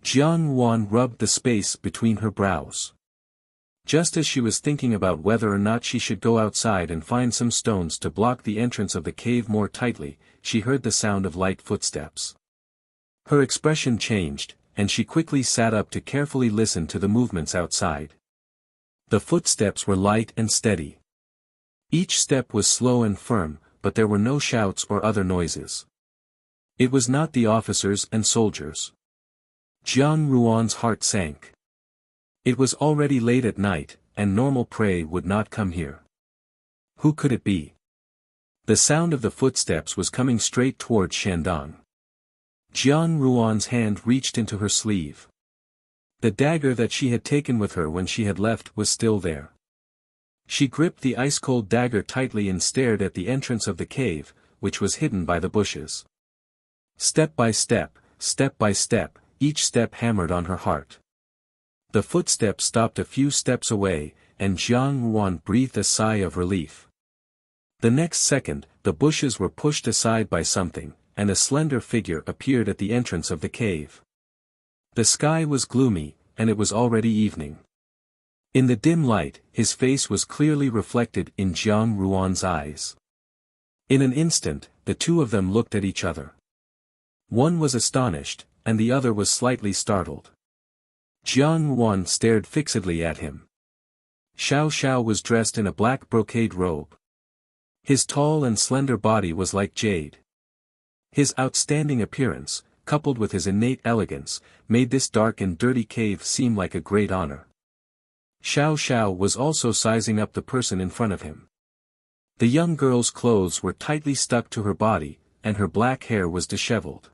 Jiang Yuan rubbed the space between her brows. Just as she was thinking about whether or not she should go outside and find some stones to block the entrance of the cave more tightly, she heard the sound of light footsteps. Her expression changed, and she quickly sat up to carefully listen to the movements outside. The footsteps were light and steady. Each step was slow and firm, but there were no shouts or other noises. It was not the officers and soldiers. Jiang Yuan's heart sank. It was already late at night, and normal prey would not come here. Who could it be? The sound of the footsteps was coming straight toward Shandong. Jiang Yuan's hand reached into her sleeve. The dagger that she had taken with her when she had left was still there. She gripped the ice-cold dagger tightly and stared at the entrance of the cave, which was hidden by the bushes. Step by step, each step hammered on her heart. The footsteps stopped a few steps away, and Jiang Yuan breathed a sigh of relief. The next second, the bushes were pushed aside by something, and a slender figure appeared at the entrance of the cave. The sky was gloomy, and it was already evening. In the dim light, his face was clearly reflected in Jiang Yuan's eyes. In an instant, the two of them looked at each other. One was astonished, and the other was slightly startled. Jiang Yuan stared fixedly at him. Xiao Xiao was dressed in a black brocade robe. His tall and slender body was like jade. His outstanding appearance, coupled with his innate elegance, made this dark and dirty cave seem like a great honor. Xiao Xiao was also sizing up the person in front of him. The young girl's clothes were tightly stuck to her body, and her black hair was disheveled.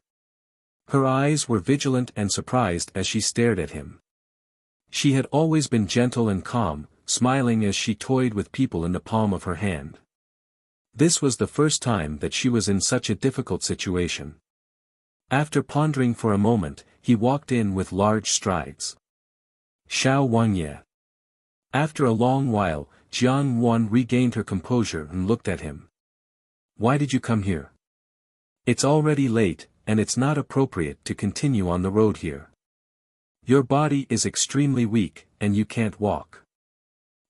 Her eyes were vigilant and surprised as she stared at him. She had always been gentle and calm, smiling as she toyed with people in the palm of her hand. This was the first time that she was in such a difficult situation. After pondering for a moment, he walked in with large strides. Xiao Wangye. After a long while, Jiang Yuan regained her composure and looked at him. Why did you come here? It's already late, and it's not appropriate to continue on the road here. Your body is extremely weak, and you can't walk.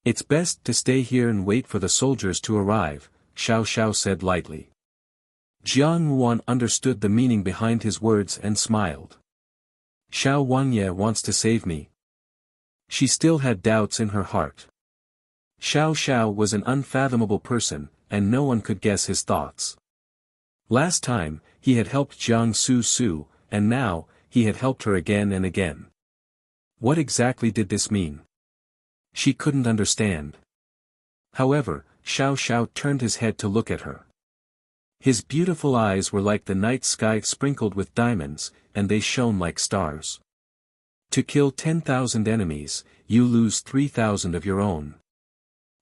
It's best to stay here and wait for the soldiers to arrive, Xiao Xiao said lightly. Jiang Yuan understood the meaning behind his words and smiled. Xiao Wangye wants to save me. She still had doubts in her heart. Xiao Xiao was an unfathomable person, and no one could guess his thoughts. Last time, he had helped Jiang Su, and now, he had helped her again and again. What exactly did this mean? She couldn't understand. However, Xiao Xiao turned his head to look at her. His beautiful eyes were like the night sky sprinkled with diamonds, and they shone like stars. To kill 10,000 enemies, you lose 3,000 of your own.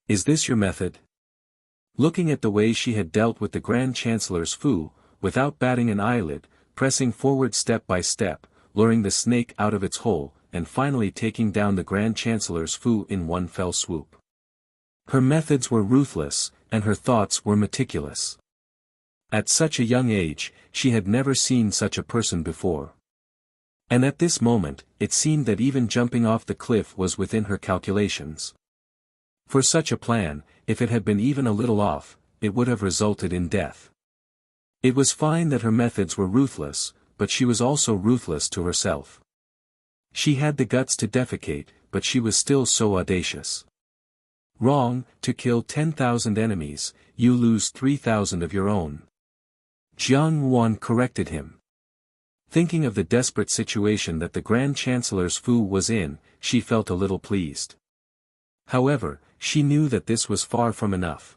Is this your method? Looking at the way she had dealt with the Grand Chancellor's Fu, without batting an eyelid, pressing forward step by step, luring the snake out of its hole, and finally taking down the Grand Chancellor's Fu in one fell swoop. Her methods were ruthless, and her thoughts were meticulous. At such a young age, she had never seen such a person before. And at this moment, it seemed that even jumping off the cliff was within her calculations. For such a plan, if it had been even a little off, it would have resulted in death. It was fine that her methods were ruthless, but she was also ruthless to herself. She had the guts to defecate, but she was still so audacious. Wrong, to kill 10,000 enemies, you lose 3,000 of your own. Jiang Yuan corrected him. Thinking of the desperate situation that the Grand Chancellor's Fu was in, she felt a little pleased. However, she knew that this was far from enough.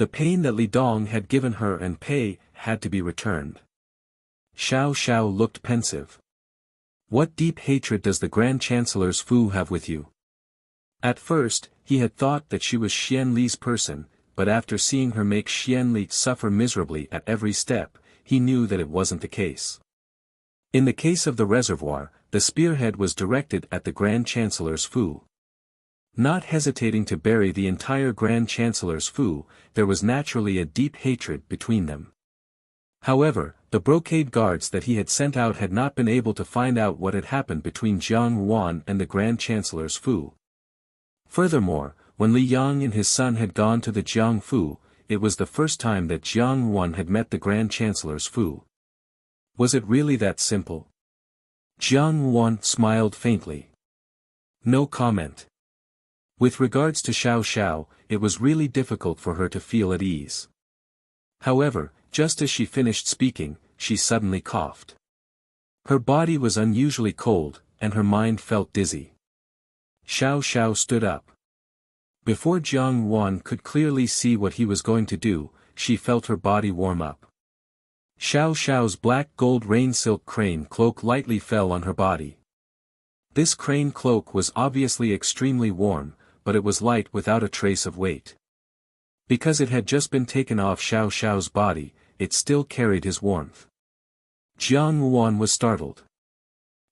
The pain that Li Dong had given her and Pei had to be returned. Xiao Xiao looked pensive. What deep hatred does the Grand Chancellor's Fu have with you? At first, he had thought that she was Xian Li's person, but after seeing her make Xian Li suffer miserably at every step, he knew that it wasn't the case. In the case of the reservoir, the spearhead was directed at the Grand Chancellor's Fu. Not hesitating to bury the entire Grand Chancellor's Fu, there was naturally a deep hatred between them. However, the brocade guards that he had sent out had not been able to find out what had happened between Jiang Ruan and the Grand Chancellor's Fu. Furthermore, when Li Yang and his son had gone to the Jiang Fu, it was the first time that Jiang Ruan had met the Grand Chancellor's Fu. Was it really that simple? Jiang Ruan smiled faintly. No comment. With regards to Xiao Xiao, it was really difficult for her to feel at ease. However, just as she finished speaking, she suddenly coughed. Her body was unusually cold, and her mind felt dizzy. Xiao Xiao stood up. Before Jiang Ruan could clearly see what he was going to do, she felt her body warm up. Xiao Xiao's black gold rain silk crane cloak lightly fell on her body. This crane cloak was obviously extremely warm, but it was light without a trace of weight. Because it had just been taken off Xiao Xiao's body, it still carried his warmth. Jiang Ruan was startled.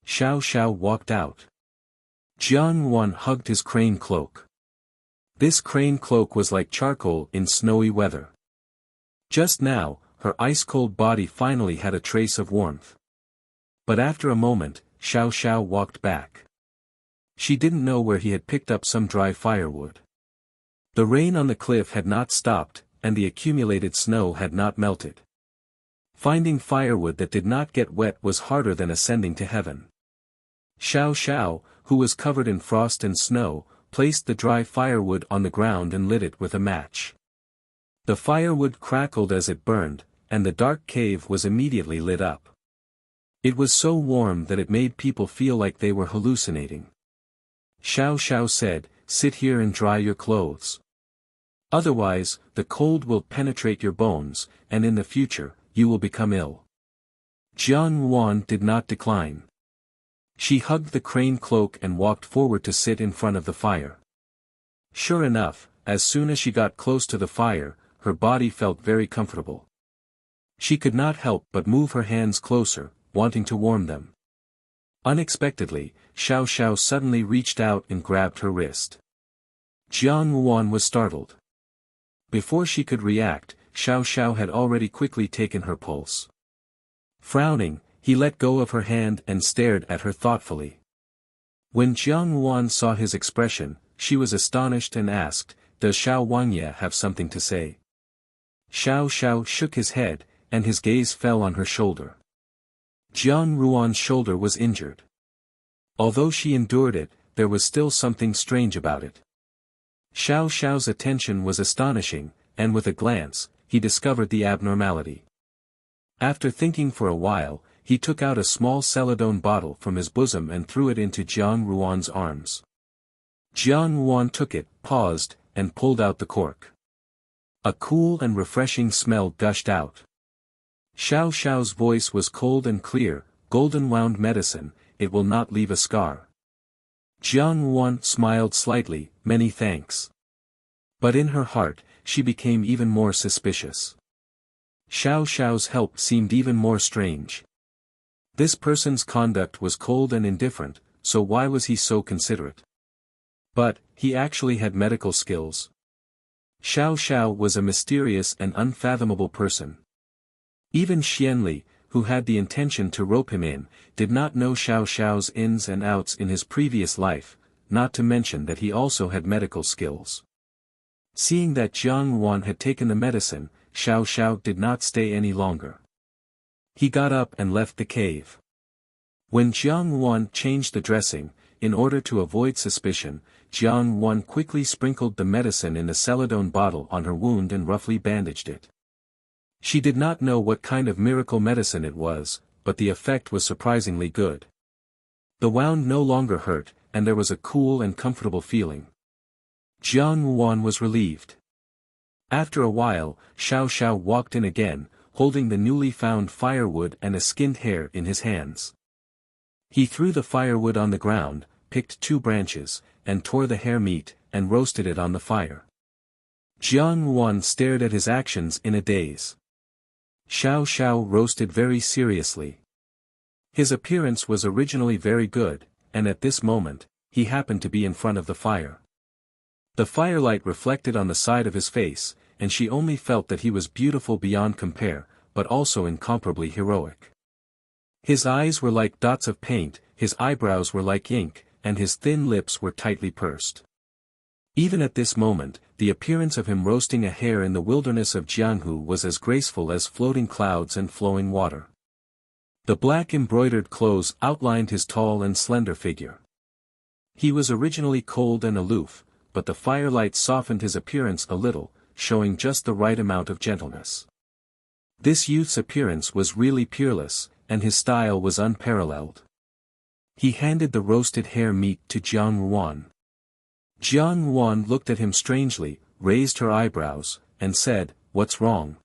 Xiao Xiao walked out. Jiang Ruan hugged his crane cloak. This crane cloak was like charcoal in snowy weather. Just now, her ice-cold body finally had a trace of warmth. But after a moment, Xiao Xiao walked back. She didn't know where he had picked up some dry firewood. The rain on the cliff had not stopped, and the accumulated snow had not melted. Finding firewood that did not get wet was harder than ascending to heaven. Xiao Xiao, who was covered in frost and snow, placed the dry firewood on the ground and lit it with a match. The firewood crackled as it burned, and the dark cave was immediately lit up. It was so warm that it made people feel like they were hallucinating. Xiao Xiao said, "Sit here and dry your clothes. Otherwise, the cold will penetrate your bones, and in the future, you will become ill." Jiang Ruan did not decline. She hugged the crane cloak and walked forward to sit in front of the fire. Sure enough, as soon as she got close to the fire, her body felt very comfortable. She could not help but move her hands closer, wanting to warm them. Unexpectedly, Xiao Xiao suddenly reached out and grabbed her wrist. Jiang Ruan was startled. Before she could react, Xiao Xiao had already quickly taken her pulse. Frowning, he let go of her hand and stared at her thoughtfully. When Jiang Ruan saw his expression, she was astonished and asked, "Does Xiao Wangye have something to say?" Xiao Xiao shook his head, and his gaze fell on her shoulder. Jiang Ruan's shoulder was injured. Although she endured it, there was still something strange about it. Xiao Xiao's attention was astonishing, and with a glance, he discovered the abnormality. After thinking for a while, he took out a small celadone bottle from his bosom and threw it into Jiang Ruan's arms. Jiang Ruan took it, paused, and pulled out the cork. A cool and refreshing smell gushed out. Xiao Xiao's voice was cold and clear, "Golden wound medicine, it will not leave a scar." Jiang Ruan smiled slightly, "Many thanks." But in her heart, she became even more suspicious. Xiao Xiao's help seemed even more strange. This person's conduct was cold and indifferent, so why was he so considerate? But, he actually had medical skills. Xiao Xiao was a mysterious and unfathomable person. Even Xianli, who had the intention to rope him in, did not know Xiao Xiao's ins and outs in his previous life, not to mention that he also had medical skills. Seeing that Jiang Ruan had taken the medicine, Xiao Xiao did not stay any longer. He got up and left the cave. When Jiang Ruan changed the dressing, in order to avoid suspicion, Jiang Ruan quickly sprinkled the medicine in a celadone bottle on her wound and roughly bandaged it. She did not know what kind of miracle medicine it was, but the effect was surprisingly good. The wound no longer hurt, and there was a cool and comfortable feeling. Jiang Ruan was relieved. After a while, Xiao Xiao walked in again, holding the newly found firewood and a skinned hare in his hands. He threw the firewood on the ground, picked 2 branches, and tore the hare meat, and roasted it on the fire. Jiang Ruan stared at his actions in a daze. Xiao Xiao roasted very seriously. His appearance was originally very good, and at this moment, he happened to be in front of the fire. The firelight reflected on the side of his face, and she only felt that he was beautiful beyond compare, but also incomparably heroic. His eyes were like dots of paint, his eyebrows were like ink, and his thin lips were tightly pursed. Even at this moment, the appearance of him roasting a hare in the wilderness of Jianghu was as graceful as floating clouds and flowing water. The black embroidered clothes outlined his tall and slender figure. He was originally cold and aloof, but the firelight softened his appearance a little, showing just the right amount of gentleness. This youth's appearance was really peerless, and his style was unparalleled. He handed the roasted hare meat to Jiang Ruan. Jiang Ruan looked at him strangely, raised her eyebrows, and said, "What's wrong?"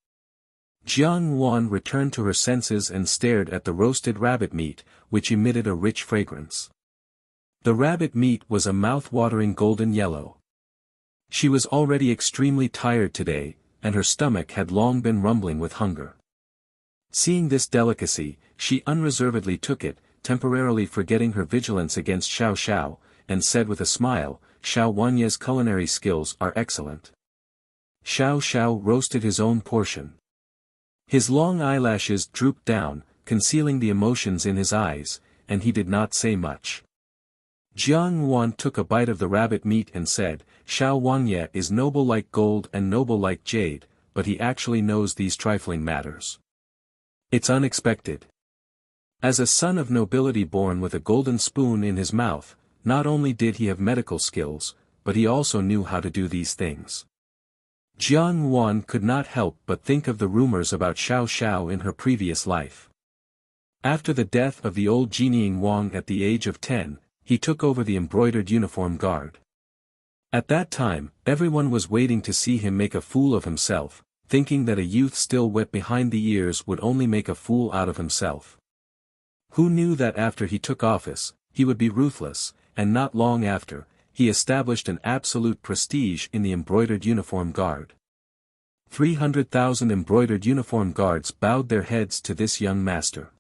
Jiang Ruan returned to her senses and stared at the roasted rabbit meat, which emitted a rich fragrance. The rabbit meat was a mouth-watering golden yellow. She was already extremely tired today, and her stomach had long been rumbling with hunger. Seeing this delicacy, she unreservedly took it, temporarily forgetting her vigilance against Xiao Xiao, and said with a smile, "Xiao Wanye's culinary skills are excellent." Xiao Xiao roasted his own portion. His long eyelashes drooped down, concealing the emotions in his eyes, and he did not say much. Jiang Ruan took a bite of the rabbit meat and said, "Xiao Wangye is noble like gold and noble like jade, but he actually knows these trifling matters. It's unexpected." As a son of nobility born with a golden spoon in his mouth, not only did he have medical skills, but he also knew how to do these things. Jiang Ruan could not help but think of the rumors about Xiao Xiao in her previous life. After the death of the old Jinying Wang at the age of 10, he took over the embroidered uniform guard. At that time, everyone was waiting to see him make a fool of himself, thinking that a youth still wet behind the ears would only make a fool out of himself. Who knew that after he took office, he would be ruthless, and not long after, he established an absolute prestige in the embroidered uniform guard. 300,000 embroidered uniform guards bowed their heads to this young master.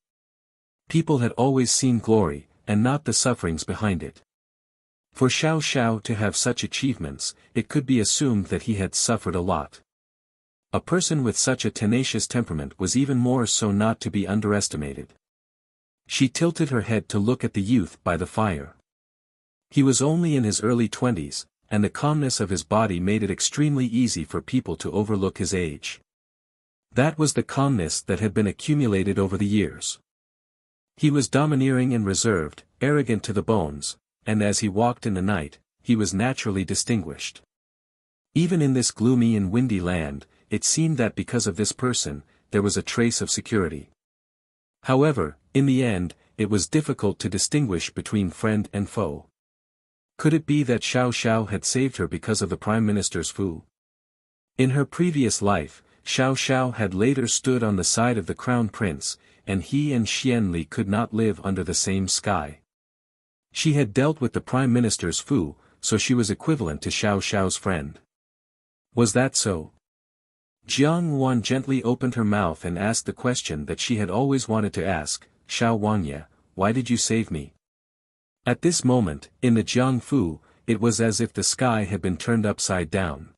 People had always seen glory, and not the sufferings behind it. For Xiao Xiao to have such achievements, it could be assumed that he had suffered a lot. A person with such a tenacious temperament was even more so not to be underestimated. She tilted her head to look at the youth by the fire. He was only in his early 20s, and the calmness of his body made it extremely easy for people to overlook his age. That was the calmness that had been accumulated over the years. He was domineering and reserved, arrogant to the bones, and as he walked in the night, he was naturally distinguished. Even in this gloomy and windy land, it seemed that because of this person, there was a trace of security. However, in the end, it was difficult to distinguish between friend and foe. Could it be that Xiao Xiao had saved her because of the Prime Minister's fu? In her previous life, Xiao Xiao had later stood on the side of the Crown Prince, and he and Xianli could not live under the same sky. She had dealt with the Prime Minister's fu, so she was equivalent to Xiao Xiao's friend. Was that so? Jiang Ruan gently opened her mouth and asked the question that she had always wanted to ask, "Xiao Wangye, why did you save me?" At this moment, in the Jiangfu, it was as if the sky had been turned upside down.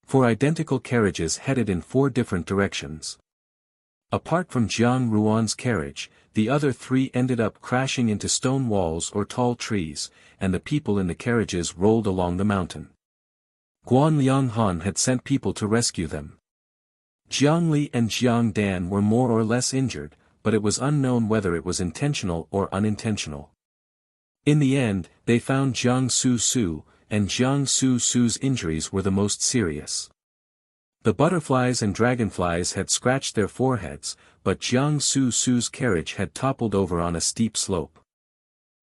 4 identical carriages headed in 4 different directions. Apart from Jiang Ruan's carriage, the other 3 ended up crashing into stone walls or tall trees, and the people in the carriages rolled along the mountain. Guan Lianghan had sent people to rescue them. Jiang Li and Jiang Dan were more or less injured, but it was unknown whether it was intentional or unintentional. In the end, they found Jiang Su Su, and Jiang Su Su's injuries were the most serious. The butterflies and dragonflies had scratched their foreheads, but Jiang Su Su's carriage had toppled over on a steep slope.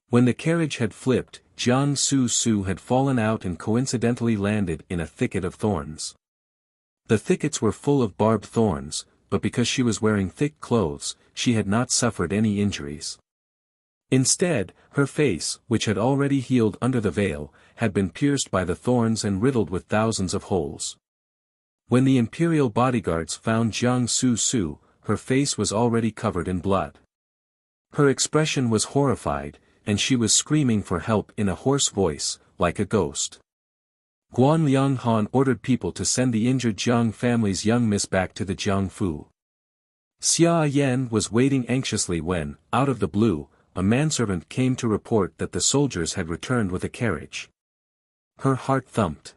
When the carriage had flipped, Jiang Su Su had fallen out and coincidentally landed in a thicket of thorns. The thickets were full of barbed thorns, but because she was wearing thick clothes, she had not suffered any injuries. Instead, her face, which had already healed under the veil, had been pierced by the thorns and riddled with thousands of holes. When the imperial bodyguards found Jiang Su, her face was already covered in blood. Her expression was horrified, and she was screaming for help in a hoarse voice, like a ghost. Guan Lianghan ordered people to send the injured Jiang family's young miss back to the Jiangfu. Xia Yan was waiting anxiously when, out of the blue, a manservant came to report that the soldiers had returned with a carriage. Her heart thumped.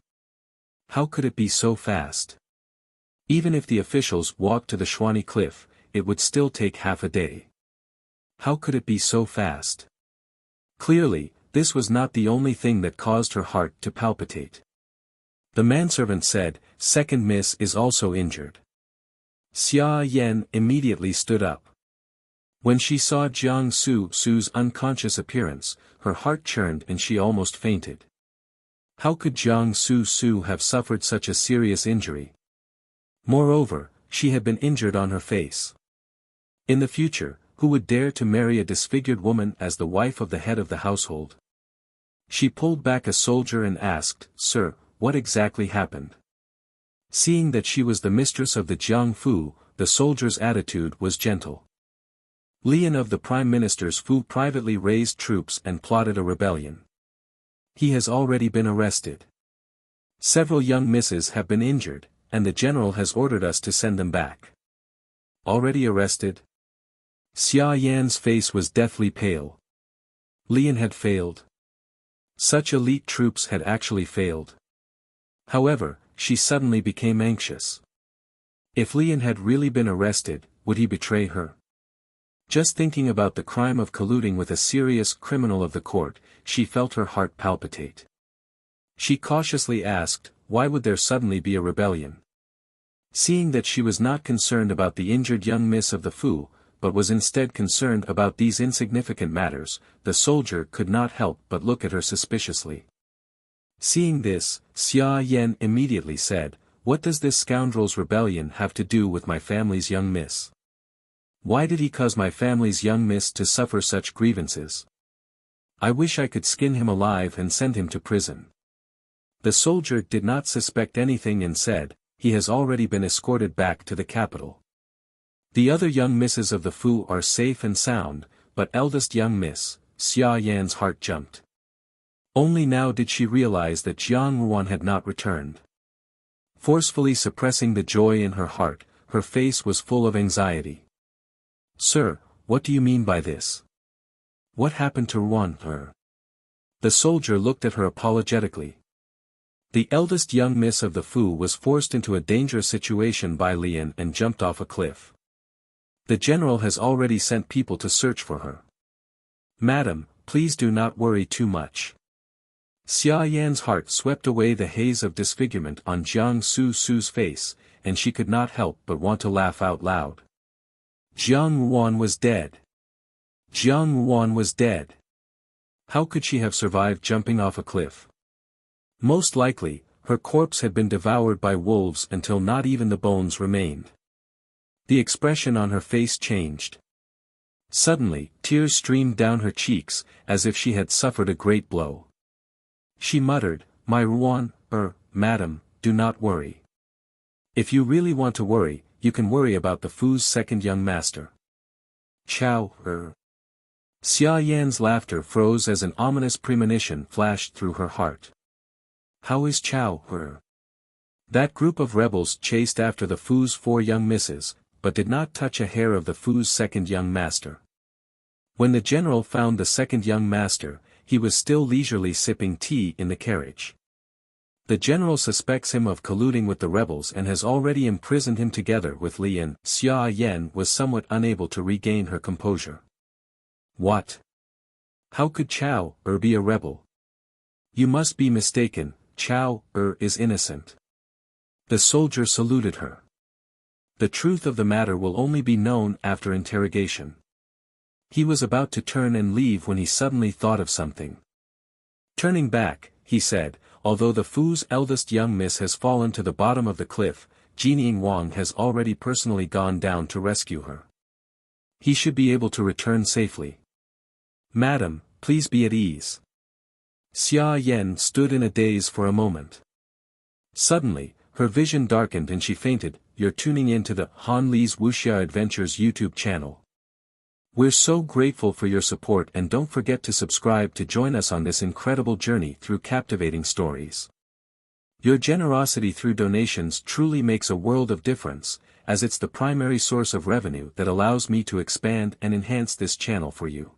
How could it be so fast? Even if the officials walked to the Shuani cliff, it would still take half a day. How could it be so fast? Clearly, this was not the only thing that caused her heart to palpitate. The manservant said, "Second miss is also injured." Xia Yan immediately stood up. When she saw Jiang Su's unconscious appearance, her heart churned and she almost fainted. How could Jiang Su have suffered such a serious injury? Moreover, she had been injured on her face. In the future, who would dare to marry a disfigured woman as the wife of the head of the household? She pulled back a soldier and asked, "Sir, what exactly happened?" Seeing that she was the mistress of the Jiangfu, the soldier's attitude was gentle. Lian of the Prime Minister's Fu privately raised troops and plotted a rebellion. He has already been arrested. Several young misses have been injured, and the general has ordered us to send them back. Already arrested? Xia Yan's face was deathly pale. Lian had failed. Such elite troops had actually failed. However, she suddenly became anxious. If Lian had really been arrested, would he betray her? Just thinking about the crime of colluding with a serious criminal of the court, she felt her heart palpitate. She cautiously asked, why would there suddenly be a rebellion? Seeing that she was not concerned about the injured young miss of the Fu, but was instead concerned about these insignificant matters, the soldier could not help but look at her suspiciously. Seeing this, Xia Yan immediately said, "What does this scoundrel's rebellion have to do with my family's young miss? Why did he cause my family's young miss to suffer such grievances? I wish I could skin him alive and send him to prison." The soldier did not suspect anything and said, "He has already been escorted back to the capital. The other young misses of the Fu are safe and sound, but eldest young miss," Xia Yan's heart jumped. Only now did she realize that Jiang Ruan had not returned. Forcefully suppressing the joy in her heart, her face was full of anxiety. "Sir, what do you mean by this? What happened to Ruan, her?" The soldier looked at her apologetically. The eldest young miss of the Fu was forced into a dangerous situation by Lian and jumped off a cliff. The general has already sent people to search for her. "Madam, please do not worry too much." Xia Yan's heart swept away the haze of disfigurement on Jiang Su's face, and she could not help but want to laugh out loud. Jiang Ruan was dead. Jiang Ruan was dead. How could she have survived jumping off a cliff? Most likely, her corpse had been devoured by wolves until not even the bones remained. The expression on her face changed. Suddenly, tears streamed down her cheeks, as if she had suffered a great blow. She muttered, "My Ruan, madam, do not worry. If you really want to worry, you can worry about the Fu's second young master." Chow, Xia Yan's laughter froze as an ominous premonition flashed through her heart. How is Chow, That group of rebels chased after the Fu's 4 young misses, but did not touch a hair of the Fu's second young master. When the general found the second young master, he was still leisurely sipping tea in the carriage. The general suspects him of colluding with the rebels and has already imprisoned him together with Lian. Xia Yan was somewhat unable to regain her composure. What? How could Chow be a rebel? You must be mistaken, Chow is innocent. The soldier saluted her. The truth of the matter will only be known after interrogation. He was about to turn and leave when he suddenly thought of something. Turning back, he said, "Although the Fu's eldest young miss has fallen to the bottom of the cliff, Jining Wang has already personally gone down to rescue her. He should be able to return safely. Madam, please be at ease. Xia Yan stood in a daze for a moment. Suddenly, her vision darkened and she fainted. You're tuning in to the Han Li's Wuxia Adventures YouTube channel. We're so grateful for your support and don't forget to subscribe to join us on this incredible journey through captivating stories. Your generosity through donations truly makes a world of difference, as it's the primary source of revenue that allows me to expand and enhance this channel for you.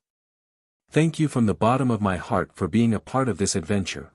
Thank you from the bottom of my heart for being a part of this adventure.